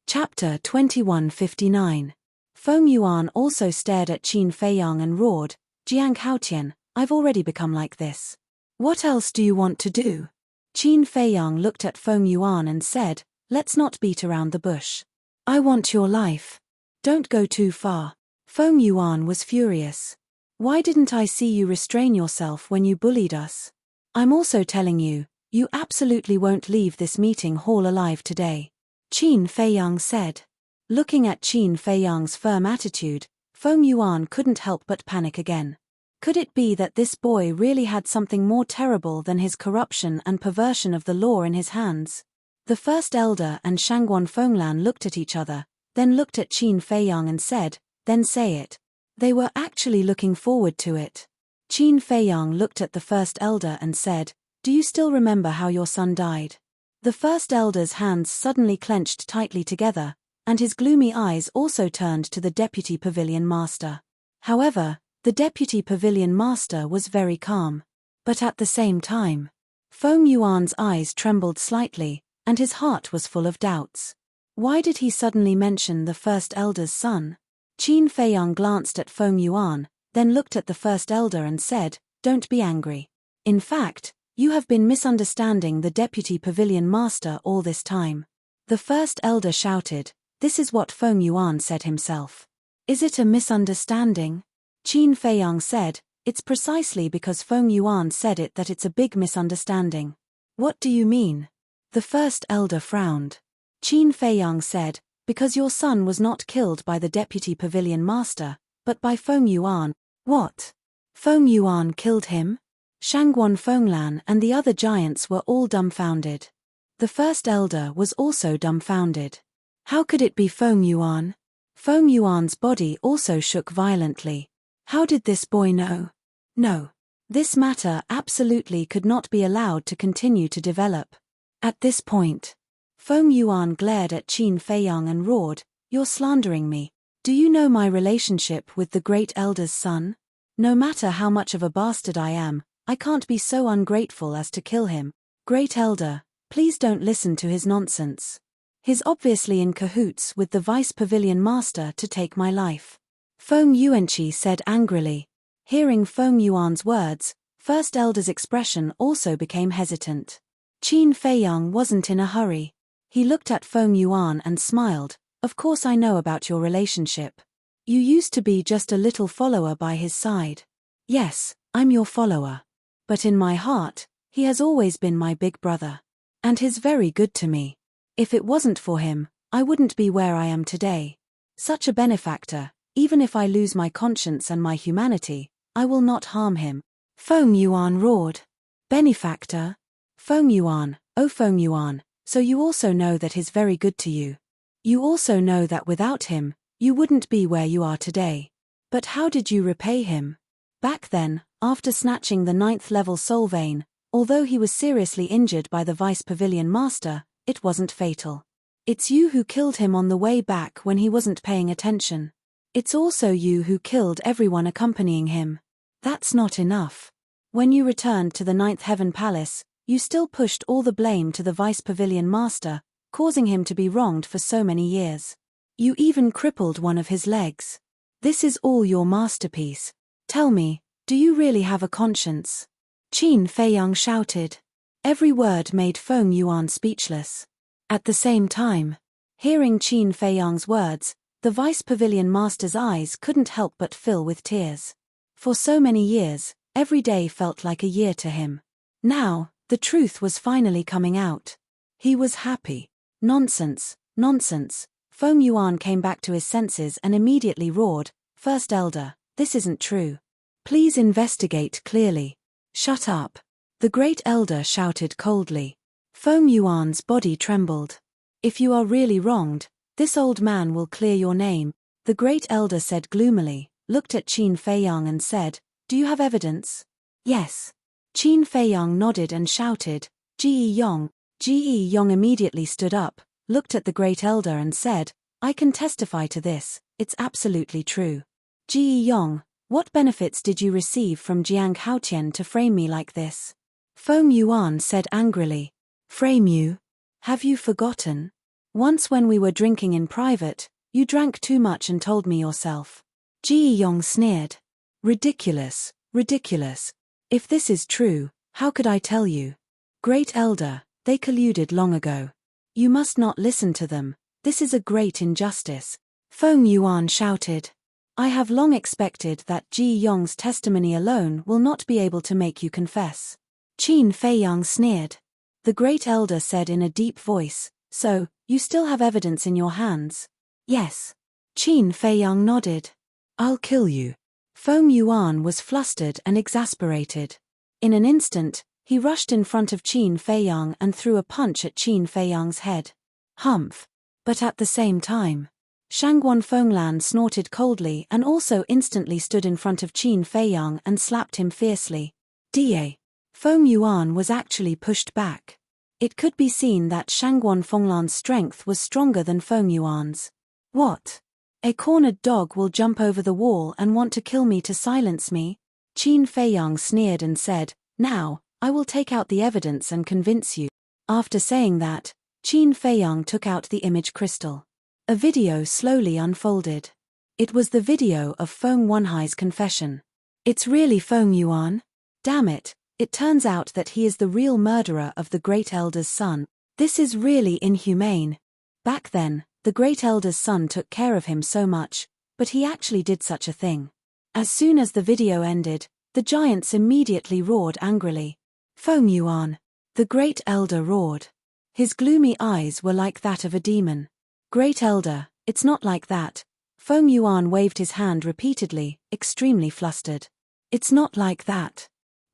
Chapter 2159. Feng Yuan also stared at Qin Feiyang and roared, "Jiang Haotian, I've already become like this. What else do you want to do?" Qin Feiyang looked at Feng Yuan and said, "Let's not beat around the bush. I want your life. Don't go too far." Feng Yuan was furious. "Why didn't I see you restrain yourself when you bullied us? I'm also telling you, you absolutely won't leave this meeting hall alive today," Qin Feiyang said. Looking at Qin Feiyang's firm attitude, Feng Yuan couldn't help but panic again. Could it be that this boy really had something more terrible than his corruption and perversion of the law in his hands? The first elder and Shangguan Fenglan looked at each other, then looked at Qin Feiyang and said, "Then say it." They were actually looking forward to it. Qin Feiyang looked at the first elder and said, "Do you still remember how your son died?" The first elder's hands suddenly clenched tightly together, and his gloomy eyes also turned to the deputy pavilion master. However, the deputy pavilion master was very calm. But at the same time, Feng Yuan's eyes trembled slightly, and his heart was full of doubts. Why did he suddenly mention the first elder's son? Qin Feiyang glanced at Feng Yuan, then looked at the first elder and said, "Don't be angry. In fact, you have been misunderstanding the deputy pavilion master all this time." The first elder shouted, "This is what Feng Yuan said himself. Is it a misunderstanding?" Qin Feiyang said, "It's precisely because Feng Yuan said it that it's a big misunderstanding." "What do you mean?" The first elder frowned. Qin Feiyang said, "Because your son was not killed by the deputy pavilion master, but by Feng Yuan." "What? Feng Yuan killed him?" Shangguan Fenglan and the other giants were all dumbfounded. The first elder was also dumbfounded. How could it be Feng Yuan? Feng Yuan's body also shook violently. How did this boy know? No. This matter absolutely could not be allowed to continue to develop. At this point, Feng Yuan glared at Qin Feiyang and roared, "You're slandering me. Do you know my relationship with the great elder's son? No matter how much of a bastard I am, I can't be so ungrateful as to kill him. Great elder, please don't listen to his nonsense. He's obviously in cahoots with the vice pavilion master to take my life." Feng Yuanqi said angrily. Hearing Feng Yuan's words, first elder's expression also became hesitant. Qin Feiyang wasn't in a hurry. He looked at Feng Yuan and smiled, "Of course I know about your relationship. You used to be just a little follower by his side." "Yes, I'm your follower. But in my heart, he has always been my big brother. And he's very good to me. If it wasn't for him, I wouldn't be where I am today. Such a benefactor, even if I lose my conscience and my humanity, I will not harm him." Feng Yuan roared. "Benefactor? Feng Yuan, oh Feng Yuan, so you also know that he's very good to you. You also know that without him, you wouldn't be where you are today. But how did you repay him? Back then, after snatching the 9th level soul vein, although he was seriously injured by the vice pavilion master, it wasn't fatal. It's you who killed him on the way back when he wasn't paying attention. It's also you who killed everyone accompanying him. That's not enough. When you returned to the 9th Heaven Palace, you still pushed all the blame to the vice pavilion master, causing him to be wronged for so many years. You even crippled one of his legs. This is all your masterpiece. Tell me, do you really have a conscience?" Qin Feiyang shouted. Every word made Feng Yuan speechless. At the same time, hearing Qin Feiyang's words, the vice pavilion master's eyes couldn't help but fill with tears. For so many years, every day felt like a year to him. Now, the truth was finally coming out. He was happy. Nonsense, nonsense. Feng Yuan came back to his senses and immediately roared, "First elder, this isn't true. Please investigate clearly." "Shut up," the great elder shouted coldly. Feng Yuan's body trembled. "If you are really wronged, this old man will clear your name," the great elder said gloomily, looked at Qin Feiyang and said, "Do you have evidence?" "Yes." Qin Feiyang nodded and shouted, "Ji Yong." Ji Yong immediately stood up, looked at the great elder and said, "I can testify to this, it's absolutely true. Ji Yong, what benefits did you receive from Jiang Haotian to frame me like this?" Feng Yuan said angrily. "Frame you? Have you forgotten? Once when we were drinking in private, you drank too much and told me yourself. Ji Yong sneered. Ridiculous, ridiculous. If this is true, how could I tell you? Great Elder, they colluded long ago. You must not listen to them, this is a great injustice. Feng Yuan shouted. I have long expected that Ji Yong's testimony alone will not be able to make you confess. Qin Feiyang sneered. The Great Elder said in a deep voice, so, you still have evidence in your hands? Yes. Qin Feiyang nodded. I'll kill you. Feng Yuan was flustered and exasperated. In an instant, he rushed in front of Qin Feiyang and threw a punch at Qin Feiyang's head. Humph. But at the same time, Shangguan Fenglan snorted coldly and also instantly stood in front of Qin Feiyang and slapped him fiercely. Da. Feng Yuan was actually pushed back. It could be seen that Shangguan Fenglan's strength was stronger than Feng Yuan's. What? A cornered dog will jump over the wall and want to kill me to silence me? Qin Feiyang sneered and said, Now, I will take out the evidence and convince you. After saying that, Qin Feiyang took out the image crystal. A video slowly unfolded. It was the video of Feng Wenhai's confession. It's really Feng Yuan? Damn it, it turns out that he is the real murderer of the Great Elder's son. This is really inhumane. Back then, the Great Elder's son took care of him so much, but he actually did such a thing. As soon as the video ended, the giants immediately roared angrily. Feng Yuan. The Great Elder roared. His gloomy eyes were like that of a demon. Great Elder, it's not like that. Feng Yuan waved his hand repeatedly, extremely flustered. It's not like that.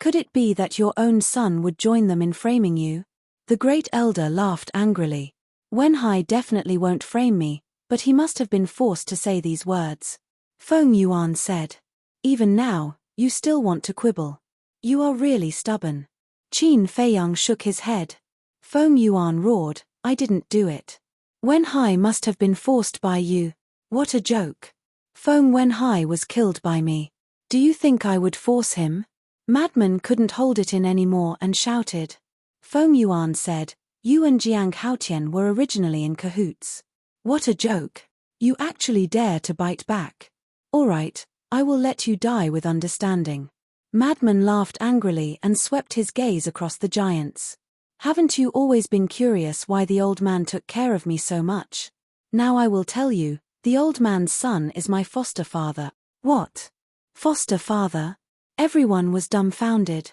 Could it be that your own son would join them in framing you? The Great Elder laughed angrily. Wenhai definitely won't frame me, but he must have been forced to say these words. Feng Yuan said. Even now, you still want to quibble. You are really stubborn. Qin Feiyang shook his head. Feng Yuan roared, I didn't do it. Wenhai must have been forced by you. What a joke. Feng Wenhai was killed by me. Do you think I would force him? Madman couldn't hold it in anymore and shouted. Feng Yuan said, you and Jiang Haotian were originally in cahoots. What a joke. You actually dare to bite back. All right, I will let you die with understanding. Madman laughed angrily and swept his gaze across the giants. Haven't you always been curious why the old man took care of me so much? Now I will tell you, the old man's son is my foster father. What? Foster father? Everyone was dumbfounded.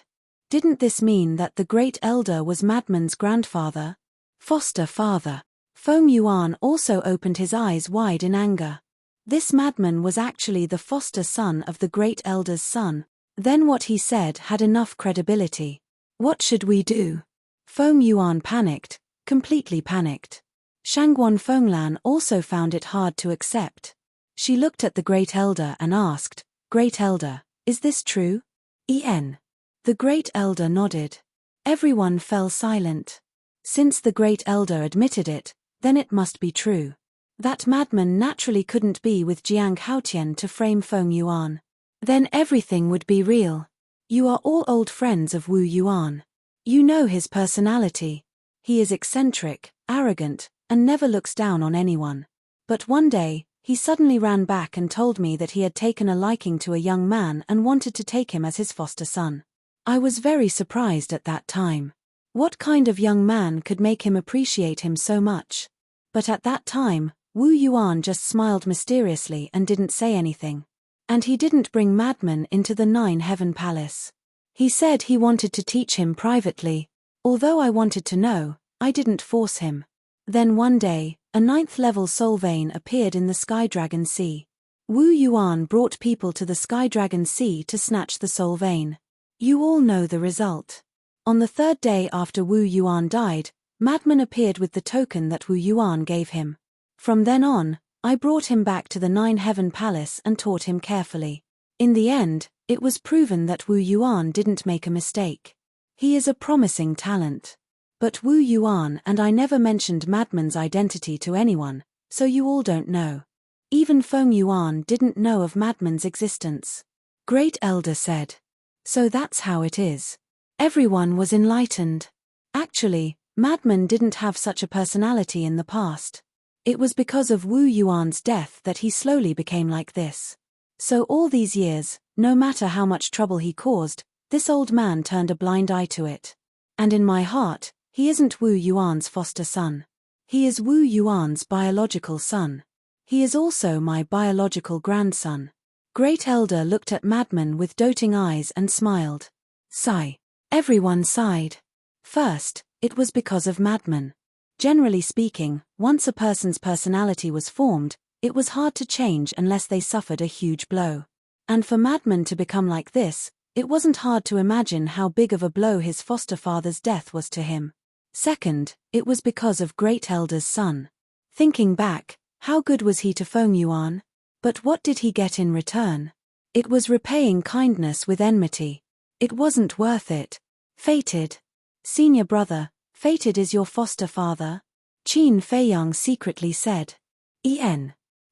Didn't this mean that the Great Elder was Madman's grandfather? Foster father. Feng Yuan also opened his eyes wide in anger. This Madman was actually the foster son of the Great Elder's son. Then what he said had enough credibility. What should we do? Feng Yuan panicked, completely panicked. Shangguan Fenglan also found it hard to accept. She looked at the Great Elder and asked, Great Elder, is this true? En. The Great Elder nodded. Everyone fell silent. Since the Great Elder admitted it, then it must be true. That madman naturally couldn't be with Jiang Haotian to frame Feng Yuan. Then everything would be real. You are all old friends of Wu Yuan. You know his personality. He is eccentric, arrogant, and never looks down on anyone. But one day, he suddenly ran back and told me that he had taken a liking to a young man and wanted to take him as his foster son. I was very surprised at that time. What kind of young man could make him appreciate him so much? But at that time, Wu Yuan just smiled mysteriously and didn't say anything. And he didn't bring Madman into the Nine Heaven Palace. He said he wanted to teach him privately. Although I wanted to know, I didn't force him. Then one day, a 9th-level soul vein appeared in the Sky Dragon Sea. Wu Yuan brought people to the Sky Dragon Sea to snatch the soul vein. You all know the result. On the 3rd day after Wu Yuan died, Madman appeared with the token that Wu Yuan gave him. From then on, I brought him back to the Nine Heaven Palace and taught him carefully. In the end, it was proven that Wu Yuan didn't make a mistake. He is a promising talent. But Wu Yuan and I never mentioned Madman's identity to anyone, so you all don't know. Even Feng Yuan didn't know of Madman's existence. Great Elder said. So that's how it is. Everyone was enlightened. Actually, Madman didn't have such a personality in the past. It was because of Wu Yuan's death that he slowly became like this. So all these years, no matter how much trouble he caused, this old man turned a blind eye to it. And in my heart, he isn't Wu Yuan's foster son. He is Wu Yuan's biological son. He is also my biological grandson. Great Elder looked at Madman with doting eyes and smiled. Sigh. Everyone sighed. First, it was because of Madman. Generally speaking, once a person's personality was formed, it was hard to change unless they suffered a huge blow. And for Madman to become like this, it wasn't hard to imagine how big of a blow his foster father's death was to him. Second, it was because of Great Elder's son. Thinking back, how good was he to Feng Yuan? But what did he get in return? It was repaying kindness with enmity. It wasn't worth it. Fated. Senior brother, fated is your foster father? Qin Feiyang secretly said.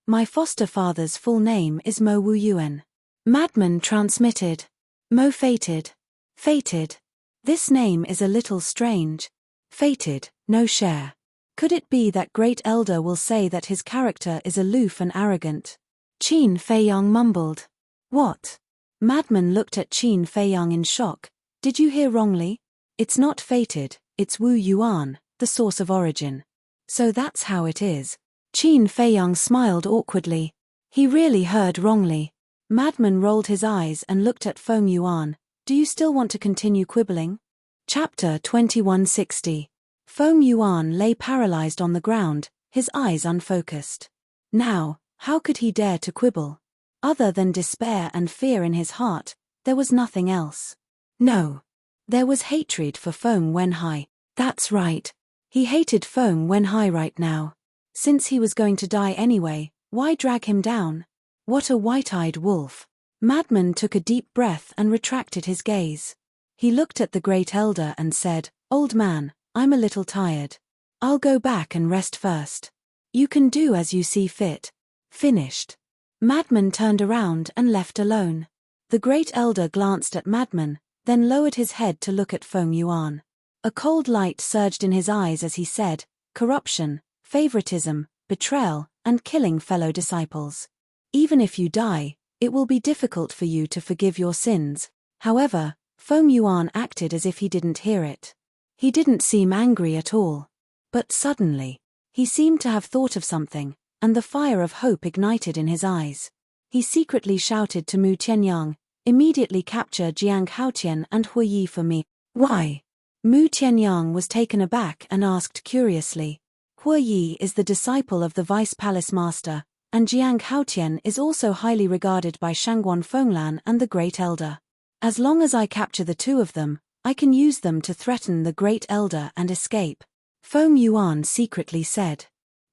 My foster father's full name is Mo Wu Yuan. Madman transmitted. Mo fated. Fated. This name is a little strange. Fated, no share. Could it be that Great Elder will say that his character is aloof and arrogant? Qin Feiyang mumbled. What? Madman looked at Qin Feiyang in shock. Did you hear wrongly? It's not fated, it's Wu Yuan, the source of origin. So that's how it is. Qin Feiyang smiled awkwardly. He really heard wrongly. Madman rolled his eyes and looked at Feng Yuan. Do you still want to continue quibbling? Chapter 2160. Feng Yuan lay paralyzed on the ground, his eyes unfocused. Now, how could he dare to quibble? Other than despair and fear in his heart, there was nothing else. No. There was hatred for Feng Wenhai. That's right. He hated Feng Wenhai right now. Since he was going to die anyway, why drag him down? What a white-eyed wolf. Madman took a deep breath and retracted his gaze. He looked at the Great Elder and said, Old man, I'm a little tired. I'll go back and rest first. You can do as you see fit. Finished. Madman turned around and left alone. The Great Elder glanced at Madman, then lowered his head to look at Feng Yuan. A cold light surged in his eyes as he said, corruption, favoritism, betrayal, and killing fellow disciples. Even if you die, it will be difficult for you to forgive your sins. However, Feng Yuan acted as if he didn't hear it. He didn't seem angry at all. But suddenly, he seemed to have thought of something, and the fire of hope ignited in his eyes. He secretly shouted to Mu Tianyang, immediately capture Jiang Haotian and Hui Yi for me. Why? Mu Tianyang was taken aback and asked curiously. Hui Yi is the disciple of the Vice Palace Master, and Jiang Haotian is also highly regarded by Shangguan Fenglan and the Great Elder. As long as I capture the two of them, I can use them to threaten the Great Elder and escape. Feng Yuan secretly said.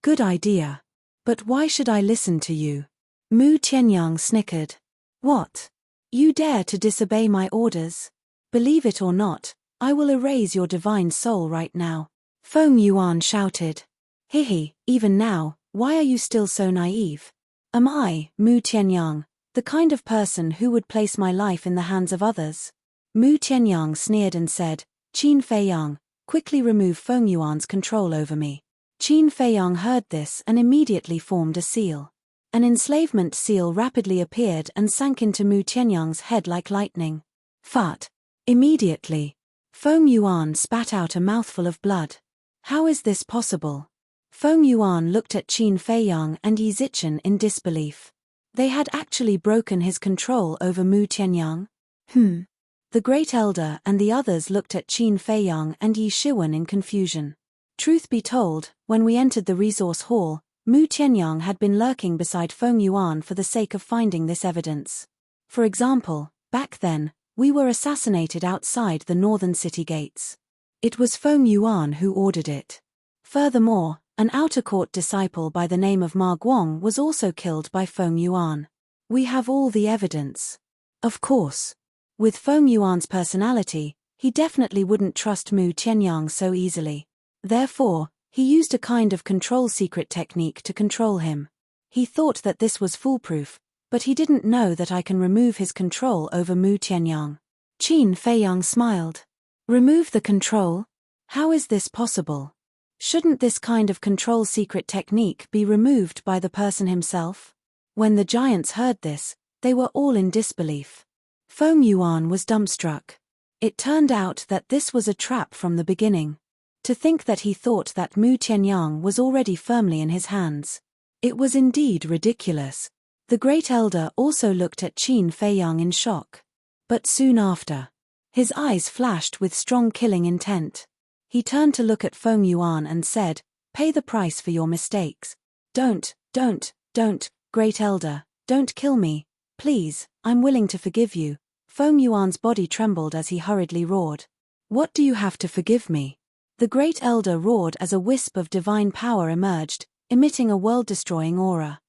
Good idea. But why should I listen to you? Mu Tianyang snickered. What? You dare to disobey my orders? Believe it or not, I will erase your divine soul right now. Feng Yuan shouted. Hihi, even now, why are you still so naive? Am I, Mu Tianyang, the kind of person who would place my life in the hands of others? Mu Tianyang sneered and said, Qin Feiyang, quickly remove Feng Yuan's control over me. Qin Feiyang heard this and immediately formed a seal. An enslavement seal rapidly appeared and sank into Mu Tianyang's head like lightning. Fart. Immediately, Feng Yuan spat out a mouthful of blood. How is this possible? Feng Yuan looked at Qin Feiyang and Yi Zichen in disbelief. They had actually broken his control over Mu Tianyang? The Great Elder and the others looked at Qin Feiyang and Yi Shiwen in confusion. Truth be told, when we entered the resource hall, Mu Tianyang had been lurking beside Feng Yuan for the sake of finding this evidence. For example, back then, we were assassinated outside the northern city gates. It was Feng Yuan who ordered it. Furthermore, an outer court disciple by the name of Ma Guang was also killed by Feng Yuan. We have all the evidence. Of course. With Feng Yuan's personality, he definitely wouldn't trust Mu Tianyang so easily. Therefore, he used a kind of control secret technique to control him. He thought that this was foolproof, but he didn't know that I can remove his control over Mu Tianyang. Qin Feiyang smiled. Remove the control? How is this possible? Shouldn't this kind of control secret technique be removed by the person himself? When the giants heard this, they were all in disbelief. Feng Yuan was dumbstruck. It turned out that this was a trap from the beginning. To think that he thought that Mu Tianyang was already firmly in his hands. It was indeed ridiculous. The Great Elder also looked at Qin Feiyang in shock. But soon after, his eyes flashed with strong killing intent. He turned to look at Feng Yuan and said, "Pay the price for your mistakes. Don't, Great Elder, don't kill me. Please, I'm willing to forgive you." Feng Yuan's body trembled as he hurriedly roared. "What do you have to forgive me?" The Great Elder roared as a wisp of divine power emerged, emitting a world-destroying aura.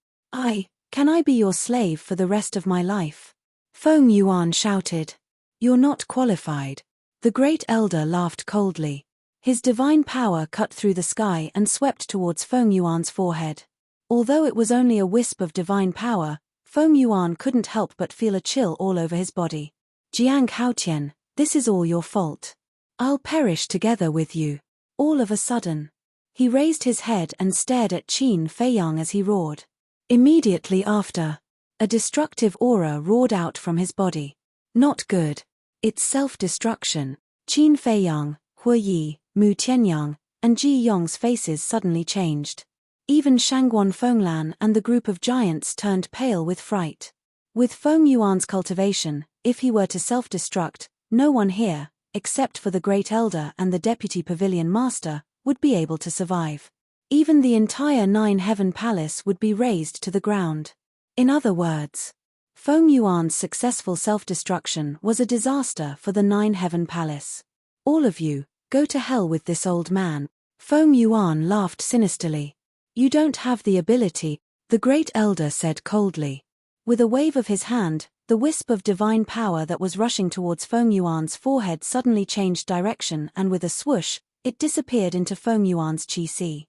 Can I be your slave for the rest of my life?" Feng Yuan shouted. "You're not qualified." The Great Elder laughed coldly. His divine power cut through the sky and swept towards Feng Yuan's forehead. Although it was only a wisp of divine power, Feng Yuan couldn't help but feel a chill all over his body. "Jiang Haotian, this is all your fault. I'll perish together with you." All of a sudden, he raised his head and stared at Qin Feiyang as he roared. Immediately after, a destructive aura roared out from his body. Not good. It's self-destruction. Qin Feiyang, Hu Yi, Mu Tianyang, and Ji Yong's faces suddenly changed. Even Shangguan Fenglan and the group of giants turned pale with fright. With Feng Yuan's cultivation, if he were to self-destruct, no one here, except for the Great Elder and the Deputy Pavilion Master, would be able to survive. Even the entire Nine Heaven Palace would be razed to the ground. In other words, Feng Yuan's successful self-destruction was a disaster for the Nine Heaven Palace. "All of you, go to hell with this old man." Feng Yuan laughed sinisterly. "You don't have the ability," the Great Elder said coldly. With a wave of his hand, the wisp of divine power that was rushing towards Feng Yuan's forehead suddenly changed direction and with a swoosh, it disappeared into Feng Yuan's qi.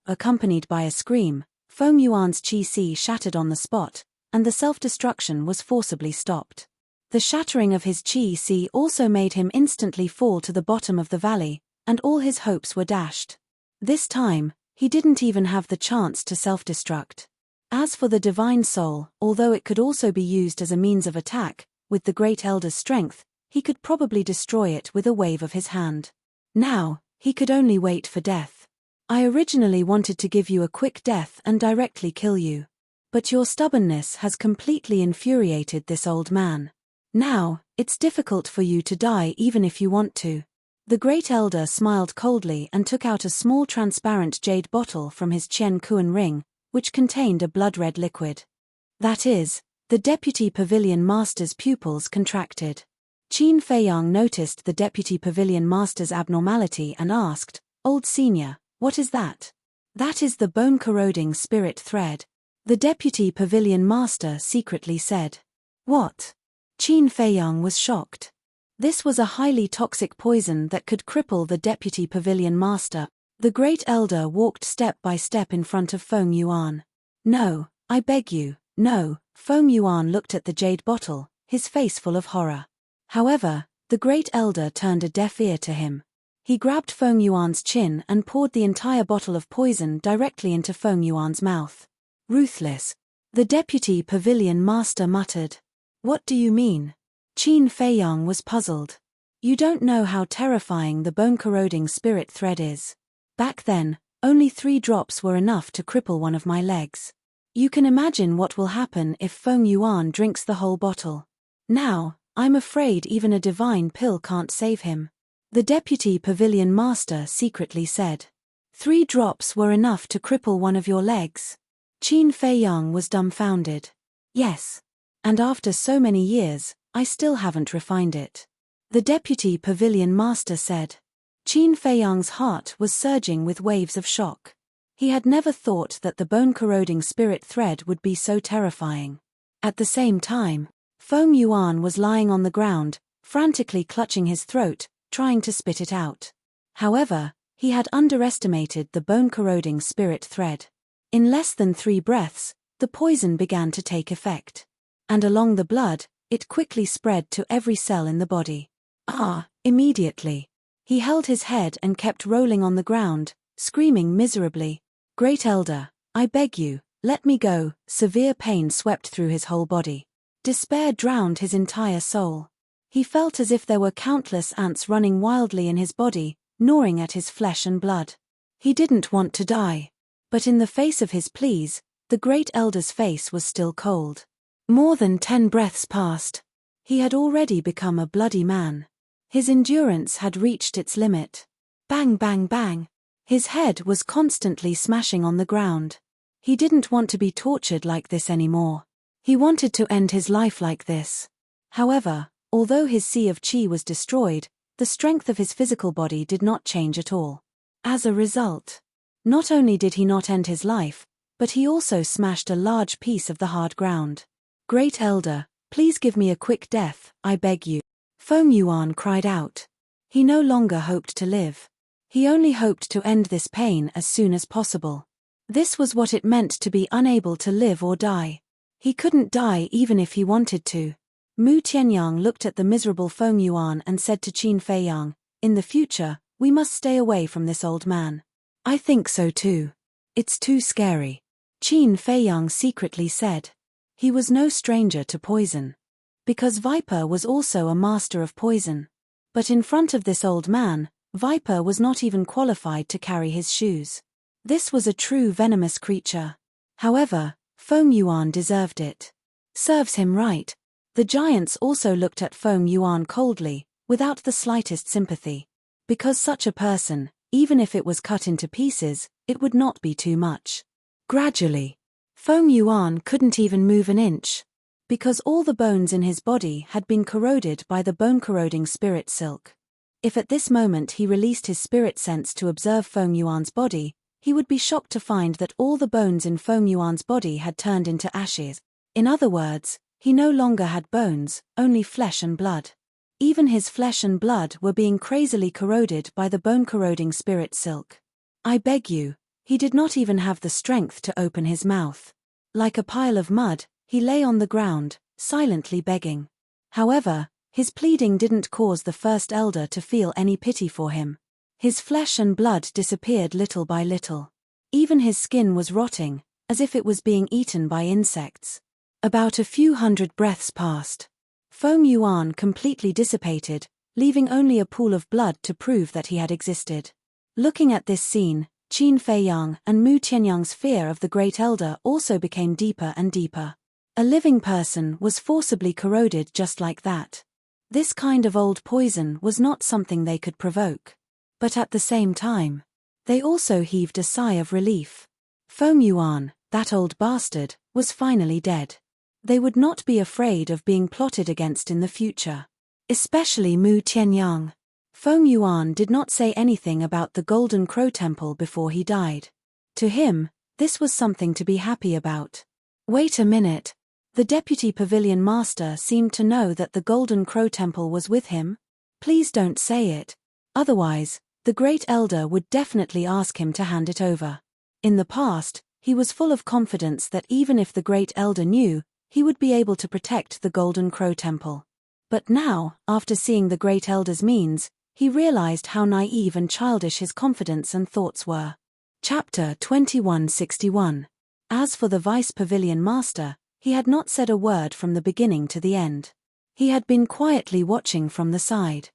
Accompanied by a scream, Feng Yuan's qi shattered on the spot, and the self-destruction was forcibly stopped. The shattering of his qi also made him instantly fall to the bottom of the valley, and all his hopes were dashed. This time, he didn't even have the chance to self-destruct. As for the divine soul, although it could also be used as a means of attack, with the Great Elder's strength, he could probably destroy it with a wave of his hand. Now, he could only wait for death. "I originally wanted to give you a quick death and directly kill you. But your stubbornness has completely infuriated this old man. Now, it's difficult for you to die even if you want to." The Great Elder smiled coldly and took out a small transparent jade bottle from his Qian Kuan ring, which contained a blood-red liquid. That is, the Deputy Pavilion Master's pupils contracted. Qin Feiyang noticed the Deputy Pavilion Master's abnormality and asked, "Old Senior, what is that?" "That is the bone-corroding spirit thread," the Deputy Pavilion Master secretly said. "What?" Qin Feiyang was shocked. This was a highly toxic poison that could cripple the Deputy Pavilion Master. The Great Elder walked step by step in front of Feng Yuan. "No, I beg you, no." Feng Yuan looked at the jade bottle, his face full of horror. However, the Great Elder turned a deaf ear to him. He grabbed Feng Yuan's chin and poured the entire bottle of poison directly into Feng Yuan's mouth. "Ruthless," the Deputy Pavilion Master muttered. "What do you mean?" Qin Feiyang was puzzled. "You don't know how terrifying the bone-corroding spirit thread is. Back then, only 3 drops were enough to cripple one of my legs. You can imagine what will happen if Feng Yuan drinks the whole bottle. Now, I'm afraid even a divine pill can't save him," the Deputy Pavilion Master secretly said. 3 drops were enough to cripple one of your legs? Qin Feiyang was dumbfounded. "Yes. And after so many years, I still haven't refined it," the Deputy Pavilion Master said. Qin Feiyang's heart was surging with waves of shock. He had never thought that the bone-corroding spirit thread would be so terrifying. At the same time, Feng Yuan was lying on the ground, frantically clutching his throat, trying to spit it out. However, he had underestimated the bone-corroding spirit thread. In less than 3 breaths, the poison began to take effect. And along the blood, it quickly spread to every cell in the body. Immediately, He held his head and kept rolling on the ground, screaming miserably. "Great Elder, I beg you, let me go." Severe pain swept through his whole body. Despair drowned his entire soul. He felt as if there were countless ants running wildly in his body, gnawing at his flesh and blood. He didn't want to die. But in the face of his pleas, the Great Elder's face was still cold. More than 10 breaths passed. He had already become a bloody man. His endurance had reached its limit. Bang, bang, bang. His head was constantly smashing on the ground. He didn't want to be tortured like this anymore. He wanted to end his life like this. However, although his sea of chi was destroyed, the strength of his physical body did not change at all. As a result, not only did he not end his life, but he also smashed a large piece of the hard ground. "Great Elder, please give me a quick death, I beg you." Feng Yuan cried out. He no longer hoped to live. He only hoped to end this pain as soon as possible. This was what it meant to be unable to live or die. He couldn't die even if he wanted to. Mu Tianyang looked at the miserable Feng Yuan and said to Qin Feiyang, "In the future, we must stay away from this old man." "I think so too. It's too scary," Qin Feiyang secretly said. He was no stranger to poison. Because Viper was also a master of poison. But in front of this old man, Viper was not even qualified to carry his shoes. This was a true venomous creature. However, Feng Yuan deserved it. Serves him right. The giants also looked at Feng Yuan coldly, without the slightest sympathy. Because such a person, even if it was cut into pieces, it would not be too much. Gradually, Feng Yuan couldn't even move an inch. Because all the bones in his body had been corroded by the bone-corroding spirit silk. If at this moment he released his spirit sense to observe Feng Yuan's body, he would be shocked to find that all the bones in Feng Yuan's body had turned into ashes. In other words, he no longer had bones, only flesh and blood. Even his flesh and blood were being crazily corroded by the bone-corroding spirit silk. "I beg you." He did not even have the strength to open his mouth. Like a pile of mud, he lay on the ground, silently begging. However, his pleading didn't cause the First Elder to feel any pity for him. His flesh and blood disappeared little by little. Even his skin was rotting, as if it was being eaten by insects. About a few hundred breaths passed. Feng Yuan completely dissipated, leaving only a pool of blood to prove that he had existed. Looking at this scene, Qin Feiyang and Mu Tianyang's fear of the Great Elder also became deeper and deeper. A living person was forcibly corroded just like that. This kind of old poison was not something they could provoke. But at the same time, they also heaved a sigh of relief. Feng Yuan, that old bastard, was finally dead. They would not be afraid of being plotted against in the future. Especially Mu Tianyang. Feng Yuan did not say anything about the Golden Crow Temple before he died. To him, this was something to be happy about. Wait a minute. The Deputy Pavilion Master seemed to know that the Golden Crow Temple was with him. Please don't say it. Otherwise, the Great Elder would definitely ask him to hand it over. In the past, he was full of confidence that even if the Great Elder knew, he would be able to protect the Golden Crow Temple. But now, after seeing the Great Elder's means, he realized how naive and childish his confidence and thoughts were. Chapter 2161. As for the Vice Pavilion Master, he had not said a word from the beginning to the end. He had been quietly watching from the side.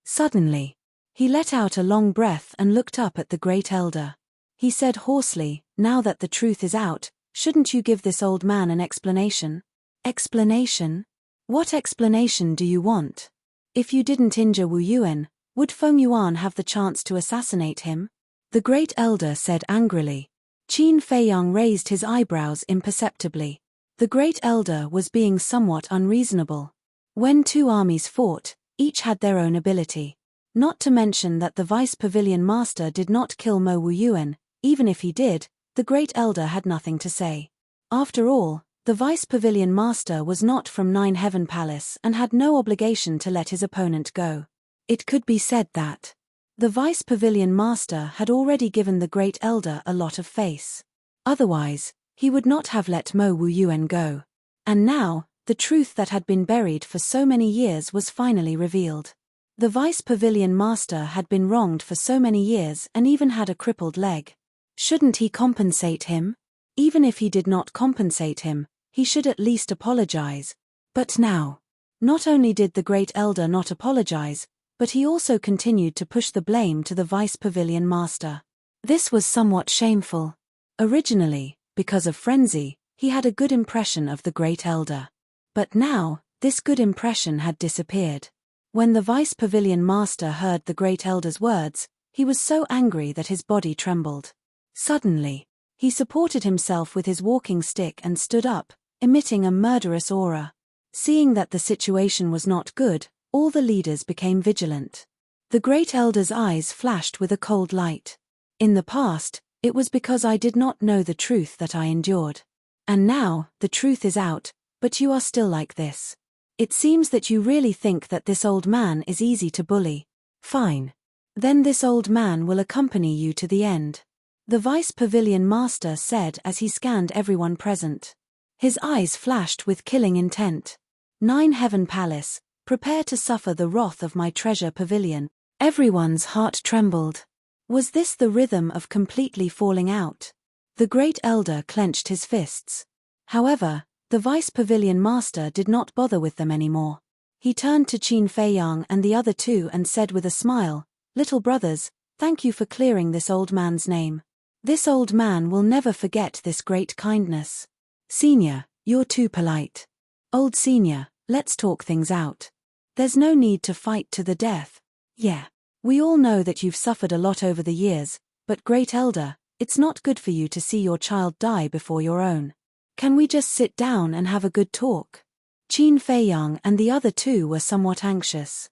Suddenly, he let out a long breath and looked up at the Great Elder. He said hoarsely, "Now that the truth is out, shouldn't you give this old man an explanation?" "Explanation? What explanation do you want? If you didn't injure Wu Yuan, would Feng Yuan have the chance to assassinate him?" The Great Elder said angrily. Qin Feiyang raised his eyebrows imperceptibly. The Great Elder was being somewhat unreasonable. When two armies fought, each had their own ability. Not to mention that the Vice Pavilion Master did not kill Mo Wu Yuan. Even if he did, the Great Elder had nothing to say. After all, the Vice Pavilion Master was not from Nine Heaven Palace and had no obligation to let his opponent go. It could be said that the Vice Pavilion Master had already given the Great Elder a lot of face. Otherwise, he would not have let Mo Wu Yuan go. And now, the truth that had been buried for so many years was finally revealed. The Vice Pavilion Master had been wronged for so many years and even had a crippled leg. Shouldn't he compensate him? Even if he did not compensate him, he should at least apologize. But now, not only did the Great Elder not apologize, but he also continued to push the blame to the Vice Pavilion Master. This was somewhat shameful. Originally, because of frenzy, he had a good impression of the Great Elder. But now, this good impression had disappeared. When the Vice Pavilion Master heard the Great Elder's words, he was so angry that his body trembled. Suddenly, he supported himself with his walking stick and stood up, emitting a murderous aura. Seeing that the situation was not good, all the leaders became vigilant. The Great Elder's eyes flashed with a cold light. In the past, it was because I did not know the truth that I endured. And now, the truth is out, but you are still like this. It seems that you really think that this old man is easy to bully. Fine. Then this old man will accompany you to the end. The Vice Pavilion Master said as he scanned everyone present. His eyes flashed with killing intent. 9 Heaven Palace, prepare to suffer the wrath of my treasure pavilion. Everyone's heart trembled. Was this the rhythm of completely falling out? The Great Elder clenched his fists. However, the Vice Pavilion Master did not bother with them anymore. He turned to Qin Feiyang and the other two and said with a smile, "Little brothers, thank you for clearing this old man's name. This old man will never forget this great kindness. Senior, you're too polite. Old senior, let's talk things out. There's no need to fight to the death. Yeah. We all know that you've suffered a lot over the years, but Great Elder, it's not good for you to see your child die before your own. Can we just sit down and have a good talk?" Qin Feiyang and the other two were somewhat anxious.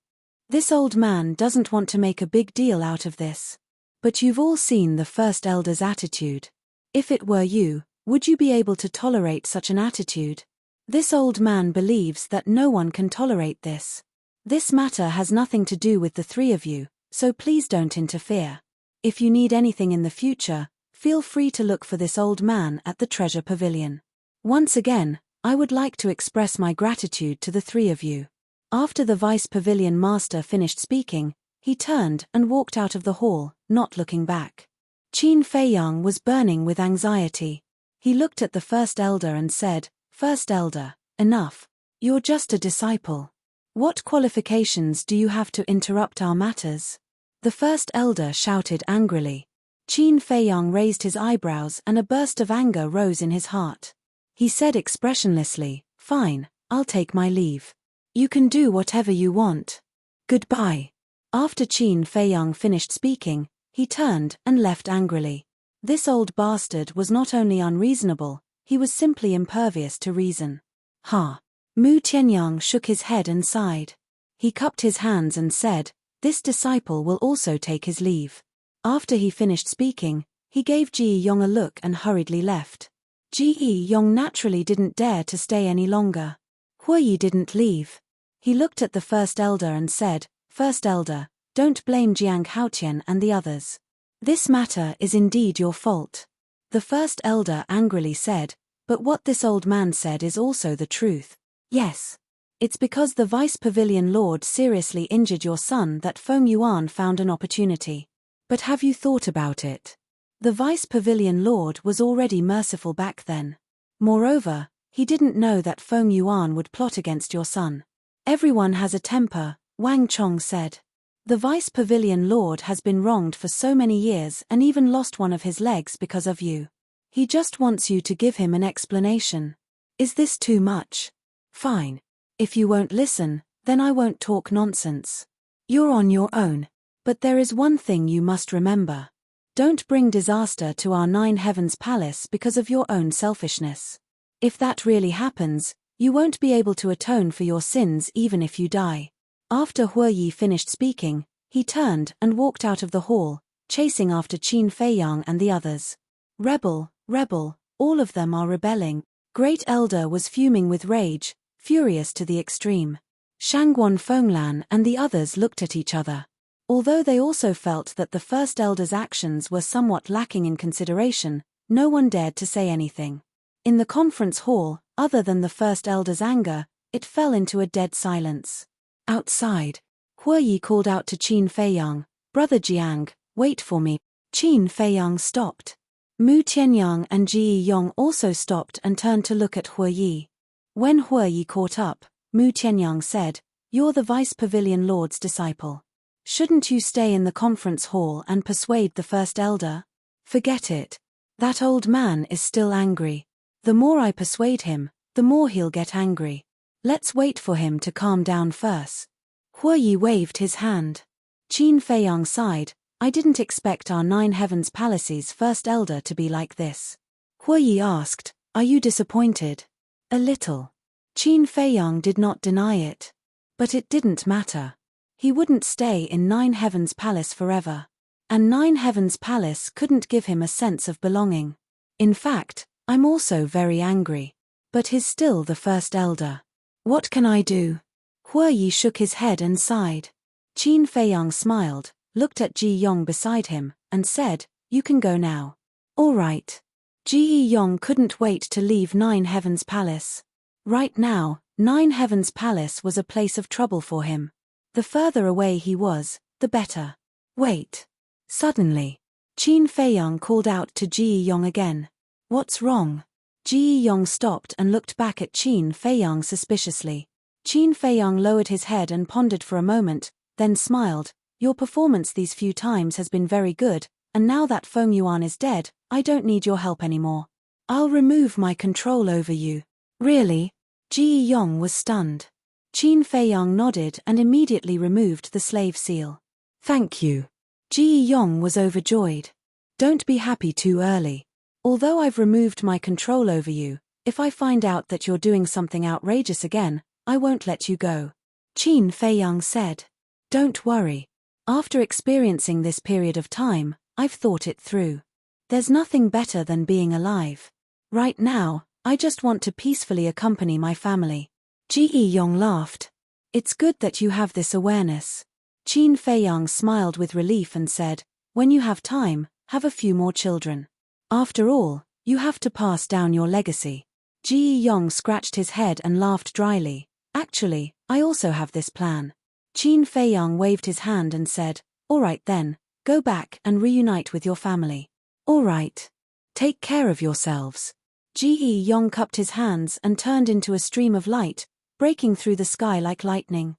This old man doesn't want to make a big deal out of this. But you've all seen the First Elder's attitude. If it were you, would you be able to tolerate such an attitude? This old man believes that no one can tolerate this. This matter has nothing to do with the three of you, so please don't interfere. If you need anything in the future, feel free to look for this old man at the Treasure Pavilion. Once again, I would like to express my gratitude to the three of you. After the Vice Pavilion Master finished speaking, he turned and walked out of the hall, not looking back. Qin Feiyang was burning with anxiety. He looked at the First Elder and said, "First Elder, enough. You're just a disciple. What qualifications do you have to interrupt our matters?" The First Elder shouted angrily. Qin Feiyang raised his eyebrows and a burst of anger rose in his heart. He said expressionlessly, "Fine, I'll take my leave. You can do whatever you want. Goodbye." After Qin Feiyang finished speaking, he turned and left angrily. This old bastard was not only unreasonable, he was simply impervious to reason. Ha! Mu Tianyang shook his head and sighed. He cupped his hands and said, "This disciple will also take his leave." After he finished speaking, he gave Ji Yong a look and hurriedly left. Ji Yong naturally didn't dare to stay any longer. Huoyi didn't leave. He looked at the First Elder and said, "First Elder, don't blame Jiang Haotian and the others. This matter is indeed your fault." The First Elder angrily said, "But what this old man said is also the truth. Yes. It's because the Vice Pavilion Lord seriously injured your son that Feng Yuan found an opportunity. But have you thought about it? The Vice Pavilion Lord was already merciful back then. Moreover, he didn't know that Feng Yuan would plot against your son. Everyone has a temper," Wang Chong said. "The Vice Pavilion Lord has been wronged for so many years and even lost one of his legs because of you. He just wants you to give him an explanation. Is this too much? Fine. If you won't listen, then I won't talk nonsense. You're on your own. But there is one thing you must remember. Don't bring disaster to our 9 Heavens Palace because of your own selfishness. If that really happens, you won't be able to atone for your sins even if you die." After Huoyi finished speaking, he turned and walked out of the hall, chasing after Qin Feiyang and the others. "Rebel, rebel, all of them are rebelling." Great Elder was fuming with rage, furious to the extreme. Shangguan Fenglan and the others looked at each other. Although they also felt that the First Elder's actions were somewhat lacking in consideration, no one dared to say anything. In the conference hall, other than the First Elder's anger, it fell into a dead silence. Outside, Yi called out to Qin Feiyang, "Brother Jiang, wait for me." Qin Feiyang stopped. Mu Tianyang and Ji Yong also stopped and turned to look at Yi. When Yi caught up, Mu Tianyang said, "You're the Vice Pavilion Lord's disciple. Shouldn't you stay in the conference hall and persuade the First Elder?" "Forget it. That old man is still angry. The more I persuade him, the more he'll get angry. Let's wait for him to calm down first." Yi waved his hand. Qin Feiyang sighed, "I didn't expect our Nine Heavens Palace's First Elder to be like this." Yi asked, "Are you disappointed?" "A little." Qin Feiyang did not deny it. But it didn't matter. He wouldn't stay in Nine Heavens Palace forever. And Nine Heavens Palace couldn't give him a sense of belonging. "In fact, I'm also very angry. But he's still the First Elder. What can I do?" Yi shook his head and sighed. Qin Feiyang smiled, looked at Ji Yong beside him, and said, "You can go now." "All right." Ji Yong couldn't wait to leave Nine Heavens Palace. Right now, Nine Heavens Palace was a place of trouble for him. The further away he was, the better. "Wait." Suddenly, Qin Feiyang called out to Ji Yong again. "What's wrong?" Ji Yong stopped and looked back at Qin Feiyang suspiciously. Qin Feiyang lowered his head and pondered for a moment, then smiled. "Your performance these few times has been very good, and now that Feng Yuan is dead, I don't need your help anymore. I'll remove my control over you." "Really?" Ji Yong was stunned. Qin Feiyang nodded and immediately removed the slave seal. "Thank you." Ji Yong was overjoyed. "Don't be happy too early. Although I've removed my control over you, if I find out that you're doing something outrageous again, I won't let you go." Qin Feiyang said. "Don't worry. After experiencing this period of time, I've thought it through. There's nothing better than being alive. Right now, I just want to peacefully accompany my family." Ji Yong laughed. "It's good that you have this awareness." Qin Feiyang smiled with relief and said, "When you have time, have a few more children. After all, you have to pass down your legacy." Ji Yong scratched his head and laughed dryly. "Actually, I also have this plan." Qin Feiyang waved his hand and said, "All right then, go back and reunite with your family." "All right. Take care of yourselves." Ji Yong cupped his hands and turned into a stream of light, breaking through the sky like lightning.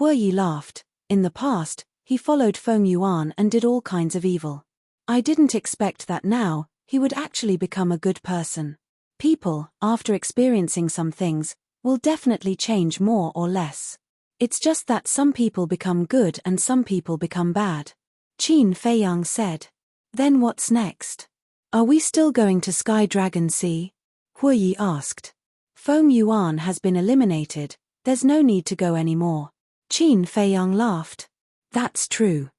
Yi laughed. In the past, he followed Feng Yuan and did all kinds of evil. I didn't expect that now, he would actually become a good person. People, after experiencing some things, will definitely change more or less. It's just that some people become good and some people become bad. Qin Feiyang said. "Then what's next? Are we still going to Sky Dragon Sea?" Yi asked. "Feng Yuan has been eliminated, there's no need to go anymore." Qin Feiyang laughed. "That's true."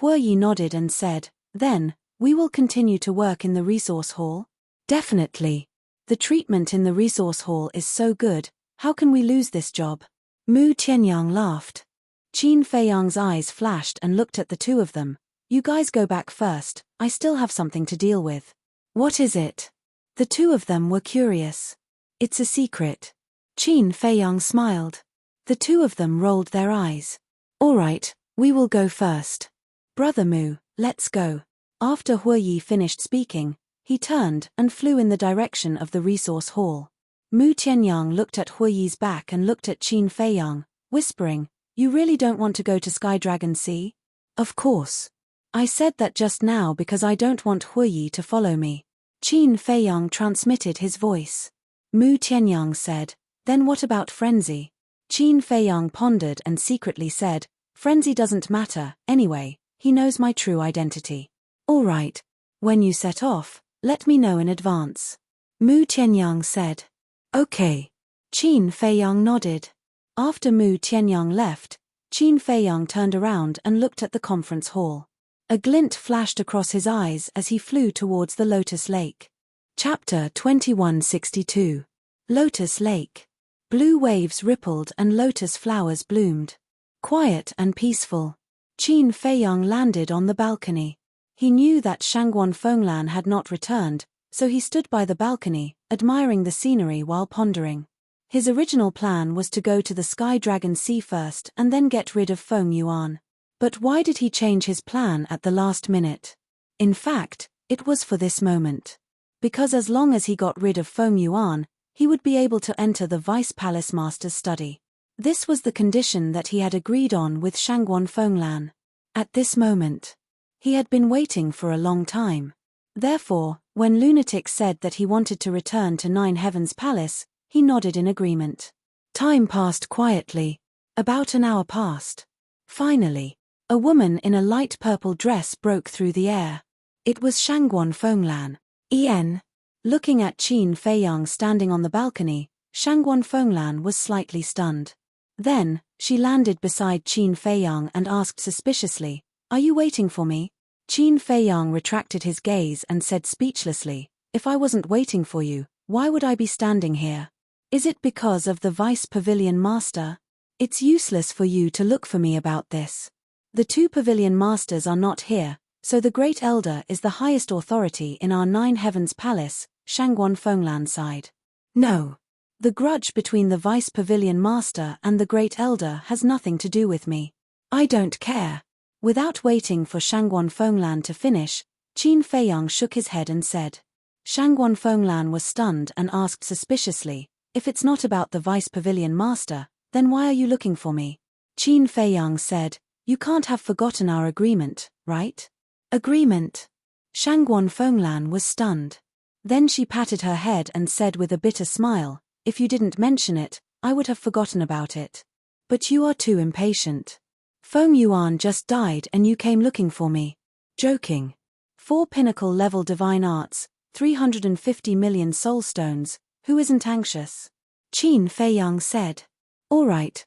Yi nodded and said, "Then, we will continue to work in the resource hall?" "Definitely. The treatment in the resource hall is so good, how can we lose this job?" Mu Tianyang laughed. Qin Feiyang's eyes flashed and looked at the two of them. "You guys go back first, I still have something to deal with." "What is it?" The two of them were curious. "It's a secret." Qin Feiyang smiled. The two of them rolled their eyes. "All right, we will go first. Brother Mu, let's go." After Yi finished speaking, he turned and flew in the direction of the resource hall. Mu Tianyang looked at Yi's back and looked at Qin Feiyang, whispering, "You really don't want to go to Sky Dragon Sea?" "Of course. I said that just now because I don't want Yi to follow me." Qin Feiyang transmitted his voice. Mu Tianyang said, "Then what about Frenzy?" Qin Feiyang pondered and secretly said, "Frenzy doesn't matter, anyway, he knows my true identity." "All right. When you set off, let me know in advance." Mu Tianyang said. "Okay." Qin Feiyang nodded. After Mu Tianyang left, Qin Feiyang turned around and looked at the conference hall. A glint flashed across his eyes as he flew towards the Lotus Lake. Chapter 2162. Lotus Lake. Blue waves rippled and lotus flowers bloomed. Quiet and peaceful. Qin Feiyang landed on the balcony. He knew that Shangguan Fenglan had not returned, so he stood by the balcony, admiring the scenery while pondering. His original plan was to go to the Sky Dragon Sea first and then get rid of Feng Yuan. But why did he change his plan at the last minute? In fact, it was for this moment. Because as long as he got rid of Feng Yuan, he would be able to enter the Vice Palace Master's study. This was the condition that he had agreed on with Shangguan Fenglan. At this moment, he had been waiting for a long time. Therefore, when Lunatic said that he wanted to return to Nine Heavens Palace, he nodded in agreement. Time passed quietly. About an hour passed. Finally, a woman in a light purple dress broke through the air. It was Shangguan Fenglan. Looking at Qin Feiyang standing on the balcony, Shangguan Fenglan was slightly stunned. Then, she landed beside Qin Feiyang and asked suspiciously, "Are you waiting for me?" Qin Feiyang retracted his gaze and said speechlessly, "If I wasn't waiting for you, why would I be standing here? Is it because of the Vice Pavilion Master? It's useless for you to look for me about this. The two Pavilion Masters are not here, so the Great Elder is the highest authority in our Nine Heavens Palace," Shangguan Fenglan sighed. "No. The grudge between the Vice Pavilion Master and the Great Elder has nothing to do with me. I don't care." Without waiting for Shangguan Fenglan to finish, Qin Feiyang shook his head and said. Shangguan Fenglan was stunned and asked suspiciously, "If it's not about the Vice Pavilion Master, then why are you looking for me?" Qin Feiyang said, "You can't have forgotten our agreement, right?" "Agreement?" Shangguan Fenglan was stunned. Then she patted her head and said with a bitter smile, "If you didn't mention it, I would have forgotten about it. But you are too impatient. Feng Yuan just died and you came looking for me." Joking. 4 pinnacle-level divine arts, 350 million soul stones, who isn't anxious? Qin Feiyang said. All right.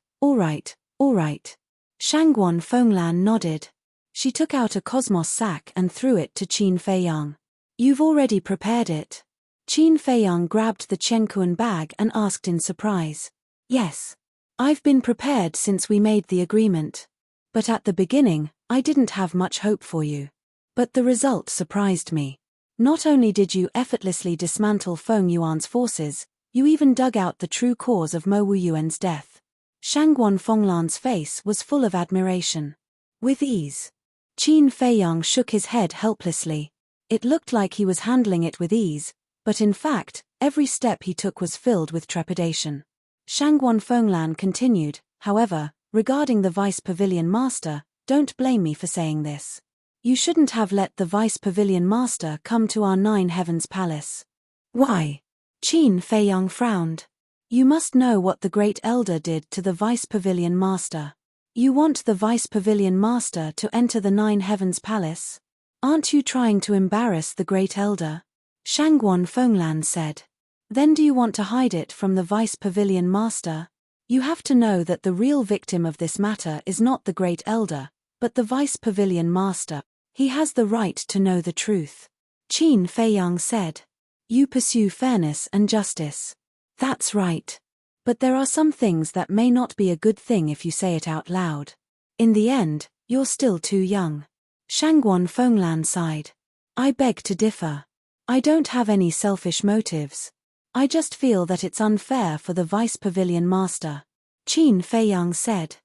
Shangguan Fenglan nodded. She took out a cosmos sack and threw it to Qin Feiyang. "You've already prepared it." Qin Feiyang grabbed the Chenkuan bag and asked in surprise. "Yes. I've been prepared since we made the agreement. But at the beginning, I didn't have much hope for you. But the result surprised me. Not only did you effortlessly dismantle Feng Yuan's forces, you even dug out the true cause of Mo Wuyuan's death." Shangguan Fenglan's face was full of admiration. "With ease." Qin Feiyang shook his head helplessly. It looked like he was handling it with ease, but in fact, every step he took was filled with trepidation. Shangguan Fenglan continued, "However, regarding the Vice Pavilion Master, don't blame me for saying this. You shouldn't have let the Vice Pavilion Master come to our Nine Heavens Palace." "Why?" Qin Feiyang frowned. "You must know what the Great Elder did to the Vice Pavilion Master. You want the Vice Pavilion Master to enter the Nine Heavens Palace? Aren't you trying to embarrass the Great Elder?" Shangguan Fenglan said. "Then do you want to hide it from the Vice Pavilion Master? You have to know that the real victim of this matter is not the Great Elder, but the Vice Pavilion Master. He has the right to know the truth." Qin Feiyang said. "You pursue fairness and justice." "That's right. But there are some things that may not be a good thing if you say it out loud. In the end, you're still too young." Shangguan Fenglan sighed. "I beg to differ. I don't have any selfish motives. I just feel that it's unfair for the Vice Pavilion Master." Qin Feiyang said.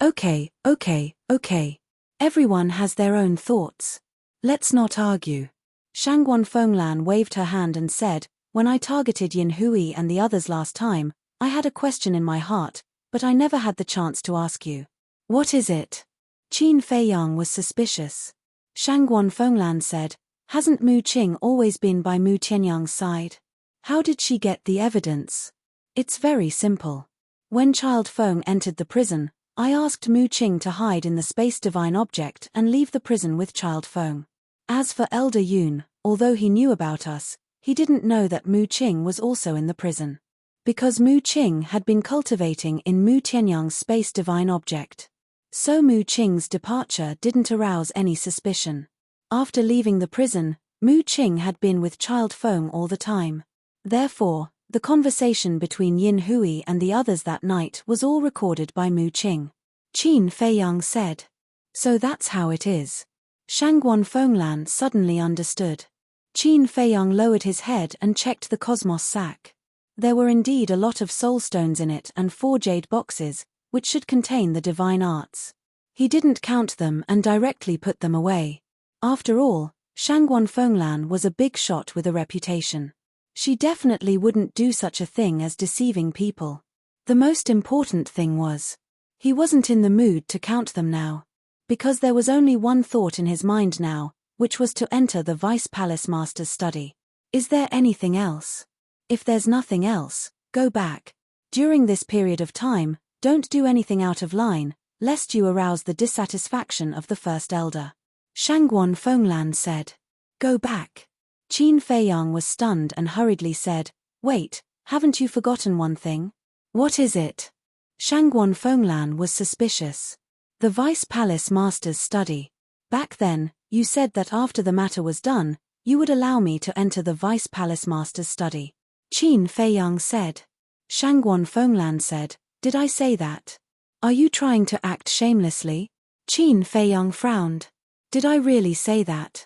Okay. Everyone has their own thoughts. Let's not argue." Shangguan Fenglan waved her hand and said, "When I targeted Yin Hui and the others last time, I had a question in my heart, but I never had the chance to ask you." "What is it?" Qin Feiyang was suspicious. Shangguan Fenglan said, "Hasn't Mu Qing always been by Mu Tianyang's side? How did she get the evidence?" "It's very simple. When Child Feng entered the prison, I asked Mu Qing to hide in the space divine object and leave the prison with Child Feng. As for Elder Yun, although he knew about us, he didn't know that Mu Qing was also in the prison. Because Mu Qing had been cultivating in Mu Tianyang's space divine object. So Mu Qing's departure didn't arouse any suspicion. After leaving the prison, Mu Qing had been with Child Feng all the time. Therefore, the conversation between Yin Hui and the others that night was all recorded by Mu Qing." Qin Feiyang said. "So that's how it is." Shangguan Fenglan suddenly understood. Qin Feiyang lowered his head and checked the cosmos sack. There were indeed a lot of soulstones in it and 4 jade boxes, which should contain the divine arts. He didn't count them and directly put them away. After all, Shangguan Fenglan was a big shot with a reputation. She definitely wouldn't do such a thing as deceiving people. The most important thing was, he wasn't in the mood to count them now. Because there was only one thought in his mind now, which was to enter the Vice Palace Master's study. Is there anything else? If there's nothing else, go back. During this period of time, don't do anything out of line, lest you arouse the dissatisfaction of the First Elder. Shangguan Fenglan said. Go back. Qin Feiyang was stunned and hurriedly said, wait, haven't you forgotten one thing? What is it? Shangguan Fenglan was suspicious. The Vice Palace Master's study. Back then, you said that after the matter was done, you would allow me to enter the Vice Palace Master's study. Qin Feiyang said. Shangguan Fenglan said, did I say that? Are you trying to act shamelessly? Qin Feiyang frowned. Did I really say that?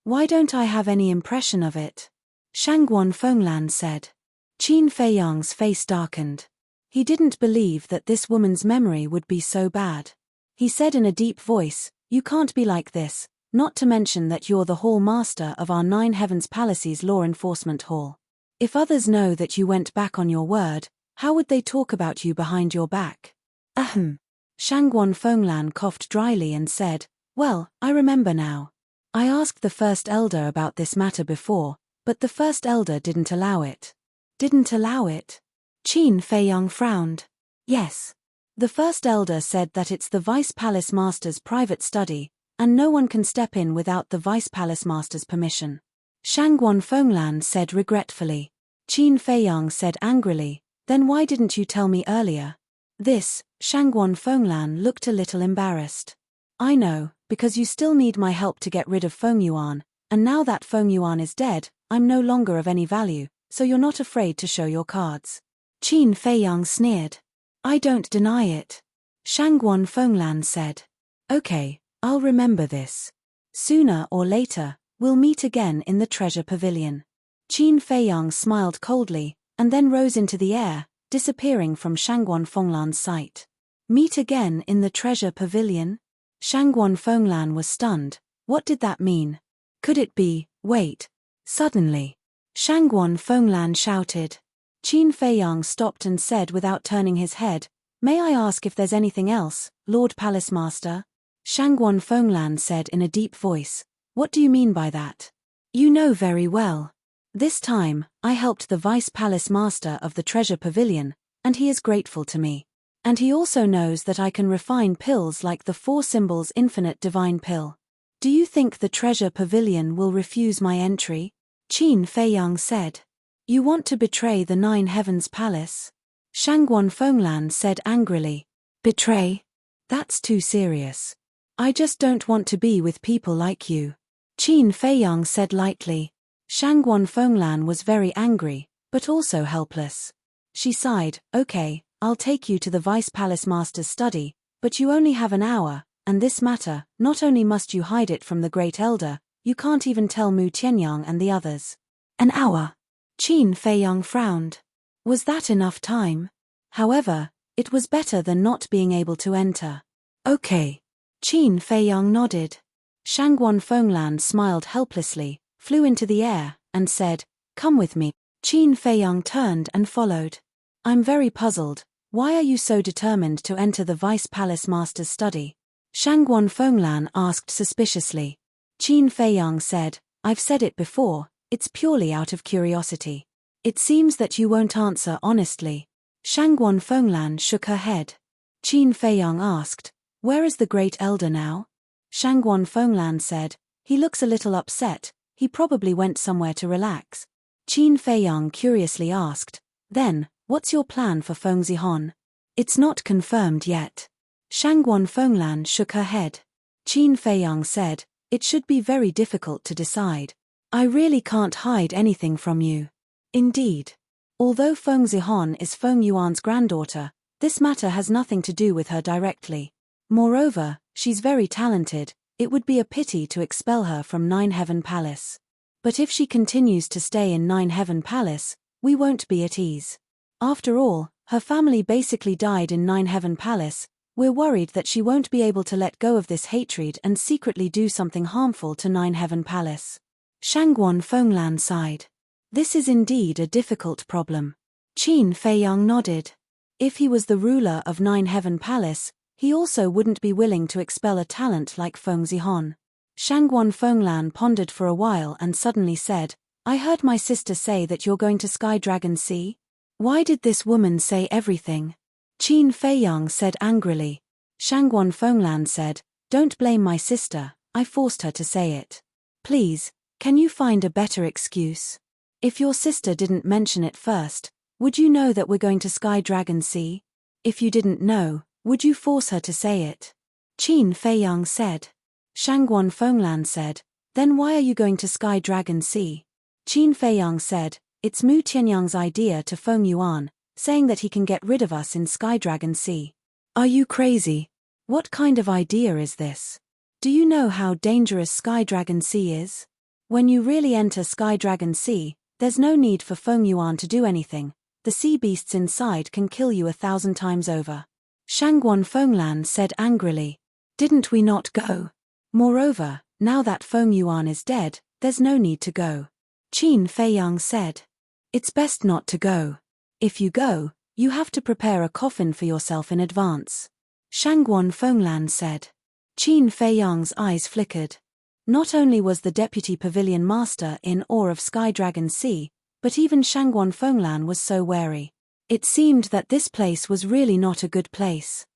Why don't I have any impression of it? Shangguan Fenglan said. Qin Feiyang's face darkened. He didn't believe that this woman's memory would be so bad. He said in a deep voice, you can't be like this, not to mention that you're the Hall Master of our 9 Heavens Palace's Law Enforcement Hall. If others know that you went back on your word, how would they talk about you behind your back? Ahem. Shangguan Fenglan coughed dryly and said, well, I remember now. I asked the First Elder about this matter before, but the First Elder didn't allow it. Didn't allow it? Qin Feiyang frowned. Yes. The First Elder said that it's the Vice Palace Master's private study, and no one can step in without the Vice Palace Master's permission. Shangguan Fenglan said regretfully. Qin Feiyang said angrily, then why didn't you tell me earlier? This, Shangguan Fenglan looked a little embarrassed. I know, because you still need my help to get rid of Feng Yuan, and now that Feng Yuan is dead, I'm no longer of any value, so you're not afraid to show your cards. Qin Feiyang sneered. I don't deny it. Shangguan Fenglan said. Okay, I'll remember this. Sooner or later, we'll meet again in the treasure pavilion. Qin Feiyang smiled coldly, and then rose into the air, disappearing from Shangguan Fenglan's sight. Meet again in the treasure pavilion? Shangguan Fenglan was stunned. What did that mean? Could it be, wait. Suddenly, Shangguan Fenglan shouted. Qin Feiyang stopped and said without turning his head, may I ask if there's anything else, Lord Palace Master? Shangguan Fenglan said in a deep voice, what do you mean by that? You know very well. This time, I helped the Vice Palace Master of the Treasure Pavilion, and he is grateful to me. And he also knows that I can refine pills like the 4 Symbols Infinite Divine Pill. Do you think the Treasure Pavilion will refuse my entry? Qin Feiyang said. You want to betray the 9 Heavens Palace? Shangguan Fenglan said angrily. Betray? That's too serious. I just don't want to be with people like you. Qin Feiyang said lightly. Shangguan Fenglan was very angry, but also helpless. She sighed, okay, I'll take you to the Vice Palace Master's study, but you only have an hour, and this matter, not only must you hide it from the Great Elder, you can't even tell Mu Tianyang and the others. An hour? Qin Feiyang frowned. Was that enough time? However, it was better than not being able to enter. Okay. Qin Feiyang nodded. Shangguan Fenglan smiled helplessly, flew into the air, and said, come with me. Qin Feiyang turned and followed. I'm very puzzled. Why are you so determined to enter the Vice Palace Master's study? Shangguan Fenglan asked suspiciously. Qin Feiyang said, I've said it before, it's purely out of curiosity. It seems that you won't answer honestly. Shangguan Fenglan shook her head. Qin Feiyang asked, where is the Great Elder now? Shangguan Fenglan said, he looks a little upset, he probably went somewhere to relax. Qin Feiyang curiously asked, then, what's your plan for Feng Zihon? It's not confirmed yet. Shangguan Fenglan shook her head. Qin Feiyang said, it should be very difficult to decide. I really can't hide anything from you. Indeed. Although Feng Zihon is Feng Yuan's granddaughter, this matter has nothing to do with her directly. Moreover, she's very talented, it would be a pity to expel her from 9 Heaven Palace. But if she continues to stay in 9 Heaven Palace, we won't be at ease. After all, her family basically died in Nine Heaven Palace. We're worried that she won't be able to let go of this hatred and secretly do something harmful to Nine Heaven Palace. Shangguan Fenglan sighed. This is indeed a difficult problem. Qin Feiyang nodded. If he was the ruler of Nine Heaven Palace, he also wouldn't be willing to expel a talent like Feng Zihon. Shangguan Fenglan pondered for a while and suddenly said, I heard my sister say that you're going to Sky Dragon Sea? Why did this woman say everything? Qin Feiyang said angrily. Shangguan Fenglan said, don't blame my sister, I forced her to say it. Please, can you find a better excuse? If your sister didn't mention it first, would you know that we're going to Sky Dragon Sea? If you didn't know, would you force her to say it? Qin Feiyang said. Shangguan Fenglan said, then why are you going to Sky Dragon Sea? Qin Feiyang said, it's Mu Tianyang's idea to Feng Yuan, saying that he can get rid of us in Sky Dragon Sea. Are you crazy? What kind of idea is this? Do you know how dangerous Sky Dragon Sea is? When you really enter Sky Dragon Sea, there's no need for Feng Yuan to do anything. The sea beasts inside can kill you 1,000 times over. Shangguan Fenglan said angrily. Didn't we not go? Moreover, now that Feng Yuan is dead, there's no need to go. Qin Feiyang said. It's best not to go. If you go, you have to prepare a coffin for yourself in advance. Shangguan Fenglan said. Qin Feiyang's eyes flickered. Not only was the deputy pavilion master in awe of Sky Dragon Sea, but even Shangguan Fenglan was so wary. It seemed that this place was really not a good place.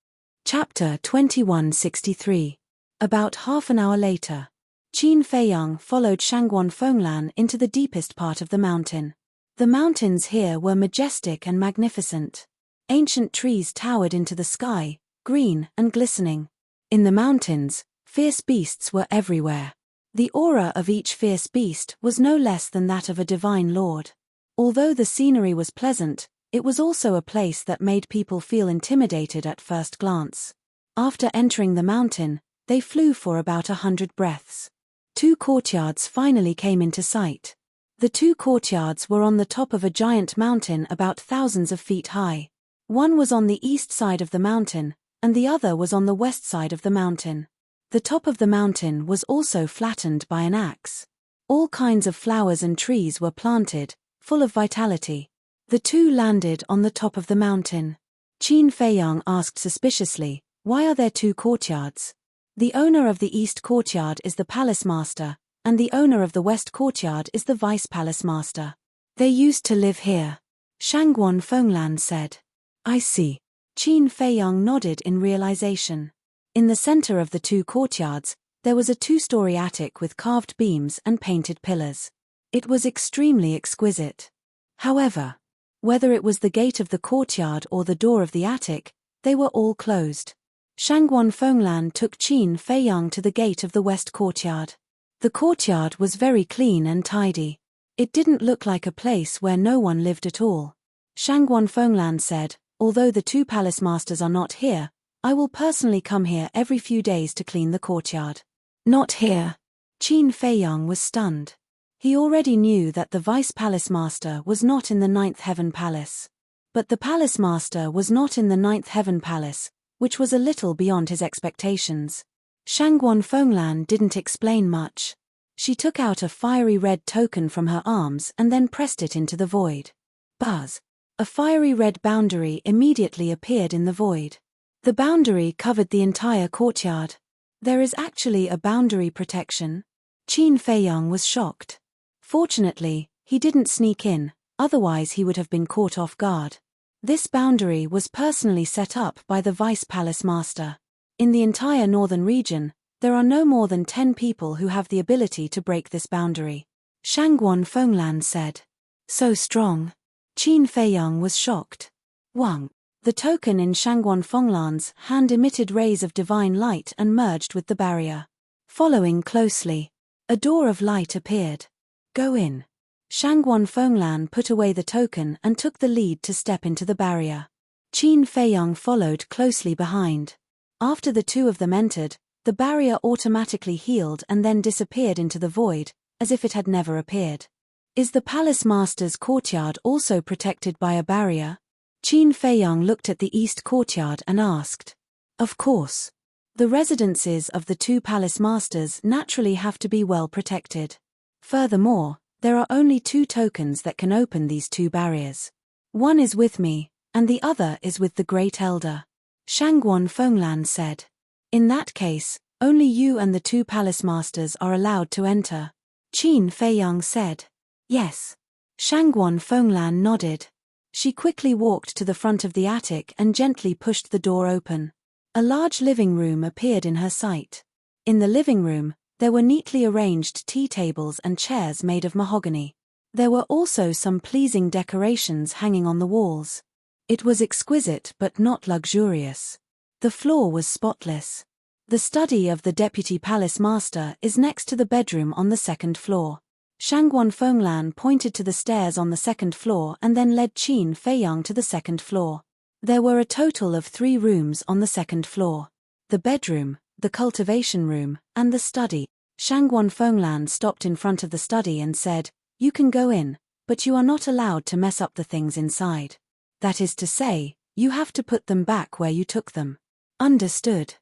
Chapter 2163. About half an hour later, Qin Feiyang followed Shangguan Fenglan into the deepest part of the mountain. The mountains here were majestic and magnificent. Ancient trees towered into the sky, green and glistening. In the mountains, fierce beasts were everywhere. The aura of each fierce beast was no less than that of a divine lord. Although the scenery was pleasant, it was also a place that made people feel intimidated at first glance. After entering the mountain, they flew for about 100 breaths. 2 courtyards finally came into sight. The 2 courtyards were on the top of a giant mountain about thousands of feet high. One was on the east side of the mountain, and the other was on the west side of the mountain. The top of the mountain was also flattened by an axe. All kinds of flowers and trees were planted, full of vitality. The 2 landed on the top of the mountain. Qin Feiyang asked suspiciously, why are there 2 courtyards? The owner of the east courtyard is the palace master, and the owner of the west courtyard is the vice palace master. They used to live here. Shangguan Fenglan said. I see. Qin Feiyang nodded in realization. In the center of the 2 courtyards, there was a 2-story attic with carved beams and painted pillars. It was extremely exquisite. However, whether it was the gate of the courtyard or the door of the attic, they were all closed. Shangguan Fenglan took Qin Feiyang to the gate of the west courtyard. The courtyard was very clean and tidy. It didn't look like a place where no one lived at all. Shangguan Fenglan said, although the 2 palace masters are not here, I will personally come here every few days to clean the courtyard. Not here. Qin Feiyang was stunned. He already knew that the vice palace master was not in the 9th Heaven Palace. But the palace master was not in the 9th Heaven Palace, which was a little beyond his expectations. Shangguan Fenglan didn't explain much. She took out a fiery red token from her arms and then pressed it into the void. Buzz! A fiery red boundary immediately appeared in the void. The boundary covered the entire courtyard. There is actually a boundary protection? Qin Feiyang was shocked. Fortunately, he didn't sneak in, otherwise he would have been caught off guard. This boundary was personally set up by the vice palace master. In the entire northern region, there are no more than 10 people who have the ability to break this boundary. Shangguan Fenglan said. So strong. Qin Feiyang was shocked. Wang. The token in Shangguan Fenglan's hand emitted rays of divine light and merged with the barrier. Following closely, a door of light appeared. Go in. Shangguan Fenglan put away the token and took the lead to step into the barrier. Qin Feiyang followed closely behind. After the 2 of them entered, the barrier automatically healed and then disappeared into the void, as if it had never appeared. Is the palace master's courtyard also protected by a barrier? Qin Feiyang looked at the east courtyard and asked. Of course. The residences of the two palace masters naturally have to be well protected. Furthermore, there are only two tokens that can open these two barriers. One is with me, and the other is with the Great Elder. Shangguan Fenglan said. In that case, only you and the two palace masters are allowed to enter. Qin Feiyang said. Yes. Shangguan Fenglan nodded. She quickly walked to the front of the attic and gently pushed the door open. A large living room appeared in her sight. In the living room, there were neatly arranged tea tables and chairs made of mahogany. There were also some pleasing decorations hanging on the walls. It was exquisite but not luxurious. The floor was spotless. The study of the deputy palace master is next to the bedroom on the second floor. Shangguan Fenglan pointed to the stairs on the second floor and then led Qin Feiyang to the second floor. There were a total of 3 rooms on the second floor. The bedroom, the cultivation room, and the study. Shangguan Fenglan stopped in front of the study and said, You can go in, but you are not allowed to mess up the things inside. That is to say, you have to put them back where you took them. Understood.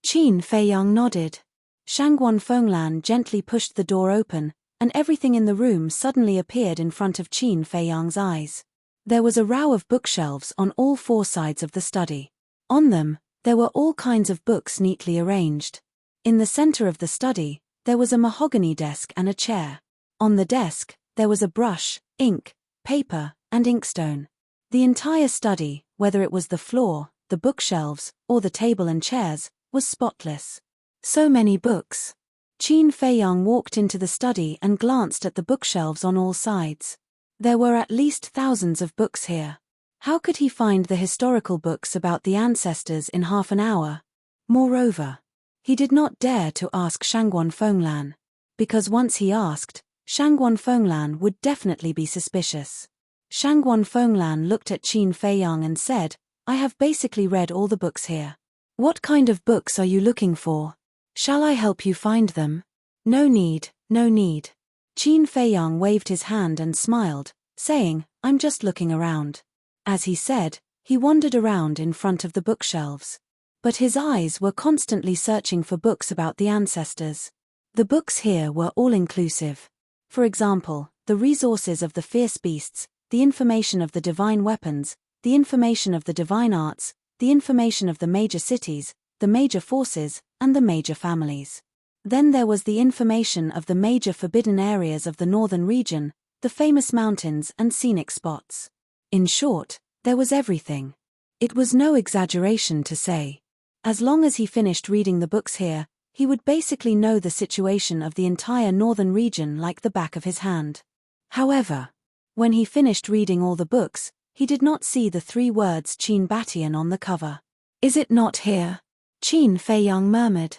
Qin Feiyang nodded. Shangguan Fenglan gently pushed the door open, and everything in the room suddenly appeared in front of Qin Feiyang's eyes. There was a row of bookshelves on all 4 sides of the study. On them, there were all kinds of books neatly arranged. In the center of the study, there was a mahogany desk and a chair. On the desk, there was a brush, ink, paper, and inkstone. The entire study, whether it was the floor, the bookshelves, or the table and chairs, was spotless. So many books. Qin Feiyang walked into the study and glanced at the bookshelves on all sides. There were at least thousands of books here. How could he find the historical books about the ancestors in half an hour? Moreover, he did not dare to ask Shangguan Fenglan, because once he asked, Shangguan Fenglan would definitely be suspicious. Shangguan Fenglan looked at Qin Feiyang and said, I have basically read all the books here. What kind of books are you looking for? Shall I help you find them? No need, no need. Qin Feiyang waved his hand and smiled, saying, I'm just looking around. As he said, he wandered around in front of the bookshelves. But his eyes were constantly searching for books about the ancestors. The books here were all-inclusive. For example, the resources of the fierce beasts, the information of the divine weapons, the information of the divine arts, the information of the major cities, the major forces, and the major families. Then there was the information of the major forbidden areas of the northern region, the famous mountains and scenic spots. In short, there was everything. It was no exaggeration to say. As long as he finished reading the books here, he would basically know the situation of the entire northern region like the back of his hand. However, when he finished reading all the books, he did not see the 3 words Qin Batian on the cover. Is it not here? Qin Feiyang murmured.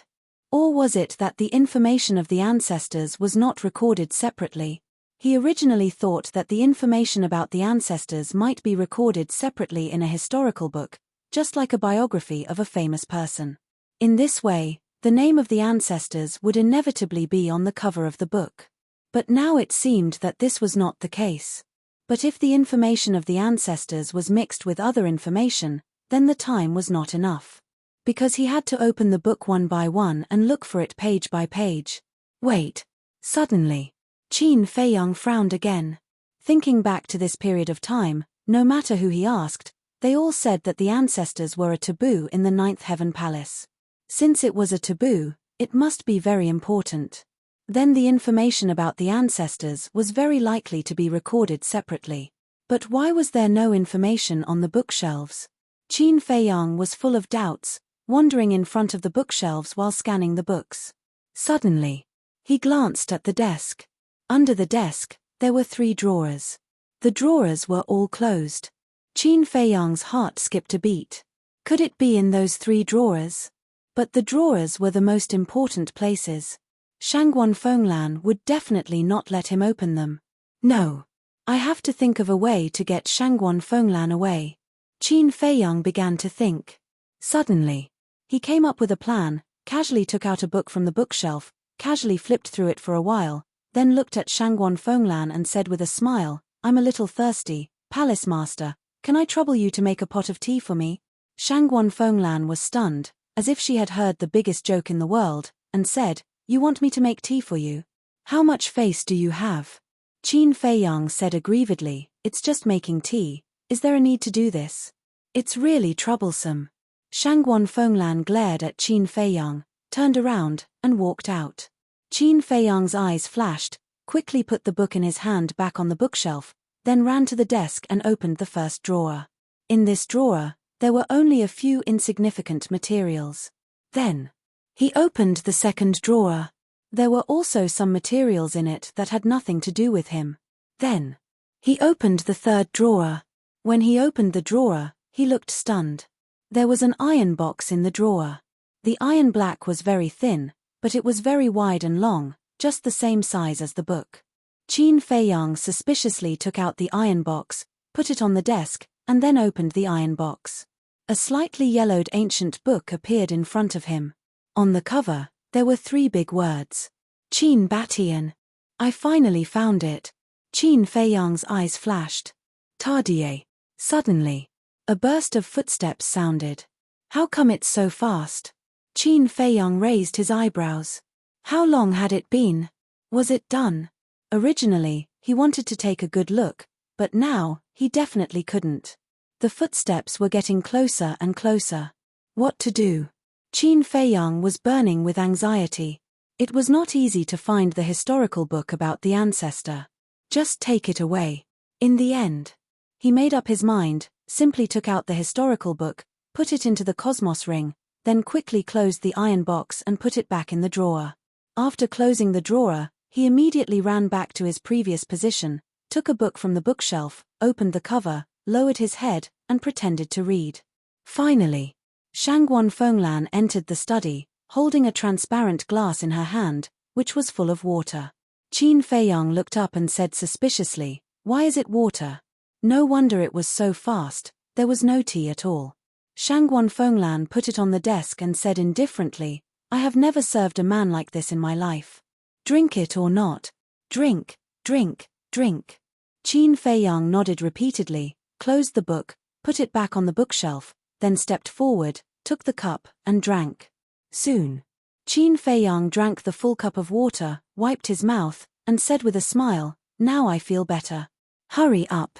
Or was it that the information of the ancestors was not recorded separately? He originally thought that the information about the ancestors might be recorded separately in a historical book, just like a biography of a famous person. In this way, the name of the ancestors would inevitably be on the cover of the book. But now it seemed that this was not the case. But if the information of the ancestors was mixed with other information, then the time was not enough. Because he had to open the book one by one and look for it page by page. Wait. Suddenly, Qin Feiyang frowned again. Thinking back to this period of time, no matter who he asked, they all said that the ancestors were a taboo in the 9th Heaven Palace. Since it was a taboo, it must be very important. Then the information about the ancestors was very likely to be recorded separately. But why was there no information on the bookshelves? Qin Feiyang was full of doubts, wandering in front of the bookshelves while scanning the books. Suddenly, he glanced at the desk. Under the desk, there were 3 drawers. The drawers were all closed. Qin Feiyang's heart skipped a beat. Could it be in those 3 drawers? But the drawers were the most important places. Shangguan Fenglan would definitely not let him open them. No. I have to think of a way to get Shangguan Fenglan away. Qin Feiyang began to think. Suddenly, he came up with a plan, casually took out a book from the bookshelf, casually flipped through it for a while, then looked at Shangguan Fenglan and said with a smile, "I'm a little thirsty, Palace Master, can I trouble you to make a pot of tea for me?" Shangguan Fenglan was stunned, as if she had heard the biggest joke in the world, and said, "You want me to make tea for you? How much face do you have?" Qin Feiyang said aggrievedly, "It's just making tea, is there a need to do this? It's really troublesome." Shangguan Fenglan glared at Qin Feiyang, turned around, and walked out. Qin Feiyang's eyes flashed, quickly put the book in his hand back on the bookshelf, then ran to the desk and opened the first drawer. In this drawer, there were only a few insignificant materials. Then, he opened the second drawer. There were also some materials in it that had nothing to do with him. Then, he opened the third drawer. When he opened the drawer, he looked stunned. There was an iron box in the drawer. The iron black was very thin, but it was very wide and long, just the same size as the book. Qin Feiyang suspiciously took out the iron box, put it on the desk, and then opened the iron box. A slightly yellowed ancient book appeared in front of him. On the cover, there were 3 big words. Qin Batian. I finally found it. Qin Feiyang's eyes flashed. Tardier. Suddenly, a burst of footsteps sounded. How come it's so fast? Qin Feiyang raised his eyebrows. How long had it been? Was it done? Originally, he wanted to take a good look, but now, he definitely couldn't. The footsteps were getting closer and closer. What to do? Qin Feiyang was burning with anxiety. It was not easy to find the historical book about the ancestor. Just take it away. In the end, he made up his mind, simply took out the historical book, put it into the cosmos ring, then quickly closed the iron box and put it back in the drawer. After closing the drawer, he immediately ran back to his previous position, took a book from the bookshelf, opened the cover, lowered his head, and pretended to read. Finally, Shangguan Fenglan entered the study, holding a transparent glass in her hand, which was full of water. Qin Feiyang looked up and said suspiciously, "Why is it water?" No wonder it was so fast, there was no tea at all. Shangguan Fenglan put it on the desk and said indifferently, "I have never served a man like this in my life. Drink it or not. Drink, drink, drink." Qin Feiyang nodded repeatedly, closed the book, put it back on the bookshelf, then stepped forward, took the cup, and drank. Soon, Qin Feiyang drank the full cup of water, wiped his mouth, and said with a smile, "Now I feel better." "Hurry up."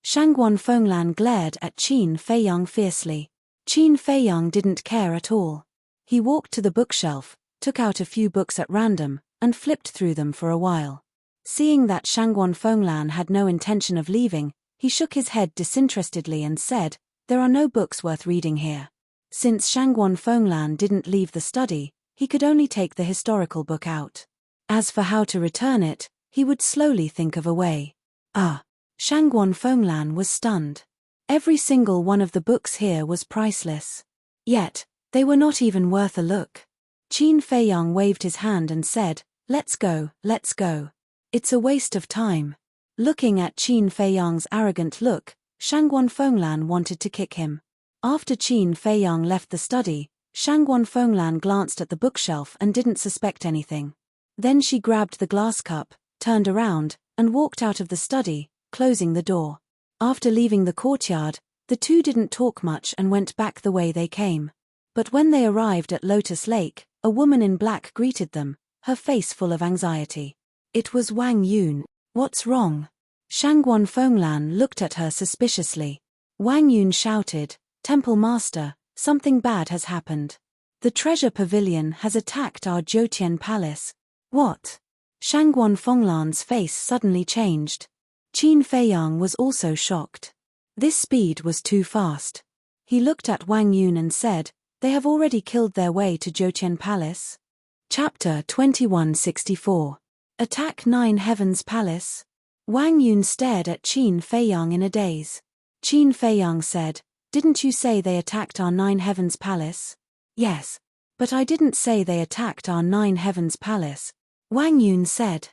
Shangguan Fenglan glared at Qin Feiyang fiercely. Qin Feiyang didn't care at all. He walked to the bookshelf, took out a few books at random, and flipped through them for a while. Seeing that Shangguan Fenglan had no intention of leaving, he shook his head disinterestedly and said, "There are no books worth reading here." Since Shangguan Fenglan didn't leave the study, he could only take the historical book out. As for how to return it, he would slowly think of a way. Shangguan Fenglan was stunned. Every single one of the books here was priceless. Yet, they were not even worth a look. Qin Feiyang waved his hand and said, let's go, let's go. It's a waste of time." Looking at Qin Feiyang's arrogant look, Shangguan Fenglan wanted to kick him. After Qin Feiyang left the study, Shangguan Fenglan glanced at the bookshelf and didn't suspect anything. Then she grabbed the glass cup, turned around, and walked out of the study, closing the door. After leaving the courtyard, the two didn't talk much and went back the way they came. But when they arrived at Lotus Lake, a woman in black greeted them, her face full of anxiety. It was Wang Yun. "What's wrong?" Shangguan Fenglan looked at her suspiciously. Wang Yun shouted, "Temple Master, something bad has happened. The treasure pavilion has attacked our Jiutian palace." "What?" Shangguan Fenglan's face suddenly changed. Qin Feiyang was also shocked. This speed was too fast. He looked at Wang Yun and said, "They have already killed their way to Jiutian Palace?" Chapter 2164. Attack Nine Heavens Palace? Wang Yun stared at Qin Feiyang in a daze. Qin Feiyang said, "Didn't you say they attacked our Nine Heavens Palace?" "Yes. But I didn't say they attacked our Nine Heavens Palace," Wang Yun said.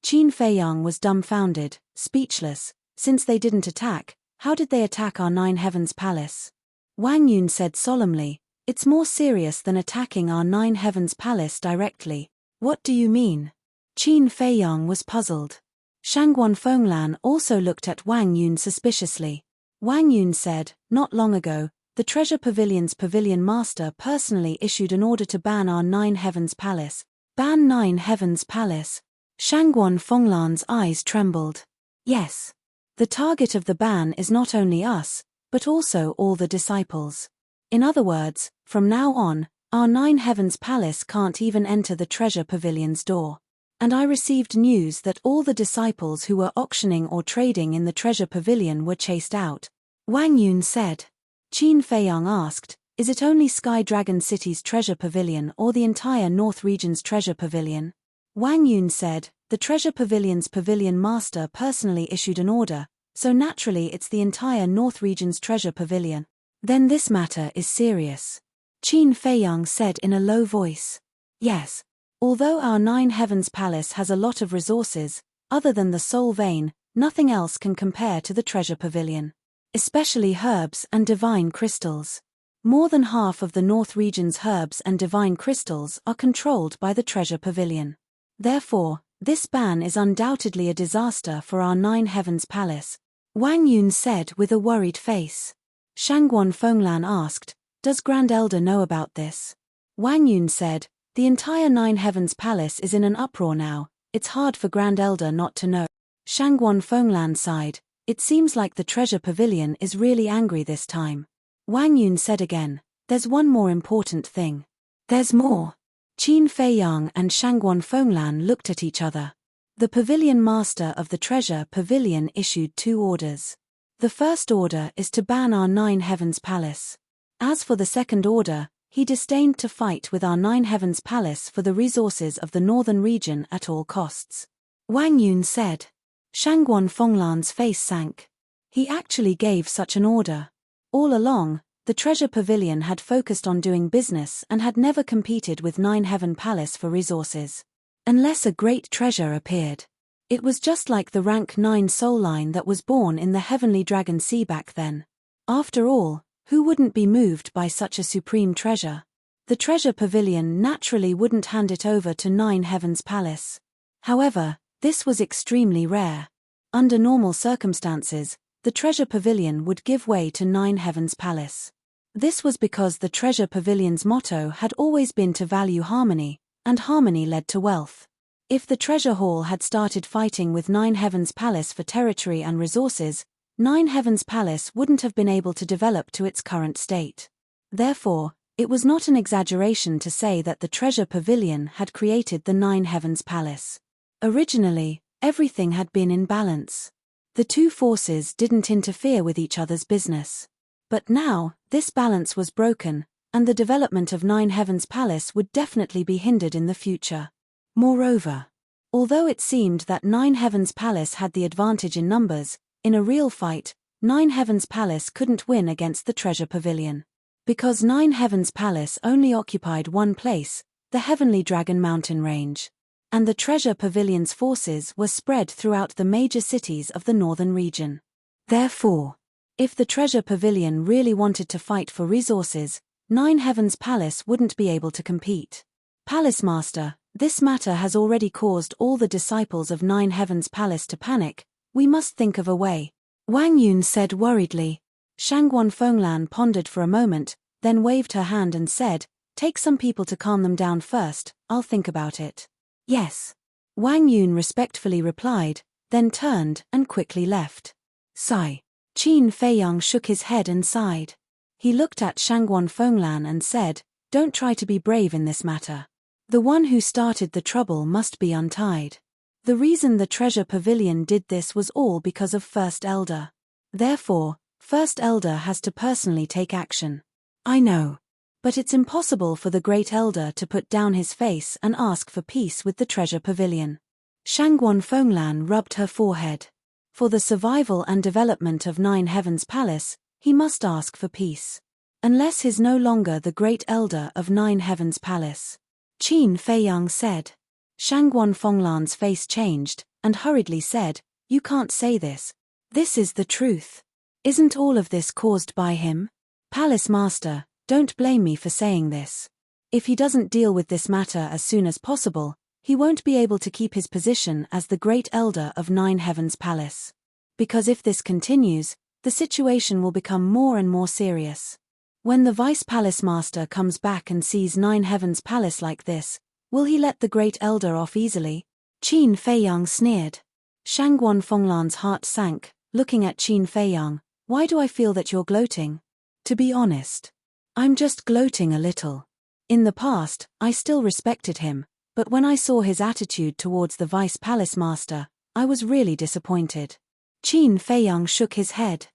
Qin Feiyang was dumbfounded, speechless. Since they didn't attack, how did they attack our Nine Heavens Palace? Wang Yun said solemnly, "It's more serious than attacking our Nine Heavens Palace directly." "What do you mean?" Qin Feiyang was puzzled. Shangguan Fenglan also looked at Wang Yun suspiciously. Wang Yun said, "Not long ago, the Treasure Pavilion's pavilion master personally issued an order to ban our Nine Heavens Palace." Ban Nine Heavens Palace? Shangguan Fenglan's eyes trembled. Yes. The target of the ban is not only us, but also all the disciples. In other words, from now on, our Nine Heavens Palace can't even enter the Treasure Pavilion's door. And I received news that all the disciples who were auctioning or trading in the Treasure Pavilion were chased out. Wang Yun said. Qin Feiyang asked, "Is it only Sky Dragon City's Treasure Pavilion or the entire North Region's Treasure Pavilion?" Wang Yun said, "The Treasure Pavilion's pavilion master personally issued an order, so naturally it's the entire North Region's Treasure Pavilion." "Then this matter is serious," Qin Feiyang said in a low voice. "Yes. Although our Nine Heavens Palace has a lot of resources, other than the Soul Vein, nothing else can compare to the Treasure Pavilion. Especially herbs and divine crystals. More than half of the North Region's herbs and divine crystals are controlled by the Treasure Pavilion. Therefore, this ban is undoubtedly a disaster for our Nine Heavens Palace," Wang Yun said with a worried face. Shangguan Fenglan asked, "Does Grand Elder know about this?" Wang Yun said, "The entire Nine Heavens Palace is in an uproar now, it's hard for Grand Elder not to know." Shangguan Fenglan sighed, "It seems like the Treasure Pavilion is really angry this time." Wang Yun said again, "There's one more important thing." "There's more?" Qin Feiyang and Shangguan Fenglan looked at each other. The pavilion master of the Treasure Pavilion issued 2 orders. The first order is to ban our Nine Heavens Palace. As for the second order, he disdained to fight with our Nine Heavens Palace for the resources of the northern region at all costs. Wang Yun said. Shangguan Fenglan's face sank. He actually gave such an order. All along, the Treasure Pavilion had focused on doing business and had never competed with Nine Heaven Palace for resources. Unless a great treasure appeared. It was just like the rank 9 soul line that was born in the Heavenly Dragon Sea back then. After all, who wouldn't be moved by such a supreme treasure? The Treasure Pavilion naturally wouldn't hand it over to Nine Heavens Palace. However, this was extremely rare. Under normal circumstances, the Treasure Pavilion would give way to Nine Heavens Palace. This was because the Treasure Pavilion's motto had always been to value harmony, and harmony led to wealth. If the Treasure Hall had started fighting with Nine Heavens Palace for territory and resources, Nine Heavens Palace wouldn't have been able to develop to its current state. Therefore, it was not an exaggeration to say that the Treasure Pavilion had created the Nine Heavens Palace. Originally, everything had been in balance. The two forces didn't interfere with each other's business. But now, this balance was broken, and the development of Nine Heavens Palace would definitely be hindered in the future. Moreover, although it seemed that Nine Heavens Palace had the advantage in numbers, in a real fight, Nine Heavens Palace couldn't win against the Treasure Pavilion. Because Nine Heavens Palace only occupied one place, the Heavenly Dragon Mountain Range. And the Treasure Pavilion's forces were spread throughout the major cities of the northern region. Therefore, if the Treasure Pavilion really wanted to fight for resources, Nine Heavens Palace wouldn't be able to compete. Palace Master, this matter has already caused all the disciples of Nine Heavens Palace to panic. We must think of a way. Wang Yun said worriedly. Shangguan Fenglan pondered for a moment, then waved her hand and said, "Take some people to calm them down first, I'll think about it." "Yes." Wang Yun respectfully replied, then turned and quickly left. Sigh. Qin Feiyang shook his head and sighed. He looked at Shangguan Fenglan and said, "Don't try to be brave in this matter. The one who started the trouble must be untied. The reason the Treasure Pavilion did this was all because of First Elder. Therefore, First Elder has to personally take action." "I know. But it's impossible for the Great Elder to put down his face and ask for peace with the Treasure Pavilion." Shangguan Fenglan rubbed her forehead. For the survival and development of Nine Heavens Palace, he must ask for peace. Unless he's no longer the Great Elder of Nine Heavens Palace. Qin Feiyang said. Shangguan Fenglan's face changed, and hurriedly said, "You can't say this. This is the truth. Isn't all of this caused by him? Palace Master, don't blame me for saying this. If he doesn't deal with this matter as soon as possible, he won't be able to keep his position as the Great Elder of Nine Heavens Palace. Because if this continues, the situation will become more and more serious. When the Vice Palace Master comes back and sees Nine Heavens Palace like this, will he let the Great Elder off easily? Qin Feiyang sneered. Shangguan Fenglan's heart sank, looking at Qin Feiyang. Why do I feel that you're gloating? To be honest, I'm just gloating a little. In the past, I still respected him, but when I saw his attitude towards the Vice Palace Master, I was really disappointed. Qin Feiyang shook his head.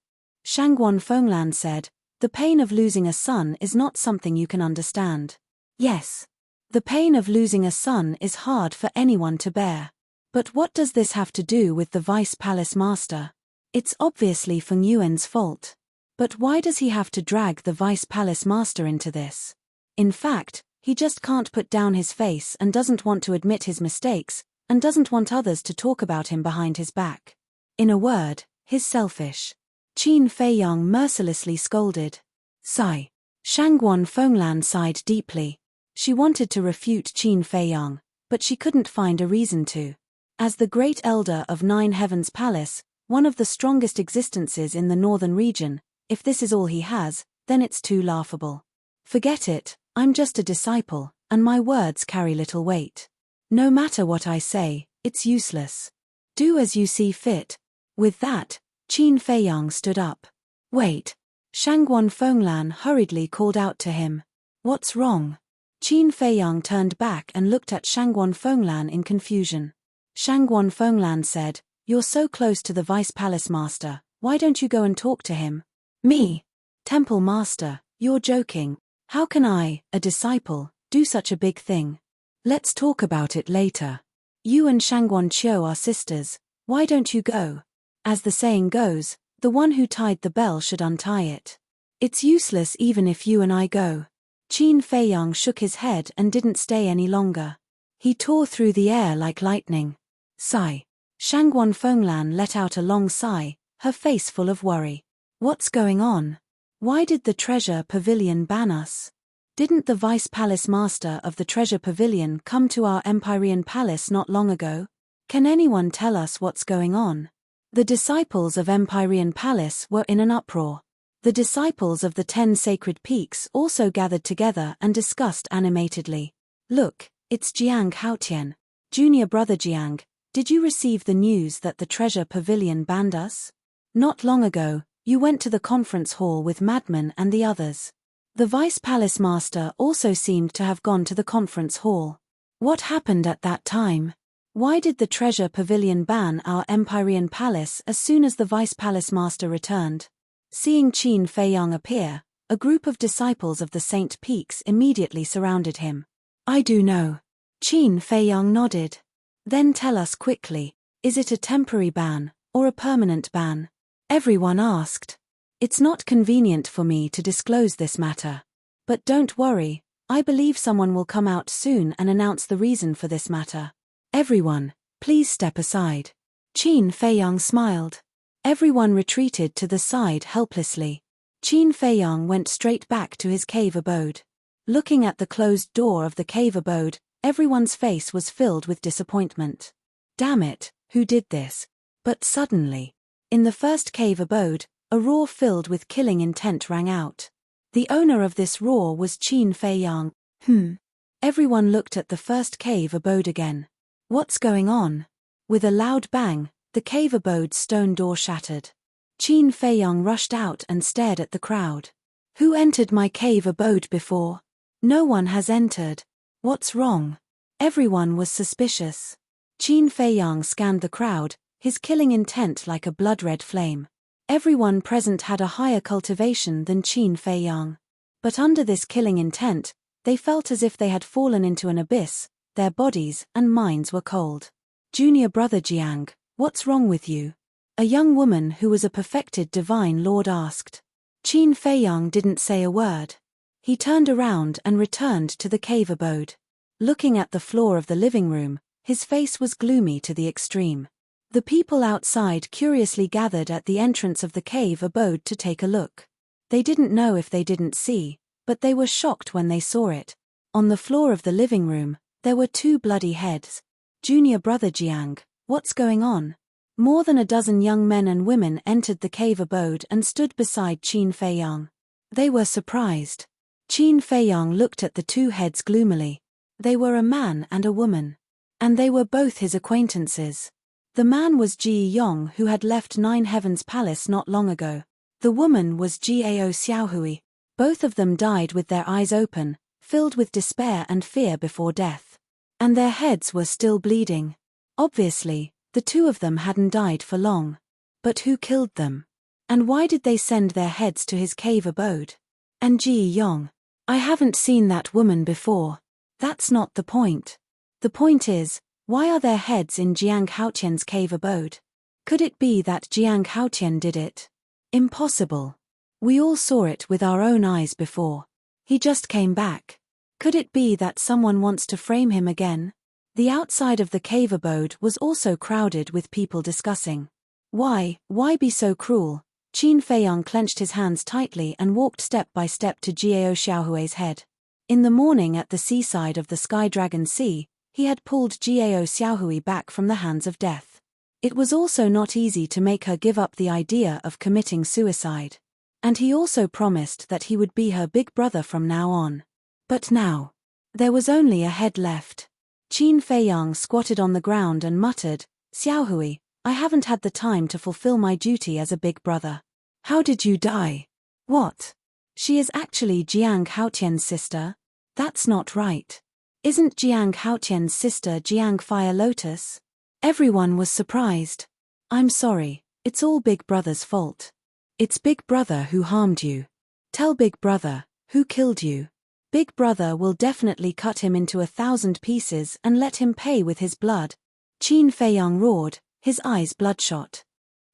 Shangguan Fenglan said, the pain of losing a son is not something you can understand. Yes. The pain of losing a son is hard for anyone to bear. But what does this have to do with the Vice Palace Master? It's obviously Feng Yuan's fault. But why does he have to drag the Vice Palace Master into this? In fact, he just can't put down his face and doesn't want to admit his mistakes, and doesn't want others to talk about him behind his back. In a word, he's selfish. Qin Feiyang mercilessly scolded. Sigh. Shangguan Fenglan sighed deeply. She wanted to refute Qin Feiyang, but she couldn't find a reason to. As the Great Elder of Nine Heavens Palace, one of the strongest existences in the northern region, if this is all he has, then it's too laughable. Forget it, I'm just a disciple, and my words carry little weight. No matter what I say, it's useless. Do as you see fit. With that, Qin Feiyang stood up. Wait. Shangguan Fenglan hurriedly called out to him. What's wrong? Qin Feiyang turned back and looked at Shangguan Fenglan in confusion. Shangguan Fenglan said, You're so close to the Vice Palace Master, why don't you go and talk to him? Me? Temple Master, you're joking. How can I, a disciple, do such a big thing? Let's talk about it later. You and Shangguan Qiu are sisters, why don't you go? As the saying goes, the one who tied the bell should untie it. It's useless even if you and I go. Qin Feiyang shook his head and didn't stay any longer. He tore through the air like lightning. Sigh. Shangguan Fenglan let out a long sigh, her face full of worry. What's going on? Why did the Treasure Pavilion ban us? Didn't the Vice Palace Master of the Treasure Pavilion come to our Empyrean Palace not long ago? Can anyone tell us what's going on? The disciples of Empyrean Palace were in an uproar. The disciples of the 10 Sacred Peaks also gathered together and discussed animatedly. Look, it's Jiang Haotian. Junior brother Jiang, did you receive the news that the Treasure Pavilion banned us? Not long ago, you went to the conference hall with Madman and the others. The Vice Palace Master also seemed to have gone to the conference hall. What happened at that time? Why did the Treasure Pavilion ban our Empyrean Palace as soon as the Vice Palace Master returned? Seeing Qin Feiyang appear, a group of disciples of the Saint Peaks immediately surrounded him. I do know. Qin Feiyang nodded. Then tell us quickly, is it a temporary ban, or a permanent ban? Everyone asked. It's not convenient for me to disclose this matter. But don't worry, I believe someone will come out soon and announce the reason for this matter. Everyone, please step aside. Qin Feiyang smiled. Everyone retreated to the side helplessly. Qin Feiyang went straight back to his cave abode. Looking at the closed door of the cave abode, everyone's face was filled with disappointment. Damn it, who did this? But suddenly, in the first cave abode, a roar filled with killing intent rang out. The owner of this roar was Qin Feiyang. Everyone looked at the first cave abode again. What's going on? With a loud bang, the cave abode's stone door shattered. Qin Feiyang rushed out and stared at the crowd. Who entered my cave abode before? No one has entered. What's wrong? Everyone was suspicious. Qin Feiyang scanned the crowd, his killing intent like a blood-red flame. Everyone present had a higher cultivation than Qin Feiyang. But under this killing intent, they felt as if they had fallen into an abyss. Their bodies and minds were cold. Junior brother Jiang, what's wrong with you? A young woman who was a perfected divine lord asked. Qin Feiyang didn't say a word. He turned around and returned to the cave abode. Looking at the floor of the living room, his face was gloomy to the extreme. The people outside curiously gathered at the entrance of the cave abode to take a look. They didn't know if they didn't see, but they were shocked when they saw it. On the floor of the living room, There were 2 bloody heads. Junior brother Jiang, what's going on? More than a dozen young men and women entered the cave abode and stood beside Qin Feiyang. They were surprised. Qin Feiyang looked at the 2 heads gloomily. They were a man and a woman. And they were both his acquaintances. The man was Ji Yong, who had left Nine Heavens Palace not long ago. The woman was Gao Xiaohui. Both of them died with their eyes open, filled with despair and fear before death. And their heads were still bleeding. Obviously, the 2 of them hadn't died for long. But who killed them? And why did they send their heads to his cave abode? And Ji Yong? I haven't seen that woman before. That's not the point. The point is, why are their heads in Jiang Haotian's cave abode? Could it be that Jiang Haotian did it? Impossible. We all saw it with our own eyes before. He just came back. Could it be that someone wants to frame him again? The outside of the cave abode was also crowded with people discussing. Why be so cruel? Qin Feiyang clenched his hands tightly and walked step by step to Gao Xiaohui's head. In the morning at the seaside of the Sky Dragon Sea, he had pulled Gao Xiaohui back from the hands of death. It was also not easy to make her give up the idea of committing suicide. And he also promised that he would be her big brother from now on. But now, there was only a head left. Qin Feiyang squatted on the ground and muttered, Xiaohui, I haven't had the time to fulfill my duty as a big brother. How did you die? What? She is actually Jiang Haotian's sister? That's not right. Isn't Jiang Haotian's sister Jiang Fire Lotus? Everyone was surprised. I'm sorry, it's all Big Brother's fault. It's Big Brother who harmed you. Tell Big Brother, who killed you. Big Brother will definitely cut him into 1,000 pieces and let him pay with his blood. Qin Feiyang roared, his eyes bloodshot.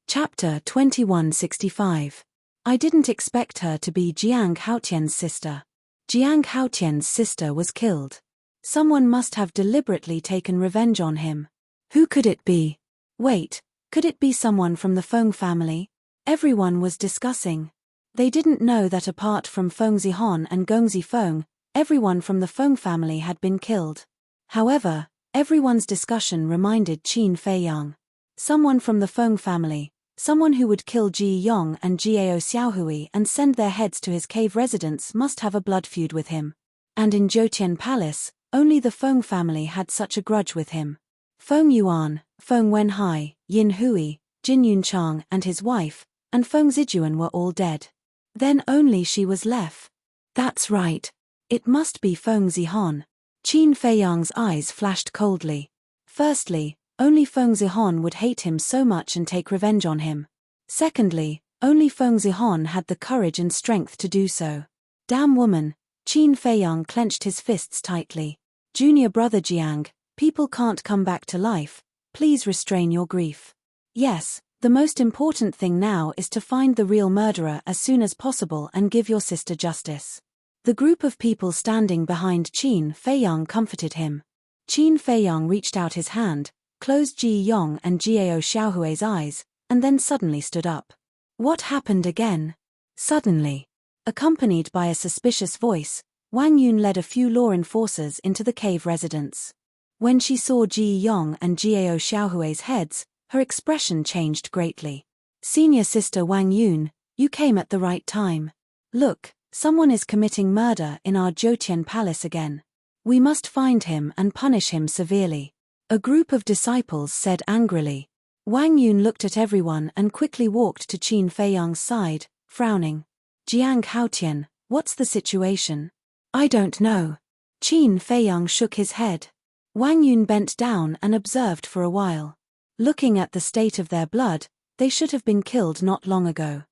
Chapter 2165. I didn't expect her to be Jiang Haotian's sister. Jiang Haotian's sister was killed. Someone must have deliberately taken revenge on him. Who could it be? Wait, could it be someone from the Feng family? Everyone was discussing. They didn't know that apart from Feng Zihon and Gong Zifeng, everyone from the Feng family had been killed. However, everyone's discussion reminded Qin Feiyang. Someone from the Feng family, someone who would kill Ji Yong and Gao Xiaohui and send their heads to his cave residence must have a blood feud with him. And in Zhoutian Palace, only the Feng family had such a grudge with him. Feng Yuan, Feng Wenhai, Yin Hui, Jin Yunchang and his wife, and Feng Zijuan were all dead. Then only she was left. That's right. It must be Feng Zihon. Qin Feiyang's eyes flashed coldly. Firstly, only Feng Zihon would hate him so much and take revenge on him. Secondly, only Feng Zihon had the courage and strength to do so. Damn woman, Qin Feiyang clenched his fists tightly. Junior brother Jiang, people can't come back to life, please restrain your grief. Yes, the most important thing now is to find the real murderer as soon as possible and give your sister justice. The group of people standing behind Qin Feiyang comforted him. Qin Feiyang reached out his hand, closed Ji Yong and Gao Xiaohui's eyes, and then suddenly stood up. What happened again? Suddenly, accompanied by a suspicious voice, Wang Yun led a few law enforcers into the cave residence. When she saw Ji Yong and Gao Xiaohui's heads, her expression changed greatly. Senior sister Wang Yun, you came at the right time. Look, someone is committing murder in our Zhoutian Palace again. We must find him and punish him severely. A group of disciples said angrily. Wang Yun looked at everyone and quickly walked to Qin Feiyang's side, frowning. Jiang Haotian, what's the situation? I don't know. Qin Feiyang shook his head. Wang Yun bent down and observed for a while. Looking at the state of their blood, they should have been killed not long ago.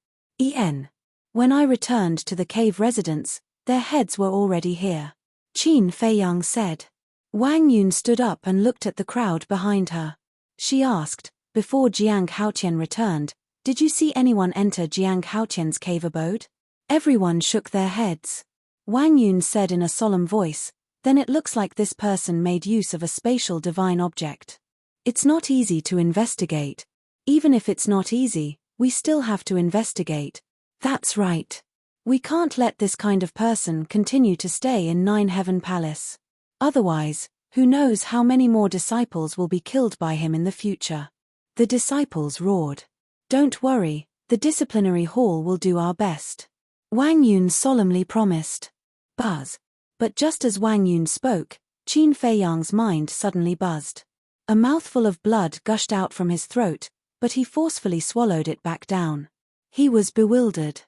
When I returned to the cave residence, their heads were already here. Qin Feiyang said. Wang Yun stood up and looked at the crowd behind her. She asked, before Jiang Haotian returned, did you see anyone enter Jiang Haotian's cave abode? Everyone shook their heads. Wang Yun said in a solemn voice, then it looks like this person made use of a spatial divine object. It's not easy to investigate. Even if it's not easy, we still have to investigate. That's right. We can't let this kind of person continue to stay in Nine Heaven Palace. Otherwise, Who knows how many more disciples will be killed by him in the future? The disciples roared. Don't worry, the disciplinary hall will do our best. Wang Yun solemnly promised. Buzz. But just as Wang Yun spoke, Qin Feiyang's mind suddenly buzzed. A mouthful of blood gushed out from his throat, but he forcefully swallowed it back down. He was bewildered.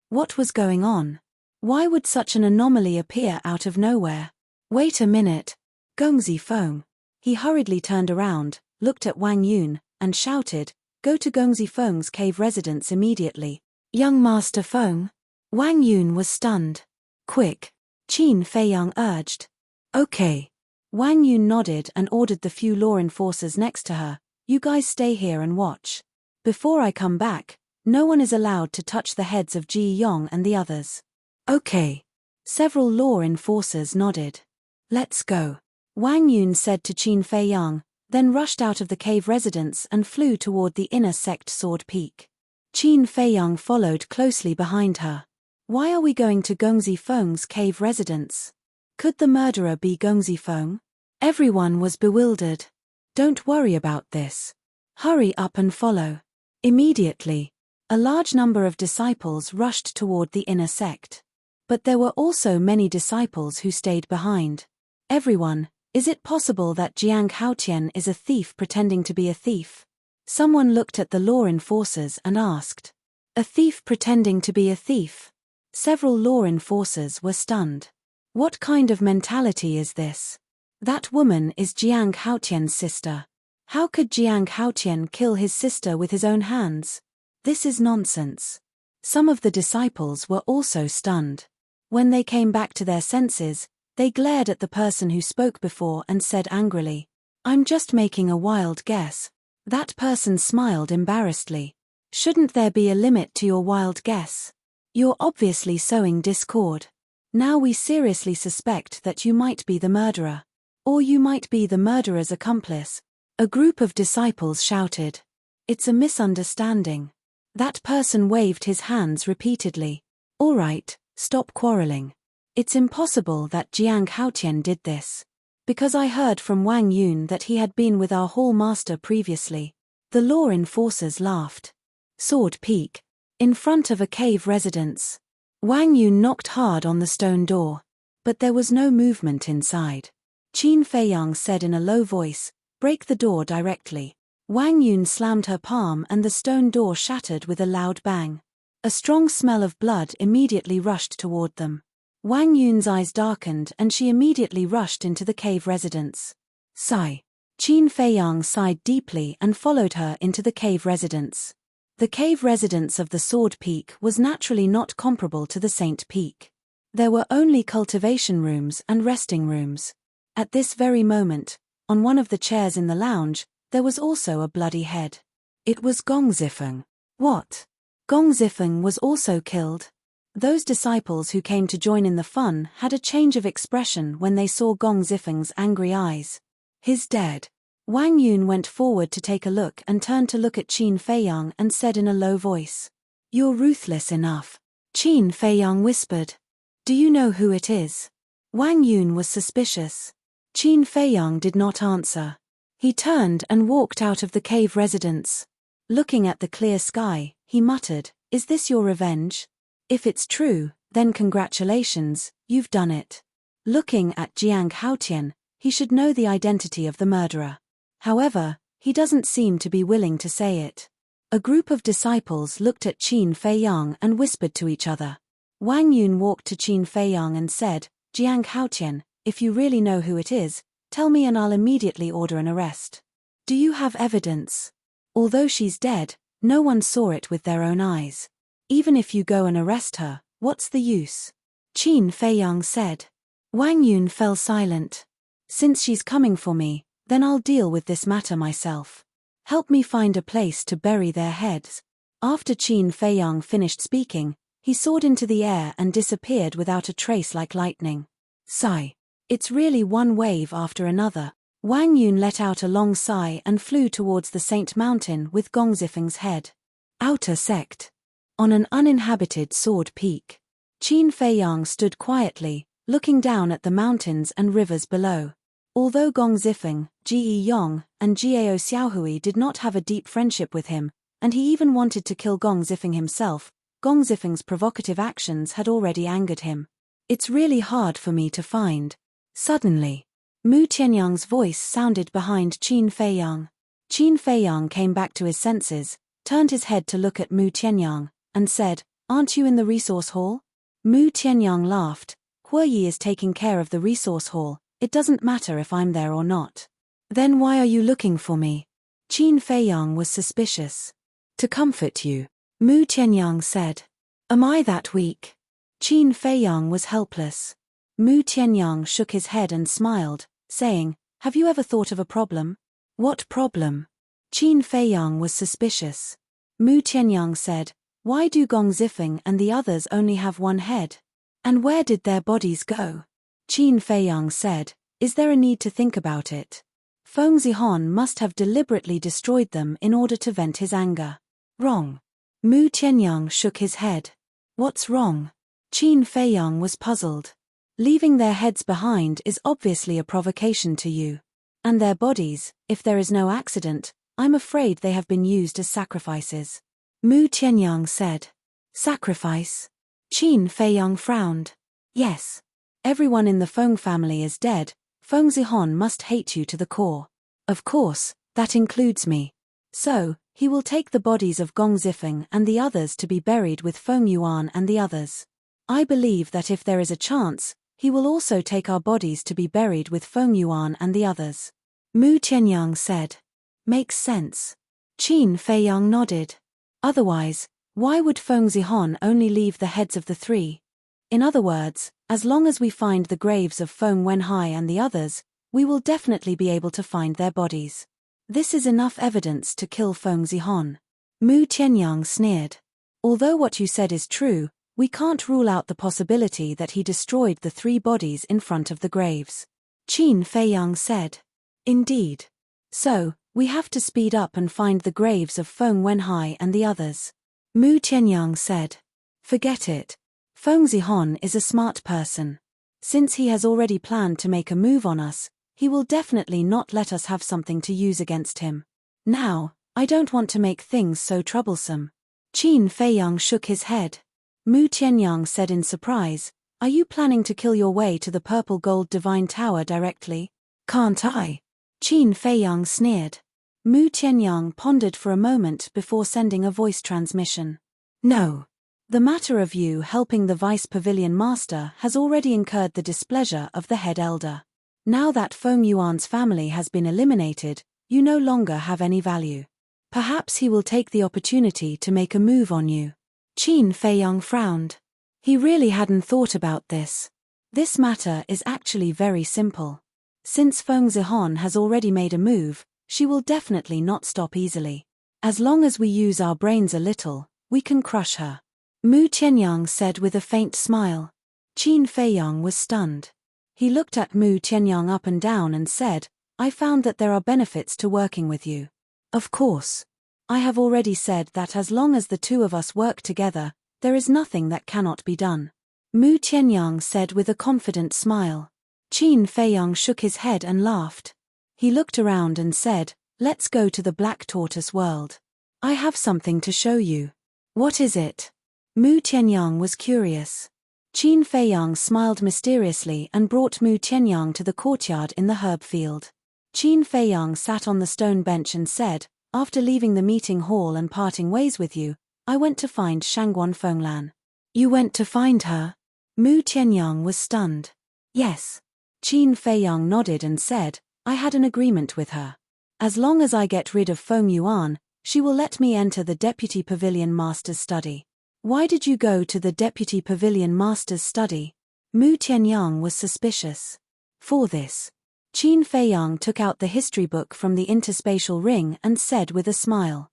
What was going on? Why would such an anomaly appear out of nowhere? Wait a minute. Gongzi Feng. He hurriedly turned around, looked at Wang Yun, and shouted, Go to Gongzi Feng's cave residence immediately. Young Master Feng. Wang Yun was stunned. Quick. Qin Feiyang urged. Okay. Wang Yun nodded and ordered the few law enforcers next to her, You guys stay here and watch. Before I come back, no one is allowed to touch the heads of Ji Yong and the others. Okay. Several law enforcers nodded. Let's go. Wang Yun said to Qin Feiyang, then rushed out of the cave residence and flew toward the inner sect Sword Peak. Qin Feiyang followed closely behind her. Why are we going to Gongzi Feng's cave residence? Could the murderer be Gongzi Feng? Everyone was bewildered. Don't worry about this. Hurry up and follow. Immediately, a large number of disciples rushed toward the inner sect. But there were also many disciples who stayed behind. Everyone, is it possible that Jiang Haotian is a thief pretending to be a thief? Someone looked at the law enforcers and asked. A thief pretending to be a thief? Several law enforcers were stunned. What kind of mentality is this? That woman is Jiang Haotian's sister. How could Jiang Haotian kill his sister with his own hands? This is nonsense. Some of the disciples were also stunned. When they came back to their senses, they glared at the person who spoke before and said angrily, I'm just making a wild guess. That person smiled embarrassedly. Shouldn't there be a limit to your wild guess? You're obviously sowing discord. Now we seriously suspect that you might be the murderer. Or you might be the murderer's accomplice. A group of disciples shouted. It's a misunderstanding. That person waved his hands repeatedly. All right, stop quarreling. It's impossible that Jiang Haotian did this. Because I heard from Wang Yun that he had been with our hall master previously. The law enforcers laughed. Sword Peak. In front of a cave residence. Wang Yun knocked hard on the stone door. But there was no movement inside. Qin Feiyang said in a low voice, Break the door directly. Wang Yun slammed her palm and the stone door shattered with a loud bang. A strong smell of blood immediately rushed toward them. Wang Yun's eyes darkened and she immediately rushed into the cave residence. Sigh. Qin Feiyang sighed deeply and followed her into the cave residence. The cave residence of the Sword Peak was naturally not comparable to the Saint Peak. There were only cultivation rooms and resting rooms. At this very moment, on one of the chairs in the lounge, there was also a bloody head. It was Gong Zifeng. What? Gong Zifeng was also killed? Those disciples who came to join in the fun had a change of expression when they saw Gong Zifeng's angry eyes. He's dead. Wang Yun went forward to take a look and turned to look at Qin Feiyang and said in a low voice. You're ruthless enough. Qin Feiyang whispered. Do you know who it is? Wang Yun was suspicious. Qin Feiyang did not answer. He turned and walked out of the cave residence. Looking at the clear sky, he muttered, Is this your revenge? If it's true, then congratulations, you've done it. Looking at Jiang Haotian, he should know the identity of the murderer. However, he doesn't seem to be willing to say it. A group of disciples looked at Qin Feiyang and whispered to each other. Wang Yun walked to Qin Feiyang and said, Jiang Haotian, if you really know who it is, tell me and I'll immediately order an arrest. Do you have evidence? Although she's dead, no one saw it with their own eyes. Even if you go and arrest her, what's the use? Qin Feiyang said. Wang Yun fell silent. Since she's coming for me, then I'll deal with this matter myself. Help me find a place to bury their heads. After Qin Feiyang finished speaking, he soared into the air and disappeared without a trace like lightning. Sigh. It's really one wave after another. Wang Yun let out a long sigh and flew towards the Saint Mountain with Gong Zifeng's head. Outer Sect. On an uninhabited Sword Peak. Qin Feiyang stood quietly, looking down at the mountains and rivers below. Although Gong Zifeng, Ge Yong, and Jiao Xiaohui did not have a deep friendship with him, and he even wanted to kill Gong Zifeng himself, Gong Zifeng's provocative actions had already angered him. It's really hard for me to find. Suddenly, Mu Tianyang's voice sounded behind Qin Feiyang. Qin Feiyang came back to his senses, turned his head to look at Mu Tianyang, and said, "Aren't you in the resource hall?" Mu Tianyang laughed. "Huoyi is taking care of the resource hall, it doesn't matter if I'm there or not." "Then why are you looking for me?" Qin Feiyang was suspicious. "To comfort you," Mu Tianyang said. "Am I that weak?" Qin Feiyang was helpless. Mu Tianyang shook his head and smiled, saying, "Have you ever thought of a problem?" "What problem?" Qin Feiyang was suspicious. Mu Tianyang said, "Why do Gong Zifeng and the others only have one head? And where did their bodies go?" Qin Feiyang said, "Is there a need to think about it? Feng Zihon must have deliberately destroyed them in order to vent his anger." "Wrong." Mu Tianyang shook his head. "What's wrong?" Qin Feiyang was puzzled. "Leaving their heads behind is obviously a provocation to you. And their bodies, if there is no accident, I'm afraid they have been used as sacrifices." Mu Tianyang said. "Sacrifice?" Qin Feiyang frowned. "Yes. Everyone in the Feng family is dead. Feng Zihon must hate you to the core. Of course, that includes me. So, he will take the bodies of Gong Zifeng and the others to be buried with Feng Yuan and the others. I believe that if there is a chance, he will also take our bodies to be buried with Feng Yuan and the others." Mu Tianyang said. "Makes sense." Qin Feiyang nodded. "Otherwise, why would Feng Zihon only leave the heads of the three? In other words, as long as we find the graves of Feng Wenhai and the others, we will definitely be able to find their bodies. This is enough evidence to kill Feng Zihon." Mu Tianyang sneered. "Although what you said is true, we can't rule out the possibility that he destroyed the three bodies in front of the graves." Qin Feiyang said. "Indeed. So, we have to speed up and find the graves of Feng Wenhai and the others." Mu Tianyang said. "Forget it. Feng Zihon is a smart person. Since he has already planned to make a move on us, he will definitely not let us have something to use against him. Now, I don't want to make things so troublesome." Qin Feiyang shook his head. Mu Tianyang said in surprise, "Are you planning to kill your way to the purple gold divine tower directly?" "Can't I?" Qin Feiyang sneered. Mu Tianyang pondered for a moment before sending a voice transmission. "No. The matter of you helping the Vice Pavilion Master has already incurred the displeasure of the head elder. Now that Feng Yuan's family has been eliminated, you no longer have any value. Perhaps he will take the opportunity to make a move on you." Qin Feiyang frowned. He really hadn't thought about this. This matter is actually very simple. Since Feng Zihon has already made a move, she will definitely not stop easily. As long as we use our brains a little, we can crush her. Mu Tianyang said with a faint smile. Qin Feiyang was stunned. He looked at Mu Tianyang up and down and said, "I found that there are benefits to working with you." "Of course. I have already said that as long as the two of us work together, there is nothing that cannot be done." Mu Tianyang said with a confident smile. Qin Feiyang shook his head and laughed. He looked around and said, "Let's go to the Black Tortoise world. I have something to show you." "What is it?" Mu Tianyang was curious. Qin Feiyang smiled mysteriously and brought Mu Tianyang to the courtyard in the herb field. Qin Feiyang sat on the stone bench and said, "After leaving the meeting hall and parting ways with you, I went to find Shangguan Fenglan." "You went to find her?" Mu Tianyang was stunned. "Yes." Qin Feiyang nodded and said, "I had an agreement with her. As long as I get rid of Feng Yuan, she will let me enter the Deputy Pavilion Master's study." "Why did you go to the Deputy Pavilion Master's study?" Mu Tianyang was suspicious. "For this." Qin Feiyang took out the history book from the interspatial ring and said with a smile.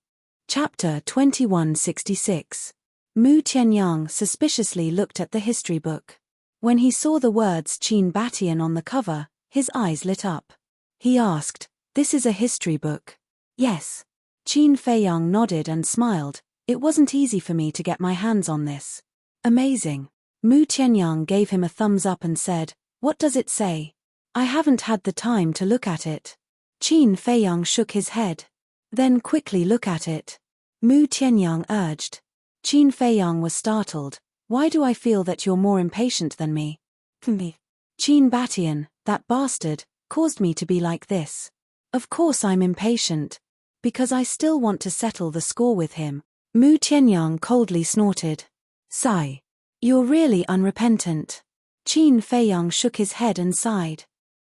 Chapter 2166. Mu Tianyang suspiciously looked at the history book. When he saw the words Qin Batian on the cover, his eyes lit up. He asked, "This is a history book?" "Yes." Qin Feiyang nodded and smiled. "It wasn't easy for me to get my hands on this." "Amazing." Mu Tianyang gave him a thumbs up and said, "What does it say?" I haven't had the time to look at it. Qin Feiyang shook his head. Then quickly look at it. Mu Tianyang urged. Qin Feiyang was startled. Why do I feel that you're more impatient than me? Me. Qin Batian, that bastard, caused me to be like this. Of course I'm impatient. Because I still want to settle the score with him. Mu Tianyang coldly snorted. Sigh. You're really unrepentant. Qin Feiyang shook his head and sighed.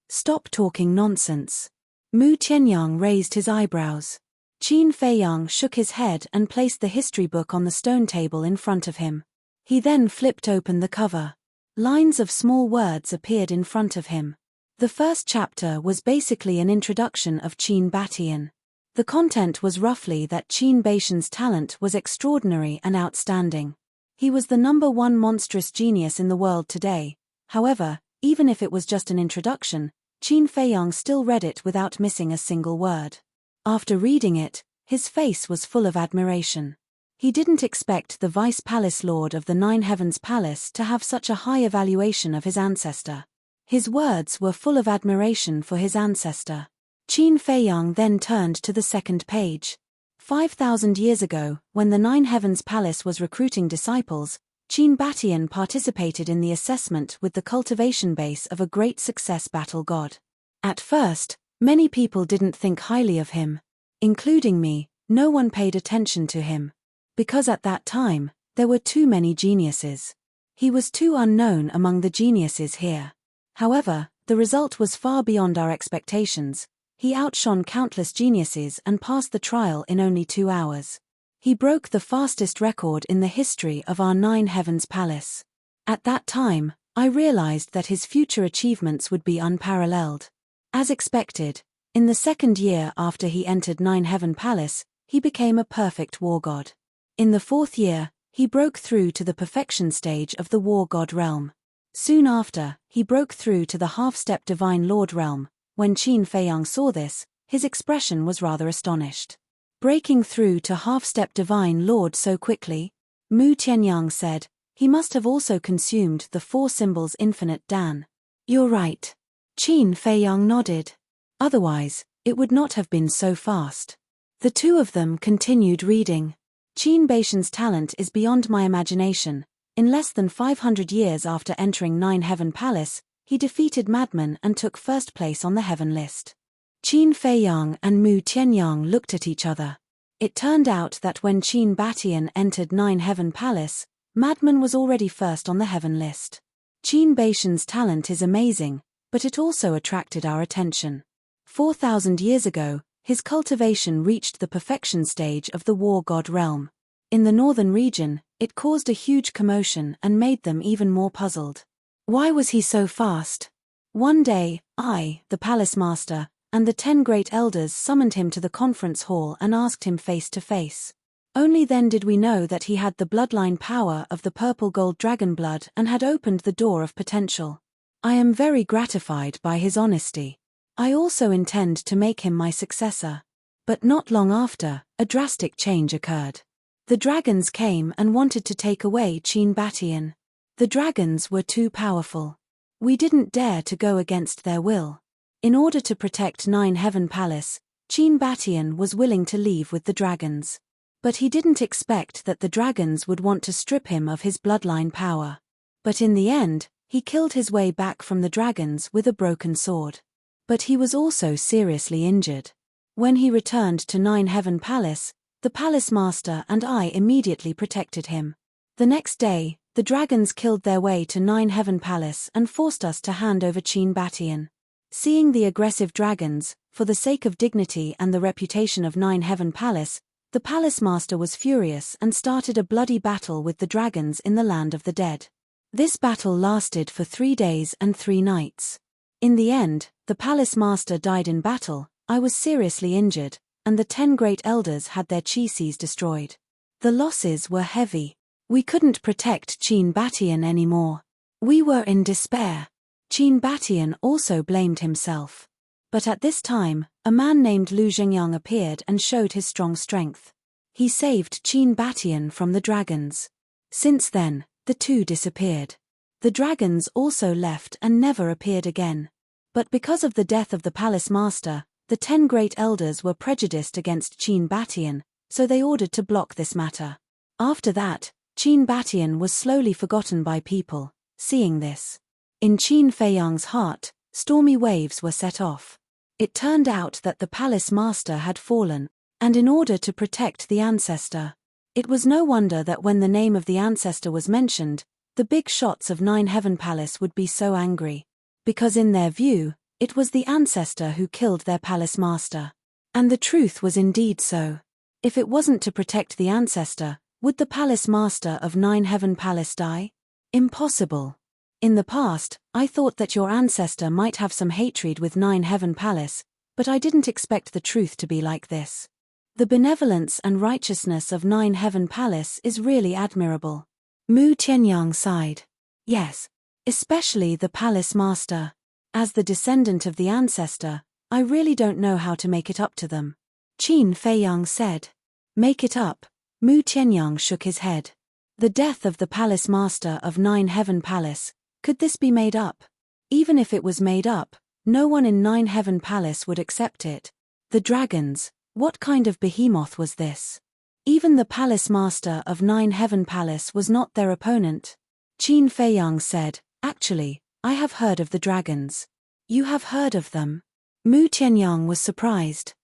Stop talking nonsense. Mu Tianyang raised his eyebrows. Qin Feiyang shook his head and placed the history book on the stone table in front of him. He then flipped open the cover. Lines of small words appeared in front of him. The first chapter was basically an introduction of Qin Batian. The content was roughly that Qin Batian's talent was extraordinary and outstanding. He was the #1 monstrous genius in the world today. However, even if it was just an introduction, Qin Feiyang still read it without missing a single word. After reading it, his face was full of admiration. He didn't expect the Vice Palace Lord of the Nine Heavens Palace to have such a high evaluation of his ancestor. His words were full of admiration for his ancestor. Qin Feiyang then turned to the second page. 5,000 years ago, when the Nine Heavens Palace was recruiting disciples, Qin Batian participated in the assessment with the cultivation base of a great success battle god. At first, many people didn't think highly of him. Including me, no one paid attention to him. Because at that time, there were too many geniuses. He was too unknown among the geniuses here. However, the result was far beyond our expectations. He outshone countless geniuses and passed the trial in only 2 hours. He broke the fastest record in the history of our Nine Heavens Palace. At that time, I realized that his future achievements would be unparalleled. As expected, in the second year after he entered Nine Heaven Palace, he became a perfect war god. In the 4th year, he broke through to the perfection stage of the war god realm. Soon after, he broke through to the half-step divine lord realm. When Qin Feiyang saw this, his expression was rather astonished. Breaking through to half-step divine lord so quickly? Mu Tianyang said, he must have also consumed the 4 symbols infinite Dan. You're right. Qin Feiyang nodded. Otherwise, it would not have been so fast. The two of them continued reading. Qin Batian's talent is beyond my imagination. In less than 500 years after entering Nine Heaven Palace, he defeated Madman and took first place on the heaven list. Qin Feiyang and Mu Tianyang looked at each other. It turned out that when Qin Batian entered Nine Heaven Palace, Madman was already first on the heaven list. Qin Batian's talent is amazing, but it also attracted our attention. 4,000 years ago, his cultivation reached the perfection stage of the war god realm. In the northern region, it caused a huge commotion and made them even more puzzled. Why was he so fast? One day, I, the palace master, and the 10 great elders summoned him to the conference hall and asked him face to face. Only then did we know that he had the bloodline power of the purple gold dragon blood and had opened the door of potential. I am very gratified by his honesty. I also intend to make him my successor. But not long after, a drastic change occurred. The dragons came and wanted to take away Qin Batian. The dragons were too powerful. We didn't dare to go against their will. In order to protect Nine Heaven Palace, Qin Batian was willing to leave with the dragons. But he didn't expect that the dragons would want to strip him of his bloodline power. But in the end, he killed his way back from the dragons with a broken sword. But he was also seriously injured. When he returned to Nine Heaven Palace, the palace master and I immediately protected him. The next day, the dragons killed their way to Nine Heaven Palace and forced us to hand over Qin Batian. Seeing the aggressive dragons, for the sake of dignity and the reputation of Nine Heaven Palace, the palace master was furious and started a bloody battle with the dragons in the land of the dead. This battle lasted for 3 days and 3 nights. In the end, the palace master died in battle, I was seriously injured, and the 10 great elders had their chi-seas destroyed. The losses were heavy. We couldn't protect Qin Batian anymore. We were in despair. Qin Batian also blamed himself. But at this time, a man named Lu Zhengyang appeared and showed his strong strength. He saved Qin Batian from the dragons. Since then, the two disappeared. The dragons also left and never appeared again. But because of the death of the palace master, the 10 great elders were prejudiced against Qin Batian, so they ordered to block this matter. After that, Qin Batian was slowly forgotten by people. Seeing this, in Qin Feiyang's heart, stormy waves were set off. It turned out that the palace master had fallen, and in order to protect the ancestor, it was no wonder that when the name of the ancestor was mentioned, the big shots of Nine Heaven Palace would be so angry. Because in their view, it was the ancestor who killed their palace master. And the truth was indeed so. If it wasn't to protect the ancestor, would the palace master of Nine Heaven Palace die? Impossible. In the past, I thought that your ancestor might have some hatred with Nine Heaven Palace, but I didn't expect the truth to be like this. The benevolence and righteousness of Nine Heaven Palace is really admirable. Mu Tianyang sighed. Yes. Especially the palace master. As the descendant of the ancestor, I really don't know how to make it up to them. Qin Feiyang said. Make it up. Mu Tianyang shook his head. The death of the palace master of Nine Heaven Palace, could this be made up? Even if it was made up, no one in Nine Heaven Palace would accept it. The dragons, what kind of behemoth was this? Even the palace master of Nine Heaven Palace was not their opponent. Qin Feiyang said, Actually, I have heard of the dragons. You have heard of them? Mu Tianyang was surprised.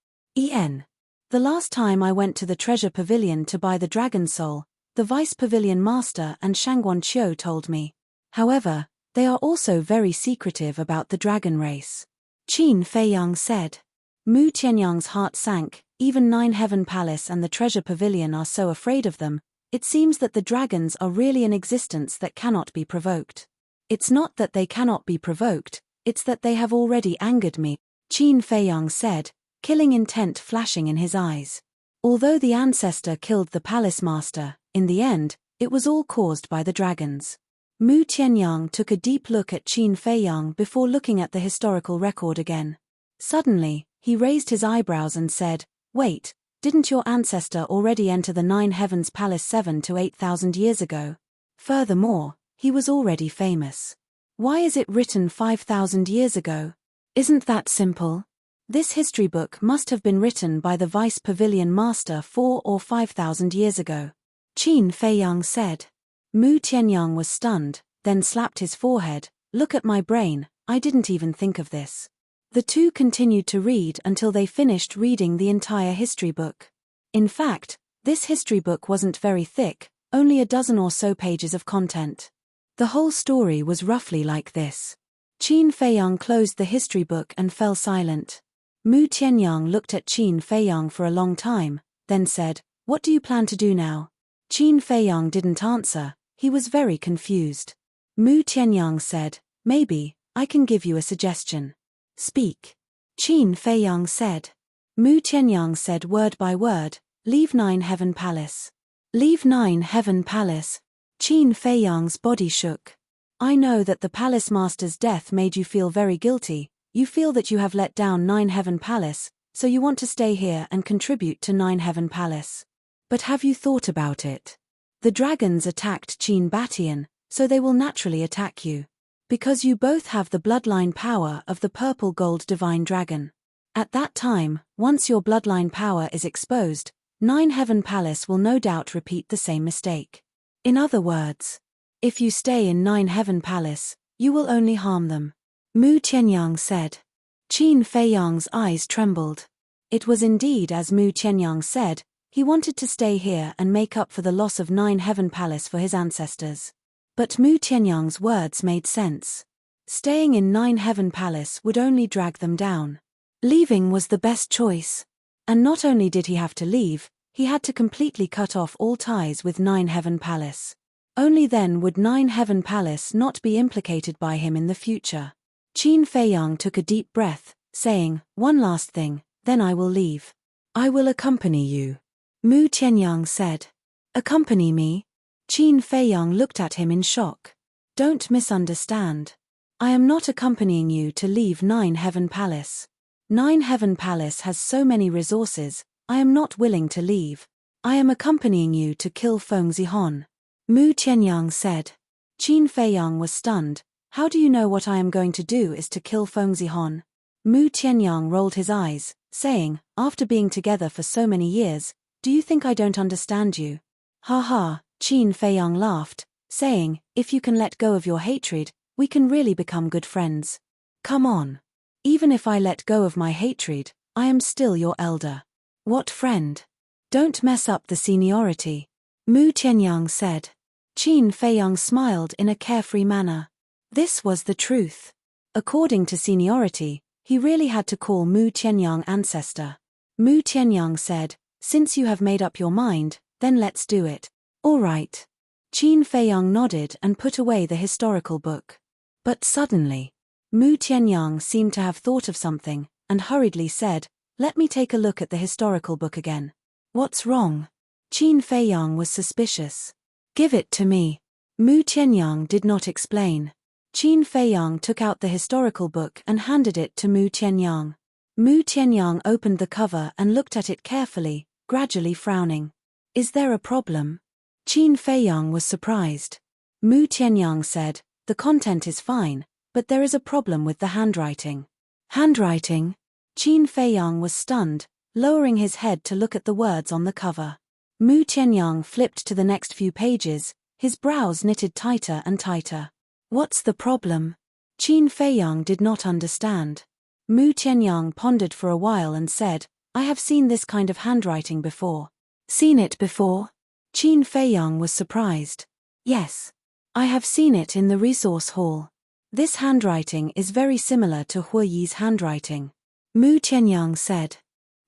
The last time I went to the treasure pavilion to buy the dragon soul, the vice pavilion master and Shangguan Qiu told me. However, they are also very secretive about the dragon race. Qin Feiyang said. Mu Tianyang's heart sank. Even Nine Heaven Palace and the treasure pavilion are so afraid of them. It seems that the dragons are really an existence that cannot be provoked. It's not that they cannot be provoked, it's that they have already angered me, Qin Feiyang said, killing intent flashing in his eyes. Although the ancestor killed the palace master, in the end, it was all caused by the dragons. Mu Tianyang took a deep look at Qin Feiyang before looking at the historical record again. Suddenly, he raised his eyebrows and said, Wait, didn't your ancestor already enter the Nine Heavens Palace 7 to 8,000 years ago? Furthermore, he was already famous. Why is it written 5,000 years ago? Isn't that simple? This history book must have been written by the vice pavilion master 4 or 5,000 years ago. Qin Feiyang said. Mu Tianyang was stunned, then slapped his forehead. Look at my brain, I didn't even think of this. The two continued to read until they finished reading the entire history book. In fact, this history book wasn't very thick, only a dozen or so pages of content. The whole story was roughly like this. Qin Feiyang closed the history book and fell silent. Mu Tianyang looked at Qin Feiyang for a long time, then said, What do you plan to do now? Qin Feiyang didn't answer, he was very confused. Mu Tianyang said, Maybe, I can give you a suggestion. Speak. Qin Feiyang said. Mu Tianyang said word by word, Leave Nine Heaven Palace. Leave Nine Heaven Palace. Qin Feiyang's body shook. I know that the palace master's death made you feel very guilty, you feel that you have let down Nine Heaven Palace, so you want to stay here and contribute to Nine Heaven Palace. But have you thought about it? The dragons attacked Qin Batian, so they will naturally attack you. Because you both have the bloodline power of the purple gold divine dragon. At that time, once your bloodline power is exposed, Nine Heaven Palace will no doubt repeat the same mistake. In other words, if you stay in Nine Heaven Palace, you will only harm them. Mu Tianyang said. Qin Feiyang's eyes trembled. It was indeed as Mu Tianyang said, he wanted to stay here and make up for the loss of Nine Heaven Palace for his ancestors. But Mu Tianyang's words made sense. Staying in Nine Heaven Palace would only drag them down. Leaving was the best choice. And not only did he have to leave, he had to completely cut off all ties with Nine Heaven Palace. Only then would Nine Heaven Palace not be implicated by him in the future. Qin Feiyang took a deep breath, saying, One last thing, then I will leave. I will accompany you. Mu Tianyang said. Accompany me? Qin Feiyang looked at him in shock. Don't misunderstand. I am not accompanying you to leave Nine Heaven Palace. Nine Heaven Palace has so many resources, I am not willing to leave. I am accompanying you to kill Feng Zihon. Mu Tianyang said. Qin Feiyang was stunned, How do you know what I am going to do is to kill Feng Zihon? Mu Tianyang rolled his eyes, saying, after being together for so many years, do you think I don't understand you? Ha ha, Qin Feiyang laughed, saying, if you can let go of your hatred, we can really become good friends. Come on. Even if I let go of my hatred, I am still your elder. What friend? Don't mess up the seniority. Mu Tianyang said. Qin Feiyang smiled in a carefree manner. This was the truth. According to seniority, he really had to call Mu Tianyang ancestor. Mu Tianyang said, since you have made up your mind, then let's do it. All right. Qin Feiyang nodded and put away the historical book. But suddenly, Mu Tianyang seemed to have thought of something, and hurriedly said, let me take a look at the historical book again. What's wrong? Qin Feiyang was suspicious. Give it to me. Mu Tianyang did not explain. Qin Feiyang took out the historical book and handed it to Mu Tianyang. Mu Tianyang opened the cover and looked at it carefully, gradually frowning. Is there a problem? Qin Feiyang was surprised. Mu Tianyang said, the content is fine, but there is a problem with the handwriting. Handwriting? Qin Feiyang was stunned, lowering his head to look at the words on the cover. Mu Tianyang flipped to the next few pages, his brows knitted tighter and tighter. What's the problem? Qin Feiyang did not understand. Mu Tianyang pondered for a while and said, I have seen this kind of handwriting before. Seen it before? Qin Feiyang was surprised. Yes. I have seen it in the resource hall. This handwriting is very similar to Huiyi's handwriting. Mu Tianyang said.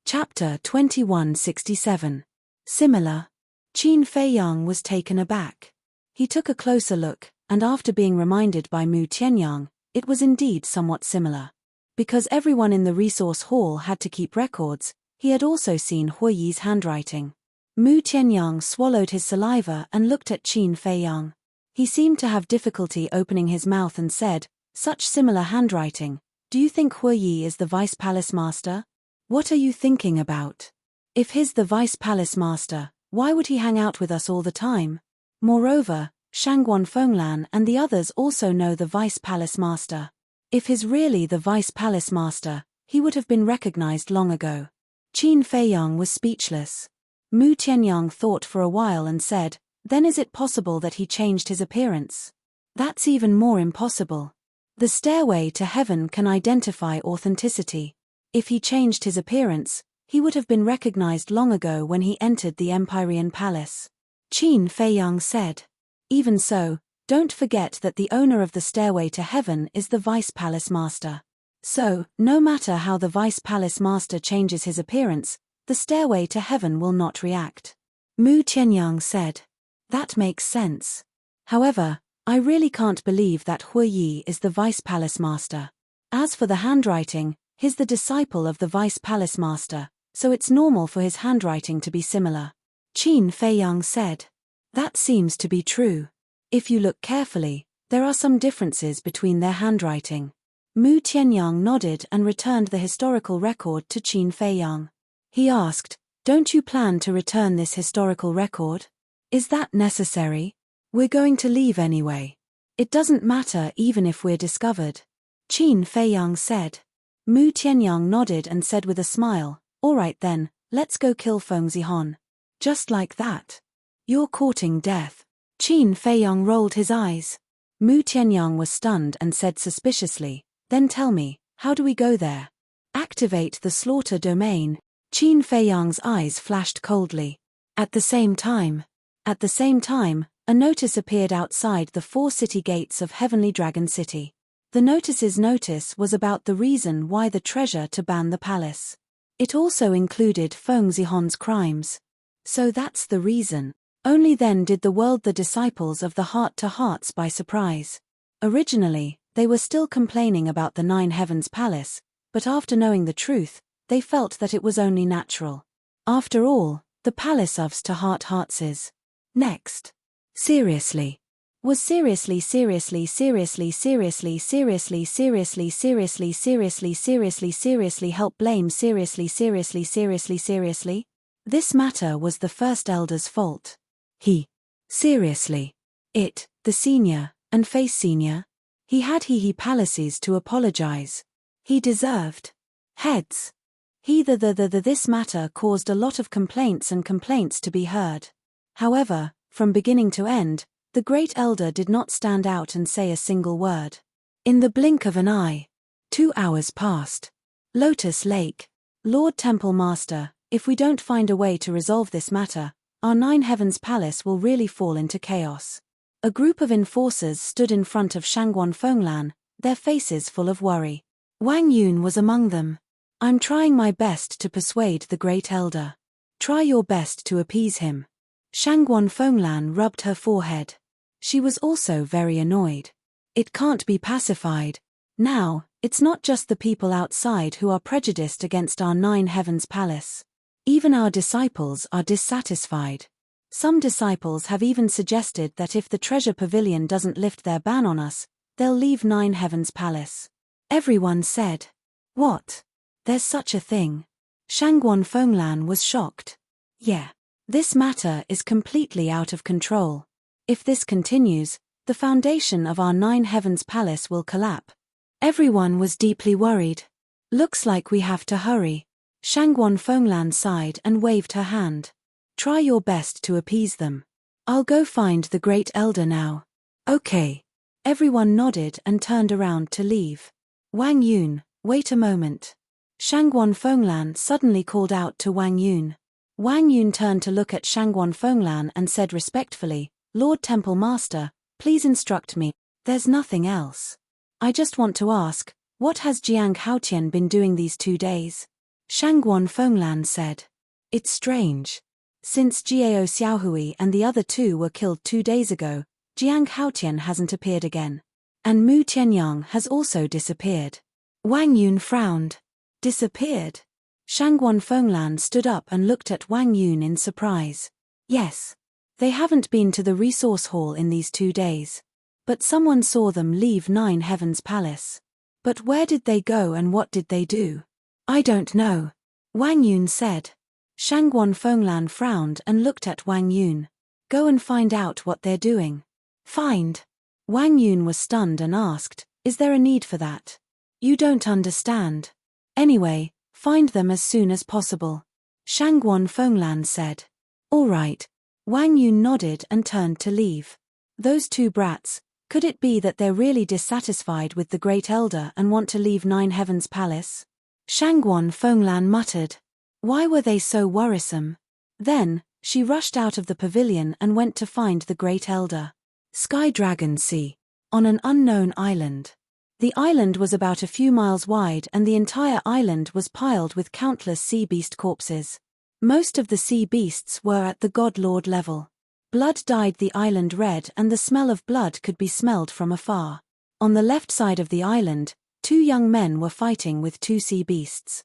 Chapter 2167. Similar. Qin Feiyang was taken aback. He took a closer look, and after being reminded by Mu Tianyang, it was indeed somewhat similar. Because everyone in the resource hall had to keep records, he had also seen Huiyi's handwriting. Mu Tianyang swallowed his saliva and looked at Qin Feiyang. He seemed to have difficulty opening his mouth and said, such similar handwriting, do you think Huiyi is the Vice Palace Master? What are you thinking about? If he's the Vice Palace Master, why would he hang out with us all the time? Moreover, Shangguan Fenglan and the others also know the Vice Palace Master. If he's really the Vice Palace Master, he would have been recognized long ago. Qin Feiyang was speechless. Mu Tianyang thought for a while and said, then is it possible that he changed his appearance? That's even more impossible. The stairway to heaven can identify authenticity. If he changed his appearance, he would have been recognized long ago when he entered the Empyrean Palace. Qin Feiyang said. Even so, don't forget that the owner of the stairway to heaven is the Vice Palace Master. So, no matter how the Vice Palace Master changes his appearance, the stairway to heaven will not react. Mu Tianyang said. That makes sense. However, I really can't believe that Huiyi is the Vice Palace Master. As for the handwriting, he's the disciple of the Vice Palace Master, so it's normal for his handwriting to be similar. Qin Feiyang said. That seems to be true. If you look carefully, there are some differences between their handwriting. Mu Tianyang nodded and returned the historical record to Qin Feiyang. He asked, don't you plan to return this historical record? Is that necessary? We're going to leave anyway. It doesn't matter even if we're discovered. Qin Feiyang said. Mu Tianyang nodded and said with a smile, all right then, let's go kill Feng Zihon. Just like that. You're courting death. Qin Feiyang rolled his eyes. Mu Tianyang was stunned and said suspiciously, then tell me, how do we go there? Activate the slaughter domain. Qin Feiyang's eyes flashed coldly. At the same time, a notice appeared outside the 4 city gates of Heavenly Dragon City. The notice was about the reason why the treasure to ban the palace. It also included Feng Zihon's crimes. So that's the reason. Only then did the world the disciples of the heart-to-hearts by surprise. Originally, they were still complaining about the 9 Heavens Palace, but after knowing the truth, they felt that it was only natural. After all, the palace of's to hearts. Next. Seriously. Was seriously help blame seriously? This matter was the first elder's fault. He. Seriously. It, the senior, and face senior. He had palaces to apologize. He deserved heads. This matter caused a lot of complaints to be heard. However, from beginning to end, the Great Elder did not stand out and say a single word. In the blink of an eye, 2 hours passed. Lotus Lake. Lord Temple Master, if we don't find a way to resolve this matter, our Nine Heavens Palace will really fall into chaos. A group of enforcers stood in front of Shangguan Fenglan, their faces full of worry. Wang Yun was among them. I'm trying my best to persuade the Great Elder. Try your best to appease him. Shangguan Fenglan rubbed her forehead. She was also very annoyed. It can't be pacified. Now, it's not just the people outside who are prejudiced against our Nine Heavens Palace. Even our disciples are dissatisfied. Some disciples have even suggested that if the Treasure Pavilion doesn't lift their ban on us, they'll leave Nine Heavens Palace. Everyone said, "What? There's such a thing?" Shangguan Fenglan was shocked. Yeah. This matter is completely out of control. If this continues, the foundation of our Nine Heavens Palace will collapse. Everyone was deeply worried. Looks like we have to hurry. Shangguan Fenglan sighed and waved her hand. Try your best to appease them. I'll go find the Great Elder now. Okay. Everyone nodded and turned around to leave. Wang Yun, wait a moment. Shangguan Fenglan suddenly called out to Wang Yun. Wang Yun turned to look at Shangguan Fenglan and said respectfully, Lord Temple Master, please instruct me. There's nothing else. I just want to ask, what has Jiang Haotian been doing these 2 days? Shangguan Fenglan said. It's strange. Since Jiao Xiaohui and the other 2 were killed 2 days ago, Jiang Haotian hasn't appeared again. And Mu Tianyang has also disappeared. Wang Yun frowned. Disappeared? Shangguan Fenglan stood up and looked at Wang Yun in surprise. Yes. They haven't been to the resource hall in these 2 days. But someone saw them leave Nine Heavens Palace. But where did they go and what did they do? I don't know. Wang Yun said. Shangguan Fenglan frowned and looked at Wang Yun. Go and find out what they're doing. Find? Wang Yun was stunned and asked, is there a need for that? You don't understand. Anyway, find them as soon as possible. Shangguan Fenglan said. All right. Wang Yun nodded and turned to leave. Those 2 brats, could it be that they're really dissatisfied with the Great Elder and want to leave Nine Heavens Palace? Shangguan Fenglan muttered. Why were they so worrisome? Then, she rushed out of the pavilion and went to find the Great Elder. Sky Dragon Sea. On an unknown island. The island was about a few miles wide and the entire island was piled with countless sea beast corpses. Most of the sea beasts were at the God Lord level. Blood dyed the island red and the smell of blood could be smelled from afar. On the left side of the island, 2 young men were fighting with 2 sea beasts.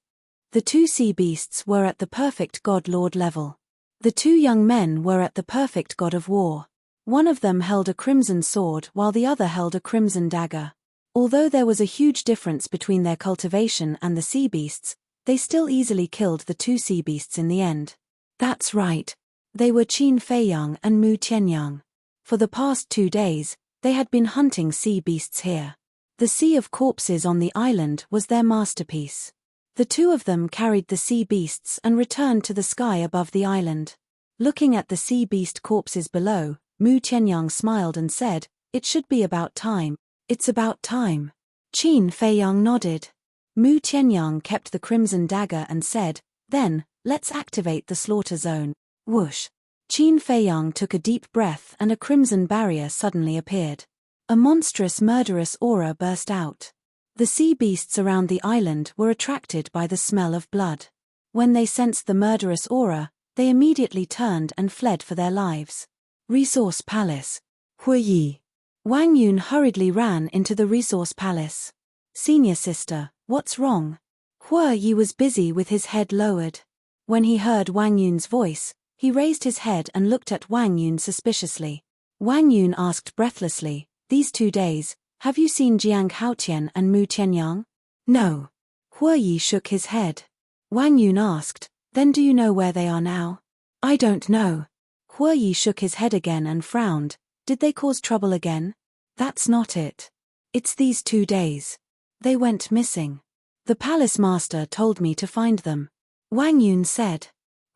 The 2 sea beasts were at the perfect God Lord level. The 2 young men were at the perfect God of War. One of them held a crimson sword while the other held a crimson dagger. Although there was a huge difference between their cultivation and the sea beasts, they still easily killed the 2 sea beasts in the end. That's right. They were Qin Feiyang and Mu Tianyang. For the past 2 days, they had been hunting sea beasts here. The sea of corpses on the island was their masterpiece. The 2 of them carried the sea beasts and returned to the sky above the island. Looking at the sea beast corpses below, Mu Tianyang smiled and said, it should be about time. It's about time. Qin Feiyang nodded. Mu Tianyang kept the crimson dagger and said, then, let's activate the slaughter zone. Whoosh. Qin Feiyang took a deep breath and a crimson barrier suddenly appeared. A monstrous murderous aura burst out. The sea beasts around the island were attracted by the smell of blood. When they sensed the murderous aura, they immediately turned and fled for their lives. Resource Palace. Huiyi. Wang Yun hurriedly ran into the Resource Palace. Senior sister, what's wrong? Huiyi was busy with his head lowered. When he heard Wang Yun's voice, he raised his head and looked at Wang Yun suspiciously. Wang Yun asked breathlessly, these 2 days, have you seen Jiang Haotian and Mu Tianyang? No. Huiyi shook his head. Wang Yun asked, then do you know where they are now? I don't know. Huiyi shook his head again and frowned. Did they cause trouble again? That's not it. It's these 2 days. They went missing. The palace master told me to find them. Wang Yun said.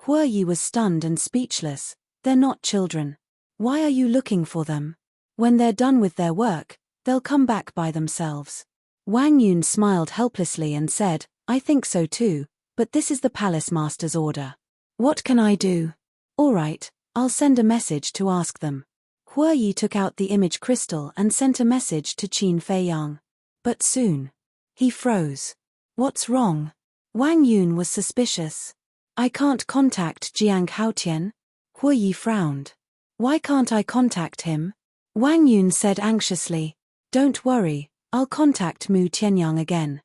Hue Yi was stunned and speechless. They're not children. Why are you looking for them? When they're done with their work, they'll come back by themselves. Wang Yun smiled helplessly and said, I think so too, but this is the palace master's order. What can I do? All right, I'll send a message to ask them. Hue Yi took out the image crystal and sent a message to Qin Feiyang. But soon. He froze. What's wrong? Wang Yun was suspicious. I can't contact Jiang Haotian. Hue Yi frowned. Why can't I contact him? Wang Yun said anxiously. Don't worry, I'll contact Mu Tianyang again.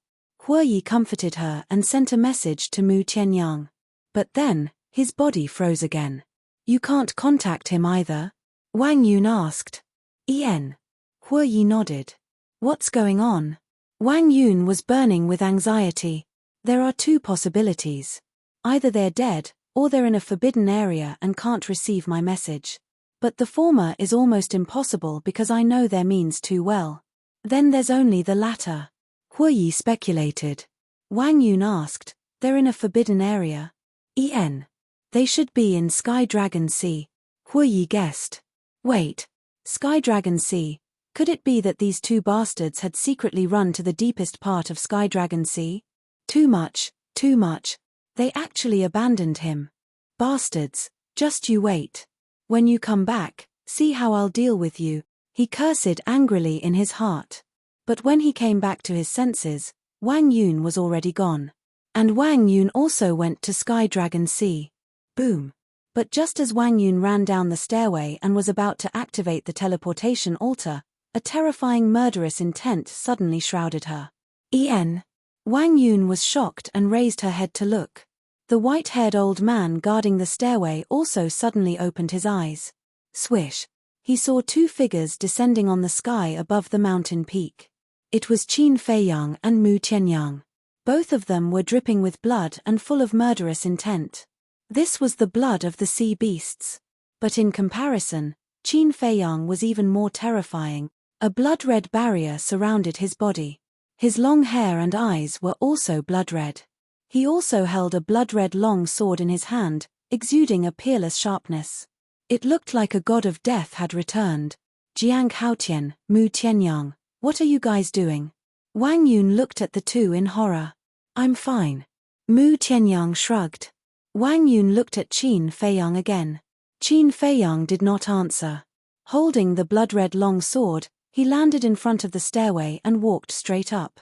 Hue Yi comforted her and sent a message to Mu Tianyang. But then, his body froze again. You can't contact him either? Wang Yun asked. Hue Yi nodded. What's going on? Wang Yun was burning with anxiety. There are 2 possibilities. Either they're dead, or they're in a forbidden area and can't receive my message. But the former is almost impossible because I know their means too well. Then there's only the latter. Hue Yi speculated. Wang Yun asked, they're in a forbidden area? They should be in Sky Dragon Sea. Hue Yi guessed. Wait. Sky Dragon Sea. Could it be that these 2 bastards had secretly run to the deepest part of Sky Dragon Sea? Too much. They actually abandoned him. Bastards, just you wait. When you come back, see how I'll deal with you, he cursed angrily in his heart. But when he came back to his senses, Wang Yun was already gone. And Wang Yun also went to Sky Dragon Sea. Boom. But just as Wang Yun ran down the stairway and was about to activate the teleportation altar, a terrifying murderous intent suddenly shrouded her. Wang Yun was shocked and raised her head to look. The white-haired old man guarding the stairway also suddenly opened his eyes. Swish. He saw 2 figures descending on the sky above the mountain peak. It was Qin Feiyang and Mu Tianyang. Both of them were dripping with blood and full of murderous intent. This was the blood of the sea beasts. But in comparison, Qin Feiyang was even more terrifying. A blood-red barrier surrounded his body. His long hair and eyes were also blood-red. He also held a blood-red long sword in his hand, exuding a peerless sharpness. It looked like a god of death had returned. Jiang Haotian, Mu Tianyang, what are you guys doing? Wang Yun looked at the 2 in horror. I'm fine. Mu Tianyang shrugged. Wang Yun looked at Qin Feiyang again. Qin Feiyang did not answer. Holding the blood-red long sword, he landed in front of the stairway and walked straight up.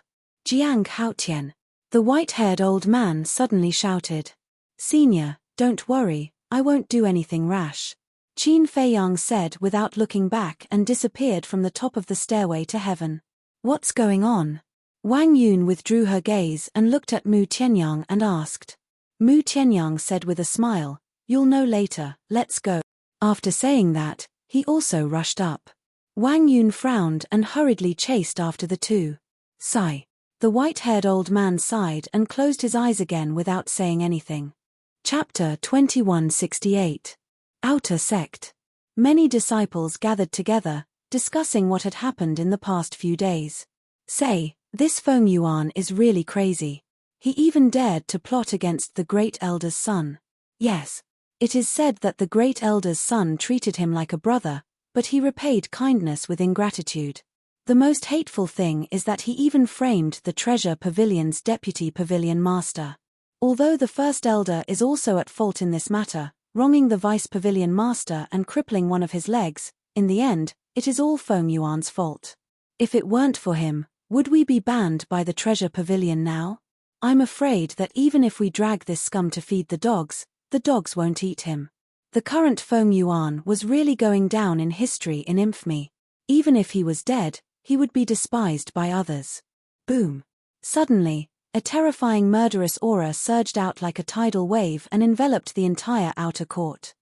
Jiang Haotian. The white-haired old man suddenly shouted. Senior, don't worry, I won't do anything rash. Qin Feiyang said without looking back and disappeared from the top of the stairway to heaven. What's going on? Wang Yun withdrew her gaze and looked at Mu Tianyang and asked. Mu Tianyang said with a smile, you'll know later, let's go. After saying that, he also rushed up. Wang Yun frowned and hurriedly chased after the 2. Sigh. The white-haired old man sighed and closed his eyes again without saying anything. Chapter 2168. Outer Sect. Many disciples gathered together, discussing what had happened in the past few days. Say, this Feng Yuan is really crazy. He even dared to plot against the Great Elder's son. Yes. It is said that the Great Elder's son treated him like a brother, but he repaid kindness with ingratitude. The most hateful thing is that he even framed the Treasure Pavilion's deputy pavilion master. Although the First Elder is also at fault in this matter, wronging the Vice Pavilion Master and crippling one of his legs, in the end, it is all Feng Yuan's fault. If it weren't for him, would we be banned by the Treasure Pavilion now? I'm afraid that even if we drag this scum to feed the dogs won't eat him. The current Feng Yuan was really going down in history in infamy. Even if he was dead, he would be despised by others. Boom. Suddenly, a terrifying murderous aura surged out like a tidal wave and enveloped the entire outer court.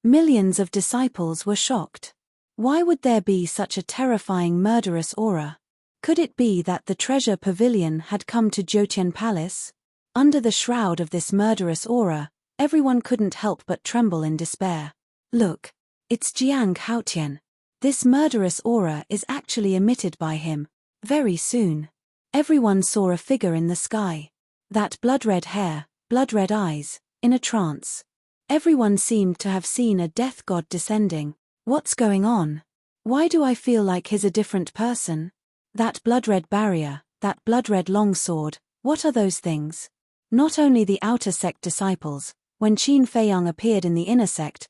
Millions of disciples were shocked. Why would there be such a terrifying murderous aura? Could it be that the Treasure Pavilion had come to Jotian Palace? Under the shroud of this murderous aura, everyone couldn't help but tremble in despair. Look. It's Jiang Haotian. This murderous aura is actually emitted by him. Very soon. Everyone saw a figure in the sky. That blood-red hair, blood-red eyes, in a trance. Everyone seemed to have seen a death god descending. What's going on? Why do I feel like he's a different person? That blood-red barrier, that blood-red longsword, what are those things? Not only the outer sect disciples, when Qin Feiyang appeared in the inner sect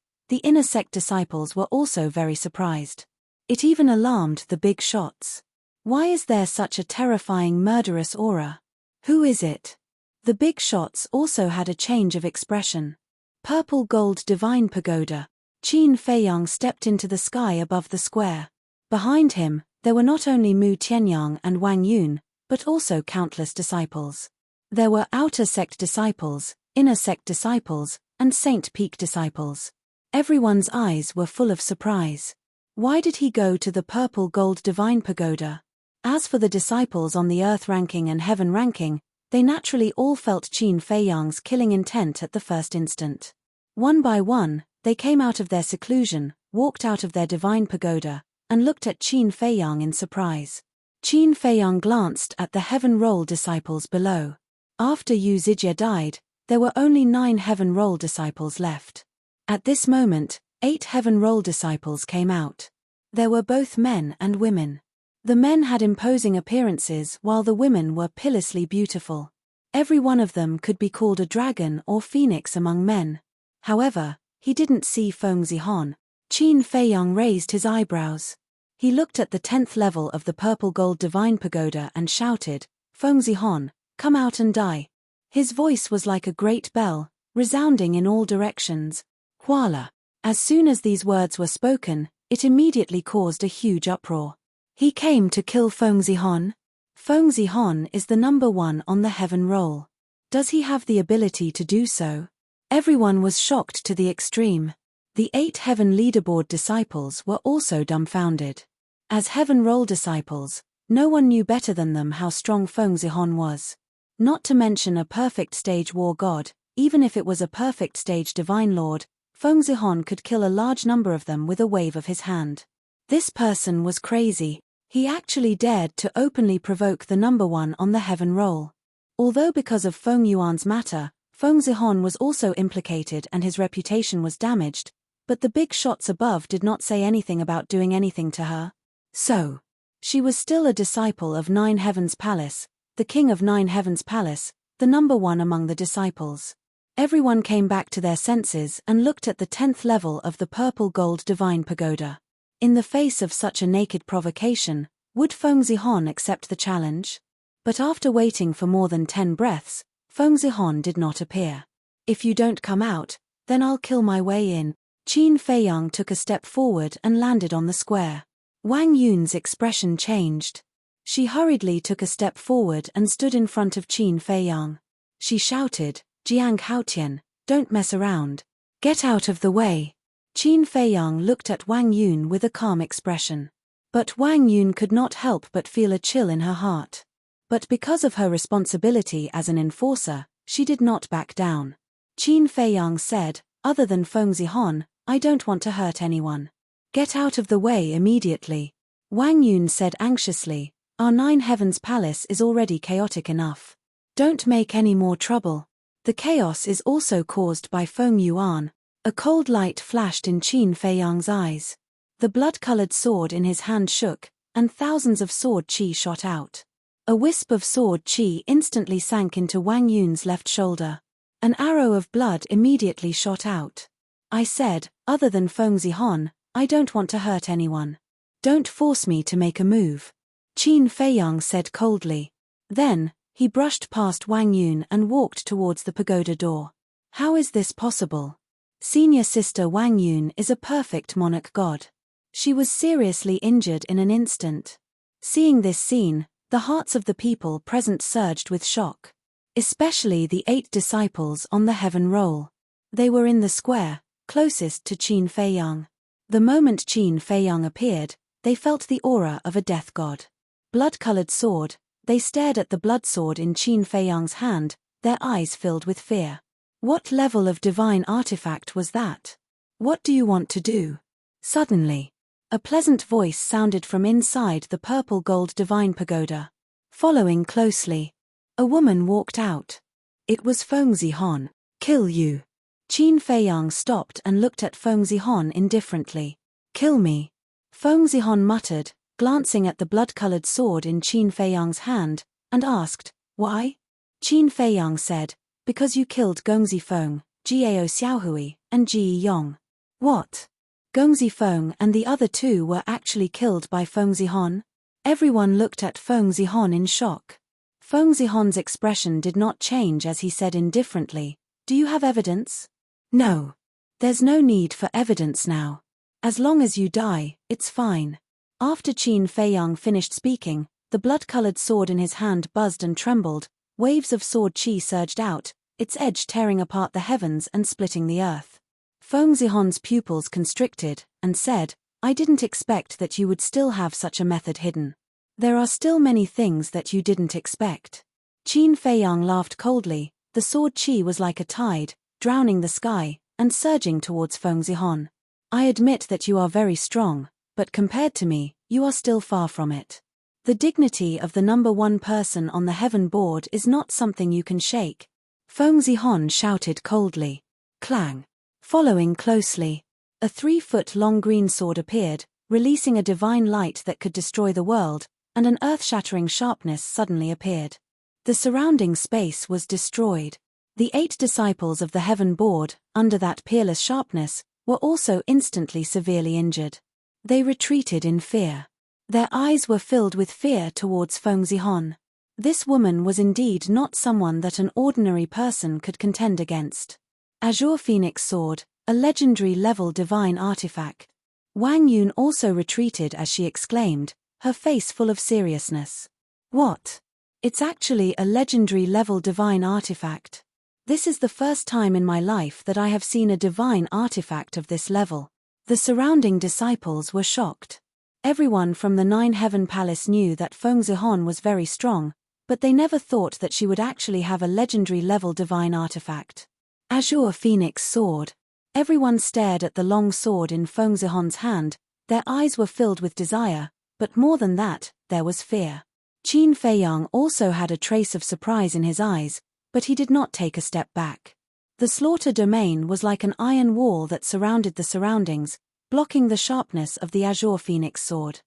disciples were also very surprised. It even alarmed the big shots. Why is there such a terrifying murderous aura? Who is it? The big shots also had a change of expression. Purple gold divine pagoda. Qin Feiyang stepped into the sky above the square. Behind him, there were not only Mu Tianyang and Wang Yun, but also countless disciples. There were outer sect disciples, inner sect disciples, and Saint Peak disciples. Everyone's eyes were full of surprise. Why did he go to the purple gold divine pagoda? As for the disciples on the earth ranking and heaven ranking, they naturally all felt Qin Feiyang's killing intent at the first instant. One by one, they came out of their seclusion, walked out of their divine pagoda, and looked at Qin Feiyang in surprise. Qin Feiyang glanced at the heaven roll disciples below. After Yu Zijie died, there were only 9 heaven roll disciples left. At this moment, 8 heaven roll disciples came out. There were both men and women. The men had imposing appearances while the women were pitilessly beautiful. Every one of them could be called a dragon or phoenix among men. However, he didn't see Feng Zihon. Qin Feiyang raised his eyebrows. He looked at the 10th level of the purple gold divine pagoda and shouted, "Feng Zihon, come out and die." His voice was like a great bell, resounding in all directions. Huala. As soon as these words were spoken, it immediately caused a huge uproar. He came to kill Feng Zihon? Feng Zihon is the number 1 on the heaven roll. Does he have the ability to do so? Everyone was shocked to the extreme. The 8 heaven leaderboard disciples were also dumbfounded. As heaven roll disciples, no one knew better than them how strong Feng Zihon was. Not to mention a perfect stage war god, even if it was a perfect stage divine lord, Feng Zihon could kill a large number of them with a wave of his hand. This person was crazy. He actually dared to openly provoke the number 1 on the heaven roll. Although because of Feng Yuan's matter, Feng Zihon was also implicated and his reputation was damaged, but the big shots above did not say anything about doing anything to her. So, she was still a disciple of 9 Heavens Palace, the king of 9 Heavens Palace, the number 1 among the disciples. Everyone came back to their senses and looked at the 10th level of the purple gold divine pagoda. In the face of such a naked provocation, would Feng Zihon accept the challenge? But after waiting for more than 10 breaths, Feng Zihon did not appear. "If you don't come out, then I'll kill my way in." Qin Feiyang took a step forward and landed on the square. Wang Yun's expression changed. She hurriedly took a step forward and stood in front of Qin Feiyang. She shouted, "Jiang Haotian, don't mess around. Get out of the way." Qin Feiyang looked at Wang Yun with a calm expression. But Wang Yun could not help but feel a chill in her heart. But because of her responsibility as an enforcer, she did not back down. Qin Feiyang said, "Other than Feng Zihon, I don't want to hurt anyone. Get out of the way immediately." Wang Yun said anxiously, "Our 9 Heavens Palace is already chaotic enough. Don't make any more trouble. The chaos is also caused by Feng Yuan." A cold light flashed in Qin Feiyang's eyes. The blood-colored sword in his hand shook, and thousands of sword chi shot out. A wisp of sword chi instantly sank into Wang Yun's left shoulder. An arrow of blood immediately shot out. "I said, other than Feng Zihon, I don't want to hurt anyone. Don't force me to make a move," Qin Feiyang said coldly. Then, he brushed past Wang Yun and walked towards the pagoda door. How is this possible? Senior sister Wang Yun is a perfect monarch god. She was seriously injured in an instant. Seeing this scene, the hearts of the people present surged with shock. Especially the 8 disciples on the heaven roll. They were in the square, closest to Qin Feiyang. The moment Qin Feiyang appeared, they felt the aura of a death god. Blood-colored sword, they stared at the blood sword in Qin Feiyang's hand, their eyes filled with fear. What level of divine artifact was that? What do you want to do? Suddenly, A pleasant voice sounded from inside the purple gold divine pagoda. Following closely, a woman walked out. It was Feng Zihon. Kill you. Qin Feiyang stopped and looked at Feng Zihon indifferently. Kill me. Feng Zihon muttered, glancing at the blood-colored sword in Qin Feiyang's hand, and asked, why? Qin Feiyang said, because you killed Gongzi Feng, Jiao Xiaohui, and Ji Yong. What? Gongzi Feng and the other two were actually killed by Feng Zihon? Everyone looked at Feng Zihon in shock. Feng Zihon's expression did not change as he said indifferently, do you have evidence? No. There's no need for evidence now. As long as you die, it's fine. After Qin Feiyang finished speaking, the blood-colored sword in his hand buzzed and trembled, waves of sword qi surged out, its edge tearing apart the heavens and splitting the earth. Feng Zihon's pupils constricted, and said, I didn't expect that you would still have such a method hidden. There are still many things that you didn't expect. Qin Feiyang laughed coldly, the sword qi was like a tide, drowning the sky, and surging towards Feng Zihon. I admit that you are very strong, but compared to me, you are still far from it. The dignity of the number one person on the heaven board is not something you can shake. Feng Zihon shouted coldly. Clang. Following closely, a 3-foot-long green sword appeared, releasing a divine light that could destroy the world, and an earth-shattering sharpness suddenly appeared. The surrounding space was destroyed. The 8 disciples of the heaven board, under that peerless sharpness, were also instantly severely injured. They retreated in fear. Their eyes were filled with fear towards Feng Zihon. This woman was indeed not someone that an ordinary person could contend against. Azure Phoenix Sword, a legendary-level divine artifact. Wang Yun also retreated as she exclaimed, her face full of seriousness. What? It's actually a legendary-level divine artifact. This is the first time in my life that I have seen a divine artifact of this level. The surrounding disciples were shocked. Everyone from the 9 Heaven Palace knew that Feng Zihon was very strong, but they never thought that she would actually have a legendary-level divine artifact. Azure Phoenix Sword. Everyone stared at the long sword in Feng Zihon's hand, their eyes were filled with desire, but more than that, there was fear. Qin Feiyang also had a trace of surprise in his eyes, but he did not take a step back. The slaughter domain was like an iron wall that surrounded the surroundings, blocking the sharpness of the Azure Phoenix Sword.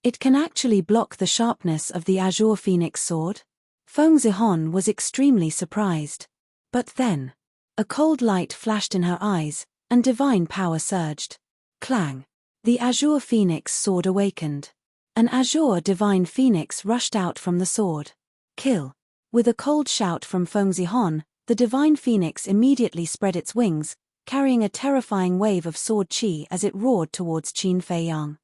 It can actually block the sharpness of the Azure Phoenix Sword? Feng Zihon was extremely surprised. But then, a cold light flashed in her eyes, and divine power surged. Clang. The Azure Phoenix Sword awakened. An azure divine phoenix rushed out from the sword. Kill. With a cold shout from Feng Zihon, the divine phoenix immediately spread its wings, carrying a terrifying wave of sword qi as it roared towards Qin Feiyang.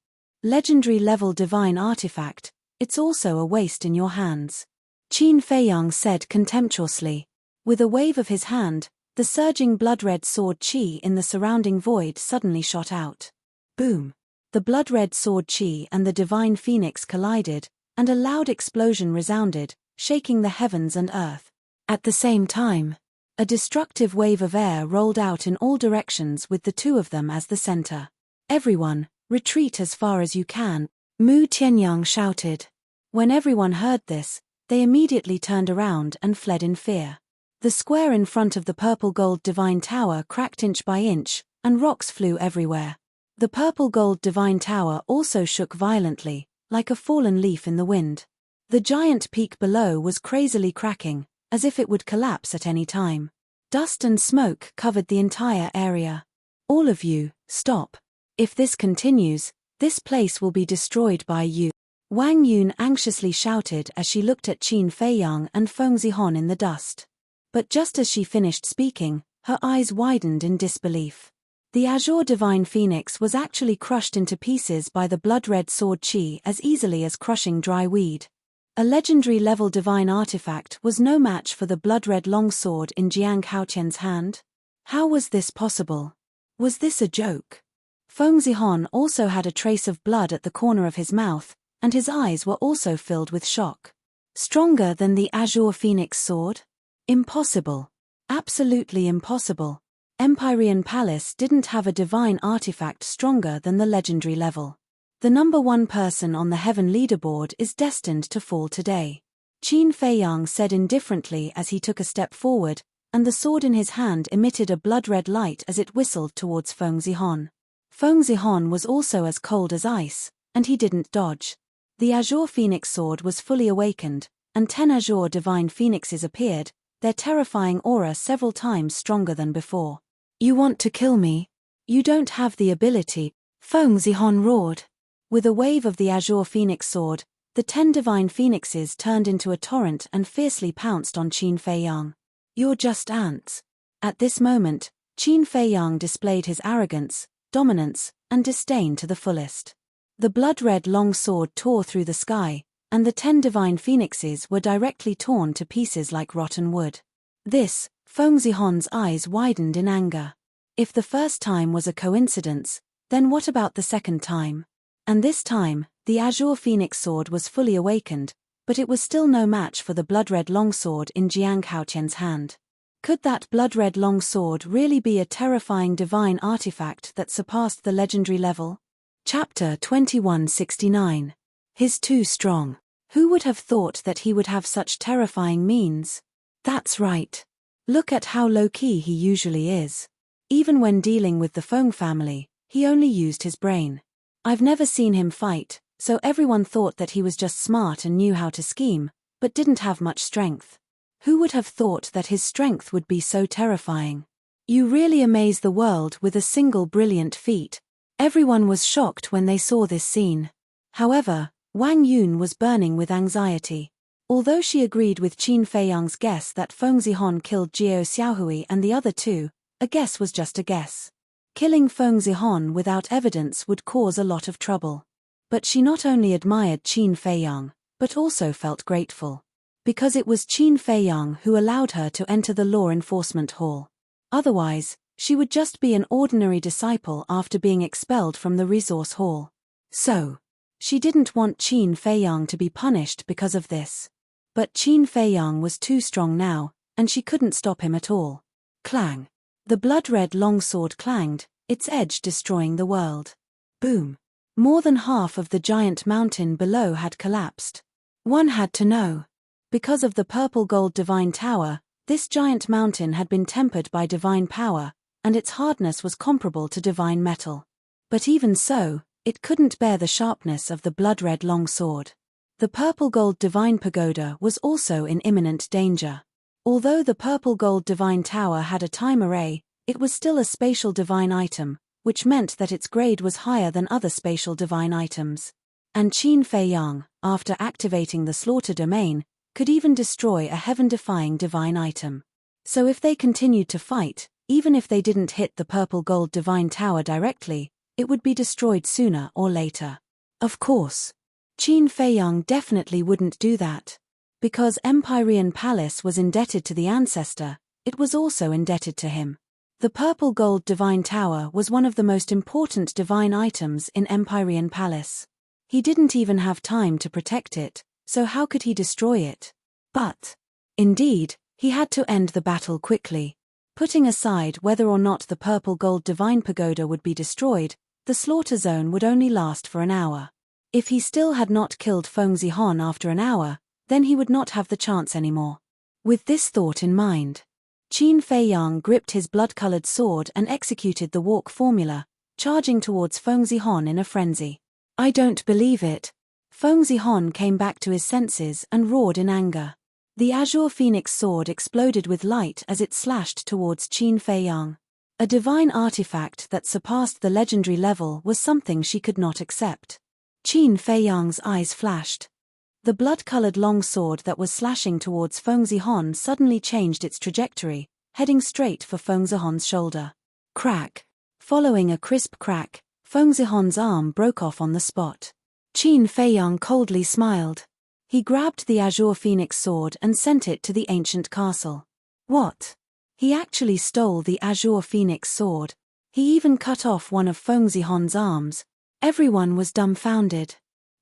Legendary-level divine artifact, it's also a waste in your hands. Qin Feiyang said contemptuously. With a wave of his hand, the surging blood-red sword qi in the surrounding void suddenly shot out. Boom! The blood-red sword qi and the divine phoenix collided, and a loud explosion resounded, shaking the heavens and earth. At the same time, a destructive wave of air rolled out in all directions with the two of them as the center. Everyone, retreat as far as you can, Mu Tianyang shouted. When everyone heard this, they immediately turned around and fled in fear. The square in front of the purple gold divine tower cracked inch by inch, and rocks flew everywhere. The purple gold divine tower also shook violently, like a fallen leaf in the wind. The giant peak below was crazily cracking, as if it would collapse at any time. Dust and smoke covered the entire area. All of you, stop. If this continues, this place will be destroyed by you. Wang Yun anxiously shouted as she looked at Qin Feiyang and Feng Zihon in the dust. But just as she finished speaking, her eyes widened in disbelief. The Azure Divine Phoenix was actually crushed into pieces by the blood-red sword qi as easily as crushing dry weed. A legendary-level divine artifact was no match for the blood-red longsword in Jiang Haoqian's hand. How was this possible? Was this a joke? Feng Zihon also had a trace of blood at the corner of his mouth, and his eyes were also filled with shock. Stronger than the Azure Phoenix sword? Impossible. Absolutely impossible. Empyrean Palace didn't have a divine artifact stronger than the legendary level. The number 1 person on the heaven leaderboard is destined to fall today. Qin Feiyang said indifferently as he took a step forward, and the sword in his hand emitted a blood-red light as it whistled towards Feng Zihon. Feng Zihon was also as cold as ice, and he didn't dodge. The Azure Phoenix sword was fully awakened, and 10 Azure Divine Phoenixes appeared, their terrifying aura several times stronger than before. "You want to kill me? You don't have the ability," Feng Zihon roared. With a wave of the Azure Phoenix sword, the 10 Divine Phoenixes turned into a torrent and fiercely pounced on Qin Feiyang. "You're just ants." At this moment, Qin Feiyang displayed his arrogance, dominance, and disdain to the fullest. The blood-red long sword tore through the sky, and the 10 Divine Phoenixes were directly torn to pieces like rotten wood. This, Feng Zihon's eyes widened in anger. If the first time was a coincidence, then what about the second time? And this time, the Azure Phoenix sword was fully awakened, but it was still no match for the blood-red longsword in Jiang Haotian's hand. Could that blood-red longsword really be a terrifying divine artifact that surpassed the legendary level? Chapter 2169. He's too strong. Who would have thought that he would have such terrifying means? That's right. Look at how low-key he usually is. Even when dealing with the Feng family, he only used his brain. I've never seen him fight, so everyone thought that he was just smart and knew how to scheme, but didn't have much strength. Who would have thought that his strength would be so terrifying? You really amaze the world with a single brilliant feat. Everyone was shocked when they saw this scene. However, Wang Yun was burning with anxiety. Although she agreed with Qin Feiyang's guess that Feng Zihon killed Jiao Xiaohui and the other 2, a guess was just a guess. Killing Feng Zihon without evidence would cause a lot of trouble. But she not only admired Qin Feiyang, but also felt grateful. Because it was Qin Feiyang who allowed her to enter the law enforcement hall. Otherwise, she would just be an ordinary disciple after being expelled from the resource hall. So, she didn't want Qin Feiyang to be punished because of this. But Qin Feiyang was too strong now, and she couldn't stop him at all. Clang. The blood-red longsword clanged, its edge destroying the world. Boom. More than half of the giant mountain below had collapsed. One had to know. Because of the purple-gold divine tower, this giant mountain had been tempered by divine power, and its hardness was comparable to divine metal. But even so, it couldn't bear the sharpness of the blood-red longsword. The purple-gold divine pagoda was also in imminent danger. Although the purple-gold divine tower had a time array, it was still a spatial divine item, which meant that its grade was higher than other spatial divine items. And Qin Feiyang, after activating the slaughter domain, could even destroy a heaven-defying divine item. So if they continued to fight, even if they didn't hit the purple-gold divine tower directly, it would be destroyed sooner or later. Of course, Qin Feiyang definitely wouldn't do that. Because Empyrean Palace was indebted to the ancestor, it was also indebted to him. The purple-gold divine tower was one of the most important divine items in Empyrean Palace. He didn't even have time to protect it, so how could he destroy it? But, indeed, he had to end the battle quickly. Putting aside whether or not the purple-gold divine pagoda would be destroyed, the slaughter zone would only last for an hour. If he still had not killed Feng Zihon after an hour, then he would not have the chance anymore. With this thought in mind, Qin Feiyang gripped his blood-colored sword and executed the walk formula, charging towards Feng Zihon in a frenzy. I don't believe it. Feng Zihon came back to his senses and roared in anger. The Azure Phoenix sword exploded with light as it slashed towards Qin Feiyang. A divine artifact that surpassed the legendary level was something she could not accept. Qin Feiyang's eyes flashed. The blood-colored long sword that was slashing towards Feng Zihon suddenly changed its trajectory, heading straight for Feng Zihon's shoulder. Crack. Following a crisp crack, Feng Zihon's arm broke off on the spot. Qin Feiyang coldly smiled. He grabbed the Azure Phoenix sword and sent it to the ancient castle. What? He actually stole the Azure Phoenix sword. He even cut off one of Feng Zihon's arms. Everyone was dumbfounded.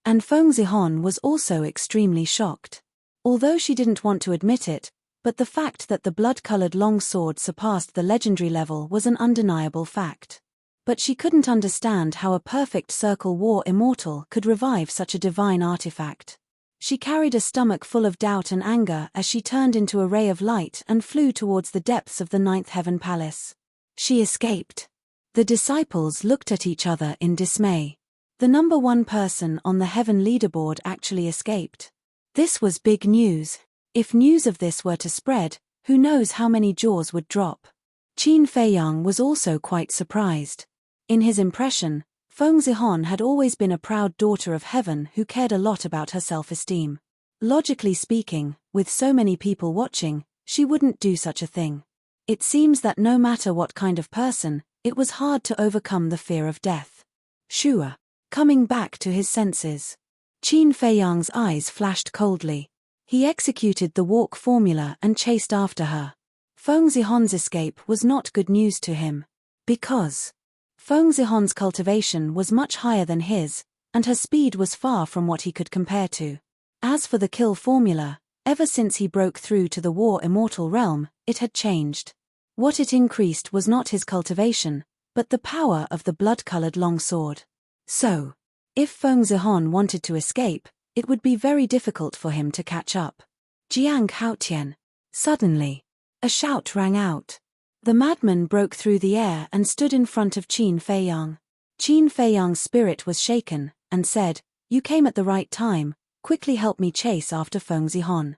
And Feng Zihon was also extremely shocked. Although she didn't want to admit it, but the fact that the blood-colored longsword surpassed the legendary level was an undeniable fact. But she couldn't understand how a perfect circle war immortal could revive such a divine artifact. She carried a stomach full of doubt and anger as she turned into a ray of light and flew towards the depths of the Ninth Heaven Palace. She escaped. The disciples looked at each other in dismay. The number one person on the heaven leaderboard actually escaped. This was big news. If news of this were to spread, who knows how many jaws would drop. Qin Feiyang was also quite surprised. In his impression, Feng Zihon had always been a proud daughter of heaven who cared a lot about her self-esteem. Logically speaking, with so many people watching, she wouldn't do such a thing. It seems that no matter what kind of person, it was hard to overcome the fear of death. Shua. Coming back to his senses. Qin Feiyang's eyes flashed coldly. He executed the walk formula and chased after her. Feng Zihon's escape was not good news to him. Because Feng Zihon's cultivation was much higher than his, and her speed was far from what he could compare to. As for the kill formula, ever since he broke through to the war immortal realm, it had changed. What it increased was not his cultivation, but the power of the blood-colored longsword. So, if Feng Zihon wanted to escape, it would be very difficult for him to catch up. Jiang Haotian. Suddenly, a shout rang out. The madman broke through the air and stood in front of Qin Feiyang. Qin Feiyang's spirit was shaken, and said, "You came at the right time, quickly help me chase after Feng Zihon."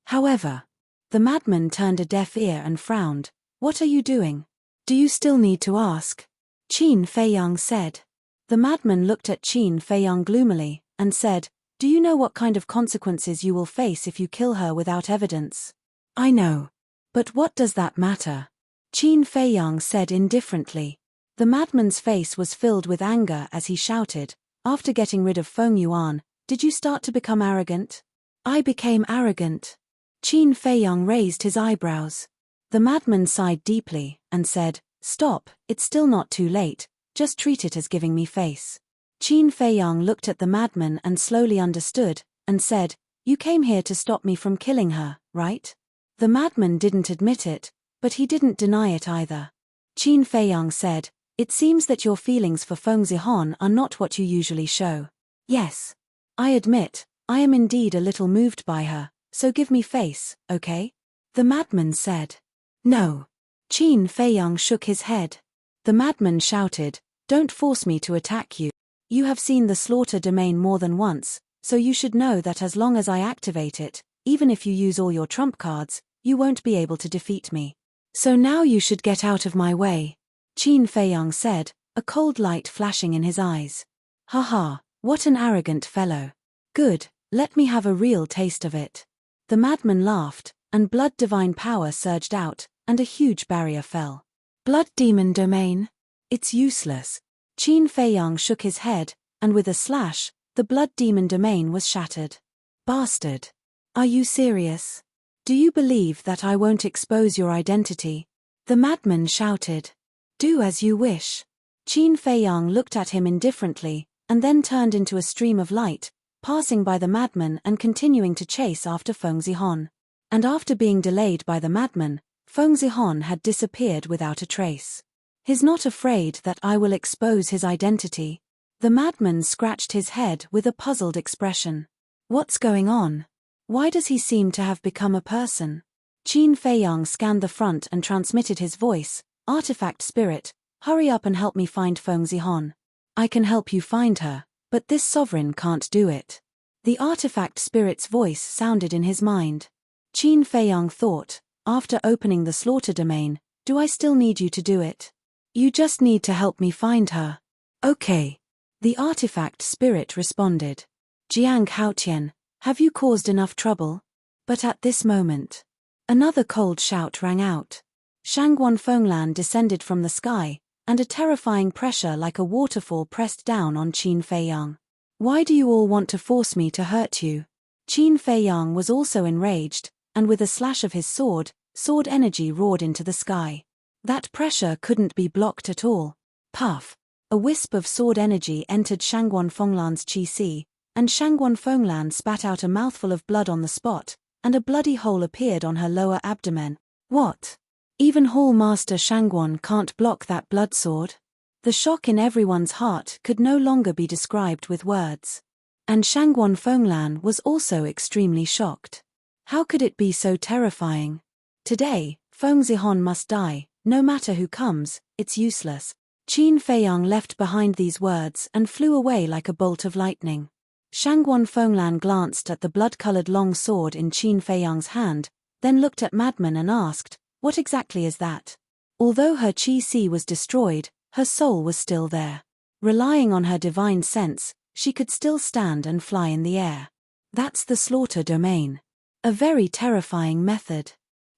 However, the madman turned a deaf ear and frowned. "What are you doing? Do you still need to ask?" Qin Feiyang said. The madman looked at Qin Feiyang gloomily, and said, "Do you know what kind of consequences you will face if you kill her without evidence?" "I know. But what does that matter?" Qin Feiyang said indifferently. The madman's face was filled with anger as he shouted, "After getting rid of Feng Yuan, did you start to become arrogant?" "I became arrogant." Qin Feiyang raised his eyebrows. The madman sighed deeply, and said, "Stop, it's still not too late, just treat it as giving me face." Qin Feiyang looked at the madman and slowly understood, and said, "You came here to stop me from killing her, right?" The madman didn't admit it, but he didn't deny it either. Qin Feiyang said, "It seems that your feelings for Feng Zihon are not what you usually show." "Yes. I admit, I am indeed a little moved by her, so give me face, okay?" The madman said. "No." Qin Feiyang shook his head. The madman shouted, "Don't force me to attack you. You have seen the slaughter domain more than once, so you should know that as long as I activate it, even if you use all your trump cards, you won't be able to defeat me. So now you should get out of my way." Qin Feiyang said, a cold light flashing in his eyes. "Haha, what an arrogant fellow. Good, let me have a real taste of it." The madman laughed, and blood divine power surged out, and a huge barrier fell. "Blood demon domain? It's useless." Qin Feiyang shook his head, and with a slash, the blood demon domain was shattered. "Bastard. Are you serious? Do you believe that I won't expose your identity?" The madman shouted. "Do as you wish." Qin Feiyang looked at him indifferently, and then turned into a stream of light, passing by the madman and continuing to chase after Feng Zihon. And after being delayed by the madman, Feng Zihon had disappeared without a trace. "He's not afraid that I will expose his identity." The madman scratched his head with a puzzled expression. "What's going on? Why does he seem to have become a person?" Qin Feiyang scanned the front and transmitted his voice, "Artifact spirit, hurry up and help me find Feng Zihon. I can help you find her, but this sovereign can't do it." The artifact spirit's voice sounded in his mind. Qin Feiyang thought, after opening the slaughter domain, "Do I still need you to do it? You just need to help me find her." "Okay." The artifact spirit responded. "Jiang Haotian, have you caused enough trouble?" But at this moment, another cold shout rang out. Shangguan Fenglan descended from the sky, and a terrifying pressure like a waterfall pressed down on Qin Feiyang. "Why do you all want to force me to hurt you?" Qin Feiyang was also enraged, and with a slash of his sword energy roared into the sky. That pressure couldn't be blocked at all. Puff! A wisp of sword energy entered Shangguan Fenglan's Qi Si, and Shangguan Fenglan spat out a mouthful of blood on the spot, and a bloody hole appeared on her lower abdomen. What? Even Hall Master Shangguan can't block that blood sword? The shock in everyone's heart could no longer be described with words. And Shangguan Fenglan was also extremely shocked. How could it be so terrifying? Today, Feng Zihon must die, no matter who comes, it's useless. Qin Feiyang left behind these words and flew away like a bolt of lightning. Shangguan Fenglan glanced at the blood-colored long sword in Qin Feiyang's hand, then looked at Madman and asked, "What exactly is that?" Although her Qi was destroyed, her soul was still there. Relying on her divine sense, she could still stand and fly in the air. That's the slaughter domain. A very terrifying method.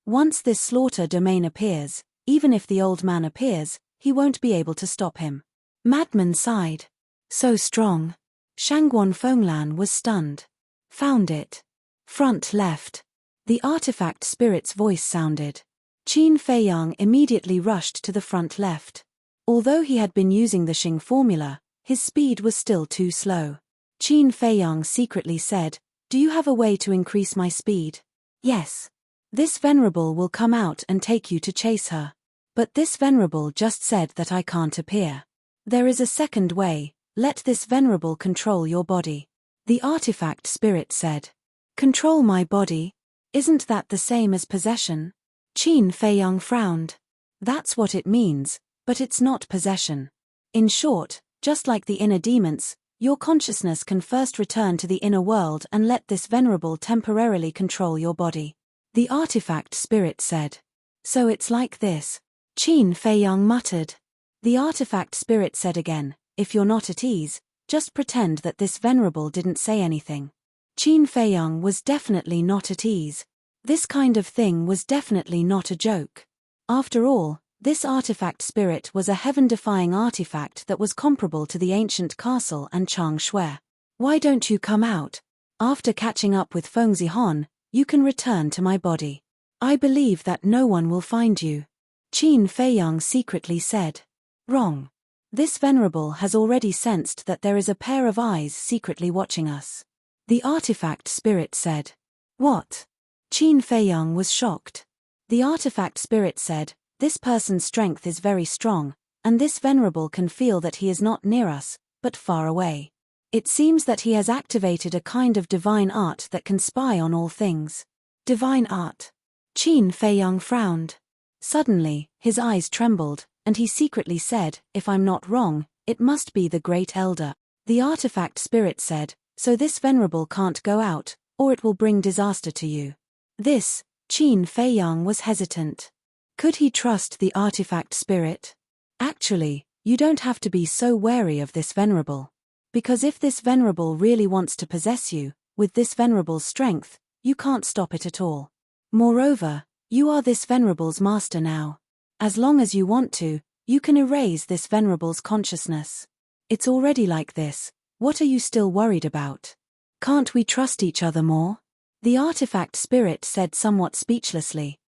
Once this slaughter domain appears, even if the old man appears, he won't be able to stop him. Madman sighed. So strong. Shangguan Fenglan was stunned. Found it. Front left. The artifact spirit's voice sounded. Qin Feiyang immediately rushed to the front left. Although he had been using the Xing formula, his speed was still too slow. Qin Feiyang secretly said, "Do you have a way to increase my speed?" "Yes. This venerable will come out and take you to chase her." "But this venerable just said that I can't appear." "There is a second way, let this venerable control your body." The artifact spirit said. "Control my body? Isn't that the same as possession?" Qin Feiyang frowned. "That's what it means, but it's not possession. In short, just like the inner demons, your consciousness can first return to the inner world and let this venerable temporarily control your body." The artifact spirit said. "So it's like this." Qin Feiyang muttered. The artifact spirit said again, "If you're not at ease, just pretend that this venerable didn't say anything." Qin Feiyang was definitely not at ease. This kind of thing was definitely not a joke. After all, this artifact spirit was a heaven-defying artifact that was comparable to the ancient castle and Chang Shui. "Why don't you come out? After catching up with Feng Zihon, you can return to my body. I believe that no one will find you." Qin Feiyang secretly said. "Wrong. This venerable has already sensed that there is a pair of eyes secretly watching us." The artifact spirit said. "What?" Qin Feiyang was shocked. The artifact spirit said, "This person's strength is very strong, and this venerable can feel that he is not near us, but far away. It seems that he has activated a kind of divine art that can spy on all things." "Divine art?" Qin Feiyang frowned. Suddenly, his eyes trembled, and he secretly said, "If I'm not wrong, it must be the Great Elder." The artifact spirit said, "So this venerable can't go out, or it will bring disaster to you." Qin Feiyang was hesitant. Could he trust the artifact spirit? Actually, you don't have to be so wary of this venerable. Because if this venerable really wants to possess you, with this venerable's strength, you can't stop it at all. Moreover, you are this venerable's master now. As long as you want to, you can erase this venerable's consciousness. It's already like this, what are you still worried about? Can't we trust each other more? The artifact spirit said somewhat speechlessly.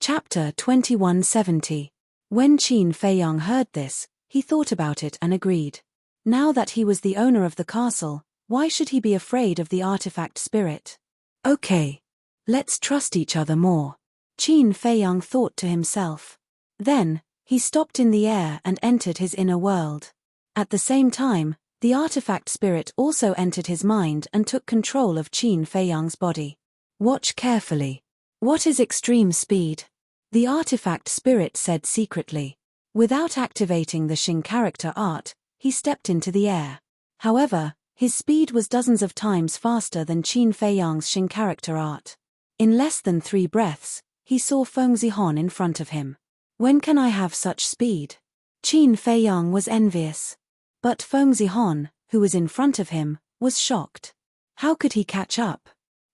Chapter 2170. When Qin Feiyang heard this, he thought about it and agreed. Now that he was the owner of the castle, why should he be afraid of the artifact spirit? Okay. Let's trust each other more. Qin Feiyang thought to himself. Then, he stopped in the air and entered his inner world. At the same time, the artifact spirit also entered his mind and took control of Qin Feiyang's body. Watch carefully. What is extreme speed? The artifact spirit said secretly. Without activating the Xing character art, he stepped into the air. However, his speed was dozens of times faster than Qin Feiyang's Xing character art. In less than 3 breaths, he saw Feng Zihon in front of him. When can I have such speed? Qin Feiyang was envious. But Feng Zihon, who was in front of him, was shocked. How could he catch up?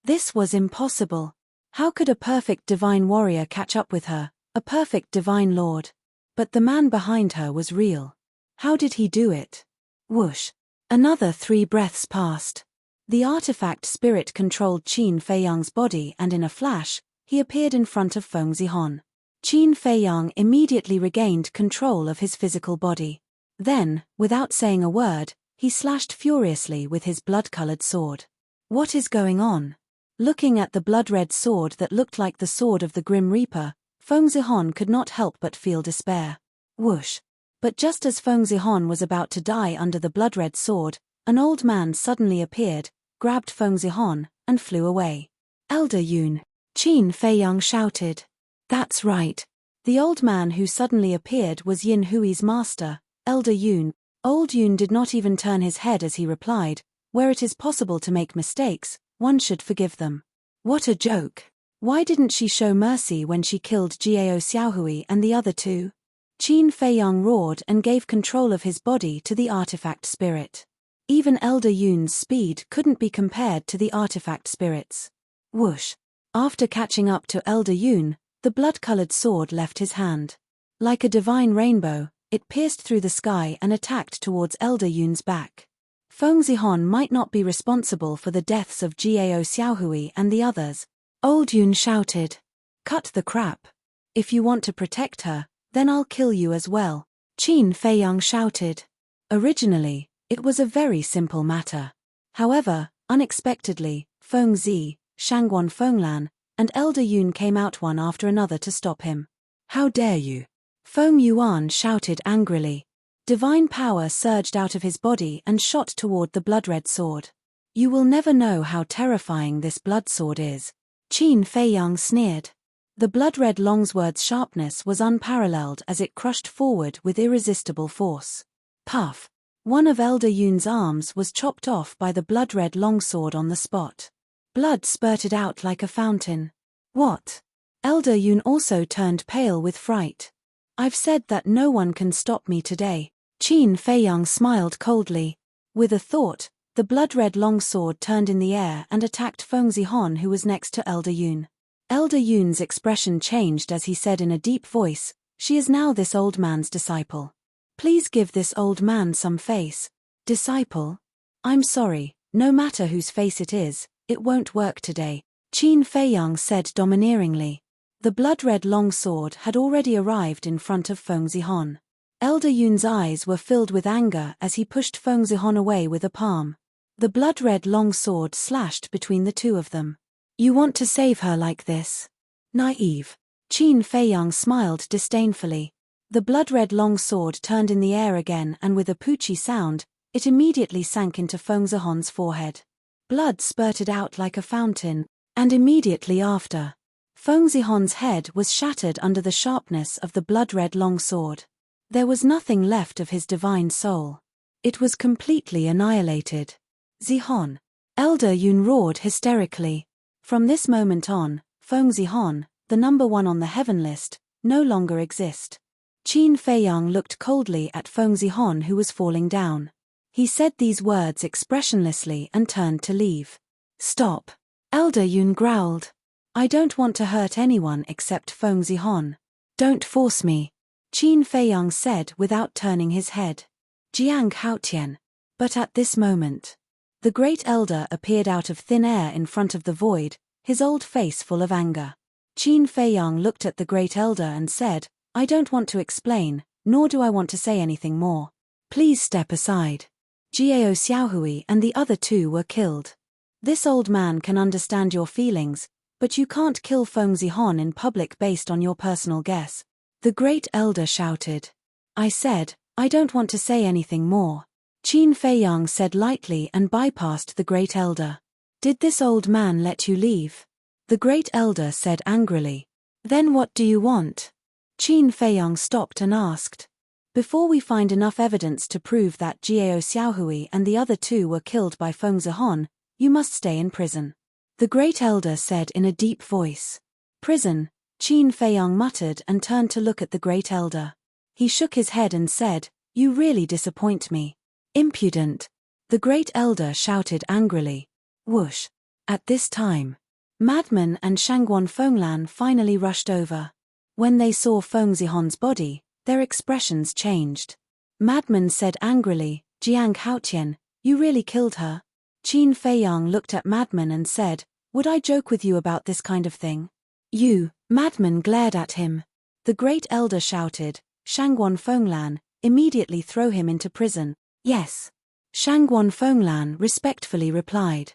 This was impossible. How could a perfect divine warrior catch up with her, a perfect divine lord? But the man behind her was real. How did he do it? Whoosh. Another 3 breaths passed. The artifact spirit controlled Qin Feiyang's body and in a flash, he appeared in front of Feng Zihon. Qin Feiyang immediately regained control of his physical body. Then, without saying a word, he slashed furiously with his blood-colored sword. What is going on? Looking at the blood-red sword that looked like the sword of the Grim Reaper, Feng Zihon could not help but feel despair. Whoosh! But just as Feng Zihon was about to die under the blood-red sword, an old man suddenly appeared, grabbed Feng Zihon, and flew away. Elder Yun! Qin Feiyang shouted. That's right. The old man who suddenly appeared was Yin Hui's master, Elder Yun. Old Yun did not even turn his head as he replied, where it is possible to make mistakes, one should forgive them. What a joke. Why didn't she show mercy when she killed Jiao Xiaohui and the other two? Qin Feiyang roared and gave control of his body to the artifact spirit. Even Elder Yun's speed couldn't be compared to the artifact spirit's. Whoosh! After catching up to Elder Yun, the blood-colored sword left his hand. Like a divine rainbow, it pierced through the sky and attacked towards Elder Yun's back. Feng Zihon might not be responsible for the deaths of Jiao Xiaohui and the others. Old Yun shouted. Cut the crap. If you want to protect her, then I'll kill you as well. Qin Feiyang shouted. Originally, it was a very simple matter. However, unexpectedly, Feng Zi, Shangguan Fenglan, and Elder Yun came out one after another to stop him. How dare you? Feng Yuan shouted angrily. Divine power surged out of his body and shot toward the blood-red sword. You will never know how terrifying this blood sword is. Qin Feiyang sneered. The blood-red longsword's sharpness was unparalleled as it crushed forward with irresistible force. Puff! One of Elder Yun's arms was chopped off by the blood-red longsword on the spot. Blood spurted out like a fountain. What? Elder Yun also turned pale with fright. I've said that no one can stop me today. Qin Feiyang smiled coldly. With a thought, the blood-red longsword turned in the air and attacked Feng Zihon, who was next to Elder Yun. Elder Yun's expression changed as he said in a deep voice, "She is now this old man's disciple. Please give this old man some face." Disciple? I'm sorry, no matter whose face it is, it won't work today, Qin Feiyang said domineeringly. The blood-red longsword had already arrived in front of Feng Zihon. Elder Yun's eyes were filled with anger as he pushed Feng Zihon away with a palm. The blood-red longsword slashed between the two of them. You want to save her like this? Naive. Qin Feiyang smiled disdainfully. The blood-red longsword turned in the air again and with a poochie sound, it immediately sank into Feng Zihon's forehead. Blood spurted out like a fountain, and immediately after, Feng Zihon's head was shattered under the sharpness of the blood-red longsword. There was nothing left of his divine soul. It was completely annihilated. Zihon! Elder Yun roared hysterically. From this moment on, Feng Zihon, the number one on the heaven list, no longer exist. Qin Feiyang looked coldly at Feng Zihon, who was falling down. He said these words expressionlessly and turned to leave. Stop! Elder Yun growled. I don't want to hurt anyone except Feng Zihon. Don't force me, Qin Feiyang said without turning his head. Jiang Haotian. But at this moment, the great elder appeared out of thin air in front of the void, his old face full of anger. Qin Feiyang looked at the great elder and said, I don't want to explain, nor do I want to say anything more. Please step aside. Jiao Xiaohui and the other two were killed. This old man can understand your feelings, but you can't kill Feng Zihon in public based on your personal guess. The great elder shouted. I said, I don't want to say anything more. Qin Feiyang said lightly and bypassed the great elder. Did this old man let you leave? The great elder said angrily. Then what do you want? Qin Feiyang stopped and asked. Before we find enough evidence to prove that Jiao Xiaohui and the other two were killed by Feng Zihon, you must stay in prison. The great elder said in a deep voice. Prison, Qin Feiyang muttered and turned to look at the great elder. He shook his head and said, You really disappoint me. Impudent! The great elder shouted angrily. Whoosh! At this time, Madman and Shangguan Fenglan finally rushed over. When they saw Feng Zihon's body, their expressions changed. Madman said angrily, Jiang Haotian, you really killed her? Qin Feiyang looked at Madman and said, Would I joke with you about this kind of thing? You! Madman glared at him. The great elder shouted, Shangguan Fenglan, immediately throw him into prison. Yes. Shangguan Fenglan respectfully replied.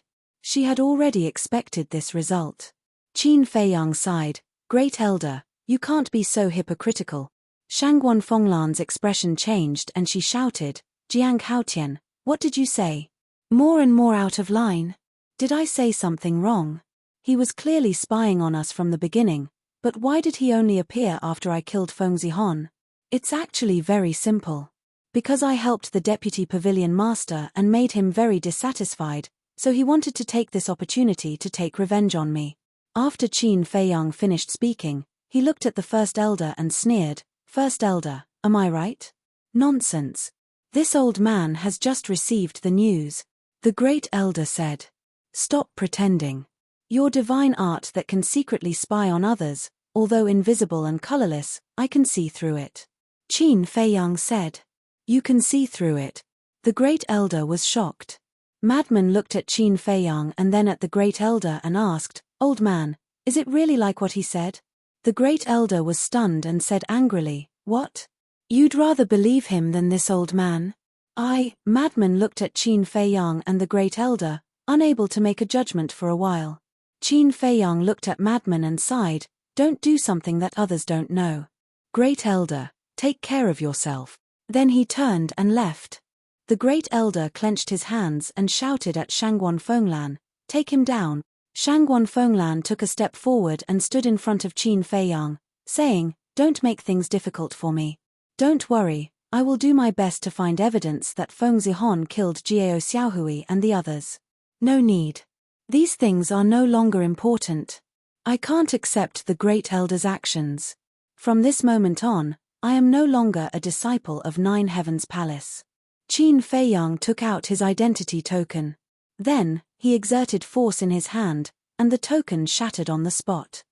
She had already expected this result. Qin Feiyang sighed. Great Elder, you can't be so hypocritical. Shangguan Fenglan's expression changed and she shouted, Jiang Haotian, what did you say? More and more out of line. Did I say something wrong? He was clearly spying on us from the beginning, but why did he only appear after I killed Feng Zihon? It's actually very simple. Because I helped the deputy pavilion master and made him very dissatisfied, so he wanted to take this opportunity to take revenge on me. After Qin Feiyang finished speaking, he looked at the First Elder and sneered, First Elder, am I right? Nonsense. This old man has just received the news. The Great Elder said. Stop pretending. Your divine art that can secretly spy on others, although invisible and colorless, I can see through it. Qin Feiyang said. You can see through it. The Great Elder was shocked. Madman looked at Qin Feiyang and then at the Great Elder and asked, Old man, is it really like what he said? The Great Elder was stunned and said angrily, What? You'd rather believe him than this old man? Madman looked at Qin Feiyang and the Great Elder, unable to make a judgment for a while. Qin Feiyang looked at Madman and sighed, Don't do something that others don't know. Great Elder, take care of yourself. Then he turned and left. The Great Elder clenched his hands and shouted at Shangguan Fenglan, Take him down. Shangguan Fenglan took a step forward and stood in front of Qin Feiyang, saying, Don't make things difficult for me. Don't worry, I will do my best to find evidence that Feng Zihon killed Jiao Xiaohui and the others. No need. These things are no longer important. I can't accept the Great Elder's actions. From this moment on, I am no longer a disciple of Nine Heavens Palace. Qin Feiyang took out his identity token. Then, he exerted force in his hand, and the token shattered on the spot.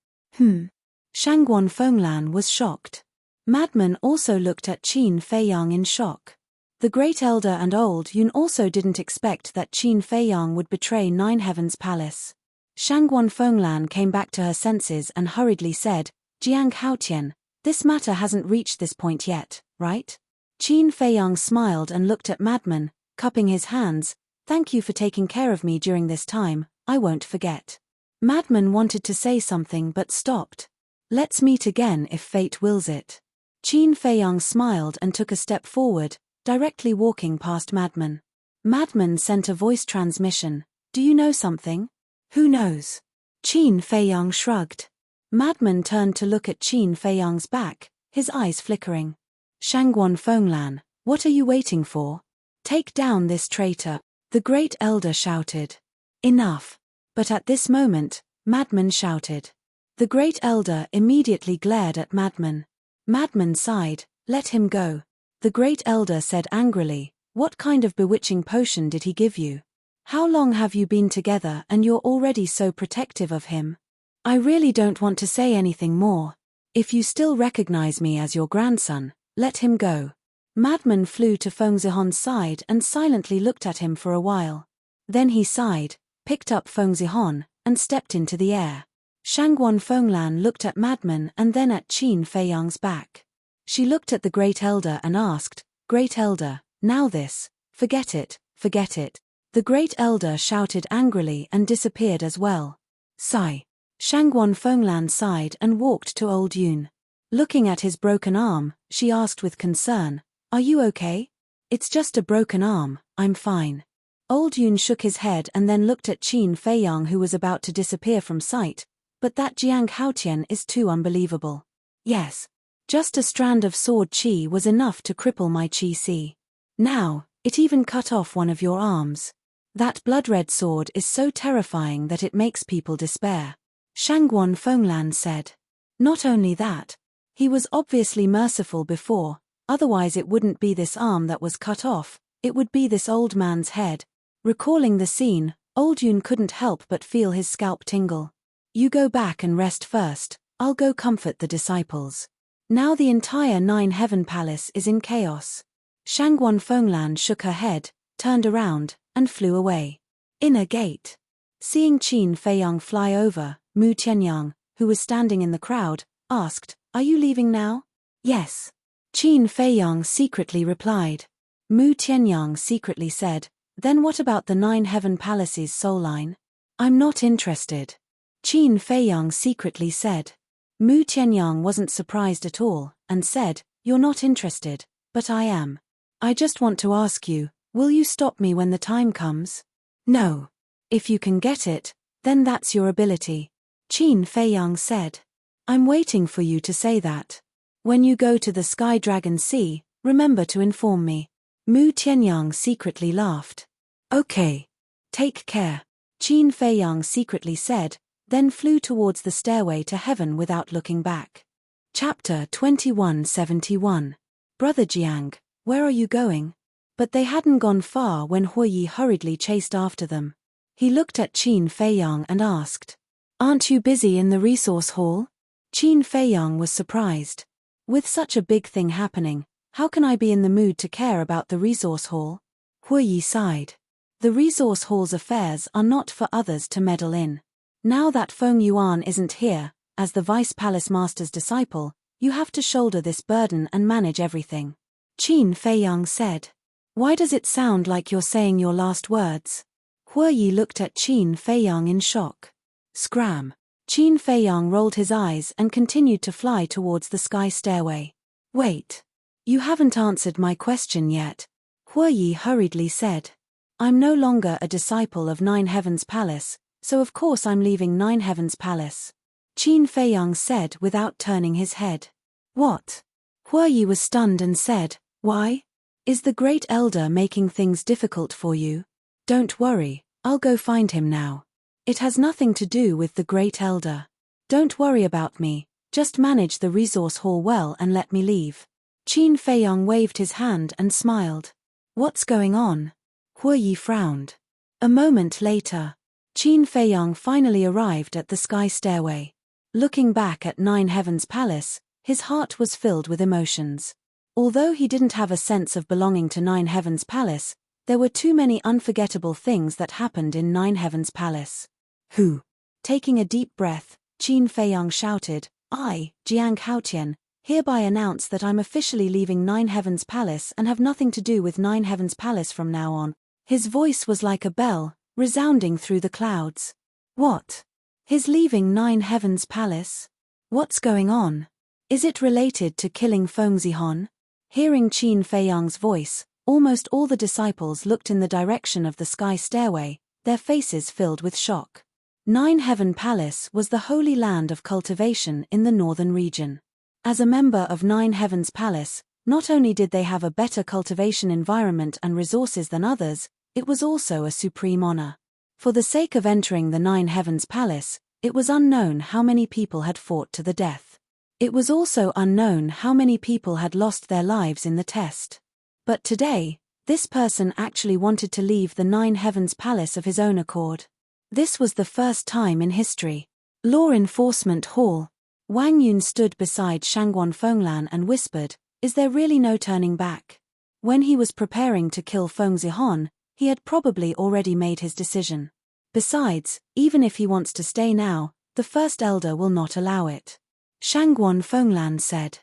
Shangguan Fenglan was shocked. Madman also looked at Qin Feiyang in shock. The Great Elder and Old Yun also didn't expect that Qin Feiyang would betray Nine Heavens Palace. Shangguan Fenglan came back to her senses and hurriedly said, Jiang Haotian, this matter hasn't reached this point yet, right? Qin Feiyang smiled and looked at Madman, cupping his hands, Thank you for taking care of me during this time, I won't forget. Madman wanted to say something but stopped. Let's meet again if fate wills it. Qin Feiyang smiled and took a step forward, directly walking past Madman. Madman sent a voice transmission, Do you know something? Who knows? Qin Feiyang shrugged. Madman turned to look at Qin Feiyang's back, his eyes flickering. Shangguan Fenglan, what are you waiting for? Take down this traitor. The Great Elder shouted. Enough. But at this moment, Madman shouted. The Great Elder immediately glared at Madman. Madman sighed, Let him go. The Great Elder said angrily, What kind of bewitching potion did he give you? How long have you been together and you're already so protective of him? I really don't want to say anything more. If you still recognize me as your grandson, let him go. Madman flew to Feng Zihon's side and silently looked at him for a while. Then he sighed, picked up Feng Zihon, and stepped into the air. Shangguan Fenglan looked at Madman and then at Qin Feiyang's back. She looked at the Great Elder and asked, Great Elder, now this, forget it, forget it. The Great Elder shouted angrily and disappeared as well. Sigh. Shangguan Fenglan sighed and walked to Old Yun. Looking at his broken arm, she asked with concern, Are you okay? It's just a broken arm, I'm fine. Old Yun shook his head and then looked at Qin Feiyang who was about to disappear from sight, but that Jiang Haotian is too unbelievable. Yes. Just a strand of sword qi was enough to cripple my qi si. Now, it even cut off one of your arms. That blood-red sword is so terrifying that it makes people despair. Shangguan Fenglan said. Not only that, he was obviously merciful before, otherwise it wouldn't be this arm that was cut off, it would be this old man's head. Recalling the scene, Old Yun couldn't help but feel his scalp tingle. You go back and rest first, I'll go comfort the disciples. Now the entire Nine Heaven Palace is in chaos. Shangguan Fenglan shook her head, turned around, and flew away. Inner gate. Seeing Qin Feiyang fly over, Mu Tianyang, who was standing in the crowd, asked, Are you leaving now? Yes. Qin Feiyang secretly replied. Mu Tianyang secretly said, Then what about the Nine Heaven Palace's soul line? I'm not interested. Qin Feiyang secretly said. Mu Tianyang wasn't surprised at all, and said, You're not interested, but I am. I just want to ask you, will you stop me when the time comes? No. If you can get it, then that's your ability. Qin Feiyang said. I'm waiting for you to say that. When you go to the Sky Dragon Sea, remember to inform me. Mu Tianyang secretly laughed. Okay. Take care. Qin Feiyang secretly said, then flew towards the stairway to heaven without looking back. Chapter 2171. Brother Jiang, where are you going? But they hadn't gone far when Huoyi hurriedly chased after them. He looked at Qin Feiyang and asked, Aren't you busy in the resource hall? Qin Feiyang was surprised. With such a big thing happening, how can I be in the mood to care about the resource hall? Huoyi sighed. The resource hall's affairs are not for others to meddle in. Now that Feng Yuan isn't here, as the Vice Palace Master's disciple, you have to shoulder this burden and manage everything. Qin Feiyang said. Why does it sound like you're saying your last words? Huoyi looked at Qin Feiyang in shock. Scram. Qin Feiyang rolled his eyes and continued to fly towards the sky stairway. Wait. You haven't answered my question yet. Huoyi hurriedly said. I'm no longer a disciple of Nine Heavens Palace, so of course I'm leaving Nine Heavens Palace. Qin Feiyang said without turning his head. What? Huoyi was stunned and said, Why? Is the Great Elder making things difficult for you? Don't worry, I'll go find him now. It has nothing to do with the Great Elder. Don't worry about me, just manage the resource hall well and let me leave. Qin Feiyang waved his hand and smiled. What's going on? Huoyi frowned. A moment later, Qin Feiyang finally arrived at the sky stairway. Looking back at Nine Heavens Palace, his heart was filled with emotions. Although he didn't have a sense of belonging to Nine Heavens Palace, there were too many unforgettable things that happened in Nine Heavens Palace. Who? Taking a deep breath, Qin Feiyang shouted, I, Jiang Haotian, hereby announce that I'm officially leaving Nine Heavens Palace and have nothing to do with Nine Heavens Palace from now on. His voice was like a bell, resounding through the clouds. What? He's leaving Nine Heavens Palace? What's going on? Is it related to killing Feng Zihon? Hearing Qin Feiyang's voice, almost all the disciples looked in the direction of the sky stairway, their faces filled with shock. Nine Heaven Palace was the holy land of cultivation in the northern region. As a member of Nine Heavens Palace, not only did they have a better cultivation environment and resources than others, it was also a supreme honor. For the sake of entering the Nine Heavens Palace, it was unknown how many people had fought to the death. It was also unknown how many people had lost their lives in the test. But today, this person actually wanted to leave the Nine Heavens Palace of his own accord. This was the first time in history. Law Enforcement Hall. Wang Yun stood beside Shangguan Fenglan and whispered, Is there really no turning back? When he was preparing to kill Feng Zihon, he had probably already made his decision. Besides, even if he wants to stay now, the First Elder will not allow it. Shangguan Fenglan said.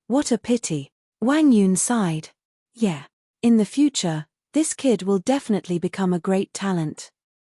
What a pity. Wang Yun sighed. Yeah. In the future, this kid will definitely become a great talent.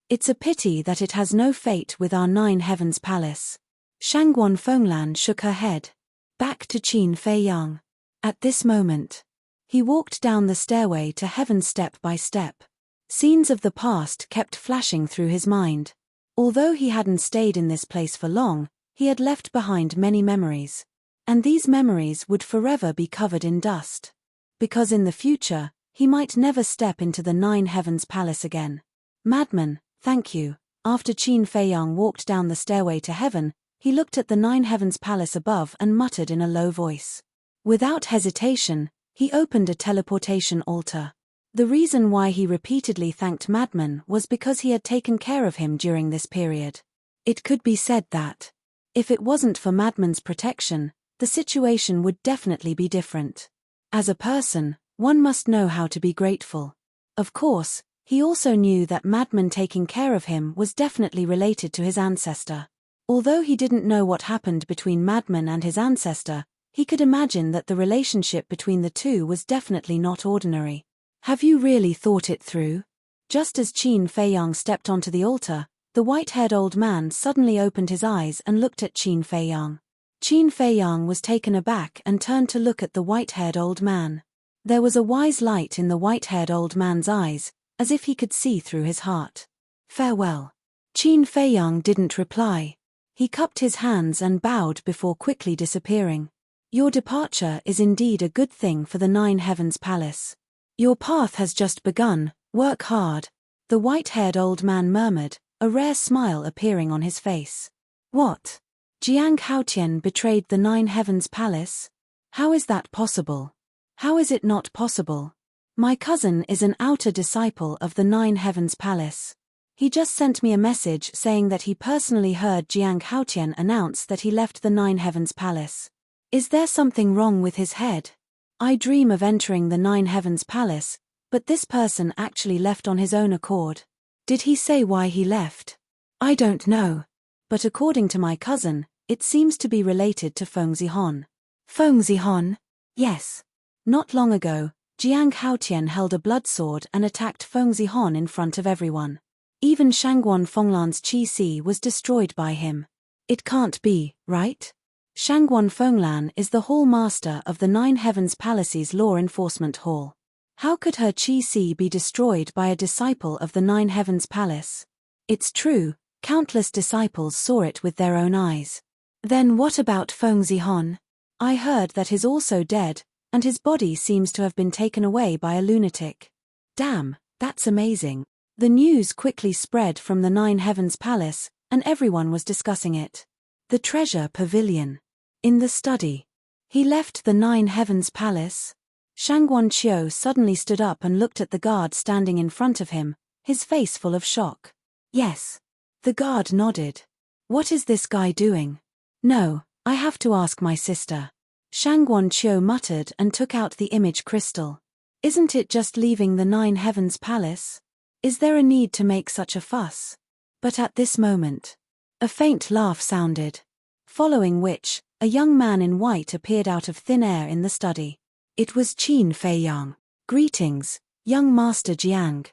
It's a pity that it has no fate with our Nine Heavens Palace. Shangguan Fenglan shook her head. Back to Qin Feiyang. At this moment, he walked down the stairway to heaven step by step. Scenes of the past kept flashing through his mind. Although he hadn't stayed in this place for long, he had left behind many memories. And these memories would forever be covered in dust. Because in the future, he might never step into the Nine Heavens Palace again. Madman, thank you. After Qin Feiyang walked down the stairway to heaven, he looked at the Nine Heavens Palace above and muttered in a low voice. Without hesitation, he opened a teleportation altar. The reason why he repeatedly thanked Madman was because he had taken care of him during this period. It could be said that, if it wasn't for Madman's protection, the situation would definitely be different. As a person, one must know how to be grateful. Of course, he also knew that Madman taking care of him was definitely related to his ancestor. Although he didn't know what happened between Madman and his ancestor, he could imagine that the relationship between the two was definitely not ordinary. Have you really thought it through? Just as Qin Feiyang stepped onto the altar, the The white-haired old man suddenly opened his eyes and looked at Qin Feiyang. Qin Feiyang was taken aback and turned to look at the white-haired old man. There was a wise light in the white-haired old man's eyes, as if he could see through his heart. Farewell. Qin Feiyang didn't reply. He cupped his hands and bowed before quickly disappearing. Your departure is indeed a good thing for the Nine Heavens Palace. Your path has just begun, work hard. The white-haired old man murmured, a rare smile appearing on his face. What? Jiang Haotian betrayed the Nine Heavens Palace? How is that possible? How is it not possible? My cousin is an outer disciple of the Nine Heavens Palace. He just sent me a message saying that he personally heard Jiang Haotian announce that he left the Nine Heavens Palace. Is there something wrong with his head? I dream of entering the Nine Heavens Palace, but this person actually left on his own accord. Did he say why he left? I don't know. But according to my cousin, it seems to be related to Feng Zihon. Feng Zihon? Yes. Not long ago, Jiang Haotian held a blood sword and attacked Feng Zihon in front of everyone. Even Shangguan Fenglan's Qi Si was destroyed by him. It can't be, right? Shangguan Fenglan is the Hall Master of the Nine Heavens Palace's Law Enforcement Hall. How could her Qi Si be destroyed by a disciple of the Nine Heavens Palace? It's true, countless disciples saw it with their own eyes. Then what about Feng Zihon? I heard that he's also dead, and his body seems to have been taken away by a lunatic. Damn, that's amazing. The news quickly spread from the Nine Heavens Palace, and everyone was discussing it. The treasure pavilion. In the study. He left the Nine Heavens Palace? Shangguan Qiu suddenly stood up and looked at the guard standing in front of him, his face full of shock. Yes. The guard nodded. What is this guy doing? No, I have to ask my sister. Shangguan Qiu muttered and took out the image crystal. Isn't it just leaving the Nine Heavens Palace? Is there a need to make such a fuss? But at this moment, a faint laugh sounded. Following which, a young man in white appeared out of thin air in the study. It was Qin Feiyang. Greetings, young Master Jiang.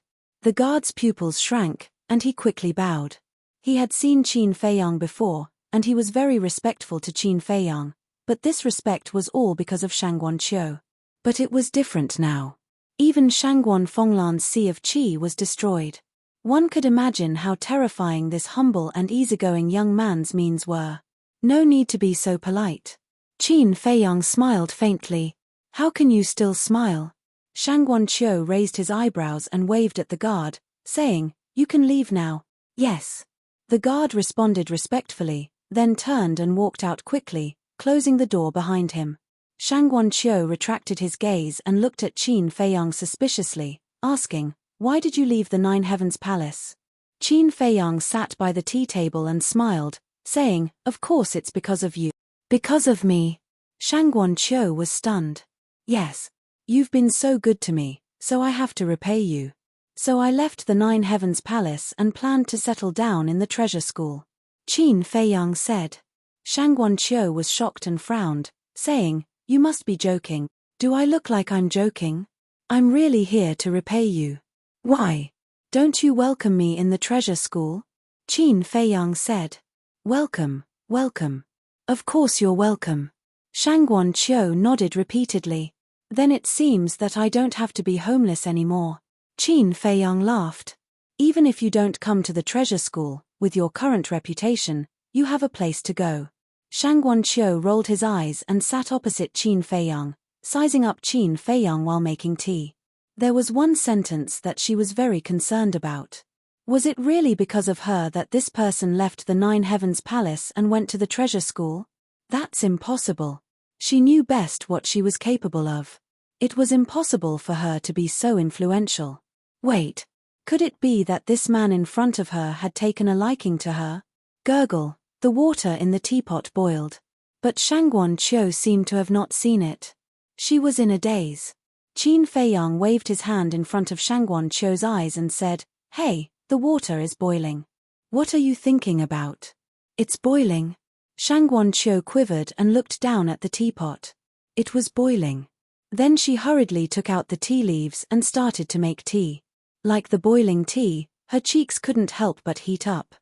The guard's pupils shrank, and he quickly bowed. He had seen Qin Feiyang before, and he was very respectful to Qin Feiyang, but this respect was all because of Shangguan Qiu. But it was different now. Even Shangguan Fenglan's Sea of Qi was destroyed. One could imagine how terrifying this humble and easygoing young man's means were. No need to be so polite. Qin Feiyang smiled faintly. How can you still smile? Shangguan Qiu raised his eyebrows and waved at the guard, saying, You can leave now. Yes. The guard responded respectfully, then turned and walked out quickly, closing the door behind him. Shangguan Qiu retracted his gaze and looked at Qin Feiyang suspiciously, asking, Why did you leave the Nine Heavens Palace? Qin Feiyang sat by the tea table and smiled, saying, Of course it's because of you. Because of me? Shangguan Qiu was stunned. Yes. You've been so good to me, so I have to repay you. So I left the Nine Heavens Palace and planned to settle down in the treasure school. Qin Feiyang said. Shangguan Qiu was shocked and frowned, saying, You must be joking. Do I look like I'm joking? I'm really here to repay you. Why? Don't you welcome me in the treasure school? Qin Feiyang said. Welcome, welcome. Of course you're welcome. Shangguan Qiu nodded repeatedly. Then it seems that I don't have to be homeless anymore. Qin Feiyang laughed. Even if you don't come to the treasure school, with your current reputation, you have a place to go. Shangguan Qiu rolled his eyes and sat opposite Qin Feiyang, sizing up Qin Feiyang while making tea. There was one sentence that she was very concerned about. Was it really because of her that this person left the Nine Heavens Palace and went to the treasure school? That's impossible. She knew best what she was capable of. It was impossible for her to be so influential. Wait, could it be that this man in front of her had taken a liking to her? Gurgle, the water in the teapot boiled. But Shangguan Qiu seemed to have not seen it. She was in a daze. Qin Feiyang waved his hand in front of Shangguan Qiu's eyes and said, Hey, the water is boiling. What are you thinking about? It's boiling. Shangguan Qiu quivered and looked down at the teapot. It was boiling. Then she hurriedly took out the tea leaves and started to make tea. Like the boiling tea, her cheeks couldn't help but heat up.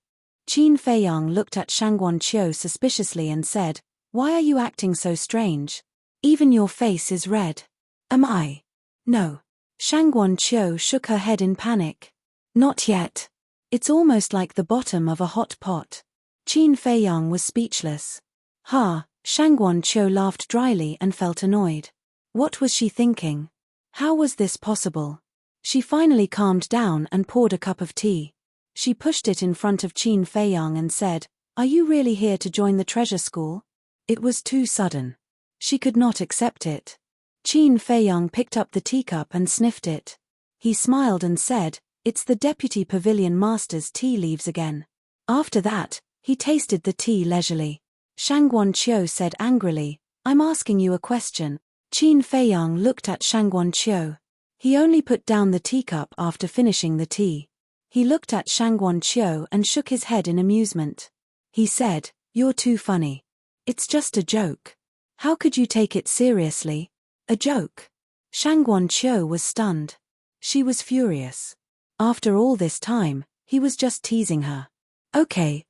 Qin Feiyang looked at Shangguan Qiu suspiciously and said, "Why are you acting so strange? Even your face is red." "Am I?" "No." Shangguan Qiu shook her head in panic. "Not yet. It's almost like the bottom of a hot pot." Qin Feiyang was speechless. "Ha," Shangguan Qiu laughed dryly and felt annoyed. What was she thinking? How was this possible? She finally calmed down and poured a cup of tea. She pushed it in front of Qin Feiyang and said, "Are you really here to join the treasure school?" It was too sudden. She could not accept it. Qin Feiyang picked up the teacup and sniffed it. He smiled and said, "It's the Deputy Pavilion Master's tea leaves again." After that, he tasted the tea leisurely. Shangguan Qiu said angrily, "I'm asking you a question." Qin Feiyang looked at Shangguan Qiu. He only put down the teacup after finishing the tea. He looked at Shangguan Qiu and shook his head in amusement. He said, "You're too funny. It's just a joke. How could you take it seriously? A joke?" Shangguan Qiu was stunned. She was furious. After all this time, he was just teasing her. Okay.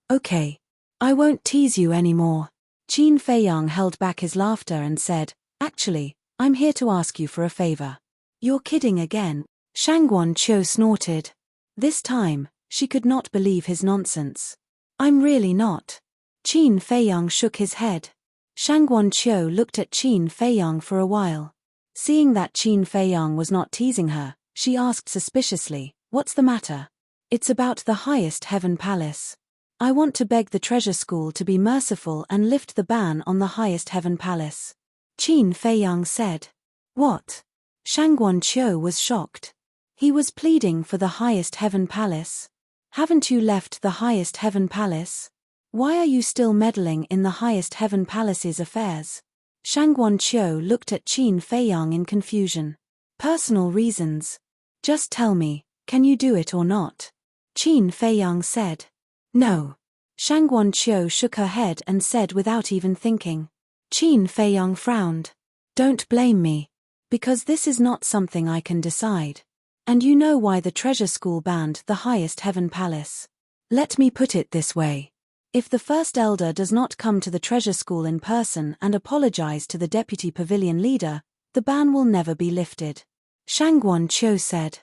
I won't tease you anymore." Qin Feiyang held back his laughter and said, "Actually, I'm here to ask you for a favor." "You're kidding again?" Shangguan Qiu snorted. This time, she could not believe his nonsense. "I'm really not." Qin Feiyang shook his head. Shangguan Qiu looked at Qin Feiyang for a while. Seeing that Qin Feiyang was not teasing her, she asked suspiciously, "What's the matter?" "It's about the highest heaven palace. I want to beg the treasure school to be merciful and lift the ban on the highest heaven palace." Qin Feiyang said. "What?" Shangguan Qiu was shocked. He was pleading for the highest heaven palace. "Haven't you left the highest heaven palace? Why are you still meddling in the highest heaven palace's affairs?" Shangguan Qiu looked at Qin Feiyang in confusion. "Personal reasons. Just tell me, can you do it or not?" Qin Feiyang said. "No." Shangguan Qiu shook her head and said without even thinking. Qin Feiyang frowned. "Don't blame me. Because this is not something I can decide. And you know why the treasure school banned the highest heaven palace. Let me put it this way. If the first elder does not come to the treasure school in person and apologize to the deputy pavilion leader, the ban will never be lifted." Shangguan Qiu said.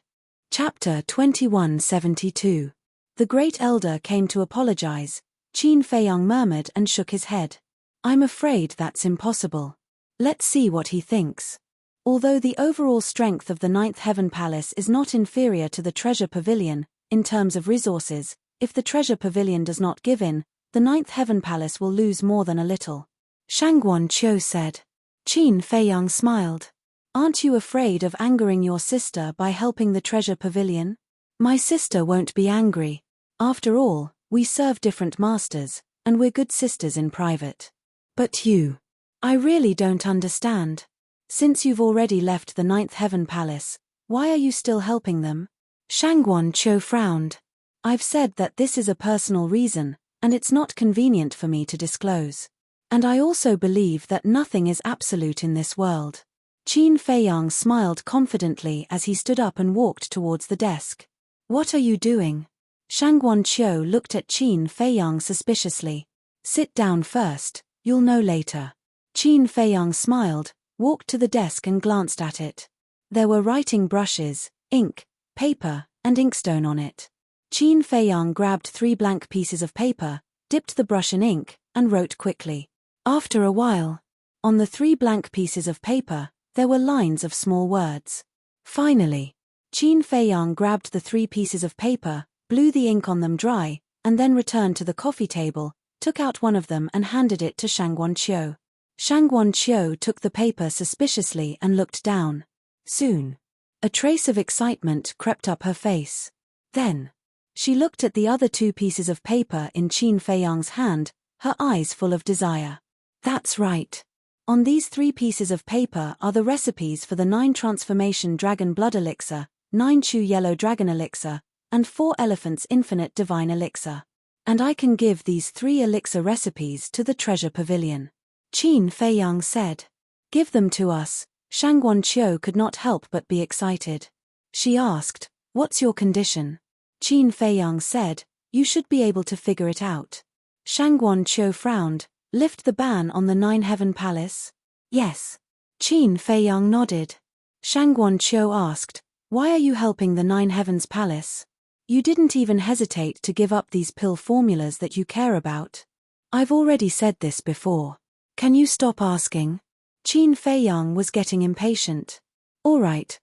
Chapter 2172. The great elder came to apologize. Qin Feiyang murmured and shook his head. "I'm afraid that's impossible. Let's see what he thinks." Although the overall strength of the Ninth Heaven Palace is not inferior to the Treasure Pavilion, in terms of resources, if the Treasure Pavilion does not give in, the Ninth Heaven Palace will lose more than a little. Shangguan Qiu said. Qin Feiyang smiled. "Aren't you afraid of angering your sister by helping the Treasure Pavilion?" "My sister won't be angry. After all, we serve different masters, and we're good sisters in private." "But you. I really don't understand. Since you've already left the Ninth Heaven Palace, why are you still helping them?" Shangguan Qiu frowned. "I've said that this is a personal reason, and it's not convenient for me to disclose. And I also believe that nothing is absolute in this world." Qin Feiyang smiled confidently as he stood up and walked towards the desk. "What are you doing?" Shangguan Qiu looked at Qin Feiyang suspiciously. "Sit down first, you'll know later." Qin Feiyang smiled, walked to the desk and glanced at it. There were writing brushes, ink, paper, and inkstone on it. Qin Feiyang grabbed 3 blank pieces of paper, dipped the brush in ink, and wrote quickly. After a while, on the 3 blank pieces of paper, there were lines of small words. Finally, Qin Feiyang grabbed the 3 pieces of paper, blew the ink on them dry, and then returned to the coffee table, took out one of them and handed it to Shangguan Qiu. Shangguan Qiu took the paper suspiciously and looked down. Soon, a trace of excitement crept up her face. Then, she looked at the other 2 pieces of paper in Qin Feiyang's hand, her eyes full of desire. "That's right. On these 3 pieces of paper are the recipes for the 9 transformation dragon blood elixir, 9 Chu yellow dragon elixir, and 4 elephants infinite divine elixir. And I can give these 3 elixir recipes to the treasure pavilion." Qin Feiyang said. "Give them to us." Shangguan Qiu could not help but be excited. She asked, "What's your condition?" Qin Feiyang said, You should be able to figure it out. Shangguan Qiu frowned. Lift the ban on the Nine Heaven Palace? Yes. Qin Feiyang nodded. Shangguan Qiu asked, why are you helping the Nine Heavens Palace? You didn't even hesitate to give up these pill formulas that you care about. I've already said this before. Can you stop asking? Qin Feiyang was getting impatient. All right.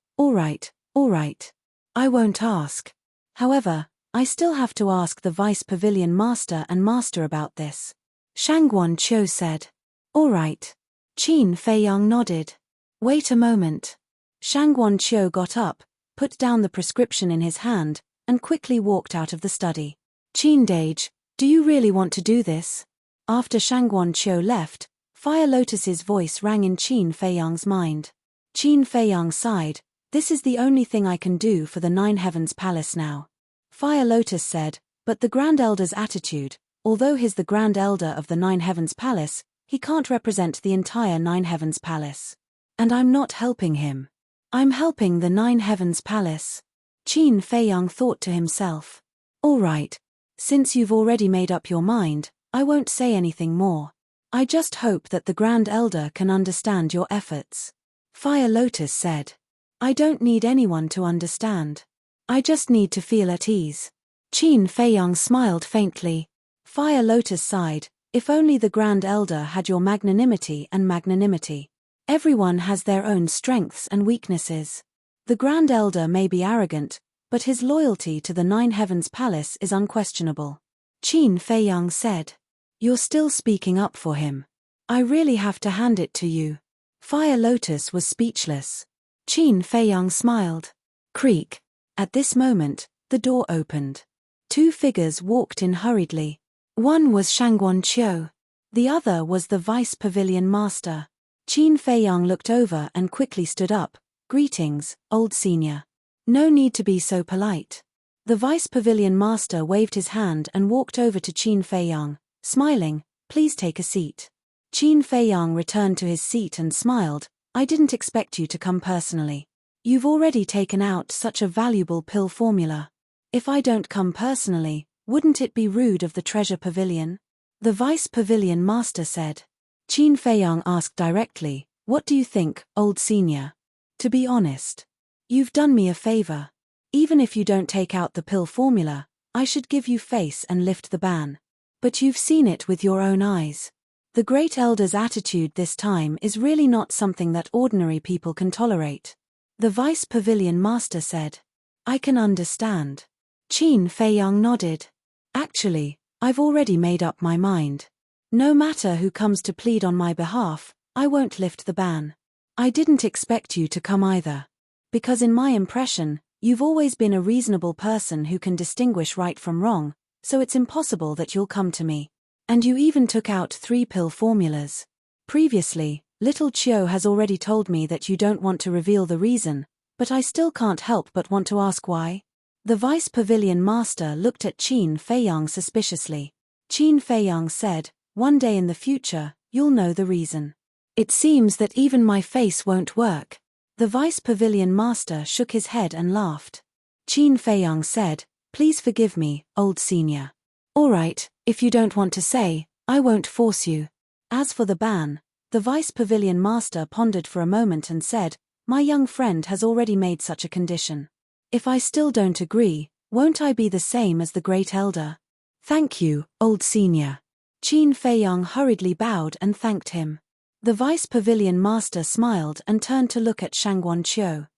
I won't ask. However, I still have to ask the Vice Pavilion Master and Master about this. Shangguan Qiu said. All right. Qin Feiyang nodded. Wait a moment. Shangguan Qiu got up, put down the prescription in his hand, and quickly walked out of the study. Qin Dage, do you really want to do this? After Shangguan Qiu left, Fire Lotus's voice rang in Qin Feiyang's mind. Qin Feiyang sighed. This is the only thing I can do for the Nine Heavens Palace now. Fire Lotus said, but the Grand Elder's attitude, although he's the Grand Elder of the Nine Heavens Palace, he can't represent the entire Nine Heavens Palace. And I'm not helping him. I'm helping the Nine Heavens Palace. Qin Feiyang thought to himself. All right. Since you've already made up your mind, I won't say anything more. I just hope that the Grand Elder can understand your efforts. Fire Lotus said. I don't need anyone to understand. I just need to feel at ease. Qin Feiyang smiled faintly. Fire Lotus sighed. If only the Grand Elder had your magnanimity and magnanimity. Everyone has their own strengths and weaknesses. The Grand Elder may be arrogant, but his loyalty to the Nine Heavens Palace is unquestionable. Qin Feiyang said. You're still speaking up for him. I really have to hand it to you. Fire Lotus was speechless. Qin Feiyang smiled. Creak. At this moment, the door opened. Two figures walked in hurriedly. One was Shangguan Qiu. The other was the Vice Pavilion Master. Qin Feiyang looked over and quickly stood up. Greetings, old senior. No need to be so polite. The Vice Pavilion Master waved his hand and walked over to Qin Feiyang, smiling, please take a seat. Qin Feiyang returned to his seat and smiled. I didn't expect you to come personally. You've already taken out such a valuable pill formula. If I don't come personally, wouldn't it be rude of the Treasure Pavilion? The Vice Pavilion Master said. Qin Feiyang asked directly, what do you think, old senior? To be honest, you've done me a favor. Even if you don't take out the pill formula, I should give you face and lift the ban. But you've seen it with your own eyes. The Great Elder's attitude this time is really not something that ordinary people can tolerate. The Vice Pavilion Master said. I can understand. Qin Feiyang nodded. Actually, I've already made up my mind. No matter who comes to plead on my behalf, I won't lift the ban. I didn't expect you to come either. Because in my impression, you've always been a reasonable person who can distinguish right from wrong, so it's impossible that you'll come to me. And you even took out 3 pill formulas. Previously, little Qiu has already told me that you don't want to reveal the reason, but I still can't help but want to ask why. The Vice Pavilion Master looked at Qin Feiyang suspiciously. Qin Feiyang said, one day in the future, you'll know the reason. It seems that even my face won't work. The Vice Pavilion Master shook his head and laughed. Qin Feiyang said, please forgive me, old senior. All right, if you don't want to say, I won't force you. As for the ban, the Vice Pavilion Master pondered for a moment and said, my young friend has already made such a condition. If I still don't agree, won't I be the same as the Great Elder? Thank you, old senior. Qin Feiyang hurriedly bowed and thanked him. The Vice Pavilion Master smiled and turned to look at Shangguan Qiu.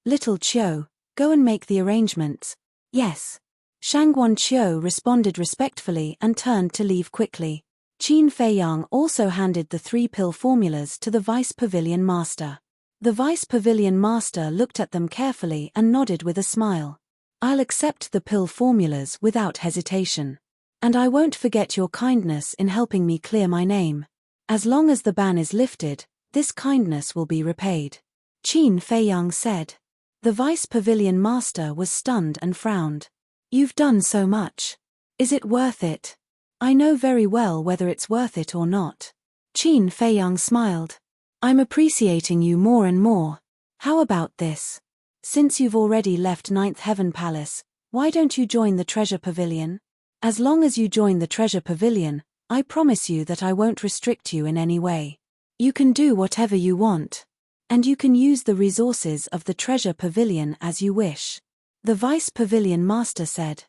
Little Qiu, go and make the arrangements. Yes. Shangguan Qiu responded respectfully and turned to leave quickly. Qin Feiyang also handed the 3 pill formulas to the Vice Pavilion Master. The Vice Pavilion Master looked at them carefully and nodded with a smile. I'll accept the pill formulas without hesitation. And I won't forget your kindness in helping me clear my name. As long as the ban is lifted, this kindness will be repaid. Qin Feiyang said. The Vice Pavilion Master was stunned and frowned. You've done so much. Is it worth it? I know very well whether it's worth it or not. Qin Feiyang smiled. I'm appreciating you more and more. How about this? Since you've already left Ninth Heaven Palace, why don't you join the Treasure Pavilion? As long as you join the treasure pavilion, I promise you that I won't restrict you in any way. You can do whatever you want. And you can use the resources of the treasure pavilion as you wish. The vice pavilion master said.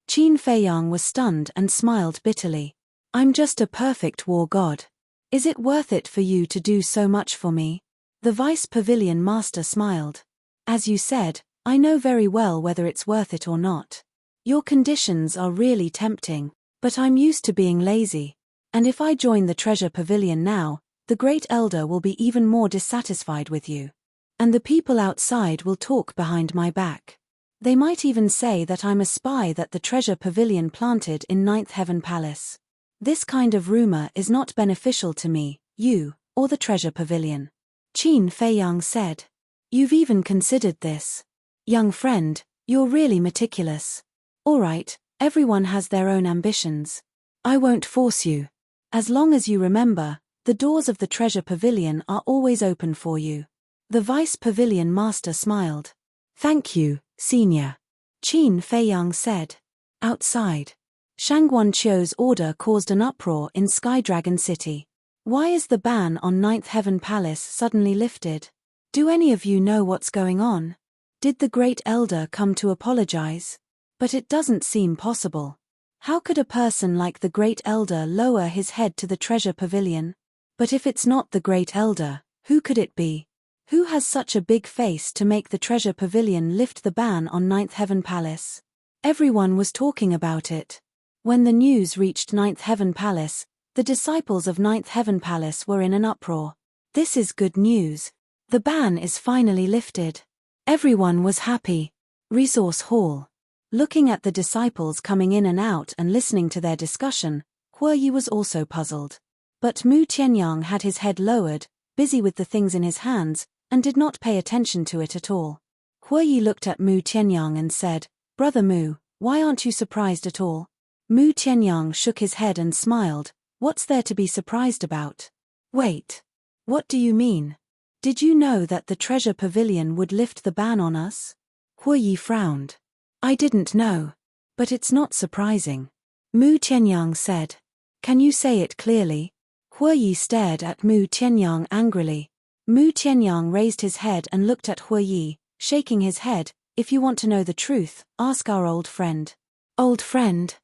Qin Feiyang was stunned and smiled bitterly. I'm just a perfect war god. Is it worth it for you to do so much for me? The vice pavilion master smiled. As you said, I know very well whether it's worth it or not. Your conditions are really tempting, but I'm used to being lazy. And if I join the treasure pavilion now, the Great Elder will be even more dissatisfied with you. And the people outside will talk behind my back. They might even say that I'm a spy that the treasure pavilion planted in Ninth Heaven Palace. This kind of rumor is not beneficial to me, you, or the treasure pavilion. Qin Feiyang said. You've even considered this. Young friend, you're really meticulous. Alright, everyone has their own ambitions. I won't force you. As long as you remember, the doors of the treasure pavilion are always open for you. The vice pavilion master smiled. Thank you, senior. Qin Feiyang said. Outside. Shangguan Qiu's order caused an uproar in Sky Dragon City. Why is the ban on Ninth Heaven Palace suddenly lifted? Do any of you know what's going on? Did the Great Elder come to apologize? But it doesn't seem possible. How could a person like the Great Elder lower his head to the treasure pavilion? But if it's not the Great Elder, who could it be? Who has such a big face to make the treasure pavilion lift the ban on Ninth Heaven Palace? Everyone was talking about it. When the news reached Ninth Heaven Palace, the disciples of Ninth Heaven Palace were in an uproar. This is good news. The ban is finally lifted. Everyone was happy. Resource Hall. Looking at the disciples coming in and out and listening to their discussion, Huoyi was also puzzled. But Mu Tianyang had his head lowered, busy with the things in his hands, and did not pay attention to it at all. Huoyi looked at Mu Tianyang and said, Brother Mu, why aren't you surprised at all? Mu Tianyang shook his head and smiled. What's there to be surprised about? Wait. What do you mean? Did you know that the treasure pavilion would lift the ban on us? Huoyi frowned. I didn't know. But it's not surprising. Mu Tianyang said. Can you say it clearly? Huoyi stared at Mu Tianyang angrily. Mu Tianyang raised his head and looked at Huoyi, shaking his head. If you want to know the truth, ask our old friend. Old friend?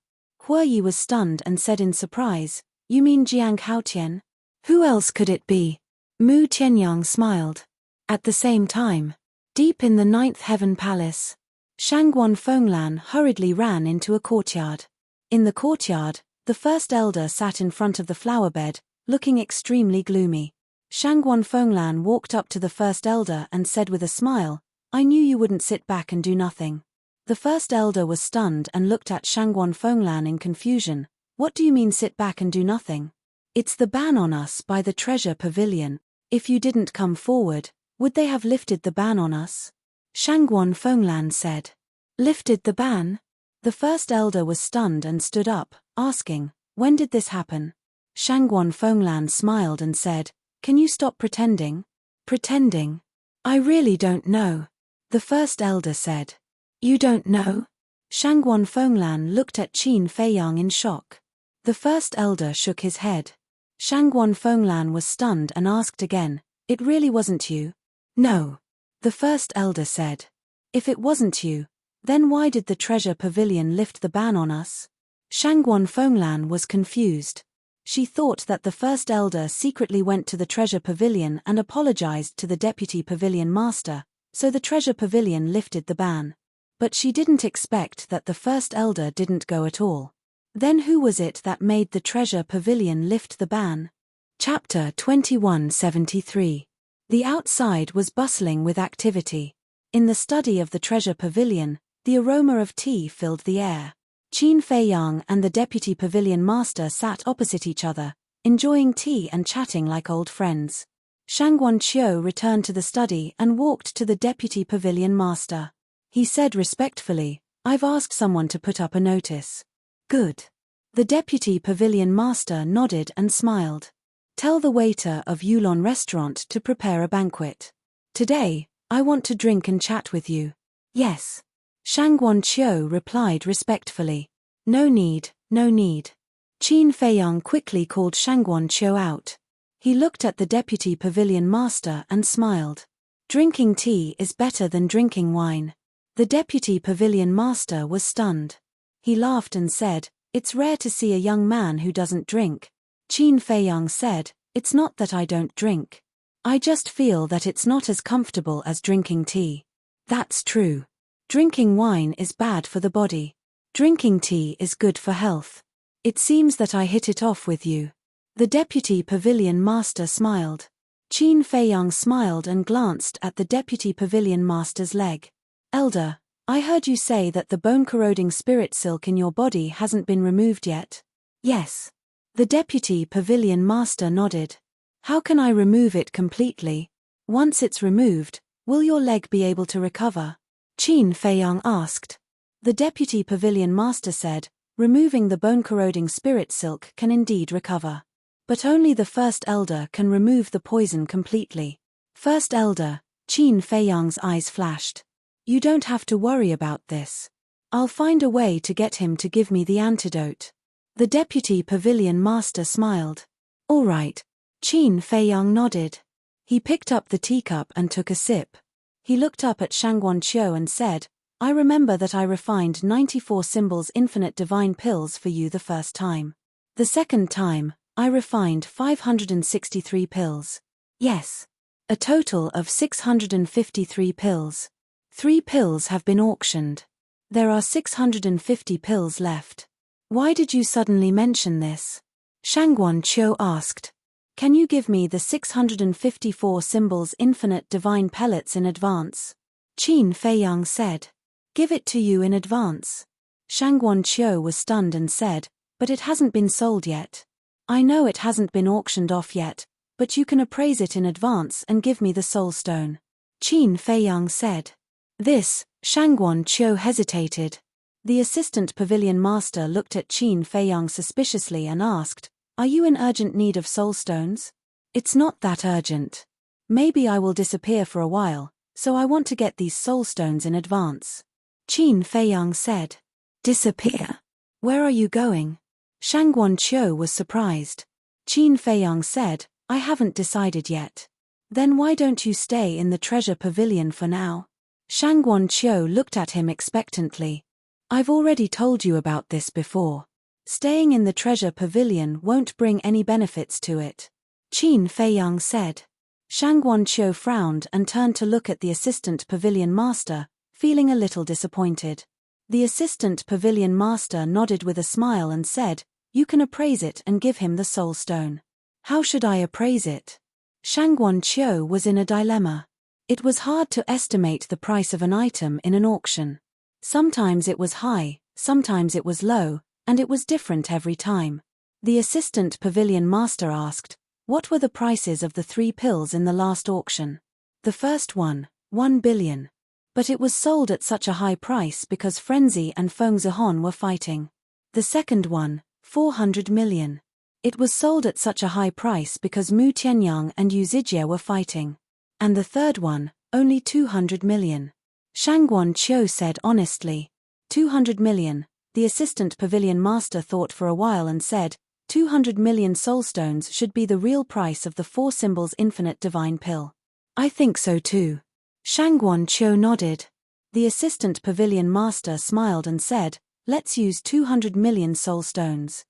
Huoyi was stunned and said in surprise, You mean Jiang Haotian? Who else could it be? Mu Tianyang smiled. At the same time, deep in the Ninth Heaven Palace, Shangguan Fenglan hurriedly ran into a courtyard. In the courtyard, the first elder sat in front of the flower bed, looking extremely gloomy. Shangguan Fenglan walked up to the first elder and said with a smile, I knew you wouldn't sit back and do nothing. The first elder was stunned and looked at Shangguan Fenglan in confusion. What do you mean sit back and do nothing? It's the ban on us by the treasure pavilion. If you didn't come forward, would they have lifted the ban on us? Shangguan Fenglan said. Lifted the ban? The first elder was stunned and stood up, asking, When did this happen? Shangguan Fenglan smiled and said, Can you stop pretending? Pretending? I really don't know. The first elder said. You don't know? Shangguan Fenglan looked at Qin Feiyang in shock. The first elder shook his head. Shangguan Fenglan was stunned and asked again, It really wasn't you? No. The first elder said. If it wasn't you, then why did the treasure pavilion lift the ban on us? Shangguan Fenglan was confused. She thought that the first elder secretly went to the treasure pavilion and apologized to the deputy pavilion master, so the treasure pavilion lifted the ban. But she didn't expect that the first elder didn't go at all. Then who was it that made the treasure pavilion lift the ban? Chapter 2173. The outside was bustling with activity. In the study of the treasure pavilion, the aroma of tea filled the air. Qin Feiyang and the deputy pavilion master sat opposite each other, enjoying tea and chatting like old friends. Shangguan Qiu returned to the study and walked to the deputy pavilion master. He said respectfully, I've asked someone to put up a notice. Good. The deputy pavilion master nodded and smiled. Tell the waiter of Yulon restaurant to prepare a banquet. Today, I want to drink and chat with you. Yes. Shangguan Qiu replied respectfully. No need, No need. Qin Feiyang quickly called Shangguan Qiu out. He looked at the deputy pavilion master and smiled. Drinking tea is better than drinking wine. The deputy pavilion master was stunned. He laughed and said, "It's rare to see a young man who doesn't drink." Qin Feiyang said, "It's not that I don't drink. I just feel that it's not as comfortable as drinking tea." That's true. Drinking wine is bad for the body. Drinking tea is good for health. It seems that I hit it off with you. The deputy pavilion master smiled. Qin Feiyang smiled and glanced at the deputy pavilion master's leg. "Elder, I heard you say that the bone-corroding spirit silk in your body hasn't been removed yet." "Yes." The deputy pavilion master nodded. "How can I remove it completely? Once it's removed, will your leg be able to recover?" Qin Feiyang asked. The deputy pavilion master said, "Removing the bone-corroding spirit silk can indeed recover. But only the first elder can remove the poison completely." "First elder," Qin Feiyang's eyes flashed. "You don't have to worry about this. I'll find a way to get him to give me the antidote." The deputy pavilion master smiled. "All right." Qin Feiyang nodded. He picked up the teacup and took a sip. He looked up at Shangguan Qiu and said, "I remember that I refined 94 symbols infinite divine pills for you the first time. The second time, I refined 563 pills. Yes. A total of 653 pills. 3 pills have been auctioned. There are 650 pills left." "Why did you suddenly mention this?" Shangguan Qiu asked. "Can you give me the 654 symbols infinite divine pellets in advance?" Qin Feiyang said. "Give it to you in advance." Shangguan Qiu was stunned and said, "But it hasn't been sold yet." "I know it hasn't been auctioned off yet, but you can appraise it in advance and give me the soul stone," Qin Feiyang said. This, Shangguan Qiu hesitated. The assistant pavilion master looked at Qin Feiyang suspiciously and asked, "Are you in urgent need of soul stones?" "It's not that urgent. Maybe I will disappear for a while, so I want to get these soul stones in advance," Qin Feiyang said. "Disappear? Where are you going?" Shangguan Qiu was surprised. Qin Feiyang said, "I haven't decided yet." "Then why don't you stay in the treasure pavilion for now?" Shangguan Qiu looked at him expectantly. "I've already told you about this before. Staying in the treasure pavilion won't bring any benefits to it," Qin Feiyang said. Shangguan Qiu frowned and turned to look at the assistant pavilion master, feeling a little disappointed. The assistant pavilion master nodded with a smile and said, "You can appraise it and give him the soul stone." "How should I appraise it?" Shangguan Qiu was in a dilemma. It was hard to estimate the price of an item in an auction. Sometimes it was high, sometimes it was low, and it was different every time. The assistant pavilion master asked, "What were the prices of the 3 pills in the last auction?" "The first one, 1 billion. But it was sold at such a high price because Frenzy and Feng Zihon were fighting. The second one, 400 million. It was sold at such a high price because Mu Tianyang and Yu Zijie were fighting. And the third one, only 200 million. Shangguan Qiu said honestly. 200 million. The assistant pavilion master thought for a while and said, 200 million soulstones should be the real price of the 4 symbols infinite divine pill. "I think so too." Shangguan Qiu nodded. The assistant pavilion master smiled and said, "Let's use 200 million soulstones.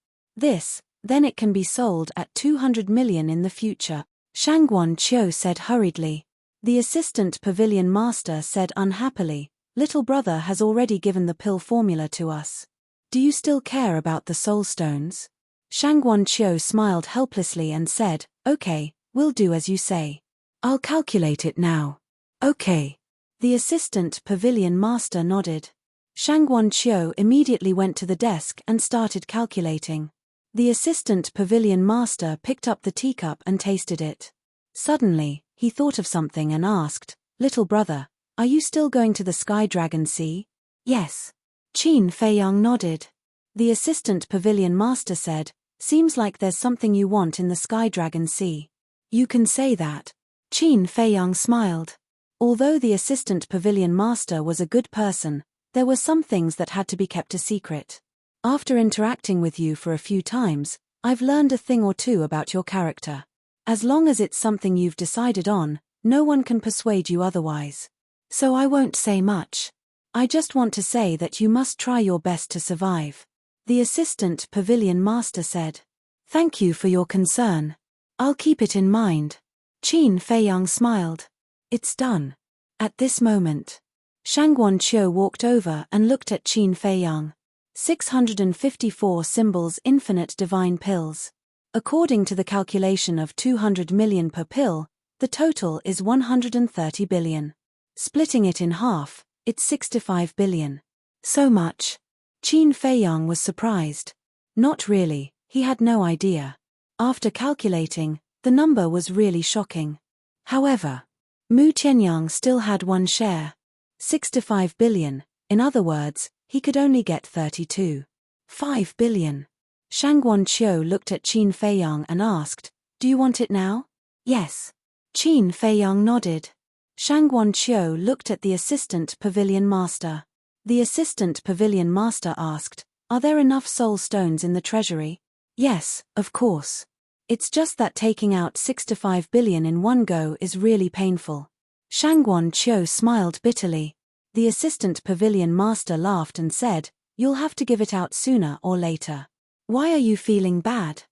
Then it can be sold at 200 million in the future." Shangguan Qiu said hurriedly. The assistant pavilion master said unhappily, "Little brother has already given the pill formula to us. Do you still care about the soul stones?" Shangguan Qiu smiled helplessly and said, "Okay, we'll do as you say. I'll calculate it now." "Okay." The assistant pavilion master nodded. Shangguan Qiu immediately went to the desk and started calculating. The assistant pavilion master picked up the teacup and tasted it. Suddenly, he thought of something and asked, "Little brother, are you still going to the Sky Dragon Sea?" "Yes." Qin Feiyang nodded. The assistant pavilion master said, "Seems like there's something you want in the Sky Dragon Sea." "You can say that." Qin Feiyang smiled. Although the assistant pavilion master was a good person, there were some things that had to be kept a secret. After interacting with you for a few times, I've learned a thing or two about your character. As long as it's something you've decided on, no one can persuade you otherwise. So I won't say much. I just want to say that you must try your best to survive. The assistant pavilion master said. Thank you for your concern. I'll keep it in mind. Qin Feiyang smiled. It's done. At this moment, Shangguan Qiu walked over and looked at Qin Feiyang. 654 symbols, infinite divine pills. According to the calculation of 200 million per pill, the total is 130 billion. Splitting it in half, it's 65 billion. So much. Qin Feiyang was surprised. Not really, he had no idea. After calculating, the number was really shocking. However, Mu Tianyang still had one share. 65 billion, in other words, he could only get 32.5 billion. Shangguan Qiu looked at Qin Feiyang and asked, Do you want it now? Yes. Qin Feiyang nodded. Shangguan Qiu looked at the assistant pavilion master. The assistant pavilion master asked, Are there enough soul stones in the treasury? Yes, of course. It's just that taking out 65 billion in one go is really painful. Shangguan Qiu smiled bitterly. The assistant pavilion master laughed and said, You'll have to give it out sooner or later. Why are you feeling bad?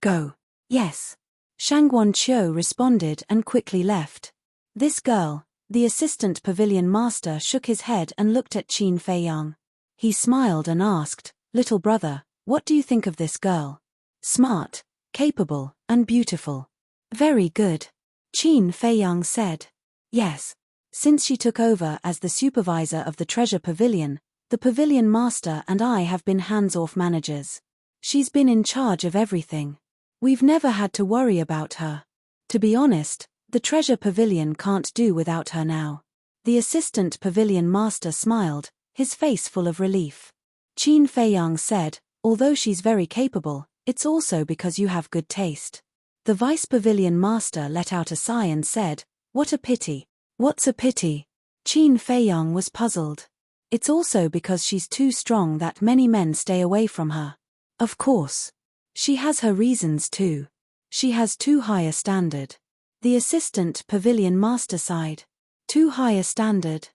Go. Yes. Shangguan Qiu responded and quickly left. This girl, the assistant pavilion master shook his head and looked at Qin Feiyang. He smiled and asked, Little brother, what do you think of this girl? Smart, capable, and beautiful. Very good. Qin Feiyang said. Yes. Since she took over as the supervisor of the treasure pavilion, the pavilion master and I have been hands-off managers. She's been in charge of everything. We've never had to worry about her. To be honest, the treasure pavilion can't do without her now. The assistant pavilion master smiled, his face full of relief. Qin Feiyang said, Although she's very capable, it's also because you have good taste. The vice pavilion master let out a sigh and said, What a pity. What's a pity? Qin Feiyang was puzzled. It's also because she's too strong that many men stay away from her. Of course. She has her reasons too. She has too high a standard. The assistant pavilion master sighed. Too high a standard.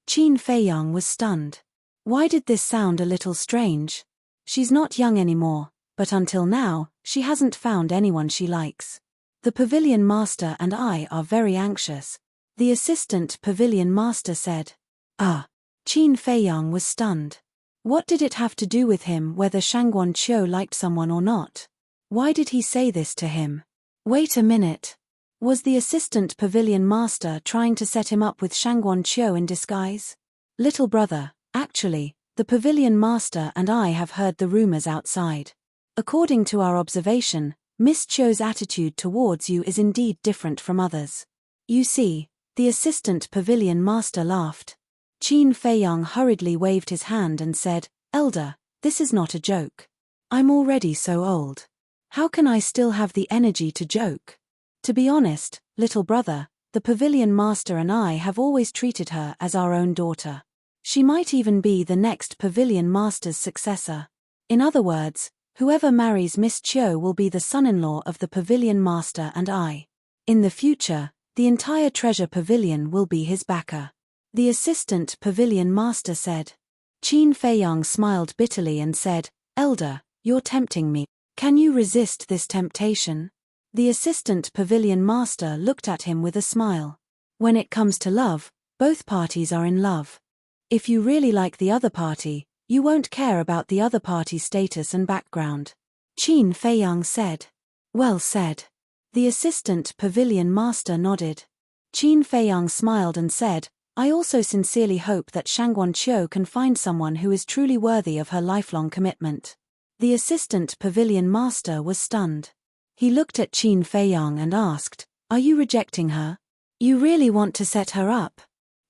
Qin Feiyang was stunned. Why did this sound a little strange? She's not young anymore, but until now, she hasn't found anyone she likes. The pavilion master and I are very anxious. The assistant pavilion master said. Ah. Qin Feiyang was stunned. What did it have to do with him whether Shangguan Qiu liked someone or not? Why did he say this to him? Wait a minute. Was the assistant pavilion master trying to set him up with Shangguan Qiu in disguise? Little brother, actually, the pavilion master and I have heard the rumors outside. According to our observation, Miss Qiu's attitude towards you is indeed different from others. You see, the assistant pavilion master laughed. Qin Feiyang hurriedly waved his hand and said, Elder, this is not a joke. I'm already so old. How can I still have the energy to joke? To be honest, little brother, the pavilion master and I have always treated her as our own daughter. She might even be the next pavilion master's successor. In other words, whoever marries Miss Qiu will be the son-in-law of the pavilion master and I. In the future, the entire treasure pavilion will be his backer. The assistant pavilion master said. Qin Feiyang smiled bitterly and said, Elder, you're tempting me. Can you resist this temptation? The assistant pavilion master looked at him with a smile. When it comes to love, both parties are in love. If you really like the other party, you won't care about the other party's status and background. Qin Feiyang said. Well said. The assistant pavilion master nodded. Qin Feiyang smiled and said, I also sincerely hope that Shangguan Qiu can find someone who is truly worthy of her lifelong commitment. The assistant pavilion master was stunned. He looked at Qin Feiyang and asked, Are you rejecting her? You really want to set her up?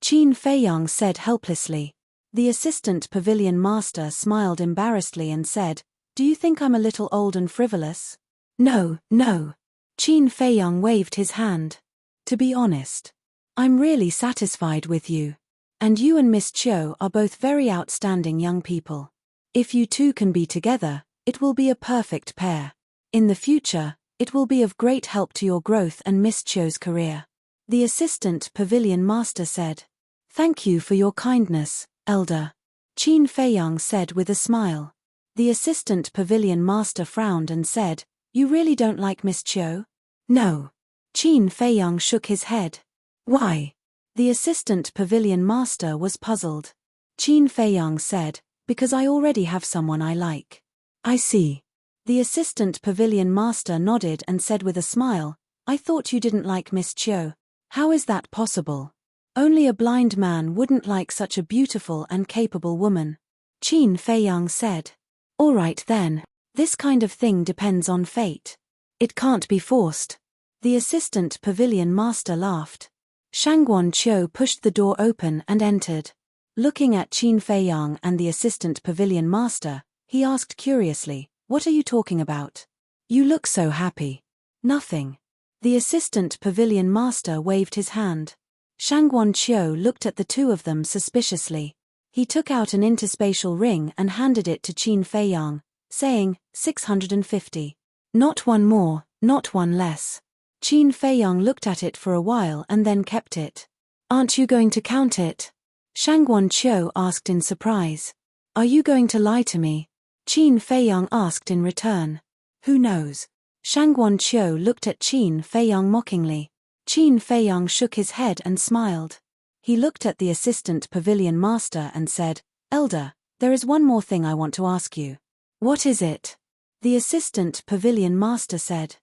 Qin Feiyang said helplessly. The assistant pavilion master smiled embarrassedly and said, Do you think I'm a little old and frivolous? No, no. Qin Feiyang waved his hand. To be honest, I'm really satisfied with you. And you and Miss Qiu are both very outstanding young people. If you two can be together, it will be a perfect pair. In the future, it will be of great help to your growth and Miss Chio's career. The assistant pavilion master said. Thank you for your kindness, Elder. Qin Feiyang said with a smile. The assistant pavilion master frowned and said, You really don't like Miss Chio? No. Qin Feiyang shook his head. Why? The assistant pavilion master was puzzled. Qin Feiyang said, Because I already have someone I like. I see. The assistant pavilion master nodded and said with a smile, I thought you didn't like Miss Chio. How is that possible? Only a blind man wouldn't like such a beautiful and capable woman. Qin Feiyang said. All right then. This kind of thing depends on fate. It can't be forced. The assistant pavilion master laughed. Shangguan Qiu pushed the door open and entered. Looking at Qin Feiyang and the assistant pavilion master, he asked curiously, What are you talking about? You look so happy. Nothing. The assistant pavilion master waved his hand. Shangguan Qiu looked at the two of them suspiciously. He took out an interspatial ring and handed it to Qin Feiyang, saying, 650. Not one more, not one less. Qin Feiyang looked at it for a while and then kept it. Aren't you going to count it? Shangguan Qiu asked in surprise. Are you going to lie to me? Qin Feiyang asked in return. Who knows? Shangguan Qiu looked at Qin Feiyang mockingly. Qin Feiyang shook his head and smiled. He looked at the assistant pavilion master and said, Elder, there is one more thing I want to ask you. What is it? The assistant pavilion master said.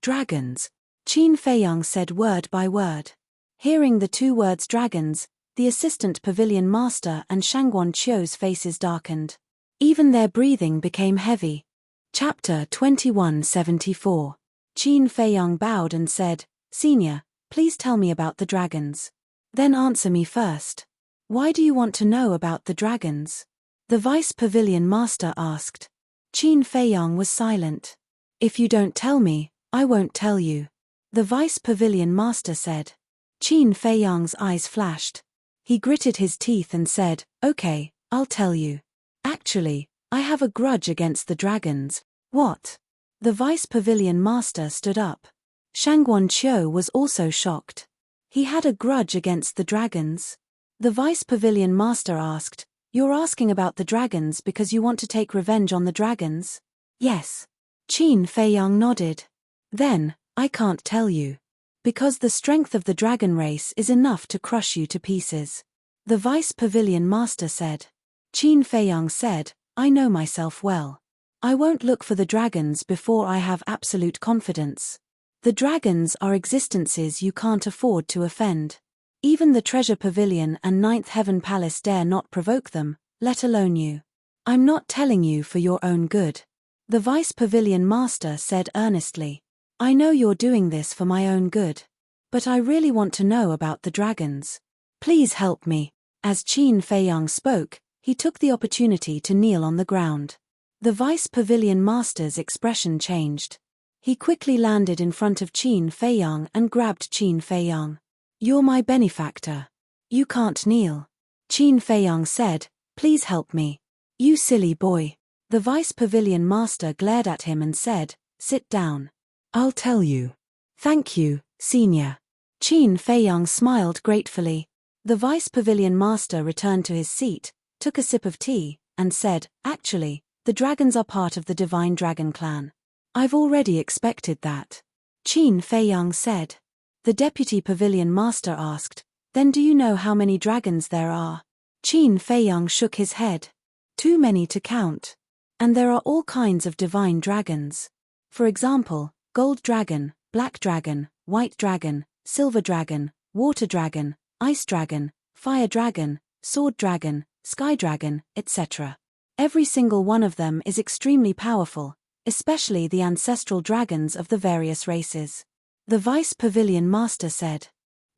Dragons. Qin Feiyang said word by word. Hearing the two words dragons, the assistant pavilion master and Shangguan Qiu's faces darkened. Even their breathing became heavy. Chapter 2174. Qin Feiyang bowed and said, Senior, please tell me about the dragons. Then answer me first. Why do you want to know about the dragons? The vice pavilion master asked. Qin Feiyang was silent. If you don't tell me, I won't tell you. The vice pavilion master said. Qin Feiyang's eyes flashed. He gritted his teeth and said, Okay, I'll tell you. Actually, I have a grudge against the dragons. What? The vice pavilion master stood up. Shangguan Qiu was also shocked. He had a grudge against the dragons. The vice pavilion master asked, You're asking about the dragons because you want to take revenge on the dragons? Yes. Qin Feiyang nodded. Then, I can't tell you. Because the strength of the dragon race is enough to crush you to pieces. The vice pavilion master said. Qin Feiyang said, I know myself well. I won't look for the dragons before I have absolute confidence. The dragons are existences you can't afford to offend. Even the Treasure Pavilion and Ninth Heaven Palace dare not provoke them, let alone you. I'm not telling you for your own good. The Vice Pavilion Master said earnestly. I know you're doing this for my own good. But I really want to know about the dragons. Please help me. As Qin Feiyang spoke, he took the opportunity to kneel on the ground. The Vice Pavilion Master's expression changed. He quickly landed in front of Qin Feiyang and grabbed Qin Feiyang. You're my benefactor. You can't kneel. Qin Feiyang said, Please help me. You silly boy. The Vice Pavilion Master glared at him and said, Sit down. I'll tell you. Thank you, Senior. Qin Feiyang smiled gratefully. The Vice Pavilion Master returned to his seat, took a sip of tea, and said, Actually, the dragons are part of the Divine Dragon Clan. I've already expected that. Qin Feiyang said. The Deputy Pavilion Master asked, Then do you know how many dragons there are? Qin Feiyang shook his head. Too many to count. And there are all kinds of divine dragons. For example, Gold Dragon, Black Dragon, White Dragon, Silver Dragon, Water Dragon, Ice Dragon, Fire Dragon, Sword Dragon, Sky Dragon, etc. Every single one of them is extremely powerful, especially the ancestral dragons of the various races. The Vice Pavilion Master said.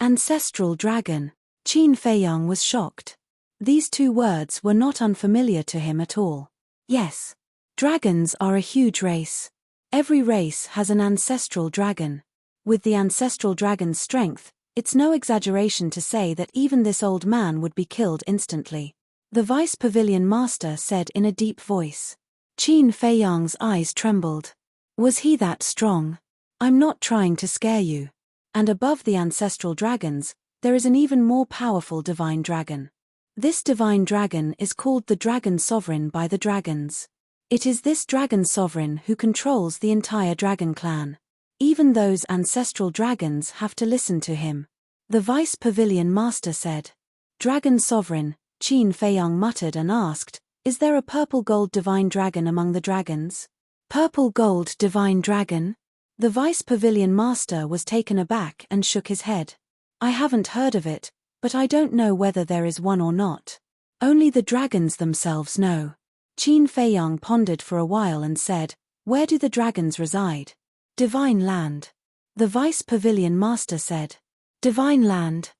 Ancestral Dragon. Qin Feiyang was shocked. These two words were not unfamiliar to him at all. Yes. Dragons are a huge race. Every race has an ancestral dragon. With the ancestral dragon's strength, it's no exaggeration to say that even this old man would be killed instantly. The Vice Pavilion Master said in a deep voice. Qin Feiyang's eyes trembled. Was he that strong? I'm not trying to scare you. And above the ancestral dragons, there is an even more powerful divine dragon. This divine dragon is called the Dragon Sovereign by the dragons. It is this dragon sovereign who controls the entire dragon clan. Even those ancestral dragons have to listen to him. The Vice Pavilion Master said. Dragon Sovereign, Qin Feiyang muttered and asked, is there a purple gold divine dragon among the dragons? Purple gold divine dragon? The Vice Pavilion Master was taken aback and shook his head. I haven't heard of it, but I don't know whether there is one or not. Only the dragons themselves know. Qin Feiyang pondered for a while and said, where do the dragons reside? Divine Land. The Vice Pavilion Master said. Divine Land.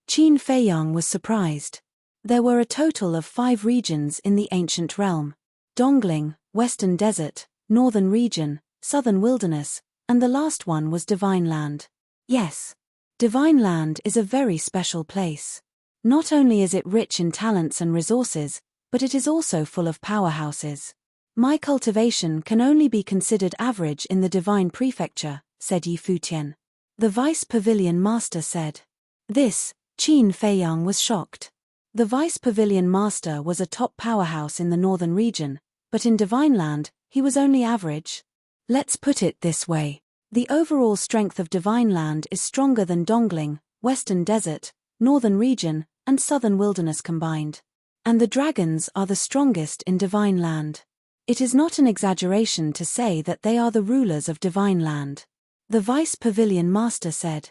Qin Feiyang was surprised. There were a total of 5 regions in the ancient realm. Dongling, Western Desert, Northern Region, Southern Wilderness, and the last one was Divine Land. Yes. Divine Land is a very special place. Not only is it rich in talents and resources, but it is also full of powerhouses. My cultivation can only be considered average in the Divine Prefecture, said Yi Futian. The Vice Pavilion Master said. This, Qin Feiyang was shocked. The Vice Pavilion Master was a top powerhouse in the northern region, but in Divine Land, he was only average. Let's put it this way. The overall strength of Divine Land is stronger than Dongling, Western Desert, Northern Region, and Southern Wilderness combined. And the dragons are the strongest in Divine Land. It is not an exaggeration to say that they are the rulers of Divine Land. The Vice Pavilion Master said.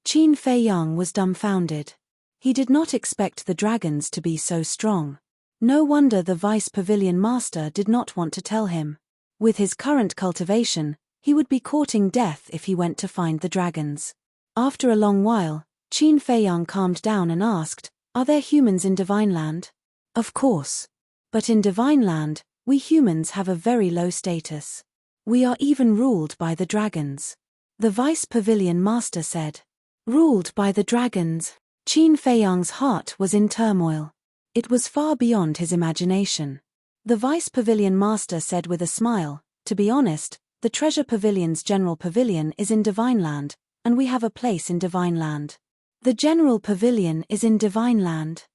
Qin Feiyang was dumbfounded. He did not expect the dragons to be so strong. No wonder the Vice Pavilion Master did not want to tell him. With his current cultivation, he would be courting death if he went to find the dragons. After a long while, Qin Feiyang calmed down and asked, are there humans in Divine Land? Of course. But in Divine Land, we humans have a very low status. We are even ruled by the dragons. The Vice Pavilion Master said. Ruled by the dragons. Qin Feiyang's heart was in turmoil. It was far beyond his imagination. The Vice Pavilion Master said with a smile, to be honest, the Treasure Pavilion's General Pavilion is in Divine Land, and we have a place in Divine Land. The General Pavilion is in Divine Land.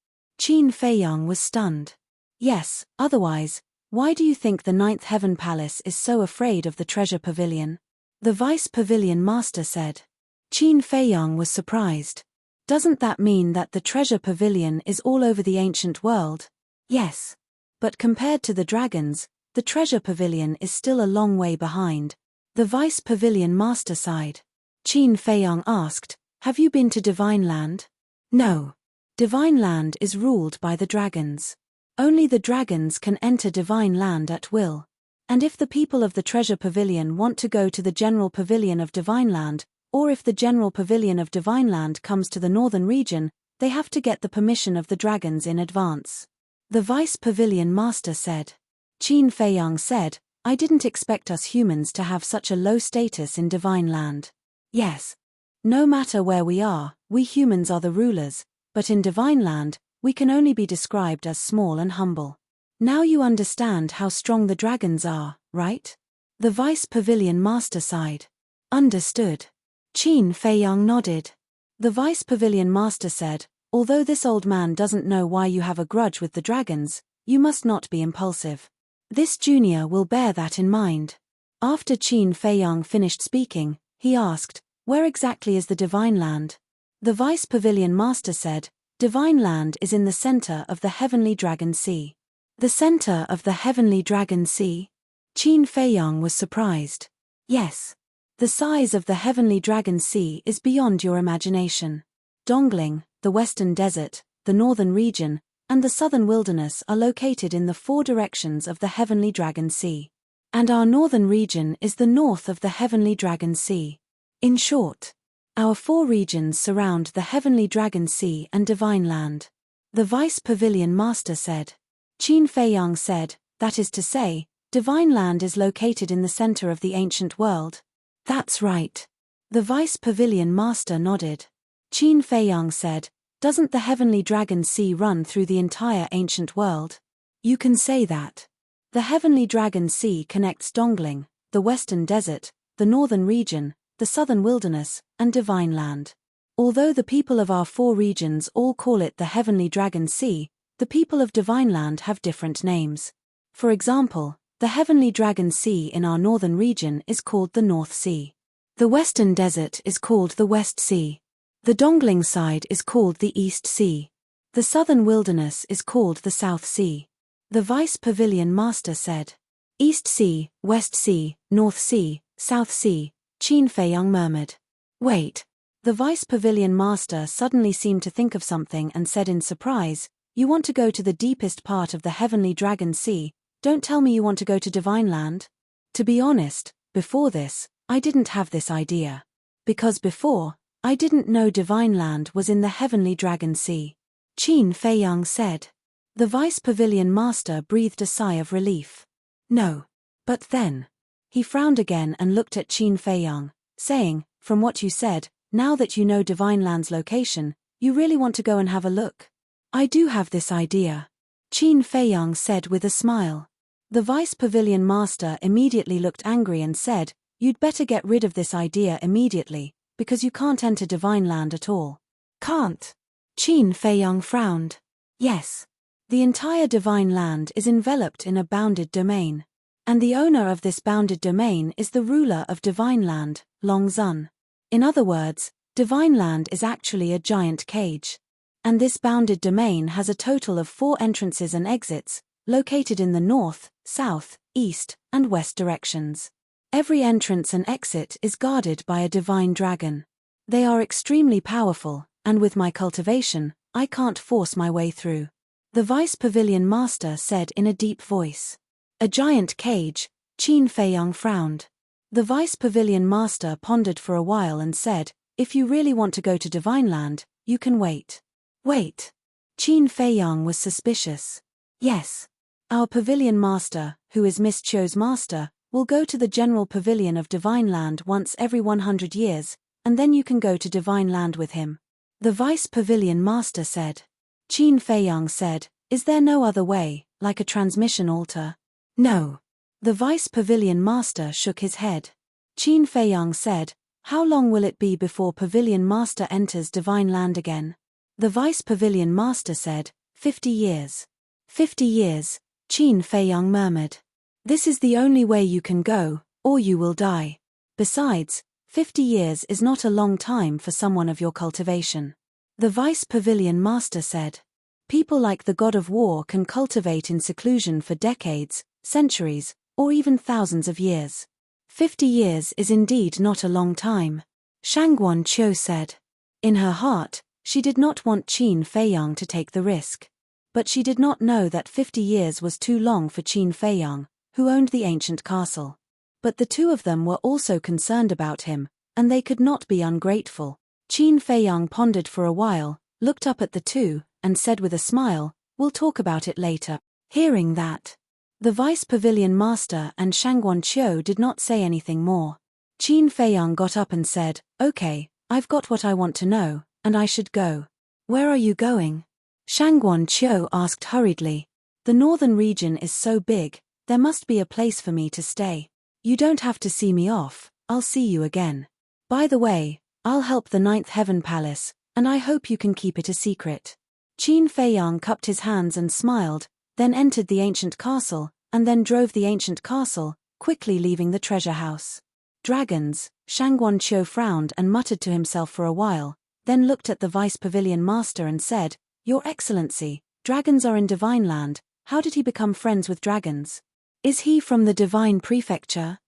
Qin Feiyang was stunned. Yes, otherwise, why do you think the Ninth Heaven Palace is so afraid of the Treasure Pavilion? The Vice Pavilion Master said. Qin Feiyang was surprised. Doesn't that mean that the Treasure Pavilion is all over the ancient world? Yes. But compared to the dragons, the Treasure Pavilion is still a long way behind. The Vice Pavilion Master sighed. Qin Feiyang asked, have you been to Divine Land? No. Divine Land is ruled by the dragons. Only the dragons can enter Divine Land at will. And if the people of the Treasure Pavilion want to go to the General Pavilion of Divine Land, or if the General Pavilion of Divine Land comes to the northern region, they have to get the permission of the dragons in advance. The Vice Pavilion Master said. Qin Feiyang said, I didn't expect us humans to have such a low status in Divine Land. Yes. No matter where we are, we humans are the rulers, but in Divine Land, we can only be described as small and humble. Now you understand how strong the dragons are, right? The Vice Pavilion Master sighed. Understood. Qin Feiyang nodded. The Vice Pavilion Master said, although this old man doesn't know why you have a grudge with the dragons, you must not be impulsive. This junior will bear that in mind. After Qin Feiyang finished speaking, he asked, where exactly is the Divine Land? The Vice Pavilion Master said, Divine Land is in the center of the Heavenly Dragon Sea. The center of the Heavenly Dragon Sea? Qin Feiyang was surprised. Yes. The size of the Heavenly Dragon Sea is beyond your imagination. Dongling, the Western Desert, the Northern Region, and the Southern Wilderness are located in the 4 directions of the Heavenly Dragon Sea. And our Northern Region is the north of the Heavenly Dragon Sea. In short, our 4 regions surround the Heavenly Dragon Sea and Divine Land. The Vice Pavilion Master said. Qin Feiyang said, that is to say, Divine Land is located in the center of the ancient world. That's right. The Vice Pavilion Master nodded. Qin Feiyang said, Doesn't the Heavenly Dragon Sea run through the entire ancient world? You can say that. The Heavenly Dragon Sea connects Dongling, the Western Desert, the Northern Region, the Southern Wilderness, and Divine Land. Although the people of our 4 regions all call it the Heavenly Dragon Sea, the people of Divine Land have different names. For example, the Heavenly Dragon Sea in our Northern Region is called the North Sea. The Western Desert is called the West Sea. The Dongling side is called the East Sea. The Southern Wilderness is called the South Sea. The Vice Pavilion Master said. East Sea, West Sea, North Sea, South Sea, Qin Feiyang murmured. Wait. The Vice Pavilion Master suddenly seemed to think of something and said in surprise, you want to go to the deepest part of the Heavenly Dragon Sea, don't tell me you want to go to Divine Land? To be honest, before this, I didn't have this idea. Because before, I didn't know Divine Land was in the Heavenly Dragon Sea. Qin Feiyang said. The Vice Pavilion Master breathed a sigh of relief. No. But then. He frowned again and looked at Qin Feiyang, saying, from what you said, now that you know Divine Land's location, you really want to go and have a look? I do have this idea. Qin Feiyang said with a smile. The Vice Pavilion Master immediately looked angry and said, you'd better get rid of this idea immediately, because you can't enter Divine Land at all. Can't? Qin Feiyang frowned. Yes. The entire Divine Land is enveloped in a bounded domain. And the owner of this bounded domain is the ruler of Divine Land, Long Zun. In other words, Divine Land is actually a giant cage. And this bounded domain has a total of 4 entrances and exits, located in the north, south, east, and west directions. Every entrance and exit is guarded by a divine dragon. They are extremely powerful, and with my cultivation, I can't force my way through. The Vice Pavilion Master said in a deep voice. A giant cage, Qin Feiyang frowned. The Vice Pavilion Master pondered for a while and said, if you really want to go to Divine Land, you can wait. Wait. Qin Feiyang was suspicious. Yes. Our Pavilion Master, who is Miss Chou's master, will go to the General Pavilion of Divine Land once every 100 years, and then you can go to Divine Land with him. The Vice Pavilion Master said. Qin Feiyang said, is there no other way, like a transmission altar? No. The Vice Pavilion Master shook his head. Qin Feiyang said, how long will it be before Pavilion Master enters Divine Land again? The Vice Pavilion Master said, 50 years. 50 years, Qin Feiyang murmured. This is the only way you can go, or you will die. Besides, 50 years is not a long time for someone of your cultivation. The Vice Pavilion Master said. People like the God of War can cultivate in seclusion for decades, centuries, or even thousands of years. 50 years is indeed not a long time. Shangguan Qiu said. In her heart, she did not want Qin Feiyang to take the risk. But she did not know that 50 years was too long for Qin Feiyang, who owned the ancient castle. But the two of them were also concerned about him, and they could not be ungrateful. Qin Feiyang pondered for a while, looked up at the two, and said with a smile, we'll talk about it later. Hearing that, the Vice Pavilion Master and Shangguan Qiu did not say anything more. Qin Feiyang got up and said, okay, I've got what I want to know, and I should go. Where are you going? Shangguan Qiu asked hurriedly. The northern region is so big, there must be a place for me to stay. You don't have to see me off, I'll see you again. By the way, I'll help the Ninth Heaven Palace, and I hope you can keep it a secret. Qin Feiyang cupped his hands and smiled, then entered the ancient castle, and then drove the ancient castle, quickly leaving the treasure house. Dragons, Shangguan Qiu frowned and muttered to himself for a while, then looked at the Vice Pavilion Master and said, Your Excellency, dragons are in Divine Land, how did he become friends with dragons? Is he from the Divine Prefecture?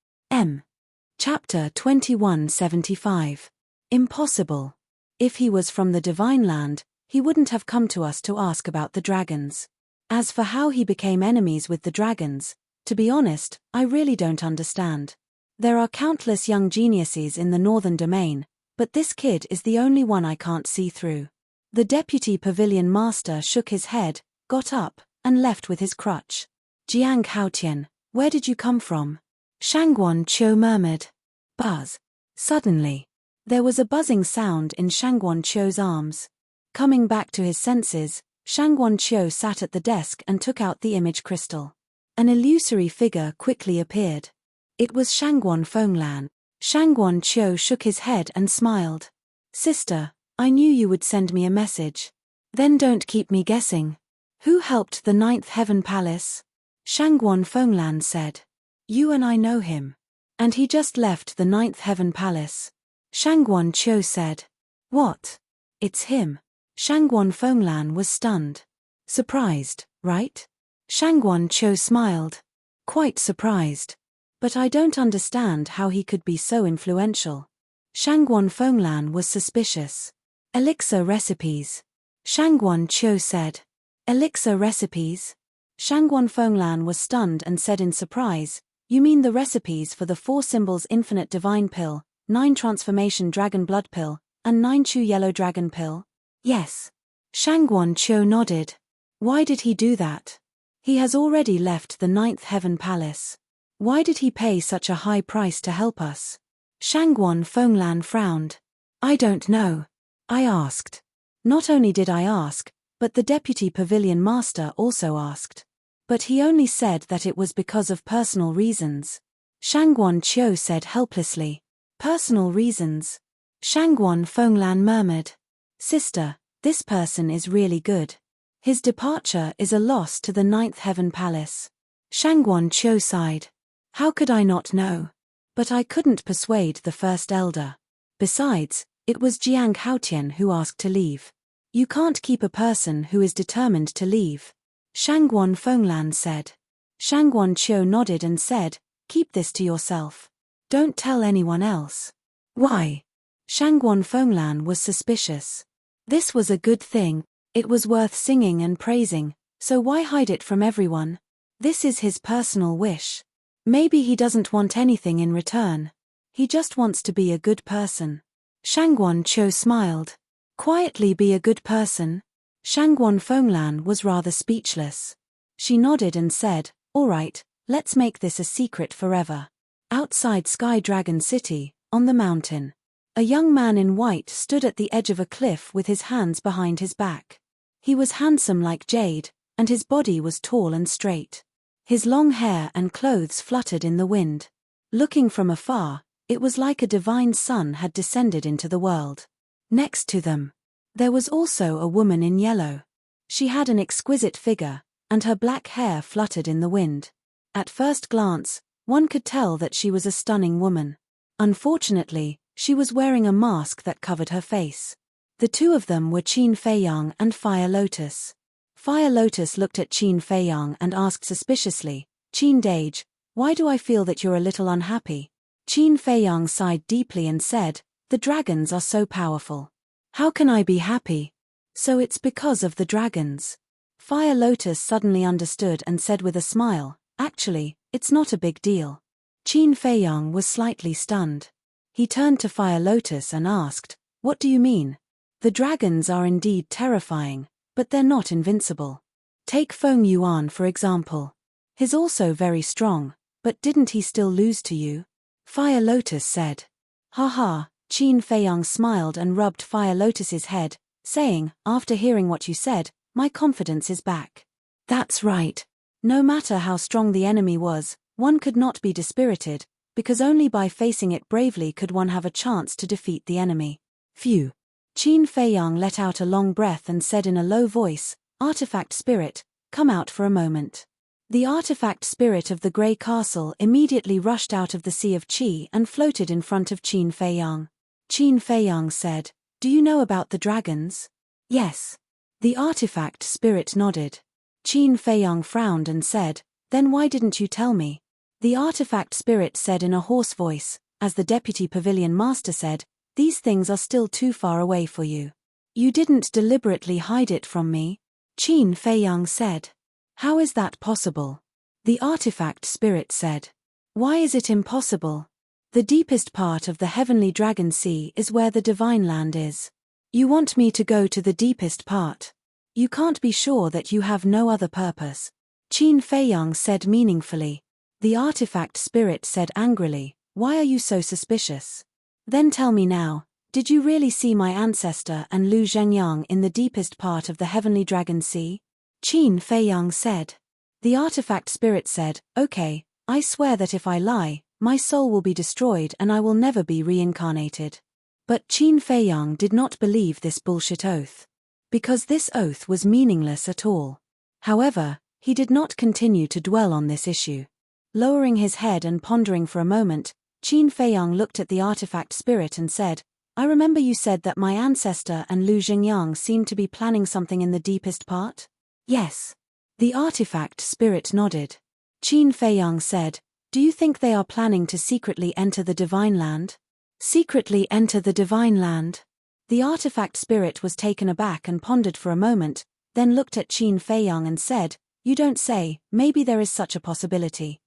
Chapter 2175. Impossible. If he was from the Divine Land, he wouldn't have come to us to ask about the dragons. As for how he became enemies with the dragons, to be honest, I really don't understand. There are countless young geniuses in the Northern Domain, but this kid is the only one I can't see through. The Deputy Pavilion Master shook his head, got up, and left with his crutch. Jiang Haotian, where did you come from? Shangguan Qiu murmured. Buzz. Suddenly, there was a buzzing sound in Shangguan Qiu's arms. Coming back to his senses, Shangguan Qiu sat at the desk and took out the image crystal. An illusory figure quickly appeared. It was Shangguan Fenglan. Shangguan Qiu shook his head and smiled. Sister, I knew you would send me a message. Then don't keep me guessing. Who helped the Ninth Heaven Palace? Shangguan Fenglan said. You and I know him. And he just left the Ninth Heaven Palace. Shangguan Qiu said. What? It's him. Shangguan Fenglan was stunned. Surprised, right? Shangguan Qiu smiled. Quite surprised. But I don't understand how he could be so influential. Shangguan Fenglan was suspicious. Elixir recipes. Shangguan Qiu said. Elixir recipes? Shangguan Fenglan was stunned and said in surprise, You mean the recipes for the 4 symbols Infinite Divine Pill, 9 Transformation Dragon Blood Pill, and 9 Chu Yellow Dragon Pill? Yes. Shangguan Qiu nodded. Why did he do that? He has already left the Ninth Heaven Palace. Why did he pay such a high price to help us? Shangguan Fenglan frowned. I don't know. I asked. Not only did I ask, but the Deputy Pavilion Master also asked. But he only said that it was because of personal reasons. Shangguan Qiu said helplessly. Personal reasons? Shangguan Fenglan murmured. Sister, this person is really good. His departure is a loss to the Ninth Heaven Palace. Shangguan Qiu sighed. How could I not know? But I couldn't persuade the First Elder. Besides, it was Jiang Haotian who asked to leave. You can't keep a person who is determined to leave. Shangguan Fenglan said. Shangguan Qiu nodded and said, Keep this to yourself. Don't tell anyone else. Why? Shangguan Fenglan was suspicious. This was a good thing, it was worth singing and praising, so why hide it from everyone? This is his personal wish. Maybe he doesn't want anything in return. He just wants to be a good person. Shangguan Qiu smiled. Quietly be a good person? Shangguan Fenglan was rather speechless. She nodded and said, All right, let's make this a secret forever. Outside Sky Dragon City, on the mountain. A young man in white stood at the edge of a cliff with his hands behind his back. He was handsome like jade, and his body was tall and straight. His long hair and clothes fluttered in the wind. Looking from afar, it was like a divine sun had descended into the world. Next to them, there was also a woman in yellow. She had an exquisite figure, and her black hair fluttered in the wind. At first glance, one could tell that she was a stunning woman. Unfortunately, she was wearing a mask that covered her face. The two of them were Qin Feiyang and Fire Lotus. Fire Lotus looked at Qin Feiyang and asked suspiciously, Qin Dage, why do I feel that you're a little unhappy? Qin Feiyang sighed deeply and said, The dragons are so powerful. How can I be happy? So it's because of the dragons. Fire Lotus suddenly understood and said with a smile, Actually, it's not a big deal. Qin Feiyang was slightly stunned. He turned to Fire Lotus and asked, What do you mean? The dragons are indeed terrifying, but they're not invincible. Take Feng Yuan for example. He's also very strong, but didn't he still lose to you? Fire Lotus said. Ha. Qin Feiyang smiled and rubbed Fire Lotus's head, saying, After hearing what you said, my confidence is back. That's right. No matter how strong the enemy was, one could not be dispirited, because only by facing it bravely could one have a chance to defeat the enemy. Phew. Qin Feiyang let out a long breath and said in a low voice, Artifact Spirit, come out for a moment. The artifact spirit of the Grey Castle immediately rushed out of the Sea of Qi and floated in front of Qin Feiyang. Qin Feiyang said, Do you know about the dragons? Yes. The artifact spirit nodded. Qin Feiyang frowned and said, Then why didn't you tell me? The artifact spirit said in a hoarse voice, as the Deputy Pavilion Master said, These things are still too far away for you. You didn't deliberately hide it from me? Qin Feiyang said. How is that possible? The artifact spirit said. Why is it impossible? The deepest part of the Heavenly Dragon Sea is where the Divine Land is. You want me to go to the deepest part? You can't be sure that you have no other purpose. Qin Feiyang said meaningfully. The artifact spirit said angrily, Why are you so suspicious? Then tell me now, Did you really see my ancestor and Lu Zhengyang in the deepest part of the heavenly dragon sea? Qin Feiyang said. The artifact spirit said, okay, I swear that if I lie, my soul will be destroyed and I will never be reincarnated. But Qin Feiyang did not believe this bullshit oath. Because this oath was meaningless at all. However, he did not continue to dwell on this issue. Lowering his head and pondering for a moment, Qin Feiyang looked at the artifact spirit and said, I remember you said that my ancestor and Lu Zhengyang seemed to be planning something in the deepest part? Yes. The artifact spirit nodded. Qin Feiyang said, do you think they are planning to secretly enter the Divine Land? Secretly enter the Divine Land? The artifact spirit was taken aback and pondered for a moment, then looked at Qin Feiyang and said, you don't say, maybe there is such a possibility.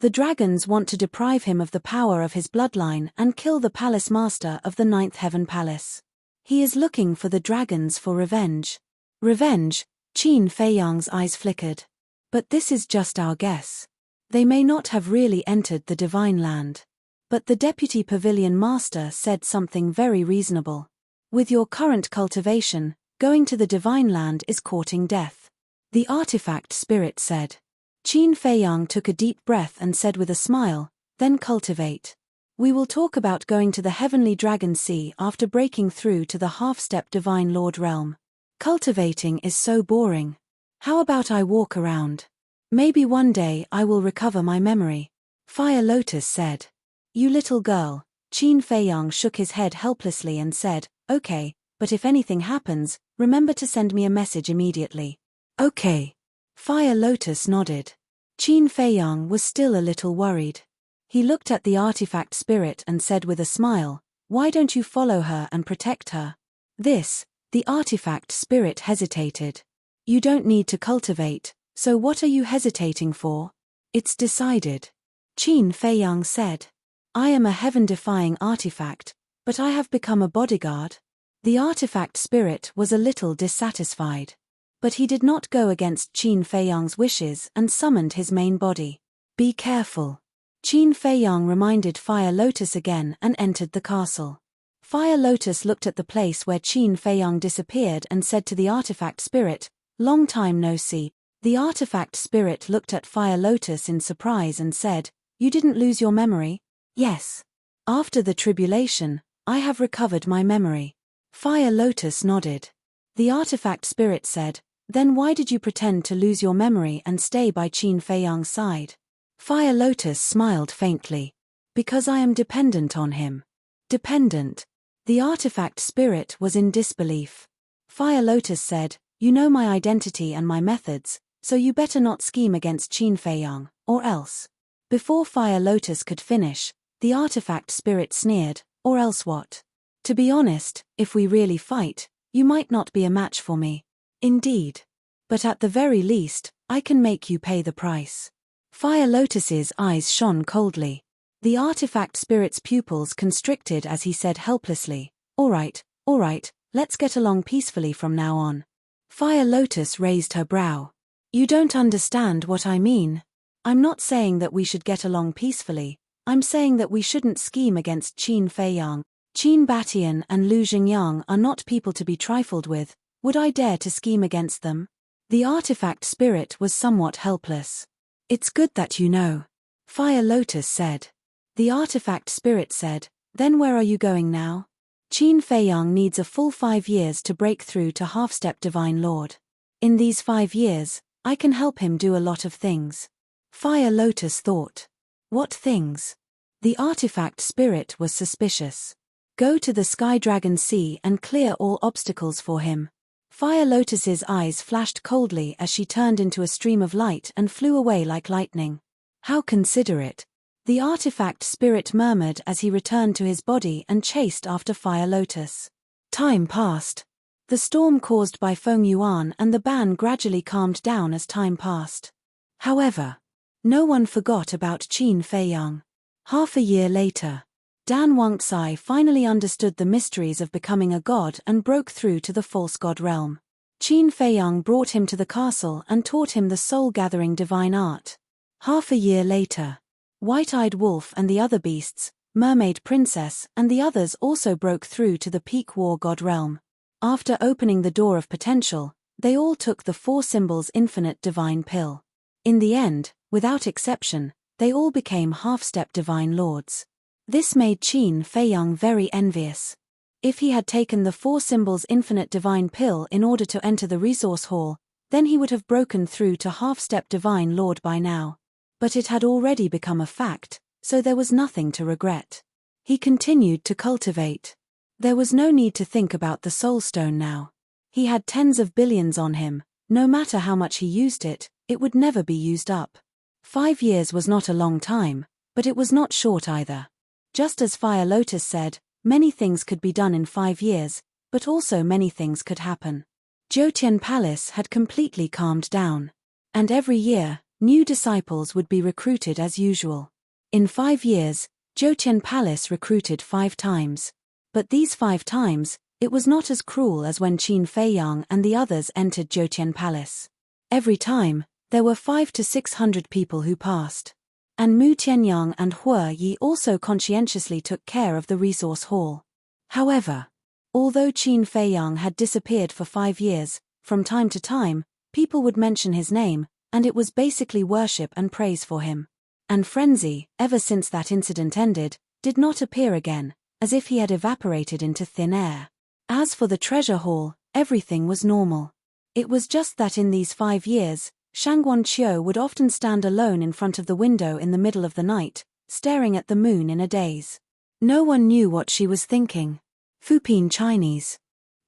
The dragons want to deprive him of the power of his bloodline and kill the palace master of the Ninth Heaven Palace. He is looking for the dragons for revenge. Revenge? Qin Feiyang's eyes flickered. But this is just our guess. They may not have really entered the Divine Land. But the deputy pavilion master said something very reasonable. With your current cultivation, going to the Divine Land is courting death. The artifact spirit said. Qin Feiyang took a deep breath and said with a smile, then cultivate. We will talk about going to the Heavenly Dragon Sea after breaking through to the half-step Divine Lord realm. Cultivating is so boring. How about I walk around? Maybe one day I will recover my memory. Fire Lotus said. You little girl. Qin Feiyang shook his head helplessly and said, okay, but if anything happens, remember to send me a message immediately. Okay. Fire Lotus nodded. Qin Feiyang was still a little worried. He looked at the artifact spirit and said with a smile, why don't you follow her and protect her? The artifact spirit hesitated. You don't need to cultivate, so what are you hesitating for? It's decided. Qin Feiyang said. I am a heaven-defying artifact, but I have become a bodyguard. The artifact spirit was a little dissatisfied. But he did not go against Qin Feiyang's wishes and summoned his main body. Be careful. Qin Feiyang reminded Fire Lotus again and entered the castle. Fire Lotus looked at the place where Qin Feiyang disappeared and said to the artifact spirit, long time no see. The artifact spirit looked at Fire Lotus in surprise and said, you didn't lose your memory? Yes. After the tribulation, I have recovered my memory. Fire Lotus nodded. The artifact spirit said, then why did you pretend to lose your memory and stay by Qin Feiyang's side? Fire Lotus smiled faintly. Because I am dependent on him. Dependent. The artifact spirit was in disbelief. Fire Lotus said, you know my identity and my methods, so you better not scheme against Qin Feiyang, or else. Before Fire Lotus could finish, the artifact spirit sneered, or else what? To be honest, if we really fight, you might not be a match for me. Indeed. But at the very least, I can make you pay the price. Fire Lotus's eyes shone coldly. The artifact spirit's pupils constricted as he said helplessly, all right, let's get along peacefully from now on. Fire Lotus raised her brow. You don't understand what I mean. I'm not saying that we should get along peacefully, I'm saying that we shouldn't scheme against Qin Feiyang. Qin Batian and Lu Zhengyang are not people to be trifled with. Would I dare to scheme against them? The artifact spirit was somewhat helpless. It's good that you know. Fire Lotus said. The artifact spirit said, then where are you going now? Qin Feiyang needs a full 5 years to break through to half-step Divine Lord. In these 5 years, I can help him do a lot of things. Fire Lotus thought. What things? The artifact spirit was suspicious. Go to the Sky Dragon Sea and clear all obstacles for him. Fire Lotus's eyes flashed coldly as she turned into a stream of light and flew away like lightning. How considerate. The artifact spirit murmured as he returned to his body and chased after Fire Lotus. Time passed. The storm caused by Feng Yuan and the ban gradually calmed down as time passed. However, no one forgot about Qin Feiyang. Half a year later, Dan Wangcai finally understood the mysteries of becoming a god and broke through to the false god realm. Qin Feiyang brought him to the castle and taught him the soul-gathering divine art. Half a year later, White-Eyed Wolf and the other beasts, Mermaid Princess, and the others also broke through to the peak war god realm. After opening the door of potential, they all took the 4 symbols infinite divine pill. In the end, without exception, they all became half-step divine lords. This made Qin Feiyang very envious. If he had taken the 4 symbols infinite divine pill in order to enter the resource hall, then he would have broken through to half-step divine lord by now. But it had already become a fact, so there was nothing to regret. He continued to cultivate. There was no need to think about the soul stone now. He had tens of billions on him. No matter how much he used it, it would never be used up. 5 years was not a long time, but it was not short either. Just as Fire Lotus said, many things could be done in 5 years, but also many things could happen. Jiutian Palace had completely calmed down. And every year, new disciples would be recruited as usual. In 5 years, Jiutian Palace recruited 5 times. But these 5 times, it was not as cruel as when Qin Feiyang and the others entered Jiutian Palace. Every time, there were 500 to 600 people who passed. And Mu Tianyang and Hua Yi also conscientiously took care of the resource hall. However, although Qin Feiyang had disappeared for 5 years, from time to time, people would mention his name, and it was basically worship and praise for him. And Frenzy, ever since that incident ended, did not appear again, as if he had evaporated into thin air. As for the treasure hall, everything was normal. It was just that in these 5 years, Shangguan Qiu would often stand alone in front of the window in the middle of the night, staring at the moon in a daze. No one knew what she was thinking. Fupin Chinese.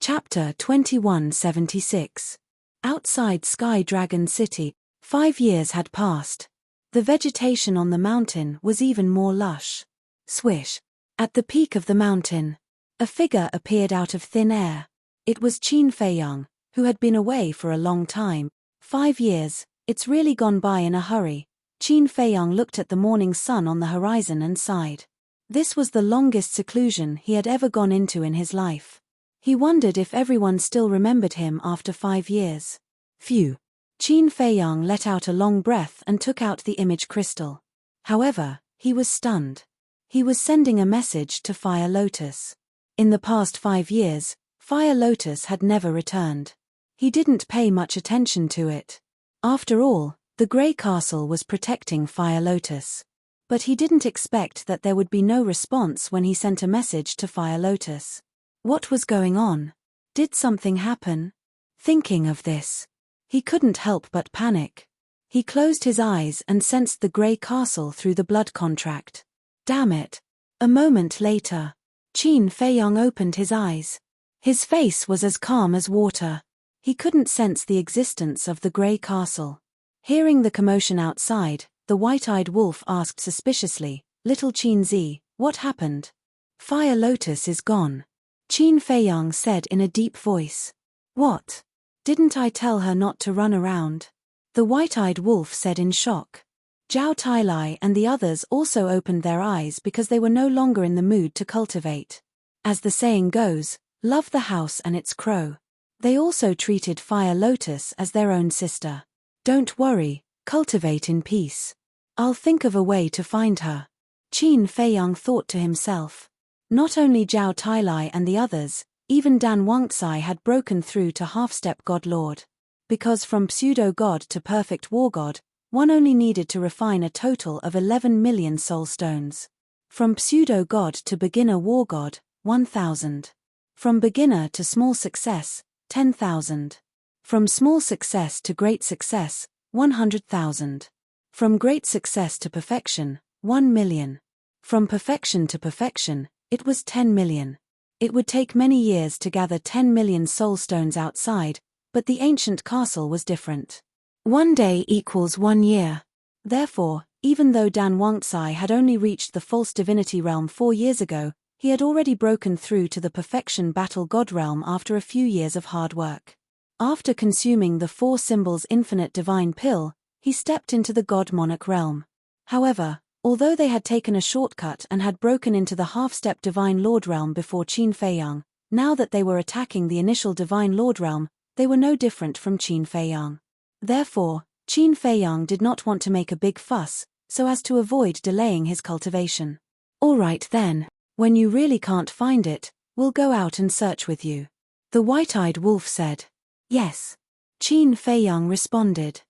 Chapter 2176. Outside Sky Dragon City, 5 years had passed. The vegetation on the mountain was even more lush. Swish. At the peak of the mountain, a figure appeared out of thin air. It was Qin Feiyang, who had been away for a long time. 5 years, it's really gone by in a hurry. Qin Feiyang looked at the morning sun on the horizon and sighed. This was the longest seclusion he had ever gone into in his life. He wondered if everyone still remembered him after 5 years. Phew. Qin Feiyang let out a long breath and took out the image crystal. However, he was stunned. He was sending a message to Fire Lotus. In the past 5 years, Fire Lotus had never returned. He didn't pay much attention to it. After all, the Grey Castle was protecting Fire Lotus. But he didn't expect that there would be no response when he sent a message to Fire Lotus. What was going on? Did something happen? Thinking of this, he couldn't help but panic. He closed his eyes and sensed the Grey Castle through the blood contract. Damn it. A moment later, Qin Feiyang opened his eyes. His face was as calm as water. He couldn't sense the existence of the Grey Castle. Hearing the commotion outside, the white-eyed wolf asked suspiciously, "Little Qin Zi, what happened?" "Fire Lotus is gone," Qin Feiyang said in a deep voice. "What? Didn't I tell her not to run around?" The white-eyed wolf said in shock. Zhao Tailai and the others also opened their eyes because they were no longer in the mood to cultivate. As the saying goes, love the house and its crow. They also treated Fire Lotus as their own sister. "Don't worry, cultivate in peace. I'll think of a way to find her," Qin Feiyang thought to himself. Not only Zhao Tailai and the others, even Dan Wangcai had broken through to half-step God Lord. Because from pseudo-god to perfect war god, one only needed to refine a total of 11 million soul stones. From pseudo-god to beginner war god, 1,000. From beginner to small success, 10,000. From small success to great success, 100,000. From great success to perfection, 1 million. From perfection to perfection, it was 10 million. It would take many years to gather 10 million soul stones outside, but the ancient castle was different. 1 day equals 1 year. Therefore, even though Dan Wangcai had only reached the false divinity realm 4 years ago, he had already broken through to the perfection battle god realm after a few years of hard work. After consuming the 4 symbols infinite divine pill, he stepped into the god monarch realm. However, although they had taken a shortcut and had broken into the half-step divine lord realm before Qin Feiyang, now that they were attacking the initial divine lord realm, they were no different from Qin Feiyang. Therefore, Qin Feiyang did not want to make a big fuss, so as to avoid delaying his cultivation. All right then, when you really can't find it, we'll go out and search with you. The white-eyed wolf said. Yes. Qin Feiyang responded.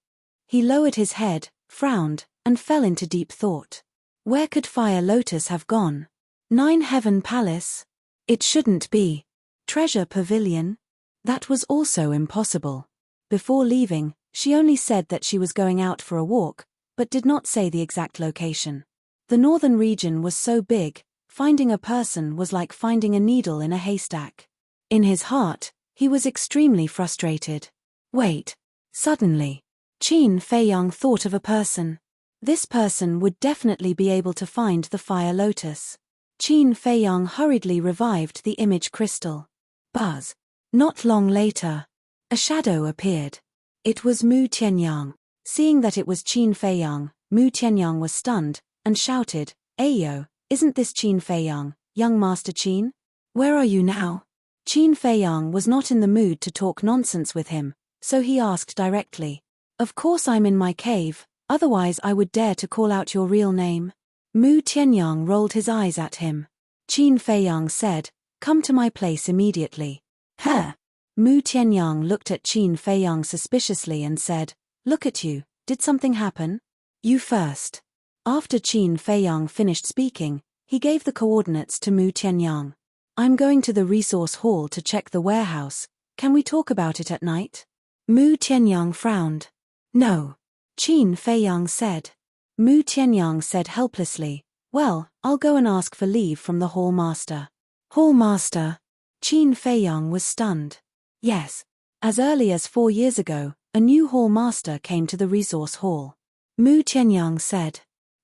He lowered his head, frowned, and fell into deep thought. Where could Fire Lotus have gone? 9 Heaven Palace? It shouldn't be. Treasure Pavilion? That was also impossible. Before leaving, she only said that she was going out for a walk, but did not say the exact location. The northern region was so big, finding a person was like finding a needle in a haystack. In his heart, he was extremely frustrated. Wait. Suddenly, Qin Feiyang thought of a person. This person would definitely be able to find the Fire Lotus. Qin Feiyang hurriedly revived the image crystal. Buzz. Not long later, a shadow appeared. It was Mu Tianyang. Seeing that it was Qin Feiyang, Mu Tianyang was stunned, and shouted, Ayo, isn't this Qin Feiyang, young Master Qin? Where are you now? Qin Feiyang was not in the mood to talk nonsense with him, so he asked directly. Of course I'm in my cave, otherwise I would dare to call out your real name. Mu Tianyang rolled his eyes at him. Qin Feiyang said, Come to my place immediately. Huh? Mu Tianyang looked at Qin Feiyang suspiciously and said, Look at you, did something happen? You first. After Qin Feiyang finished speaking, he gave the coordinates to Mu Tianyang. I'm going to the resource hall to check the warehouse, can we talk about it at night? Mu Tianyang frowned. No. Qin Feiyang said. Mu Tianyang said helplessly, Well, I'll go and ask for leave from the hall master. Hall master? Qin Feiyang was stunned. Yes. As early as 4 years ago, a new hall master came to the resource hall. Mu Tianyang said.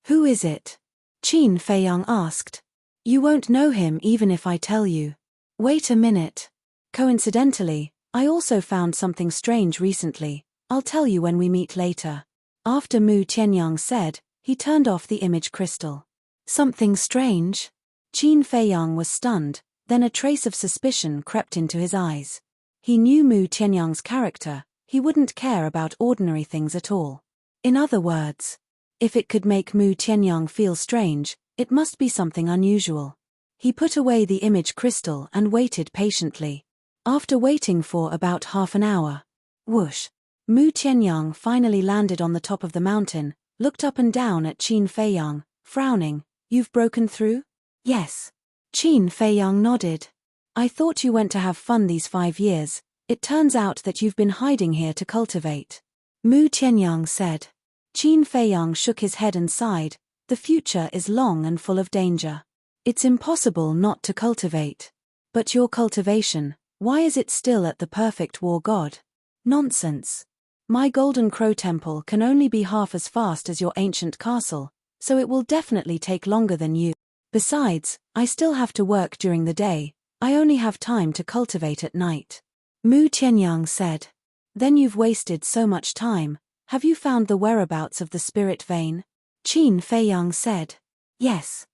Who is it? Qin Feiyang asked. You won't know him even if I tell you. Wait a minute. Coincidentally, I also found something strange recently. I'll tell you when we meet later. After Mu Tianyang said, he turned off the image crystal. Something strange? Qin Feiyang was stunned, then a trace of suspicion crept into his eyes. He knew Mu Tianyang's character, he wouldn't care about ordinary things at all. In other words, if it could make Mu Tianyang feel strange, it must be something unusual. He put away the image crystal and waited patiently. After waiting for about half an hour, whoosh, Mu Tianyang finally landed on the top of the mountain, looked up and down at Qin Feiyang, frowning. You've broken through? Yes. Qin Feiyang nodded. I thought you went to have fun these 5 years. It turns out that you've been hiding here to cultivate. Mu Tianyang said. Qin Feiyang shook his head and sighed. The future is long and full of danger. It's impossible not to cultivate. But your cultivation, why is it still at the perfect war god? Nonsense. My Golden Crow Temple can only be half as fast as your ancient castle, so it will definitely take longer than you. Besides, I still have to work during the day, I only have time to cultivate at night. Mu Tianyang said. Then you've wasted so much time. Have you found the whereabouts of the spirit vein? Qin Feiyang said. Yes.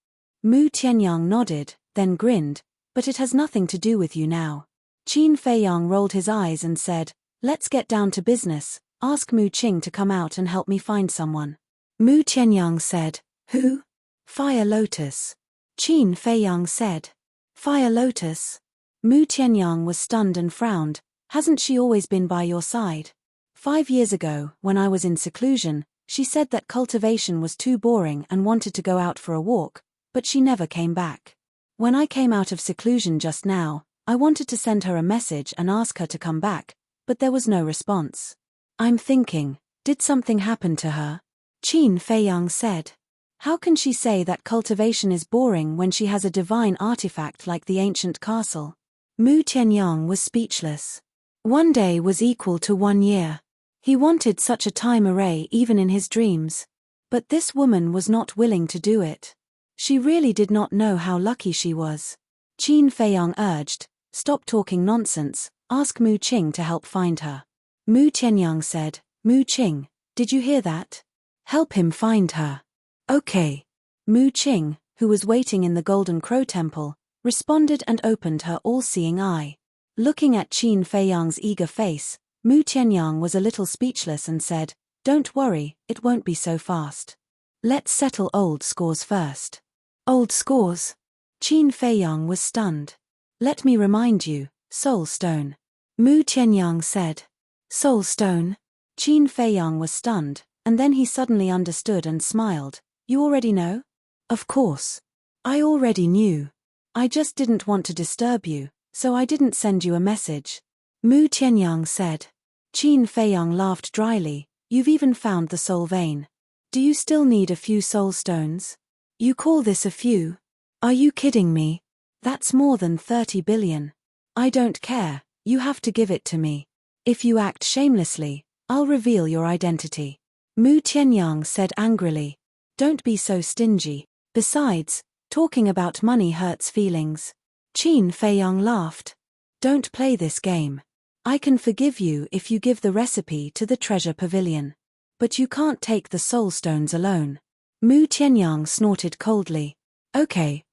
Mu Tianyang nodded, then grinned, but it has nothing to do with you now. Qin Feiyang rolled his eyes and said, Let's get down to business, ask Mu Qing to come out and help me find someone. Mu Tianyang said, Who? Fire Lotus. Qin Feiyang said. Fire Lotus? Mu Tianyang was stunned and frowned. Hasn't she always been by your side? 5 years ago, when I was in seclusion, she said that cultivation was too boring and wanted to go out for a walk, but she never came back. When I came out of seclusion just now, I wanted to send her a message and ask her to come back, but there was no response. I'm thinking, did something happen to her? Qin Feiyang said. How can she say that cultivation is boring when she has a divine artifact like the ancient castle? Mu Tianyang was speechless. 1 day was equal to 1 year. He wanted such a time array even in his dreams. But this woman was not willing to do it. She really did not know how lucky she was. Qin Feiyang urged, Stop talking nonsense, ask Mu Qing to help find her. Mu Tianyang said, Mu Qing, did you hear that? Help him find her. Okay. Mu Qing, who was waiting in the Golden Crow Temple, responded and opened her all-seeing eye. Looking at Qin Feiyang's eager face, Mu Tianyang was a little speechless and said, Don't worry, it won't be so fast. Let's settle old scores first. Old scores. Qin Feiyang was stunned. Let me remind you, Soul Stone. Mu Tianyang said. Soul Stone? Qin Feiyang was stunned, and then he suddenly understood and smiled. You already know? Of course. I already knew. I just didn't want to disturb you, so I didn't send you a message. Mu Tianyang said. Qin Feiyang laughed dryly. You've even found the soul vein. Do you still need a few soul stones? You call this a few? Are you kidding me? That's more than 30 billion. I don't care, you have to give it to me. If you act shamelessly, I'll reveal your identity. Mu Tianyang said angrily. Don't be so stingy. Besides, talking about money hurts feelings. Qin Feiyang laughed. Don't play this game. I can forgive you if you give the recipe to the treasure pavilion. But you can't take the soul stones alone. Mu Tianyang snorted coldly. Okay,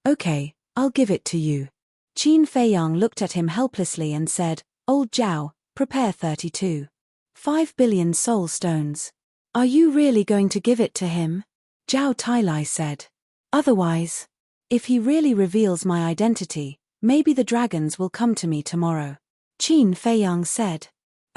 I'll give it to you. Qin Feiyang looked at him helplessly and said, Old Zhao, prepare 32. 5 billion soul stones. Are you really going to give it to him? Zhao Tailai said. Otherwise, if he really reveals my identity, maybe the dragons will come to me tomorrow. Qin Feiyang said.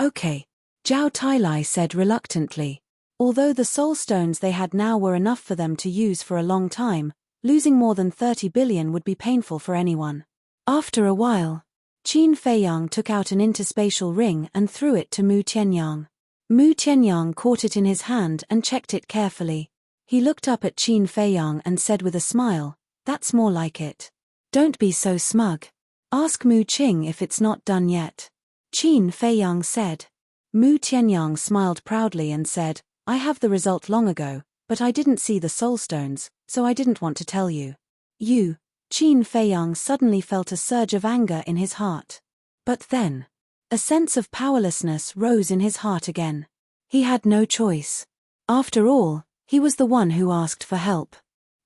Okay. Zhao Tailai said reluctantly. Although the soul stones they had now were enough for them to use for a long time, losing more than 30 billion would be painful for anyone. After a while, Qin Feiyang took out an interspatial ring and threw it to Mu Tianyang. Mu Tianyang caught it in his hand and checked it carefully. He looked up at Qin Feiyang and said with a smile, That's more like it. Don't be so smug. Ask Mu Qing if it's not done yet. Qin Feiyang said. Mu Tianyang smiled proudly and said, I have the result long ago, but I didn't see the soul stones, so I didn't want to tell you. You. Qin Feiyang suddenly felt a surge of anger in his heart. But then, a sense of powerlessness rose in his heart again. He had no choice. After all, he was the one who asked for help.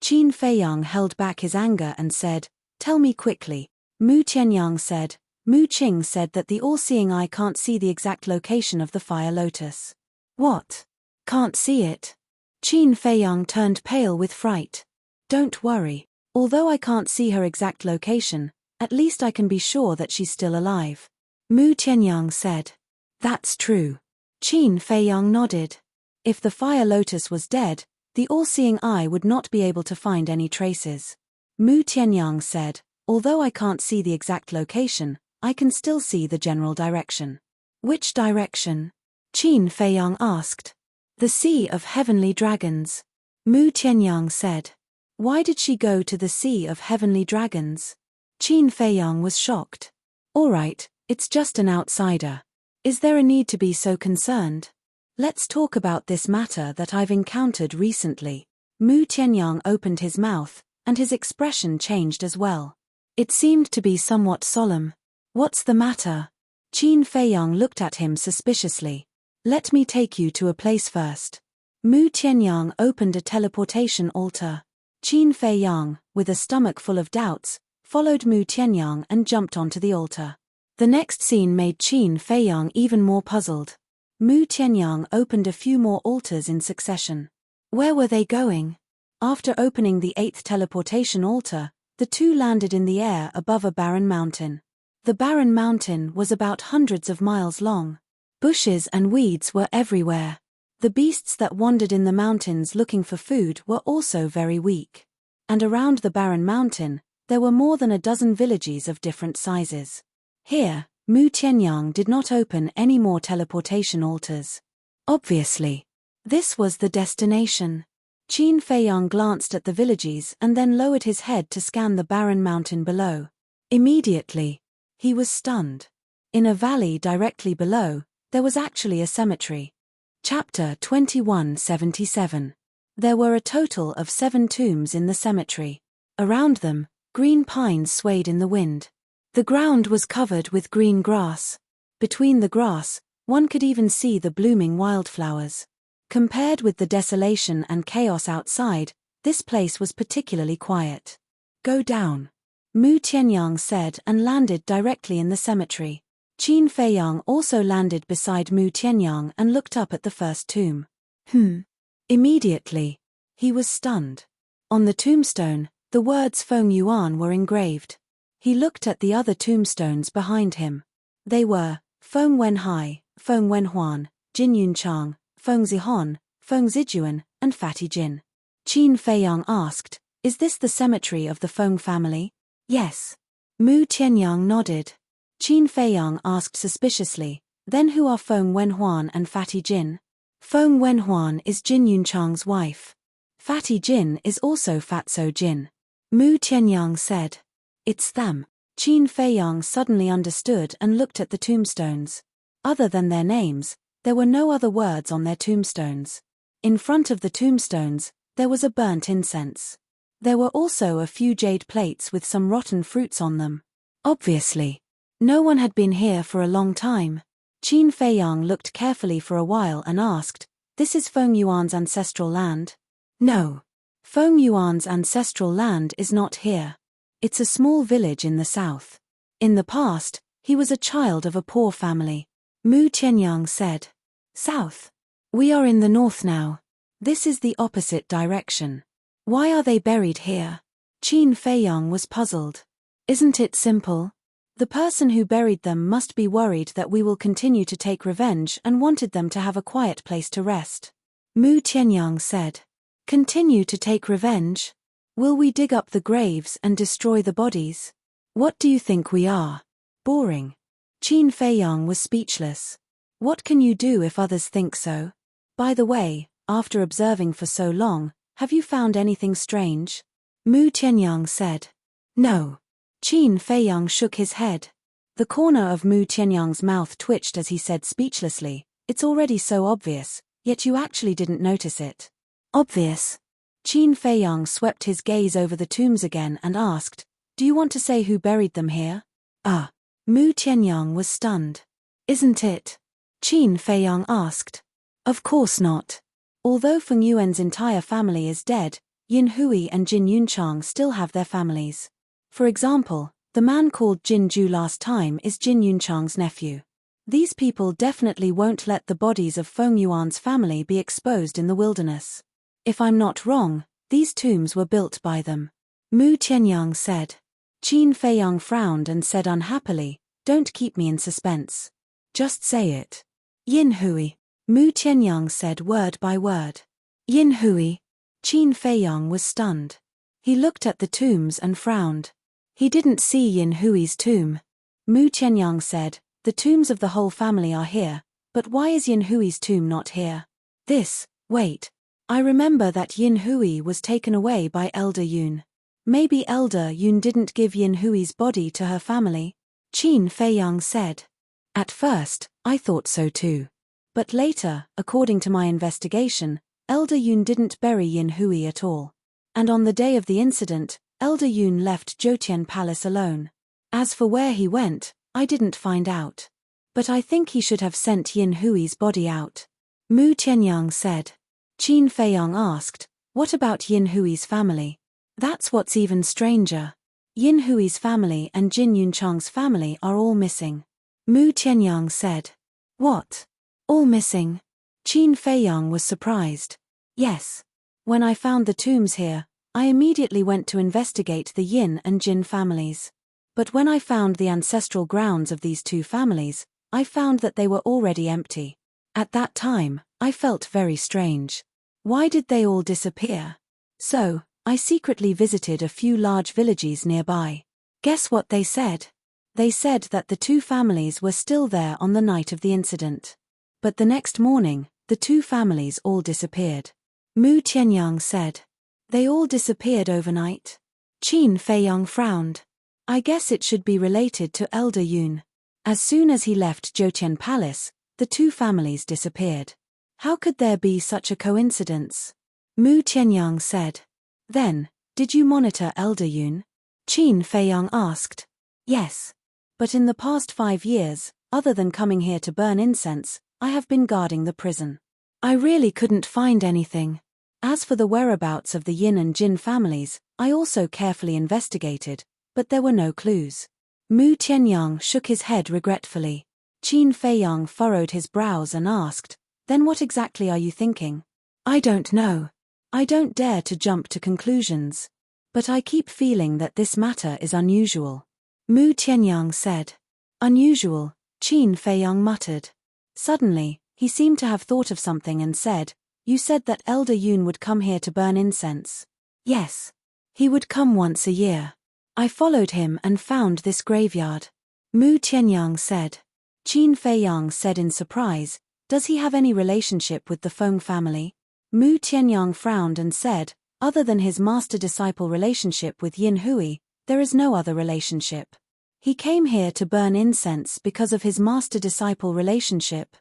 Qin Feiyang held back his anger and said, Tell me quickly. Mu Tianyang said. Mu Qing said that the all-seeing eye can't see the exact location of the fire lotus. What? Can't see it? Qin Feiyang turned pale with fright. Don't worry. Although I can't see her exact location, at least I can be sure that she's still alive. Mu Tianyang said. That's true. Qin Feiyang nodded. If the fire lotus was dead, the all-seeing eye would not be able to find any traces. Mu Tianyang said, Although I can't see the exact location, I can still see the general direction. Which direction? Qin Feiyang asked. The Sea of Heavenly Dragons. Mu Tianyang said. Why did she go to the Sea of Heavenly Dragons? Qin Feiyang was shocked. All right, it's just an outsider. Is there a need to be so concerned? Let's talk about this matter that I've encountered recently. Mu Tianyang opened his mouth, and his expression changed as well. It seemed to be somewhat solemn. What's the matter? Qin Feiyang looked at him suspiciously. Let me take you to a place first. Mu Tianyang opened a teleportation altar. Qin Feiyang, with a stomach full of doubts, followed Mu Tianyang and jumped onto the altar. The next scene made Qin Feiyang even more puzzled. Mu Tianyang opened a few more altars in succession. Where were they going? After opening the 8th teleportation altar, the two landed in the air above a barren mountain. The barren mountain was about hundreds of miles long. Bushes and weeds were everywhere. The beasts that wandered in the mountains looking for food were also very weak. And around the barren mountain, there were more than a dozen villages of different sizes. Here, Mu Tianyang did not open any more teleportation altars. Obviously, this was the destination. Qin Feiyang glanced at the villages and then lowered his head to scan the barren mountain below. Immediately, he was stunned. In a valley directly below, there was actually a cemetery. Chapter 2177. There were a total of 7 tombs in the cemetery. Around them, green pines swayed in the wind. The ground was covered with green grass. Between the grass, one could even see the blooming wildflowers. Compared with the desolation and chaos outside, this place was particularly quiet. Go down. Mu Tianyang said and landed directly in the cemetery. Qin Feiyang also landed beside Mu Tianyang and looked up at the first tomb. Immediately, he was stunned. On the tombstone, The words Feng Yuan were engraved. He looked at the other tombstones behind him. They were Feng Wenhai, Feng Wenhuan, Jin Yunchang, Feng Zihon, Feng Zijuan, and Fatty Jin. Qin Feiyang asked, "Is this the cemetery of the Feng family?" "Yes." Mu Tianyang nodded. Qin Feiyang asked suspiciously, "Then who are Feng Wenhuan and Fatty Jin?" Feng Wenhuan is Jin Yunchang's wife. Fatty Jin is also Fatso Jin. Mu Tianyang said. "It's them." Qin Feiyang suddenly understood and looked at the tombstones. Other than their names, there were no other words on their tombstones. In front of the tombstones, there was a burnt incense. There were also a few jade plates with some rotten fruits on them. Obviously, no one had been here for a long time. Qin Feiyang looked carefully for a while and asked, "This is Feng Yuan's ancestral land?" "No. Feng Yuan's ancestral land is not here. It's a small village in the south. In the past, he was a child of a poor family." Mu Tianyang said. "South? We are in the north now. This is the opposite direction. Why are they buried here?" Qin Feiyang was puzzled. "Isn't it simple? The person who buried them must be worried that we will continue to take revenge and wanted them to have a quiet place to rest." Mu Tianyang said. "Continue to take revenge? Will we dig up the graves and destroy the bodies? What do you think we are? Boring?" Qin Feiyang was speechless. What can you do if others think so? By the way, after observing for so long, have you found anything strange? Mu Tianyang said. "No." Qin Feiyang shook his head. The corner of Mu Tianyang's mouth twitched as he said speechlessly, "It's already so obvious, yet you actually didn't notice it." "Obvious?" Qin Feiyang swept his gaze over the tombs again and asked, "Do you want to say who buried them here?" Mu Tianyang was stunned. "Isn't it?" Qin Feiyang asked. "Of course not. Although Feng Yuan's entire family is dead, Yin Hui and Jin Yunchang still have their families. For example, the man called Jin Ju last time is Jin Yunchang's nephew. These people definitely won't let the bodies of Feng Yuan's family be exposed in the wilderness. If I'm not wrong, these tombs were built by them." Mu Tianyang said. Qin Feiyang frowned and said unhappily, "Don't keep me in suspense. Just say it." "Yin Hui." Mu Tianyang said word by word. "Yin Hui." Qin Feiyang was stunned. He looked at the tombs and frowned. He didn't see Yin Hui's tomb. Mu Tianyang said, "The tombs of the whole family are here, but why is Yin Hui's tomb not here? Wait. I remember that Yin Hui was taken away by Elder Yun. Maybe Elder Yun didn't give Yin Hui's body to her family?" Qin Feiyang said. "At first, I thought so too. But later, according to my investigation, Elder Yun didn't bury Yin Hui at all. And on the day of the incident, Elder Yun left Jotian Palace alone. As for where he went, I didn't find out. But I think he should have sent Yin Hui's body out." Mu Tianyang said. Qin Feiyang asked, "What about Yin Hui's family?" "That's what's even stranger. Yin Hui's family and Jin Yunchang's family are all missing." Mu Tianyang said. "What? All missing?" Qin Feiyang was surprised. "Yes. When I found the tombs here, I immediately went to investigate the Yin and Jin families. But when I found the ancestral grounds of these two families, I found that they were already empty. At that time, I felt very strange. Why did they all disappear? So, I secretly visited a few large villages nearby. Guess what they said? They said that the two families were still there on the night of the incident. But the next morning, the two families all disappeared." Mu Tianyang said. "They all disappeared overnight?" Qin Feiyang frowned. "I guess it should be related to Elder Yun. As soon as he left Jotian Palace, the two families disappeared. How could there be such a coincidence?" Mu Tianyang said. "Then, did you monitor Elder Yun?" Qin Feiyang asked. "Yes. But in the past 5 years, other than coming here to burn incense, I have been guarding the prison. I really couldn't find anything. As for the whereabouts of the Yin and Jin families, I also carefully investigated, but there were no clues." Mu Tianyang shook his head regretfully. Qin Feiyang furrowed his brows and asked, "Then what exactly are you thinking?" "I don't know. I don't dare to jump to conclusions. But I keep feeling that this matter is unusual. Mu Tianyang said. Unusual, Qin Feiyang muttered. Suddenly, he seemed to have thought of something and said, You said that Elder Yun would come here to burn incense. Yes. He would come once a year. I followed him and found this graveyard. Mu Tianyang said. Qin Feiyang said in surprise, Does he have any relationship with the Feng family? Mu Tianyang frowned and said, Other than his master-disciple relationship with Yin Hui, there is no other relationship. He came here to burn incense because of his master-disciple relationship.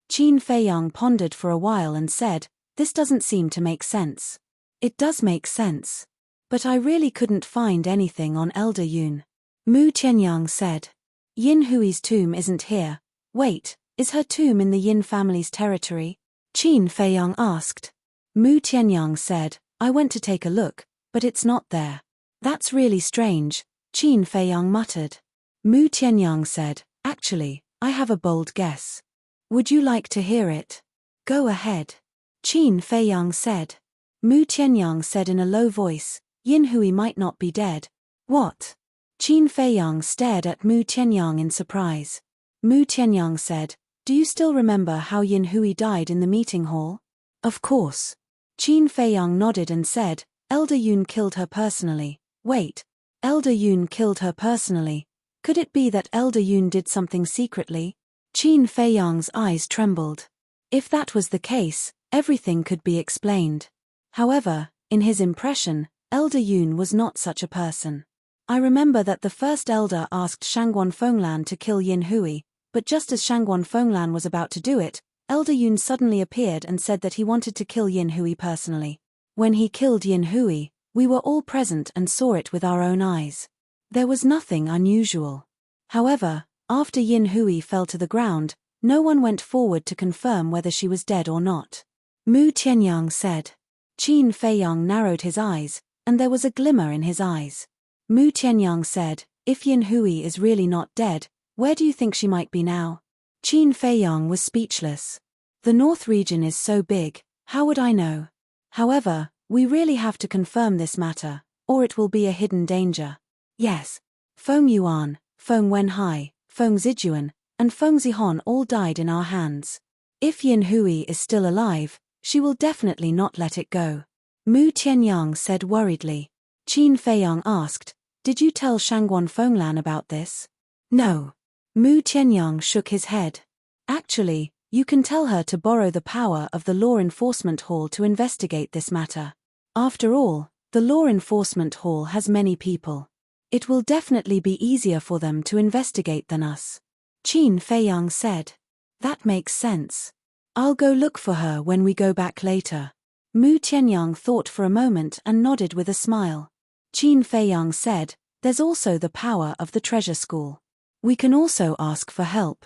Qin Feiyang pondered for a while and said, This doesn't seem to make sense. It does make sense. But I really couldn't find anything on Elder Yun. Mu Tianyang said. Yin Hui's tomb isn't here. Wait, is her tomb in the Yin family's territory? Qin Feiyang asked. Mu Tianyang said, I went to take a look, but it's not there. That's really strange, Qin Feiyang muttered. Mu Tianyang said, Actually, I have a bold guess. Would you like to hear it? Go ahead. Qin Feiyang said. Mu Tianyang said in a low voice, Yin Hui might not be dead. What? Qin Feiyang stared at Mu Tianyang in surprise. Mu Tianyang said, Do you still remember how Yin Hui died in the meeting hall? Of course. Qin Feiyang nodded and said, Elder Yun killed her personally. Wait. Elder Yun killed her personally. Could it be that Elder Yun did something secretly? Qin Feiyang's eyes trembled. If that was the case, everything could be explained. However, in his impression, Elder Yun was not such a person. I remember that the first elder asked Shangguan Fenglan to kill Yin Hui, but just as Shangguan Fenglan was about to do it, Elder Yun suddenly appeared and said that he wanted to kill Yin Hui personally. When he killed Yin Hui, we were all present and saw it with our own eyes. There was nothing unusual. However, after Yin Hui fell to the ground, no one went forward to confirm whether she was dead or not. Mu Tianyang said. Qin Feiyang narrowed his eyes, and there was a glimmer in his eyes. Mu Tianyang said, If Yin Hui is really not dead, where do you think she might be now? Qin Feiyang was speechless. The North region is so big, how would I know? However, we really have to confirm this matter, or it will be a hidden danger. Yes. Feng Yuan, Feng Wenhai, Feng Zijuan, and Feng Zihon all died in our hands. If Yin Hui is still alive, she will definitely not let it go. Mu Tianyang said worriedly. Qin Feiyang asked, Did you tell Shangguan Fenglan about this? No. Mu Tianyang shook his head. Actually, you can tell her to borrow the power of the Law Enforcement Hall to investigate this matter. After all, the Law Enforcement Hall has many people. It will definitely be easier for them to investigate than us. Qin Feiyang said. That makes sense. I'll go look for her when we go back later. Mu Tianyang thought for a moment and nodded with a smile. Qin Feiyang said, There's also the power of the treasure school. We can also ask for help.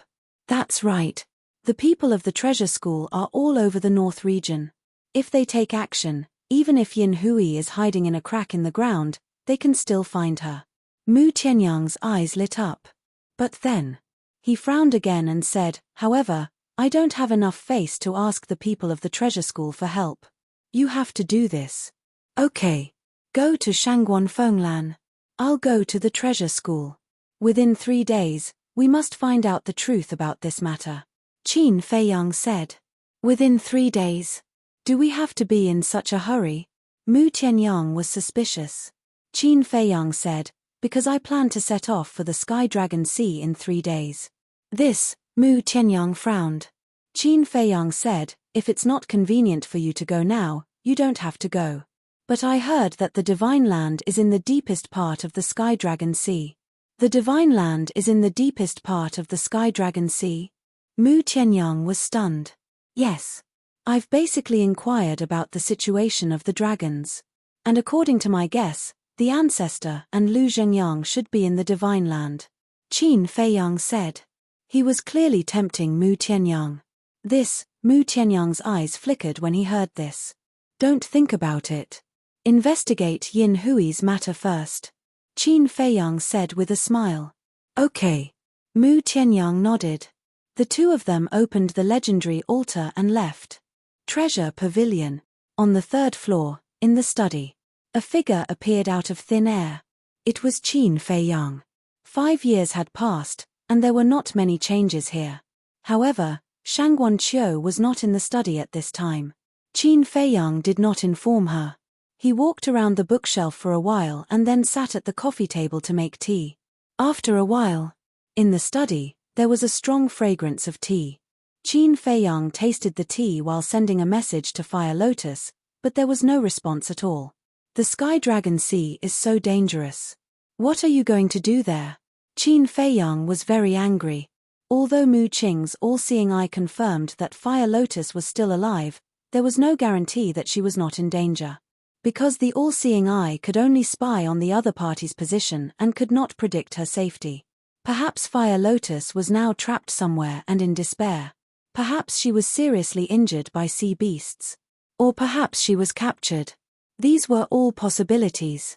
That's right. The people of the treasure school are all over the North region. If they take action, even if Yin Hui is hiding in a crack in the ground, they can still find her. Mu Tianyang's eyes lit up. But then, he frowned again and said, However, I don't have enough face to ask the people of the treasure school for help. You have to do this. Okay. Go to Shangguan Fenglan. I'll go to the treasure school. Within 3 days, we must find out the truth about this matter. Qin Feiyang said. Within 3 days? Do we have to be in such a hurry? Mu Tianyang was suspicious. Qin Feiyang said, Because I plan to set off for the Sky Dragon Sea in 3 days. This, Mu Tianyang frowned. Qin Feiyang said, If it's not convenient for you to go now, you don't have to go. But I heard that the Divine Land is in the deepest part of the Sky Dragon Sea. The Divine Land is in the deepest part of the Sky Dragon Sea? Mu Tianyang was stunned. Yes. I've basically inquired about the situation of the dragons. And according to my guess, the ancestor and Lu Zhengyang should be in the Divine Land. Qin Feiyang said. He was clearly tempting Mu Tianyang. Mu Tianyang's eyes flickered when he heard this. Don't think about it. Investigate Yin Hui's matter first. Qin Feiyang said with a smile. Okay. Mu Tianyang nodded. The two of them opened the legendary altar and left. Treasure Pavilion. On the 3rd floor, in the study. A figure appeared out of thin air. It was Qin Feiyang. 5 years had passed, and there were not many changes here. However, Shangguan Qiu was not in the study at this time. Qin Feiyang did not inform her. He walked around the bookshelf for a while and then sat at the coffee table to make tea. After a while, in the study, there was a strong fragrance of tea. Qin Feiyang tasted the tea while sending a message to Fire Lotus, but there was no response at all. The Sky Dragon Sea is so dangerous. What are you going to do there? Qin Feiyang was very angry. Although Mu Qing's all-seeing eye confirmed that Fire Lotus was still alive, there was no guarantee that she was not in danger. Because the all-seeing eye could only spy on the other party's position and could not predict her safety. Perhaps Fire Lotus was now trapped somewhere and in despair. Perhaps she was seriously injured by sea beasts. Or perhaps she was captured. These were all possibilities.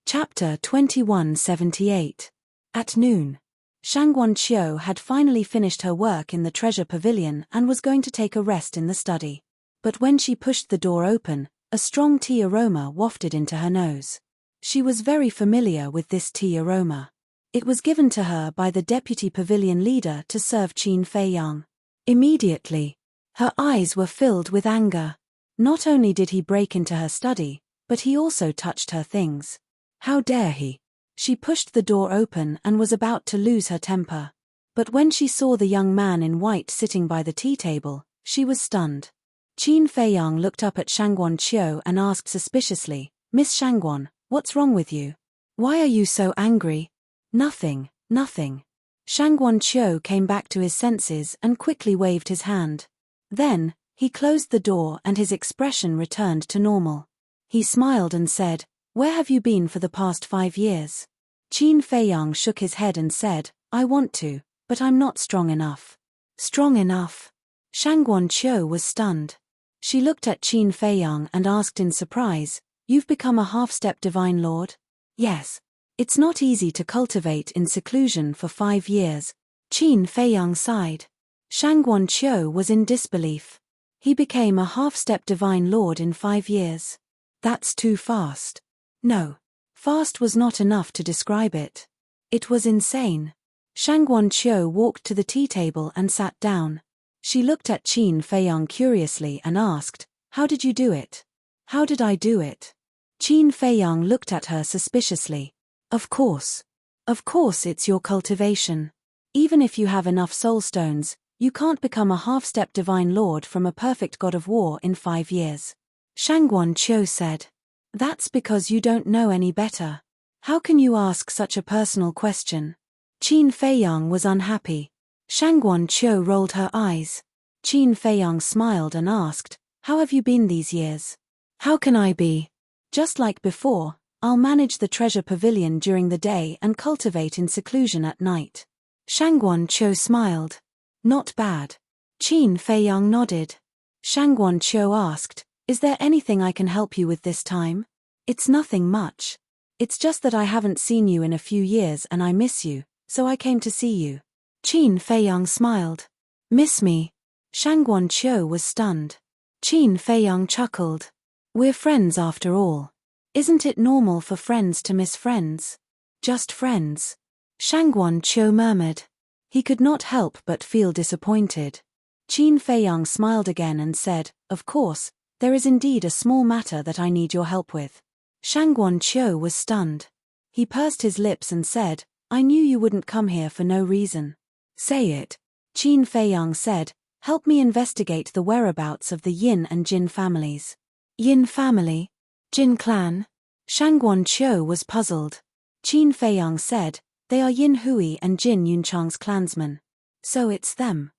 Chapter 2178. At noon, Shangguan Qiu had finally finished her work in the treasure pavilion and was going to take a rest in the study. But when she pushed the door open, a strong tea aroma wafted into her nose. She was very familiar with this tea aroma. It was given to her by the deputy pavilion leader to serve Qin Feiyang. Immediately, her eyes were filled with anger. Not only did he break into her study, but he also touched her things. How dare he? She pushed the door open and was about to lose her temper. But when she saw the young man in white sitting by the tea table, she was stunned. Qin Feiyang looked up at Shangguan Qiu and asked suspiciously, "Miss Shangguan, what's wrong with you? Why are you so angry?" "Nothing, nothing." Shangguan Qiu came back to his senses and quickly waved his hand. Then, he closed the door and his expression returned to normal. He smiled and said, "Where have you been for the past 5 years?" Qin Feiyang shook his head and said, "I want to, but I'm not strong enough." Strong enough? Shangguan Qiu was stunned. She looked at Qin Feiyang and asked in surprise, "You've become a half-step divine lord?" "Yes. It's not easy to cultivate in seclusion for 5 years. Qin Feiyang sighed. Shangguan Qiu was in disbelief. He became a half-step divine lord in 5 years. That's too fast. No. Fast was not enough to describe it. It was insane. Shangguan Qiu walked to the tea table and sat down. She looked at Qin Feiyang curiously and asked, "How did you do it?" "How did I do it?" Qin Feiyang looked at her suspiciously. Of course. Of course it's your cultivation. Even if you have enough soul stones, you can't become a half-step divine lord from a perfect god of war in 5 years. Shangguan Qiu said. That's because you don't know any better. How can you ask such a personal question? Qin Feiyang was unhappy. Shangguan Qiu rolled her eyes. Qin Feiyang smiled and asked, "How have you been these years?" "How can I be? Just like before. I'll manage the treasure pavilion during the day and cultivate in seclusion at night." Shangguan Qiu smiled. Not bad. Qin Feiyang nodded. Shangguan Qiu asked, "Is there anything I can help you with this time?" "It's nothing much. It's just that I haven't seen you in a few years and I miss you, so I came to see you." Qin Feiyang smiled. "Miss me?" Shangguan Qiu was stunned. Qin Feiyang chuckled. "We're friends after all. Isn't it normal for friends to miss friends?" "Just friends." Shangguan Qiu murmured. He could not help but feel disappointed. Qin Feiyang smiled again and said, "Of course, there is indeed a small matter that I need your help with." Shangguan Qiu was stunned. He pursed his lips and said, "I knew you wouldn't come here for no reason." "Say it." Qin Feiyang said, "Help me investigate the whereabouts of the Yin and Jin families." "Yin family? Jin clan?" Shangguan Qiu was puzzled. Qin Feiyang said, "They are Yin Hui and Jin Yunchang's clansmen. So it's them.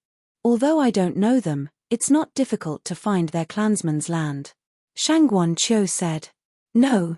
Although I don't know them, it's not difficult to find their clansmen's land." Shangguan Qiu said, No.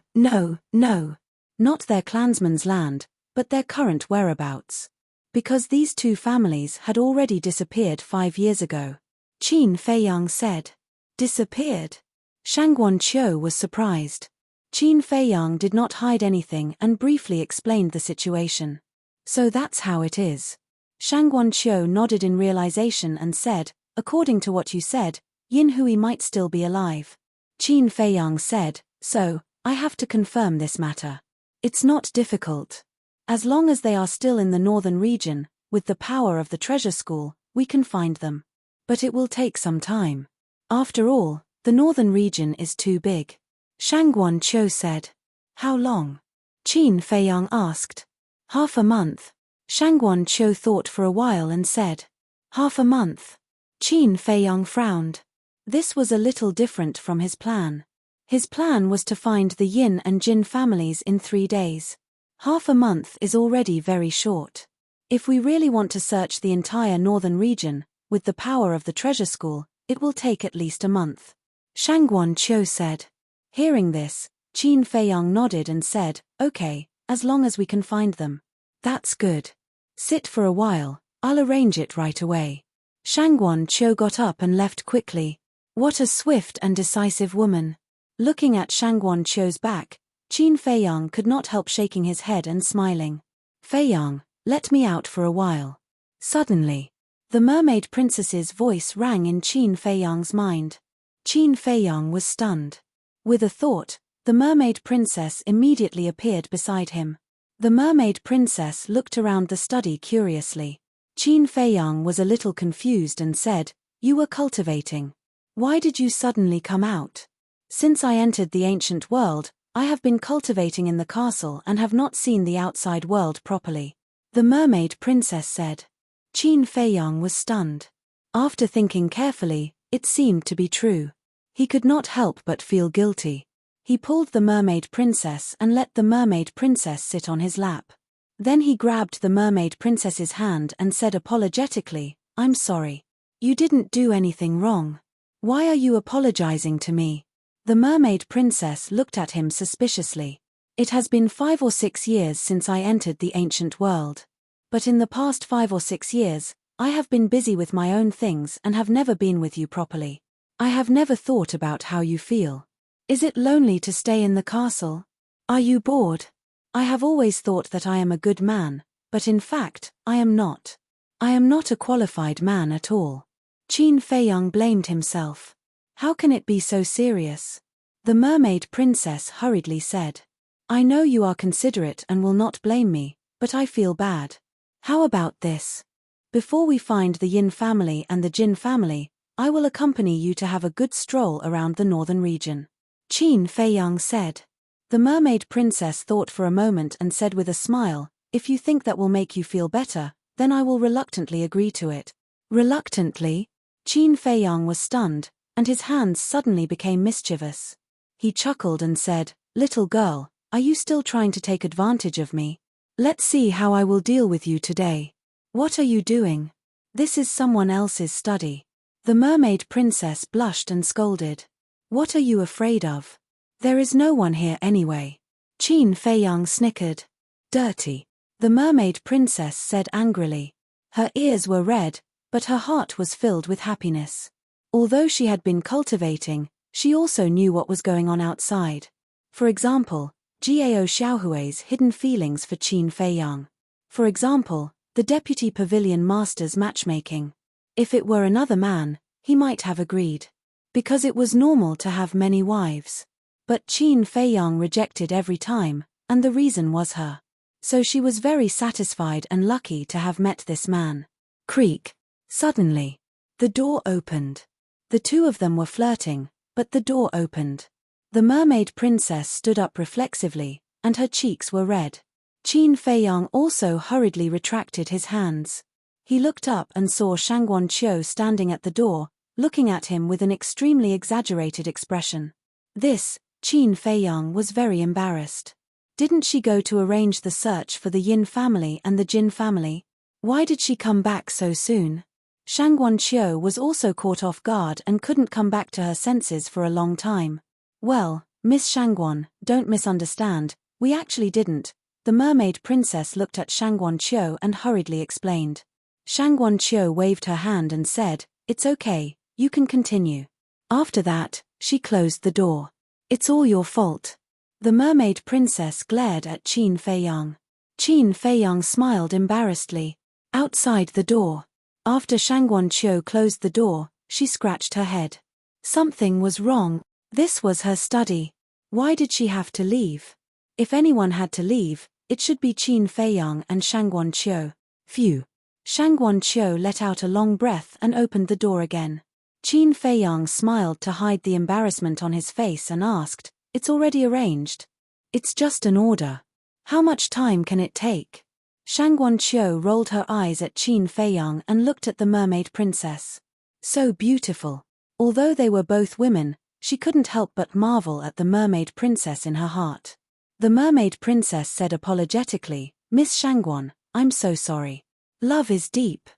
Not their clansmen's land, but their current whereabouts. Because these two families had already disappeared 5 years ago." Qin Feiyang said. "Disappeared?" Shangguan Qiu was surprised. Qin Feiyang did not hide anything and briefly explained the situation. "So that's how it is." Shangguan Qiu nodded in realization and said, "According to what you said, Yin Hui might still be alive." Qin Feiyang said, "So, I have to confirm this matter. It's not difficult. As long as they are still in the northern region, with the power of the treasure school, we can find them. But it will take some time. After all, the northern region is too big. Shangguan Qiu said. How long? Qin Feiyang asked. Half a month. Shangguan Qiu thought for a while and said. Half a month. Qin Feiyang frowned. This was a little different from his plan. His plan was to find the yin and jin families in 3 days. Half a month is already very short. If we really want to search the entire northern region, with the power of the treasure school, it will take at least a month. Shangguan Qiu said. Hearing this, Qin Feiyang nodded and said, okay, as long as we can find them. That's good. Sit for a while, I'll arrange it right away. Shangguan Qiu got up and left quickly. What a swift and decisive woman. Looking at Shangguan Qiu's back, Qin Feiyang could not help shaking his head and smiling. Feiyang, let me out for a while. Suddenly, the mermaid princess's voice rang in Qin Feiyang's mind. Qin Feiyang was stunned. With a thought, the mermaid princess immediately appeared beside him. The mermaid princess looked around the study curiously. Qin Feiyang was a little confused and said, You were cultivating. Why did you suddenly come out? Since I entered the ancient world, I have been cultivating in the castle and have not seen the outside world properly. The mermaid princess said. Qin Feiyang was stunned. After thinking carefully, it seemed to be true. He could not help but feel guilty. He pulled the mermaid princess and let the mermaid princess sit on his lap. Then he grabbed the mermaid princess's hand and said apologetically, I'm sorry. You didn't do anything wrong. Why are you apologizing to me? The mermaid princess looked at him suspiciously. It has been 5 or 6 years since I entered the ancient world. But in the past 5 or 6 years, I have been busy with my own things and have never been with you properly. I have never thought about how you feel. Is it lonely to stay in the castle? Are you bored? I have always thought that I am a good man, but in fact, I am not. I am not a qualified man at all. Qin Feiyang blamed himself. How can it be so serious? The mermaid princess hurriedly said. I know you are considerate and will not blame me, but I feel bad. How about this? Before we find the yin family and the jin family, I will accompany you to have a good stroll around the northern region. Qin Feiyang said. The mermaid princess thought for a moment and said with a smile, If you think that will make you feel better, then I will reluctantly agree to it. Reluctantly? Qin Feiyang was stunned, and his hands suddenly became mischievous. He chuckled and said, Little girl, are you still trying to take advantage of me? Let's see how I will deal with you today. What are you doing? This is someone else's study. The mermaid princess blushed and scolded. What are you afraid of? There is no one here anyway. Qin Feiyang snickered. Dirty. The mermaid princess said angrily. Her ears were red, but her heart was filled with happiness. Although she had been cultivating, she also knew what was going on outside. For example, Gao Xiaohui's hidden feelings for Qin Feiyang. For example, the deputy pavilion master's matchmaking. If it were another man, he might have agreed. Because it was normal to have many wives. But Qin Feiyang rejected every time, and the reason was her. So she was very satisfied and lucky to have met this man. Creak. Suddenly, the door opened. The two of them were flirting, but the door opened. The mermaid princess stood up reflexively, and her cheeks were red. Qin Feiyang also hurriedly retracted his hands. He looked up and saw Shangguan Qiu standing at the door, looking at him with an extremely exaggerated expression. This, Qin Feiyang was very embarrassed. Didn't she go to arrange the search for the yin family and the jin family? Why did she come back so soon? Shangguan Qiu was also caught off guard and couldn't come back to her senses for a long time. Well, Miss Shangguan, don't misunderstand, we actually didn't. The mermaid princess looked at Shangguan Qiu and hurriedly explained. Shangguan Qiu waved her hand and said, It's okay, you can continue. After that, she closed the door. It's all your fault. The mermaid princess glared at Qin Feiyang. Qin Feiyang smiled embarrassedly. Outside the door. After Shangguan Qiu closed the door, she scratched her head. Something was wrong. This was her study. Why did she have to leave? If anyone had to leave, it should be Qin Feiyang and Shangguan Qiu. Phew. Shangguan Qiu let out a long breath and opened the door again. Qin Feiyang smiled to hide the embarrassment on his face and asked, "It's already arranged." "It's just an order. How much time can it take?" Shangguan Qiu rolled her eyes at Qin Feiyang and looked at the mermaid princess. So beautiful. Although they were both women, she couldn't help but marvel at the mermaid princess in her heart. The mermaid princess said apologetically, "Miss Shangguan, I'm so sorry. Love is deep.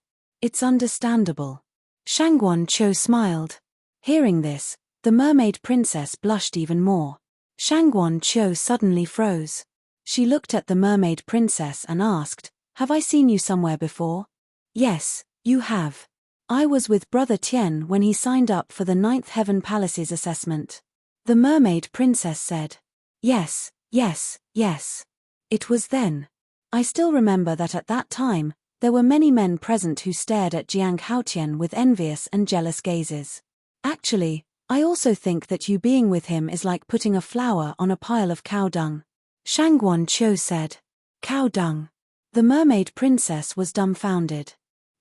It's understandable." Shangguan Qiu smiled. Hearing this, the mermaid princess blushed even more. Shangguan Qiu suddenly froze. She looked at the mermaid princess and asked, "Have I seen you somewhere before?" "Yes, you have. I was with Brother Tian when he signed up for the 9th Heaven Palace's assessment." The mermaid princess said. Yes. It was then. I still remember that at that time, there were many men present who stared at Jiang Haotian with envious and jealous gazes. Actually, I also think that you being with him is like putting a flower on a pile of cow dung. Shangguan Qiu said. Cow dung. The mermaid princess was dumbfounded.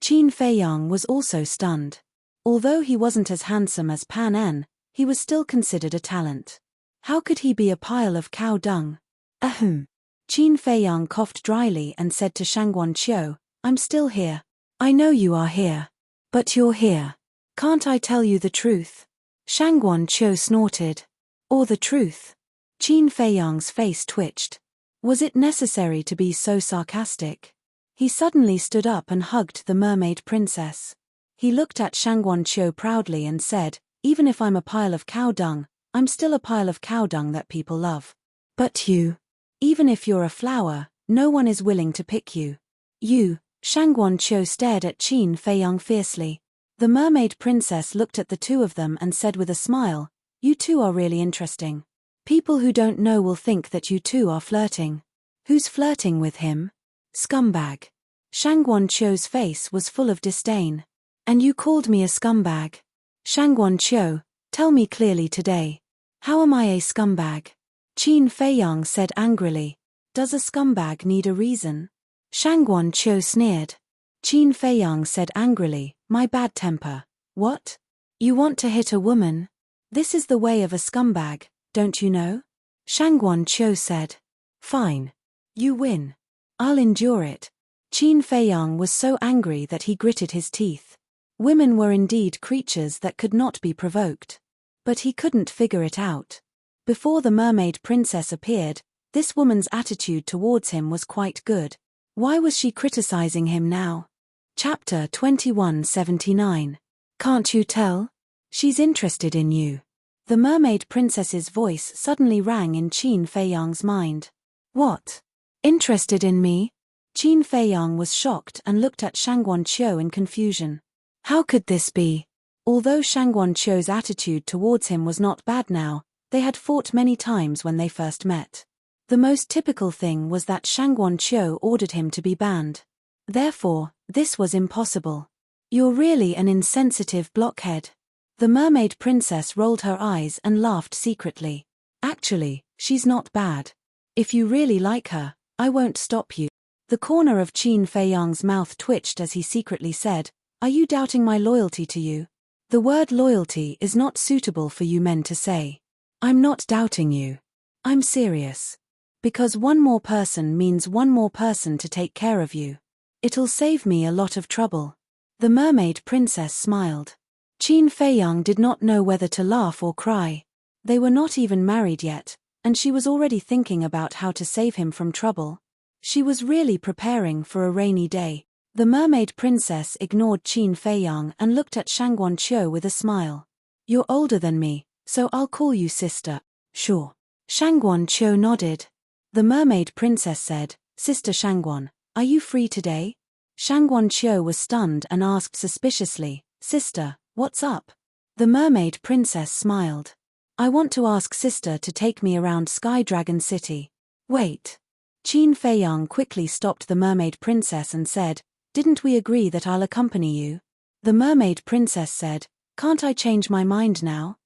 Qin Feiyang was also stunned. Although he wasn't as handsome as Pan En, he was still considered a talent. How could he be a pile of cow dung? Ahem. Qin Feiyang coughed dryly and said to Shangguan Qiu, "I'm still here. I know you are here. But you're here. Can't I tell you the truth?" Shangguan Qiu snorted. "Or the truth?" Qin Feiyang's face twitched. Was it necessary to be so sarcastic? He suddenly stood up and hugged the mermaid princess. He looked at Shangguan Qiu proudly and said, "Even if I'm a pile of cow dung, I'm still a pile of cow dung that people love. But you, even if you're a flower, no one is willing to pick you." "You?" Shangguan Qiu stared at Qin Feiyang fiercely. The mermaid princess looked at the two of them and said with a smile, "You two are really interesting. People who don't know will think that you two are flirting." "Who's flirting with him?" "Scumbag." Shangguan Qiu's face was full of disdain. "And you called me a scumbag?" "Shangguan Qiu, tell me clearly today. How am I a scumbag?" Qin Feiyang said angrily. "Does a scumbag need a reason?" Shangguan Qiu sneered. Qin Feiyang said angrily, "My bad temper. What? You want to hit a woman? This is the way of a scumbag, don't you know?" Shangguan Qiu said. "Fine. You win. I'll endure it." Qin Feiyang was so angry that he gritted his teeth. Women were indeed creatures that could not be provoked. But he couldn't figure it out. Before the mermaid princess appeared, this woman's attitude towards him was quite good. Why was she criticizing him now? Chapter 2179. Can't you tell? She's interested in you. The mermaid princess's voice suddenly rang in Qin Feiyang's mind. What? Interested in me? Qin Feiyang was shocked and looked at Shangguan Qiu in confusion. How could this be? Although Shangguan Qiu's attitude towards him was not bad now, they had fought many times when they first met. The most typical thing was that Shangguan Qiu ordered him to be banned. Therefore, this was impossible. You're really an insensitive blockhead. The mermaid princess rolled her eyes and laughed secretly. Actually, she's not bad. If you really like her, I won't stop you. The corner of Qin Feiyang's mouth twitched as he secretly said, "Are you doubting my loyalty to you?" The word loyalty is not suitable for you men to say. I'm not doubting you. I'm serious. Because one more person means one more person to take care of you. It'll save me a lot of trouble. The mermaid princess smiled. Qin Feiyang did not know whether to laugh or cry. They were not even married yet, and she was already thinking about how to save him from trouble. She was really preparing for a rainy day. The mermaid princess ignored Qin Feiyang and looked at Shangguan Qiu with a smile. You're older than me, so I'll call you sister. Sure. Shangguan Qiu nodded. The mermaid princess said, Sister Shangguan, are you free today? Shangguan Qiu was stunned and asked suspiciously, Sister, what's up? The mermaid princess smiled. I want to ask Sister to take me around Sky Dragon City. Wait. Qin Feiyang quickly stopped the mermaid princess and said, Didn't we agree that I'll accompany you? The mermaid princess said, Can't I change my mind now?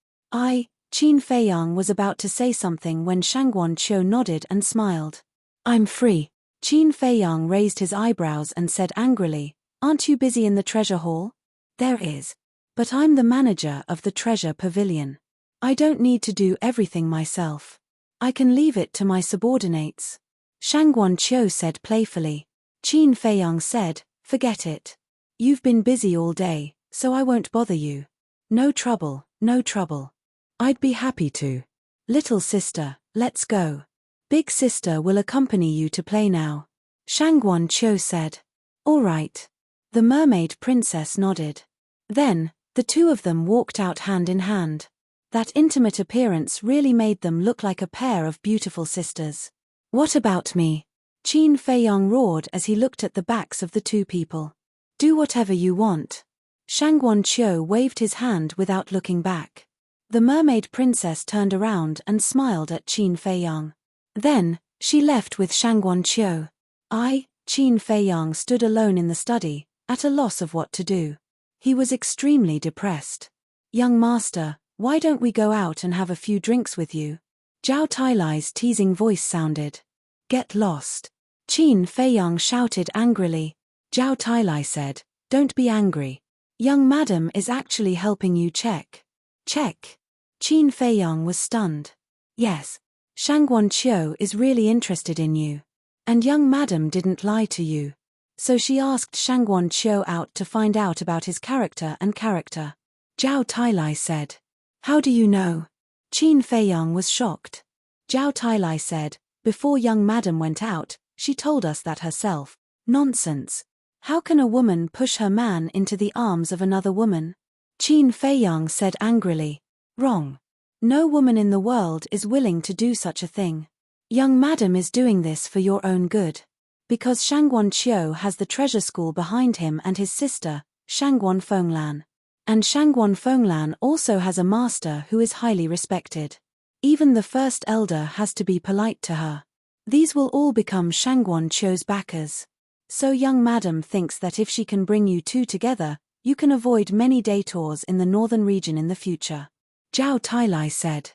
Qin Feiyang was about to say something when Shangguan Qiu nodded and smiled. I'm free. Qin Feiyang raised his eyebrows and said angrily, aren't you busy in the treasure hall? There is. But I'm the manager of the treasure pavilion. I don't need to do everything myself. I can leave it to my subordinates. Shangguan Qiu said playfully. Qin Feiyang said, forget it. You've been busy all day, so I won't bother you. No trouble, no trouble. I'd be happy to. Little sister, let's go. Big sister will accompany you to play now. Shangguan Qiu said. All right. The mermaid princess nodded. Then, the two of them walked out hand in hand. That intimate appearance really made them look like a pair of beautiful sisters. What about me? Qin Feiyang roared as he looked at the backs of the two people. Do whatever you want. Shangguan Qiu waved his hand without looking back. The mermaid princess turned around and smiled at Qin Feiyang. Then, she left with Shangguan Qiu. Qin Feiyang stood alone in the study, at a loss of what to do. He was extremely depressed. Young master, why don't we go out and have a few drinks with you? Zhao Tailai's teasing voice sounded. Get lost. Qin Feiyang shouted angrily. Zhao Tailai said, don't be angry. Young madam is actually helping you check. Check. Qin Feiyang was stunned. Yes. Shangguan Qiu is really interested in you. And young madam didn't lie to you. So she asked Shangguan Qiu out to find out about his character and character. Zhao Tailai said. How do you know? Qin Feiyang was shocked. Zhao Tailai said, before young madam went out, she told us that herself. Nonsense. How can a woman push her man into the arms of another woman? Qin Feiyang said angrily. Wrong. No woman in the world is willing to do such a thing. Young madam is doing this for your own good. Because Shangguan Qiu has the treasure school behind him and his sister, Shangguan Fenglan. And Shangguan Fenglan also has a master who is highly respected. Even the first elder has to be polite to her. These will all become Shangguan Qiu's backers. So young madam thinks that if she can bring you two together, you can avoid many detours in the northern region in the future. Zhao Tailai said.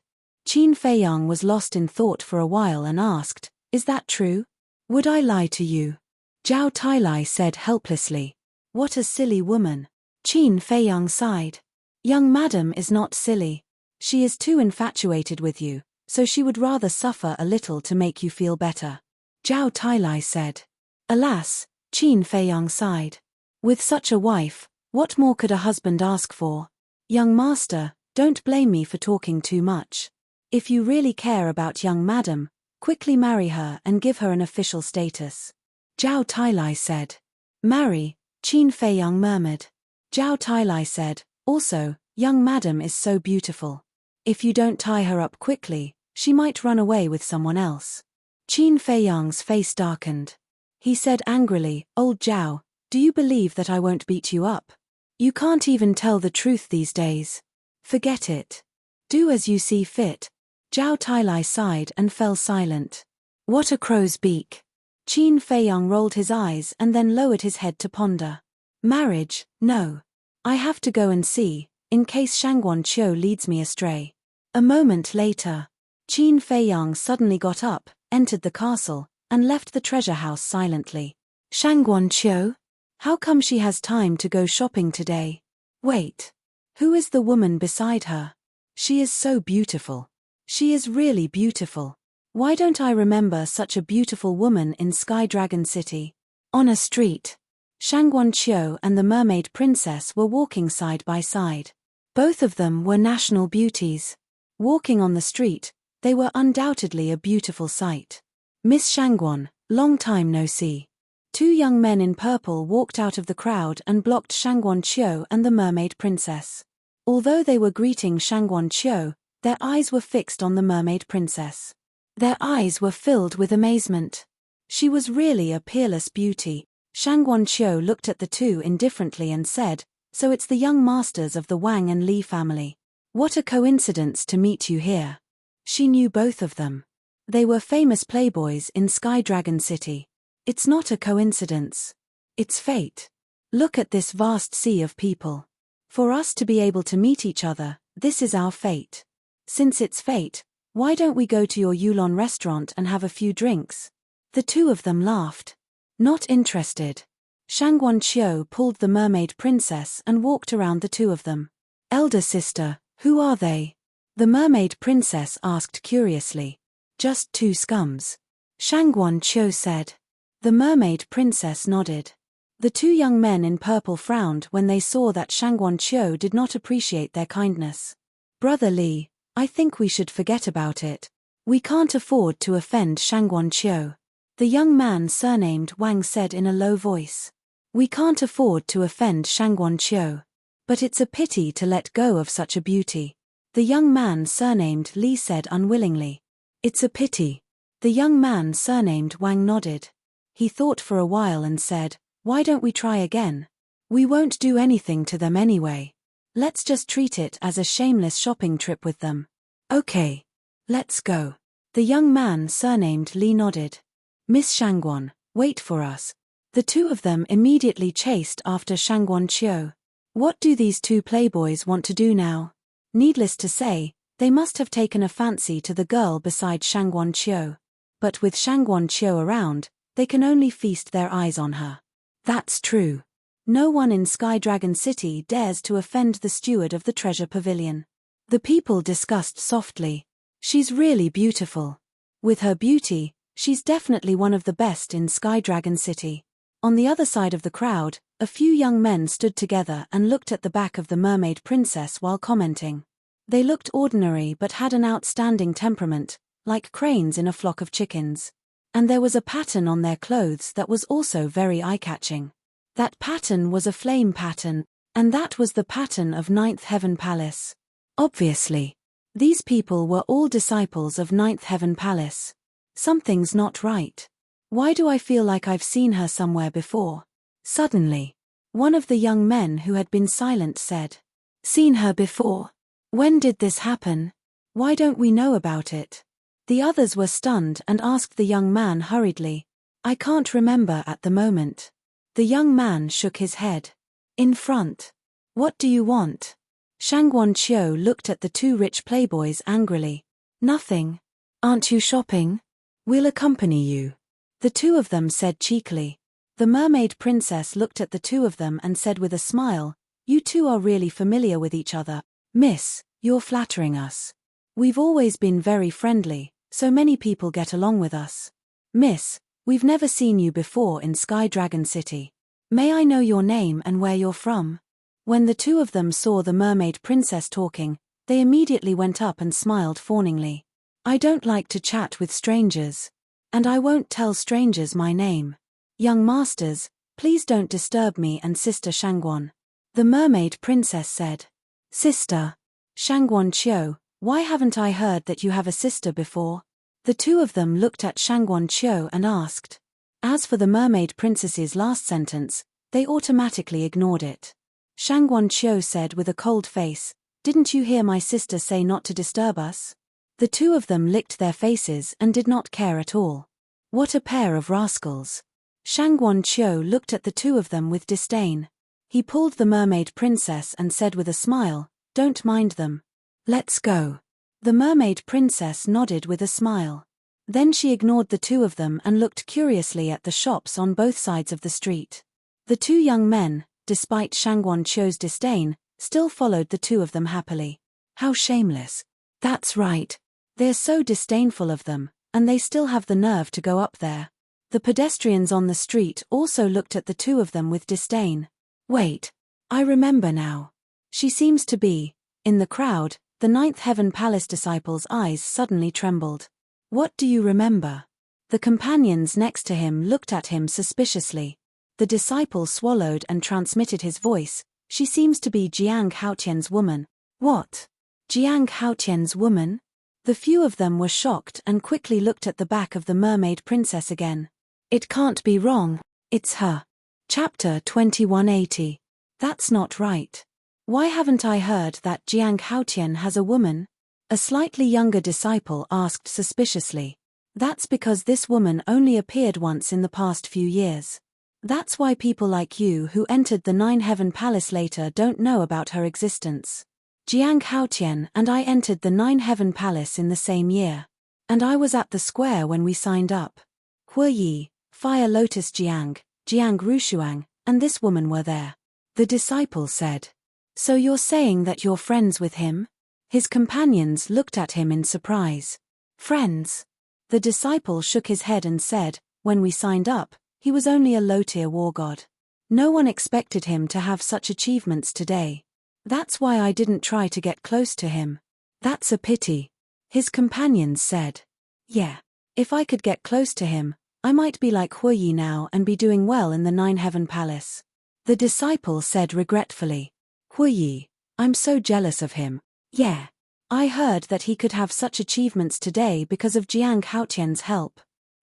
Qin Feiyang was lost in thought for a while and asked, is that true? Would I lie to you? Zhao Tailai said helplessly. What a silly woman. Qin Feiyang sighed. Young madam is not silly. She is too infatuated with you, so she would rather suffer a little to make you feel better. Zhao Tailai said. Alas, Qin Feiyang sighed. With such a wife, what more could a husband ask for? Young master, don't blame me for talking too much. If you really care about young madam, quickly marry her and give her an official status. Zhao Tailai said. Marry, Qin Feiyang murmured. Zhao Tailai said, also, young madam is so beautiful. If you don't tie her up quickly, she might run away with someone else. Qin Feiyang's face darkened. He said angrily, old Zhao, do you believe that I won't beat you up? You can't even tell the truth these days. Forget it. Do as you see fit. Zhao Tailai sighed and fell silent. What a crow's beak. Qin Feiyang rolled his eyes and then lowered his head to ponder. Marriage, no. I have to go and see, in case Shangguan Qiu leads me astray. A moment later, Qin Feiyang suddenly got up, entered the castle, and left the treasure house silently. Shangguan Qiu? How come she has time to go shopping today? Wait. Who is the woman beside her? She is so beautiful. She is really beautiful. Why don't I remember such a beautiful woman in Sky Dragon City? On a street, Shangguan Qiu and the mermaid princess were walking side by side. Both of them were national beauties. Walking on the street, they were undoubtedly a beautiful sight. Miss Shangguan, long time no see. Two young men in purple walked out of the crowd and blocked Shangguan Qiu and the mermaid princess. Although they were greeting Shangguan Qiu, their eyes were fixed on the mermaid princess. Their eyes were filled with amazement. She was really a peerless beauty. Shangguan Qiu looked at the two indifferently and said, so it's the young masters of the Wang and Li family. What a coincidence to meet you here. She knew both of them. They were famous playboys in Sky Dragon City. It's not a coincidence. It's fate. Look at this vast sea of people. For us to be able to meet each other, this is our fate. Since it's fate, why don't we go to your Yulon restaurant and have a few drinks? The two of them laughed. Not interested. Shangguan Qiu pulled the mermaid princess and walked around the two of them. Elder sister, who are they? The mermaid princess asked curiously. Just two scums. Shangguan Qiu said. The mermaid princess nodded. The two young men in purple frowned when they saw that Shangguan Qiu did not appreciate their kindness. Brother Li, I think we should forget about it. We can't afford to offend Shangguan Qiu. The young man surnamed Wang said in a low voice. We can't afford to offend Shangguan Qiu. But it's a pity to let go of such a beauty. The young man surnamed Li said unwillingly. It's a pity. The young man surnamed Wang nodded. He thought for a while and said, why don't we try again? We won't do anything to them anyway. Let's just treat it as a shameless shopping trip with them. Okay. Let's go. The young man surnamed Li nodded. Miss Shangguan, wait for us. The two of them immediately chased after Shangguan Qiu. What do these two playboys want to do now? Needless to say, they must have taken a fancy to the girl beside Shangguan Qiu. But with Shangguan Qiu around, they can only feast their eyes on her. That's true. No one in Sky Dragon City dares to offend the steward of the treasure pavilion. The people discussed softly. She's really beautiful. With her beauty, she's definitely one of the best in Sky Dragon City. On the other side of the crowd, a few young men stood together and looked at the back of the mermaid princess while commenting. They looked ordinary but had an outstanding temperament, like cranes in a flock of chickens. And there was a pattern on their clothes that was also very eye-catching. That pattern was a flame pattern, and that was the pattern of Ninth Heaven Palace. Obviously. These people were all disciples of Ninth Heaven Palace. Something's not right. Why do I feel like I've seen her somewhere before? Suddenly, one of the young men who had been silent said, Seen her before? When did this happen? Why don't we know about it? The others were stunned and asked the young man hurriedly. I can't remember at the moment. The young man shook his head. In front. What do you want? Shangguan Qiu looked at the two rich playboys angrily. Nothing. Aren't you shopping? We'll accompany you. The two of them said cheekily. The mermaid princess looked at the two of them and said with a smile, You two are really familiar with each other. Miss, you're flattering us. We've always been very friendly, so many people get along with us. Miss, we've never seen you before in Sky Dragon City. May I know your name and where you're from? When the two of them saw the mermaid princess talking, they immediately went up and smiled fawningly. I don't like to chat with strangers. And I won't tell strangers my name. Young masters, please don't disturb me and Sister Shangguan. The mermaid princess said. Sister. Shangguan Qiu, why haven't I heard that you have a sister before? The two of them looked at Shangguan Qiu and asked. As for the mermaid princess's last sentence, they automatically ignored it. Shangguan Qiu said with a cold face, Didn't you hear my sister say not to disturb us? The two of them licked their faces and did not care at all. What a pair of rascals. Shangguan Qiu looked at the two of them with disdain. He pulled the mermaid princess and said with a smile, Don't mind them. Let's go. The mermaid princess nodded with a smile. Then she ignored the two of them and looked curiously at the shops on both sides of the street. The two young men, despite Shangguan Qiu's disdain, still followed the two of them happily. How shameless. That's right. They're so disdainful of them, and they still have the nerve to go up there. The pedestrians on the street also looked at the two of them with disdain. Wait. I remember now. She seems to be. In the crowd, the Ninth Heaven Palace disciple's eyes suddenly trembled. What do you remember? The companions next to him looked at him suspiciously. The disciple swallowed and transmitted his voice. She seems to be Jiang Haotian's woman. What? Jiang Haotian's woman? The few of them were shocked and quickly looked at the back of the mermaid princess again. It can't be wrong. It's her. Chapter 2180. That's not right. Why haven't I heard that Jiang Haotian has a woman? A slightly younger disciple asked suspiciously. That's because this woman only appeared once in the past few years. That's why people like you who entered the Nine Heaven Palace later don't know about her existence. Jiang Haotian and I entered the Nine Heaven Palace in the same year. And I was at the square when we signed up. Hu Yi, Fire Lotus Jiang, Jiang Rushuang, and this woman were there. The disciple said. So you're saying that you're friends with him? His companions looked at him in surprise. Friends? The disciple shook his head and said, when we signed up, he was only a low-tier war god. No one expected him to have such achievements today. That's why I didn't try to get close to him. That's a pity. His companions said. Yeah. If I could get close to him, I might be like Hu Yi now and be doing well in the Nine Heaven Palace. The disciple said regretfully. Hu Yi, I'm so jealous of him. Yeah. I heard that he could have such achievements today because of Jiang Haotian's help.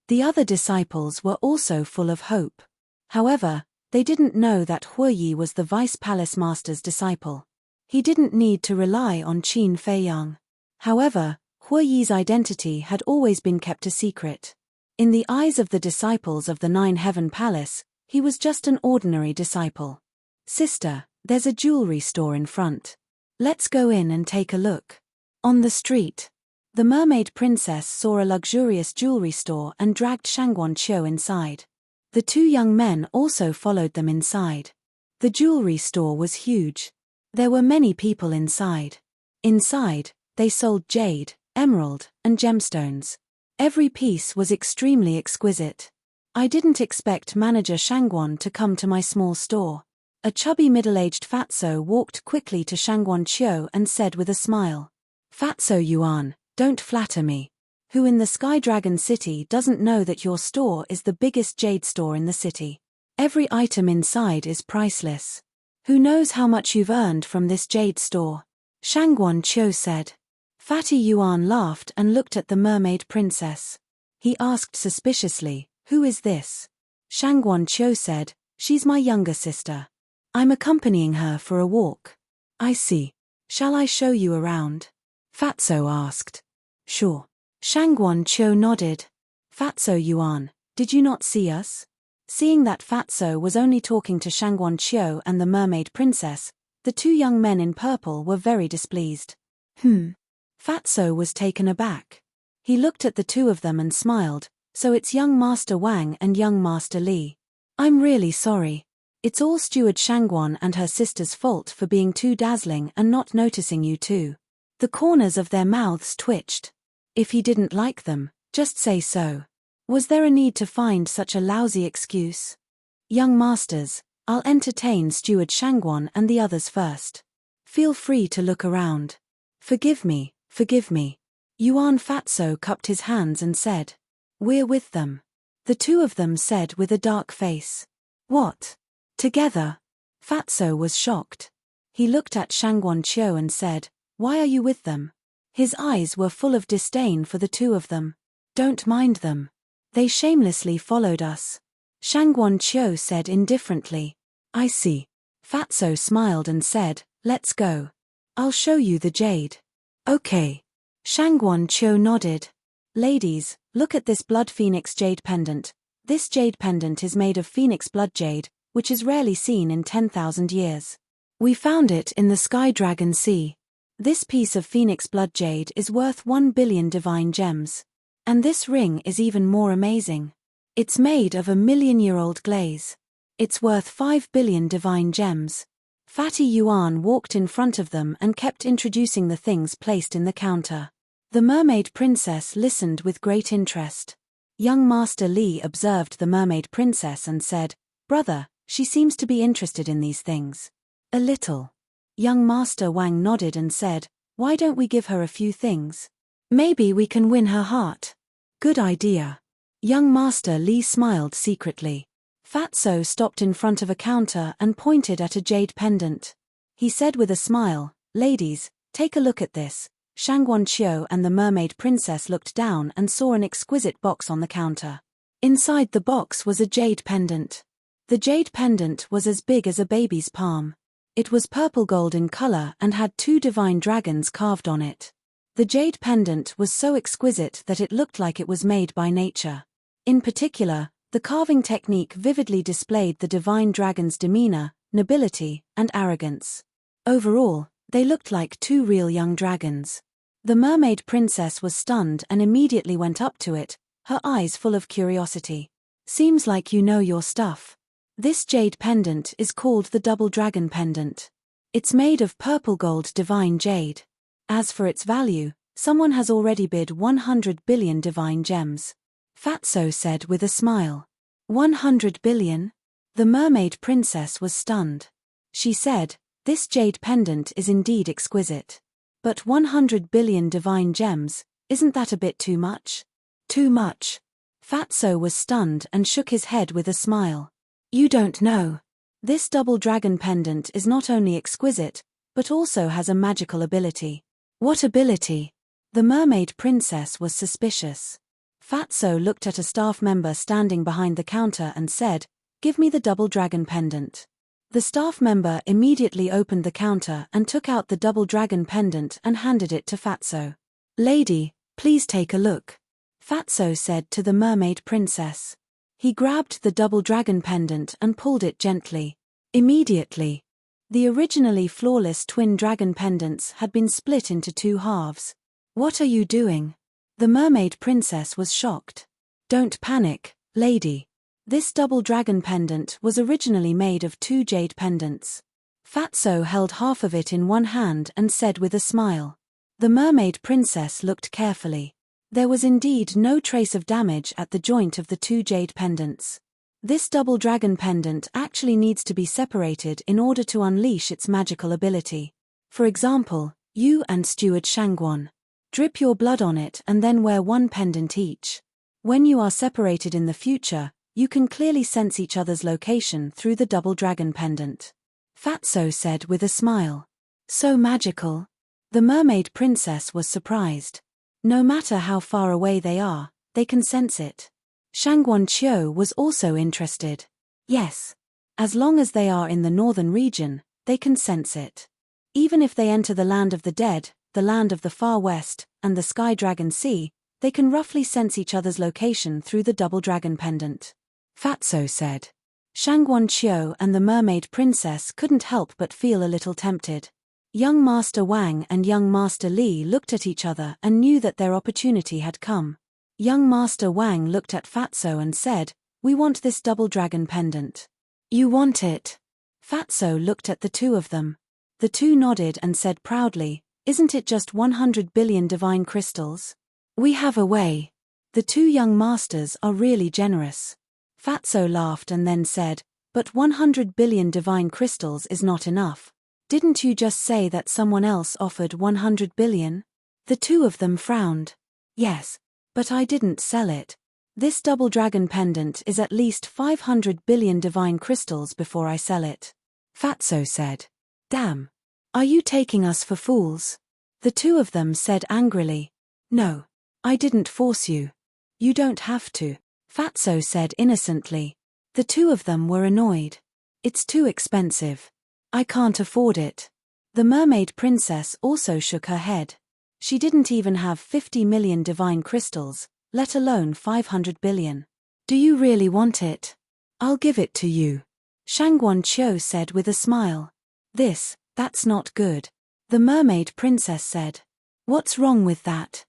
The other disciples were also full of hope. However, they didn't know that Hu Yi was the Vice Palace Master's disciple. He didn't need to rely on Qin Feiyang. However, Hu Yi's identity had always been kept a secret. In the eyes of the disciples of the Nine Heaven Palace, he was just an ordinary disciple. Sister, there's a jewelry store in front. Let's go in and take a look. On the street, the mermaid princess saw a luxurious jewelry store and dragged Shangguan Qiu inside. The two young men also followed them inside. The jewelry store was huge. There were many people inside. Inside, they sold jade, emerald, and gemstones. Every piece was extremely exquisite. I didn't expect manager Shangguan to come to my small store. A chubby middle-aged fatso walked quickly to Shangguan Qiu and said with a smile. Fatso Yuan, don't flatter me. Who in the Sky Dragon City doesn't know that your store is the biggest jade store in the city? Every item inside is priceless. Who knows how much you've earned from this jade store? Shangguan Qiu said. Fatty Yuan laughed and looked at the mermaid princess. He asked suspiciously, who is this? Shangguan Qiu said, she's my younger sister. I'm accompanying her for a walk. I see. Shall I show you around? Fatso asked. Sure. Shangguan Qiu nodded. Fatso Yuan, did you not see us? Seeing that Fatso was only talking to Shangguan Qiu and the mermaid princess, the two young men in purple were very displeased. Fatso was taken aback. He looked at the two of them and smiled, so it's young Master Wang and young Master Li. I'm really sorry. It's all Steward Shangguan and her sister's fault for being too dazzling and not noticing you two. The corners of their mouths twitched. If he didn't like them, just say so. Was there a need to find such a lousy excuse? Young masters, I'll entertain Steward Shangguan and the others first. Feel free to look around. Forgive me, forgive me. Yuan Fatso cupped his hands and said. We're with them. The two of them said with a dark face. What? Together? Fatso was shocked. He looked at Shangguan Qiu and said, why are you with them? His eyes were full of disdain for the two of them. Don't mind them. They shamelessly followed us. Shangguan Qiu said indifferently. I see. Fatso smiled and said, let's go. I'll show you the jade. Okay. Shangguan Qiu nodded. Ladies, look at this blood phoenix jade pendant. This jade pendant is made of phoenix blood jade, which is rarely seen in 10,000 years. We found it in the Sky Dragon Sea. This piece of phoenix blood jade is worth 1 billion divine gems. And this ring is even more amazing. It's made of 1,000,000-year-old glaze. It's worth 5 billion divine gems. Fatty Yuan walked in front of them and kept introducing the things placed in the counter. The mermaid princess listened with great interest. Young Master Li observed the mermaid princess and said, Brother, she seems to be interested in these things. A little. Young Master Wang nodded and said, why don't we give her a few things? Maybe we can win her heart. Good idea. Young Master Li smiled secretly. Fatso stopped in front of a counter and pointed at a jade pendant. He said with a smile, ladies, take a look at this. Shangguan Qiu and the mermaid princess looked down and saw an exquisite box on the counter. Inside the box was a jade pendant. The jade pendant was as big as a baby's palm. It was purple gold in color and had 2 divine dragons carved on it. The jade pendant was so exquisite that it looked like it was made by nature. In particular, the carving technique vividly displayed the divine dragon's demeanor, nobility, and arrogance. Overall, They looked like two real young dragons. The mermaid princess was stunned and immediately went up to it, her eyes full of curiosity. Seems like you know your stuff. This jade pendant is called the Double Dragon Pendant. It's made of purple gold divine jade. As for its value, someone has already bid 100 billion divine gems. Fatso said with a smile. 100 billion? The mermaid princess was stunned. She said, this jade pendant is indeed exquisite. But 100 billion divine gems, isn't that a bit too much? Too much. Fatso was stunned and shook his head with a smile. You don't know. This double dragon pendant is not only exquisite, but also has a magical ability. What ability? The mermaid princess was suspicious. Fatso looked at a staff member standing behind the counter and said, give me the double dragon pendant. The staff member immediately opened the counter and took out the double dragon pendant and handed it to Fatso. Lady, please take a look. Fatso said to the mermaid princess. He grabbed the double dragon pendant and pulled it gently. Immediately, the originally flawless twin dragon pendants had been split into two halves. What are you doing? The mermaid princess was shocked. Don't panic, lady. This double dragon pendant was originally made of two jade pendants. Fatso held half of it in one hand and said with a smile. The mermaid princess looked carefully. There was indeed no trace of damage at the joint of the two jade pendants. This double dragon pendant actually needs to be separated in order to unleash its magical ability. For example, you and Steward Shangwon. Drip your blood on it and then wear one pendant each. When you are separated in the future, you can clearly sense each other's location through the double dragon pendant. Fatso said with a smile. So magical. The mermaid princess was surprised. No matter how far away they are, they can sense it. Shangwon Chiu was also interested. Yes. As long as they are in the northern region, they can sense it. Even if they enter the land of the dead, the land of the far west, and the Sky Dragon Sea, they can roughly sense each other's location through the double dragon pendant. Fatso said. Shangwon Chiu and the mermaid princess couldn't help but feel a little tempted. Young Master Wang and young Master Li looked at each other and knew that their opportunity had come. Young Master Wang looked at Fatso and said, we want this double dragon pendant. You want it? Fatso looked at the two of them. The two nodded and said proudly, isn't it just 100 billion divine crystals? We have a way. The two young masters are really generous. Fatso laughed and then said, but 100 billion divine crystals is not enough. Didn't you just say that someone else offered 100 billion? The two of them frowned. Yes, but I didn't sell it. This double dragon pendant is at least 500 billion divine crystals before I sell it. Fatso said. Damn. Are you taking us for fools? The two of them said angrily. No. I didn't force you. You don't have to. Fatso said innocently. The two of them were annoyed. It's too expensive. I can't afford it. The mermaid princess also shook her head. She didn't even have 50 million divine crystals, let alone 500 billion. Do you really want it? I'll give it to you. Shangwon Chiu said with a smile. That's not good. The mermaid princess said. What's wrong with that?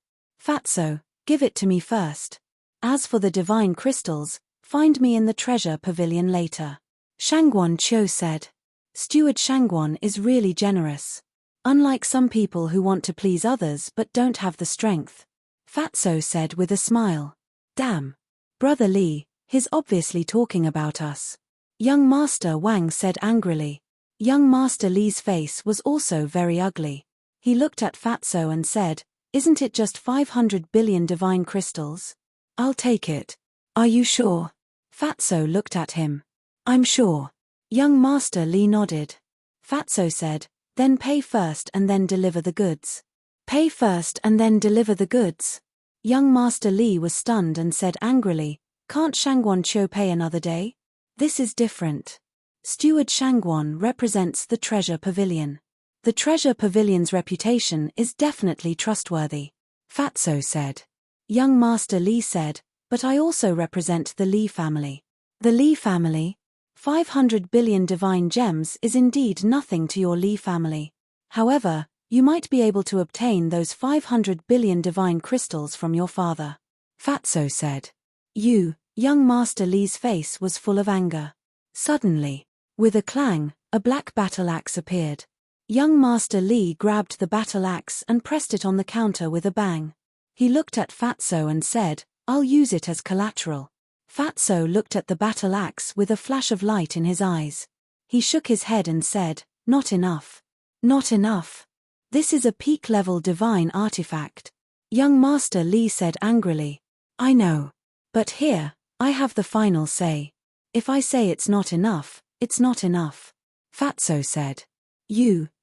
Fatso, give it to me first. As for the divine crystals, find me in the treasure pavilion later. Shangwon Chiu said. Steward Shangwon is really generous. Unlike some people who want to please others but don't have the strength. Fatso said with a smile. Damn. Brother Li, he's obviously talking about us. Young Master Wang said angrily. Young Master Li's face was also very ugly. He looked at Fatso and said, isn't it just 500 billion divine crystals? I'll take it. Are you sure? Fatso looked at him. I'm sure. Young Master Li nodded. Fatso said, then pay first and then deliver the goods. Pay first and then deliver the goods. Young Master Li was stunned and said angrily, can't Shangwon Chiu pay another day? This is different. Steward Shangwon represents the treasure pavilion. The treasure pavilion's reputation is definitely trustworthy. Fatso said. Young Master Li said, but I also represent the Li family. The Li family? 500 billion divine gems is indeed nothing to your Li family. However, you might be able to obtain those 500 billion divine crystals from your father. Fatso said. Young Master Li's face was full of anger. Suddenly, with a clang, a black battle axe appeared. Young Master Li grabbed the battle axe and pressed it on the counter with a bang. He looked at Fatso and said, "I'll use it as collateral." Fatso looked at the battle axe with a flash of light in his eyes. He shook his head and said, "Not enough. Not enough. This is a peak-level divine artifact." Young Master Li said angrily, "I know. But here, I have the final say. If I say it's not enough, it's not enough." Fatso said.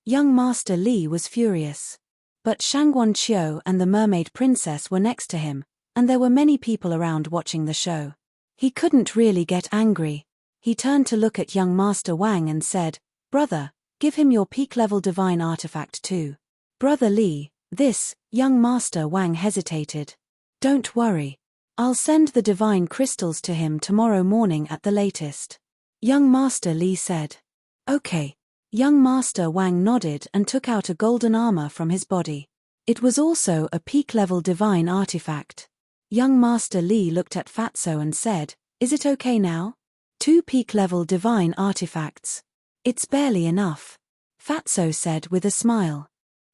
Young Master Li was furious. But Shangguan Qiu and the Mermaid Princess were next to him, and there were many people around watching the show. He couldn't really get angry. He turned to look at young Master Wang and said, "Brother, give him your peak-level divine artifact too." "Brother Li, this," young Master Wang hesitated. "Don't worry. I'll send the divine crystals to him tomorrow morning at the latest." Young Master Li said. "Okay." Young Master Wang nodded and took out a golden armor from his body. It was also a peak-level divine artifact. Young Master Li looked at Fatso and said, "Is it okay now? 2 peak-level divine artifacts. It's barely enough," Fatso said with a smile.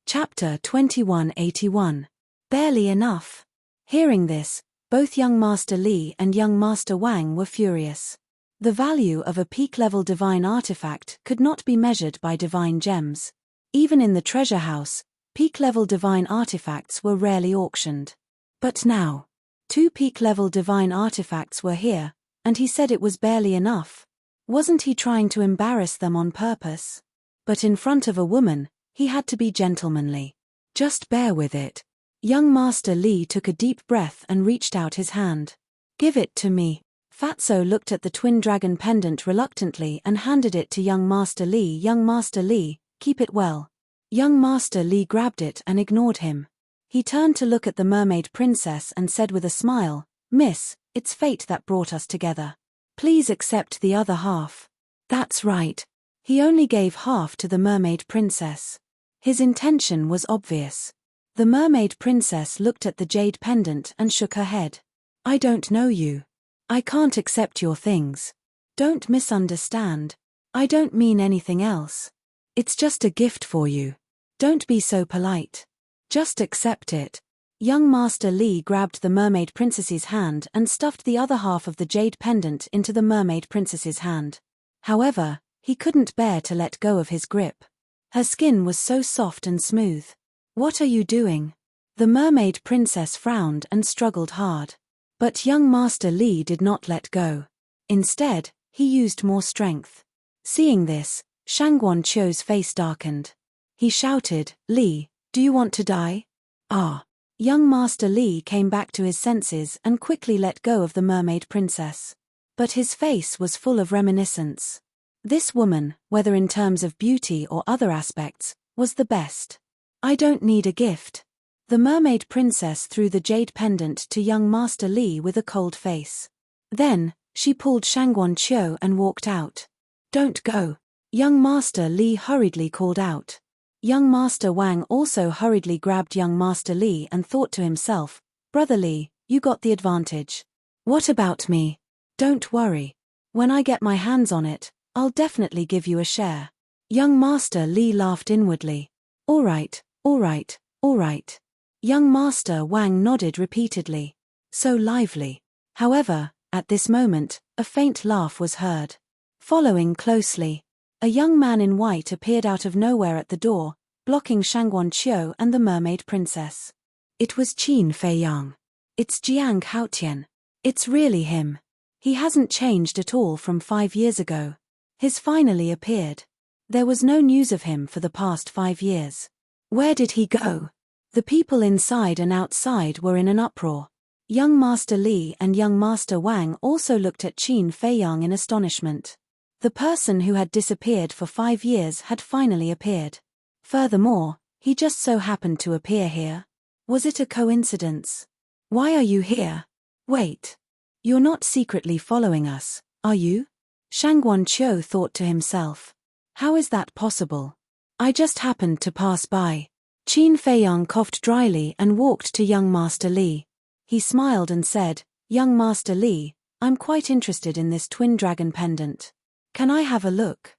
Chapter 2181. Barely enough. Hearing this, both young Master Li and young Master Wang were furious. The value of a peak-level divine artifact could not be measured by divine gems. Even in the treasure house, peak-level divine artifacts were rarely auctioned. But now, 2 peak-level divine artifacts were here, and he said it was barely enough. Wasn't he trying to embarrass them on purpose? But in front of a woman, he had to be gentlemanly. "Just bear with it." Young Master Li took a deep breath and reached out his hand. "Give it to me." Fatso looked at the twin dragon pendant reluctantly and handed it to young Master Li. "Young Master Li, keep it well." Young Master Li grabbed it and ignored him. He turned to look at the Mermaid Princess and said with a smile, "Miss, it's fate that brought us together. Please accept the other half." That's right. He only gave half to the Mermaid Princess. His intention was obvious. The Mermaid Princess looked at the jade pendant and shook her head. "I don't know you. I can't accept your things. Don't misunderstand. I don't mean anything else. It's just a gift for you. Don't be so polite. Just accept it." Young Master Li grabbed the Mermaid Princess's hand and stuffed the other half of the jade pendant into the Mermaid Princess's hand. However, he couldn't bear to let go of his grip. Her skin was so soft and smooth. "What are you doing?" The Mermaid Princess frowned and struggled hard. But young Master Li did not let go. Instead, he used more strength. Seeing this, Shangguan Qiu's face darkened. He shouted, "Li, do you want to die?" "Ah." Young Master Li came back to his senses and quickly let go of the Mermaid Princess. But his face was full of reminiscence. This woman, whether in terms of beauty or other aspects, was the best. "I don't need a gift." The Mermaid Princess threw the jade pendant to young Master Li with a cold face. Then, she pulled Shangguan Qiu and walked out. "Don't go." Young Master Li hurriedly called out. Young Master Wang also hurriedly grabbed young Master Li and thought to himself, "Brother Li, you got the advantage. What about me? Don't worry. When I get my hands on it, I'll definitely give you a share." Young Master Li laughed inwardly. "All right, all right, all right." Young Master Wang nodded repeatedly. So lively. However, at this moment, a faint laugh was heard. Following closely, a young man in white appeared out of nowhere at the door, blocking Shangguan Qiu and the Mermaid Princess. It was Qin Feiyang. "It's Jiang Haotian. It's really him. He hasn't changed at all from 5 years ago. He's finally appeared. There was no news of him for the past 5 years. Where did he go?" The people inside and outside were in an uproar. Young Master Li and young Master Wang also looked at Qin Feiyang in astonishment. The person who had disappeared for 5 years had finally appeared. Furthermore, he just so happened to appear here. Was it a coincidence? "Why are you here? Wait. You're not secretly following us, are you?" Shangguan Qiu thought to himself. "How is that possible? I just happened to pass by. Qin Feiyang coughed dryly and walked to young Master Li. He smiled and said, Young Master Li, I'm quite interested in this twin dragon pendant. Can I have a look?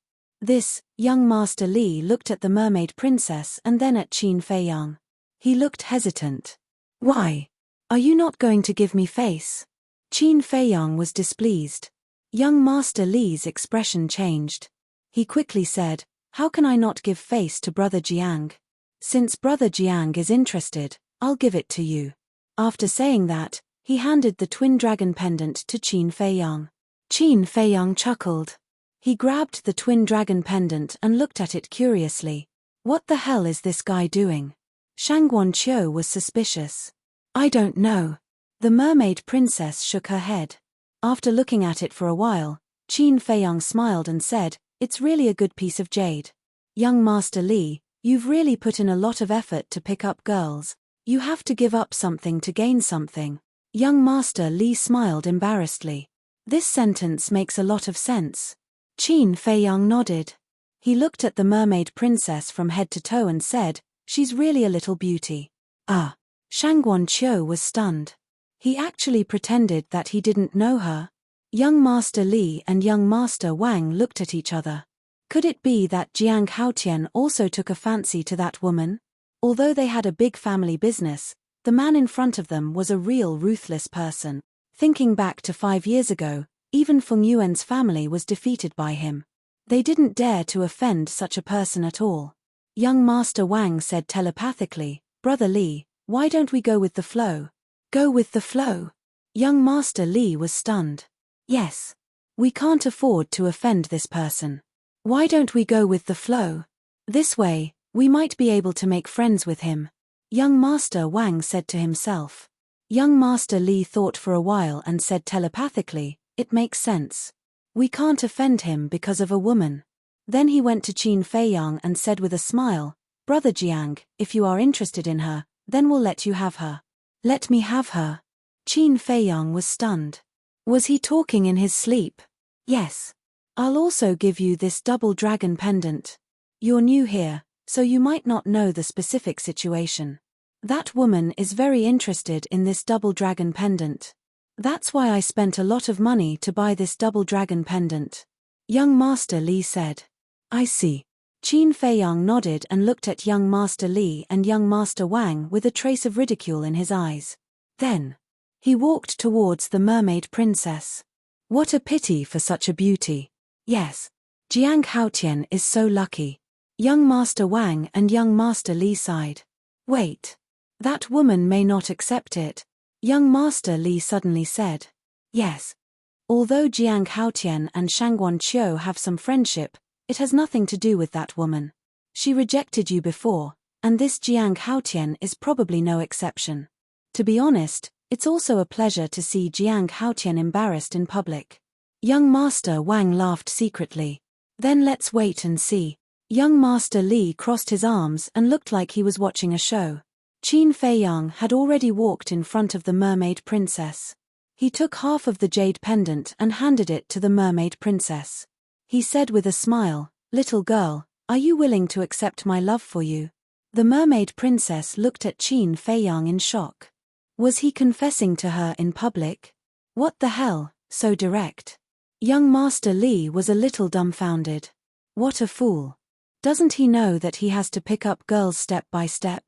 Young Master Li looked at the mermaid princess and then at Qin Feiyang. He looked hesitant. Why? Are you not going to give me face? Qin Feiyang was displeased. Young Master Li's expression changed. He quickly said, How can I not give face to Brother Jiang? Since Brother Jiang is interested, I'll give it to you. After saying that, he handed the twin dragon pendant to Qin Feiyang. Qin Feiyang chuckled. He grabbed the twin dragon pendant and looked at it curiously. What the hell is this guy doing? Shangguan Qiu was suspicious. I don't know. The mermaid princess shook her head. After looking at it for a while, Qin Feiyang smiled and said, It's really a good piece of jade. Young Master Li, you've really put in a lot of effort to pick up girls. You have to give up something to gain something. Young Master Li smiled embarrassedly. This sentence makes a lot of sense. Qin Feiyang nodded. He looked at the mermaid princess from head to toe and said, She's really a little beauty. Ah. Shangguan Qiu was stunned. He actually pretended that he didn't know her. Young Master Li and young Master Wang looked at each other. Could it be that Jiang Haotian also took a fancy to that woman? Although they had a big family business, the man in front of them was a real ruthless person. Thinking back to 5 years ago, even Feng Yuan's family was defeated by him. They didn't dare to offend such a person at all. Young Master Wang said telepathically, Brother Li, why don't we go with the flow? Go with the flow? Young Master Li was stunned. Yes. We can't afford to offend this person. Why don't we go with the flow? This way, we might be able to make friends with him. Young Master Wang said to himself. Young Master Li thought for a while and said telepathically, It makes sense. We can't offend him because of a woman. Then he went to Qin Feiyang and said with a smile, Brother Jiang, if you are interested in her, then we'll let you have her. Let me have her. Qin Feiyang was stunned. Was he talking in his sleep? Yes. I'll also give you this double dragon pendant. You're new here, so you might not know the specific situation. That woman is very interested in this double dragon pendant. That's why I spent a lot of money to buy this double dragon pendant. Young Master Li said. I see. Qin Feiyang nodded and looked at young Master Li and young Master Wang with a trace of ridicule in his eyes. Then, he walked towards the mermaid princess. What a pity for such a beauty. Yes. Jiang Haotian is so lucky. Young Master Wang and young Master Li sighed. Wait. That woman may not accept it. Young Master Li suddenly said. Yes. Although Jiang Haotian and Shangguan Qiu have some friendship, it has nothing to do with that woman. She rejected you before, and this Jiang Haotian is probably no exception. To be honest, it's also a pleasure to see Jiang Haotian embarrassed in public. Young Master Wang laughed secretly. Then let's wait and see. Young Master Li crossed his arms and looked like he was watching a show. Qin Feiyang had already walked in front of the mermaid princess. He took half of the jade pendant and handed it to the mermaid princess. He said with a smile, Little girl, are you willing to accept my love for you? The mermaid princess looked at Qin Feiyang in shock. Was he confessing to her in public? What the hell, so direct? Young Master Li was a little dumbfounded. What a fool. Doesn't he know that he has to pick up girls step by step?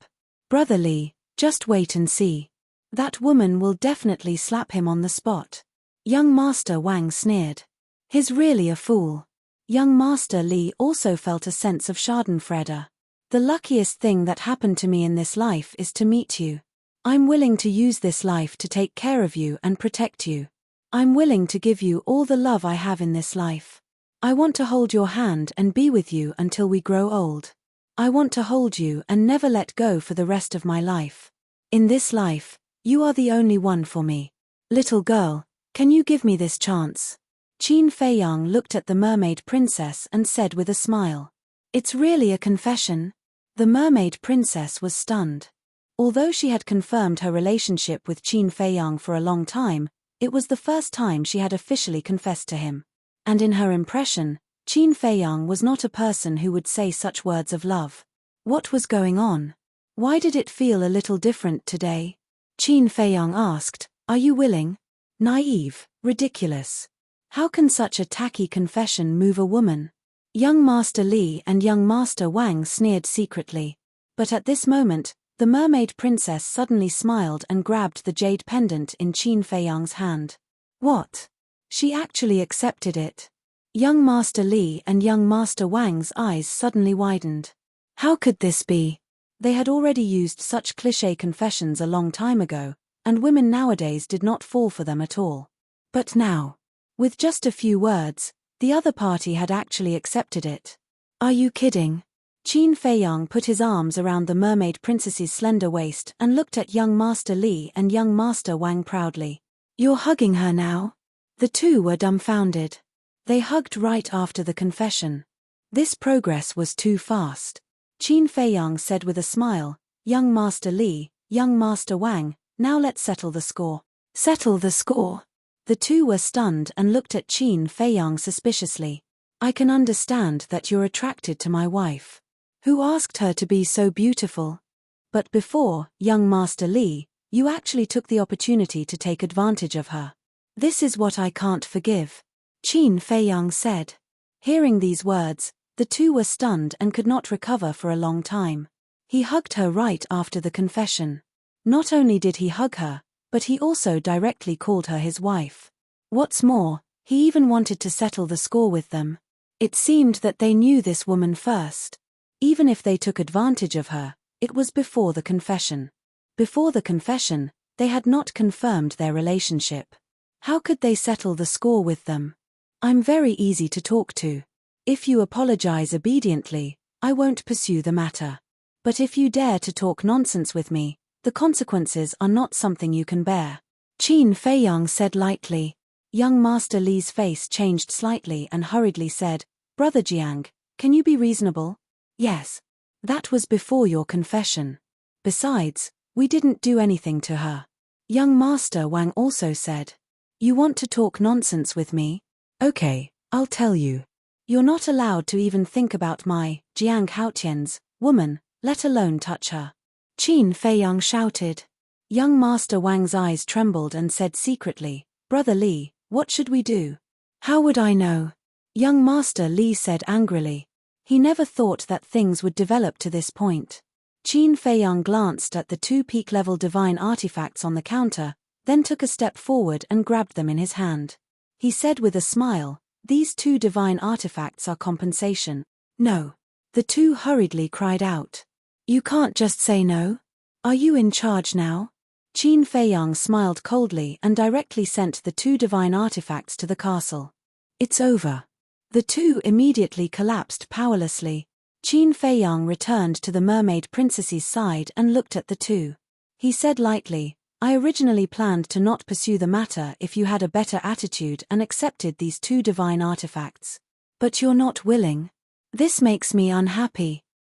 Brother Li, just wait and see. That woman will definitely slap him on the spot. Young Master Wang sneered. He's really a fool. Young Master Li also felt a sense of schadenfreude. The luckiest thing that happened to me in this life is to meet you. I'm willing to use this life to take care of you and protect you. I'm willing to give you all the love I have in this life. I want to hold your hand and be with you until we grow old. I want to hold you and never let go for the rest of my life. In this life, you are the only one for me. Little girl, can you give me this chance? Qin Feiyang looked at the mermaid princess and said with a smile. It's really a confession? The mermaid princess was stunned. Although she had confirmed her relationship with Qin Feiyang for a long time, it was the first time she had officially confessed to him. And in her impression, Qin Feiyang was not a person who would say such words of love. What was going on? Why did it feel a little different today? Qin Feiyang asked, "Are you willing?" Naive, ridiculous. How can such a tacky confession move a woman? Young Master Li and young Master Wang sneered secretly. But at this moment, the mermaid princess suddenly smiled and grabbed the jade pendant in Qin Feiyang's hand. What? She actually accepted it. Young Master Li and young Master Wang's eyes suddenly widened. How could this be? They had already used such cliché confessions a long time ago, and women nowadays did not fall for them at all. But now, with just a few words, the other party had actually accepted it. Are you kidding? Qin Feiyang put his arms around the mermaid princess's slender waist and looked at young Master Li and young Master Wang proudly. You're hugging her now? The two were dumbfounded. They hugged right after the confession. This progress was too fast. Qin Feiyang said with a smile, "Young Master Li, young Master Wang, now let's settle the score." Settle the score? The two were stunned and looked at Qin Feiyang suspiciously. I can understand that you're attracted to my wife. Who asked her to be so beautiful? But before, young Master Li, you actually took the opportunity to take advantage of her. This is what I can't forgive. Qin Feiyang said. Hearing these words, the two were stunned and could not recover for a long time. He hugged her right after the confession. Not only did he hug her, but he also directly called her his wife. What's more, he even wanted to settle the score with them. It seemed that they knew this woman first. Even if they took advantage of her, it was before the confession. Before the confession, they had not confirmed their relationship. How could they settle the score with them? I'm very easy to talk to. If you apologize obediently, I won't pursue the matter. But if you dare to talk nonsense with me, the consequences are not something you can bear. Qin Feiyang said lightly. Young Master Li's face changed slightly and hurriedly said, "Brother Jiang, can you be reasonable?" Yes. That was before your confession. Besides, we didn't do anything to her. Young Master Wang also said. You want to talk nonsense with me? Okay, I'll tell you. You're not allowed to even think about my, Jiang Haotian's, woman, let alone touch her. Qin Feiyang shouted. Young Master Wang's eyes trembled and said secretly, Brother Li, what should we do? How would I know? Young Master Li said angrily. He never thought that things would develop to this point. Qin Feiyang glanced at the two peak-level divine artifacts on the counter, then took a step forward and grabbed them in his hand. He said with a smile, these two divine artifacts are compensation. No. The two hurriedly cried out. You can't just say no. Are you in charge now? Qin Feiyang smiled coldly and directly sent the two divine artifacts to the castle. It's over. The two immediately collapsed powerlessly. Qin Feiyang returned to the mermaid princess's side and looked at the two. He said lightly, I originally planned to not pursue the matter if you had a better attitude and accepted these two divine artifacts. But you're not willing. This makes me unhappy.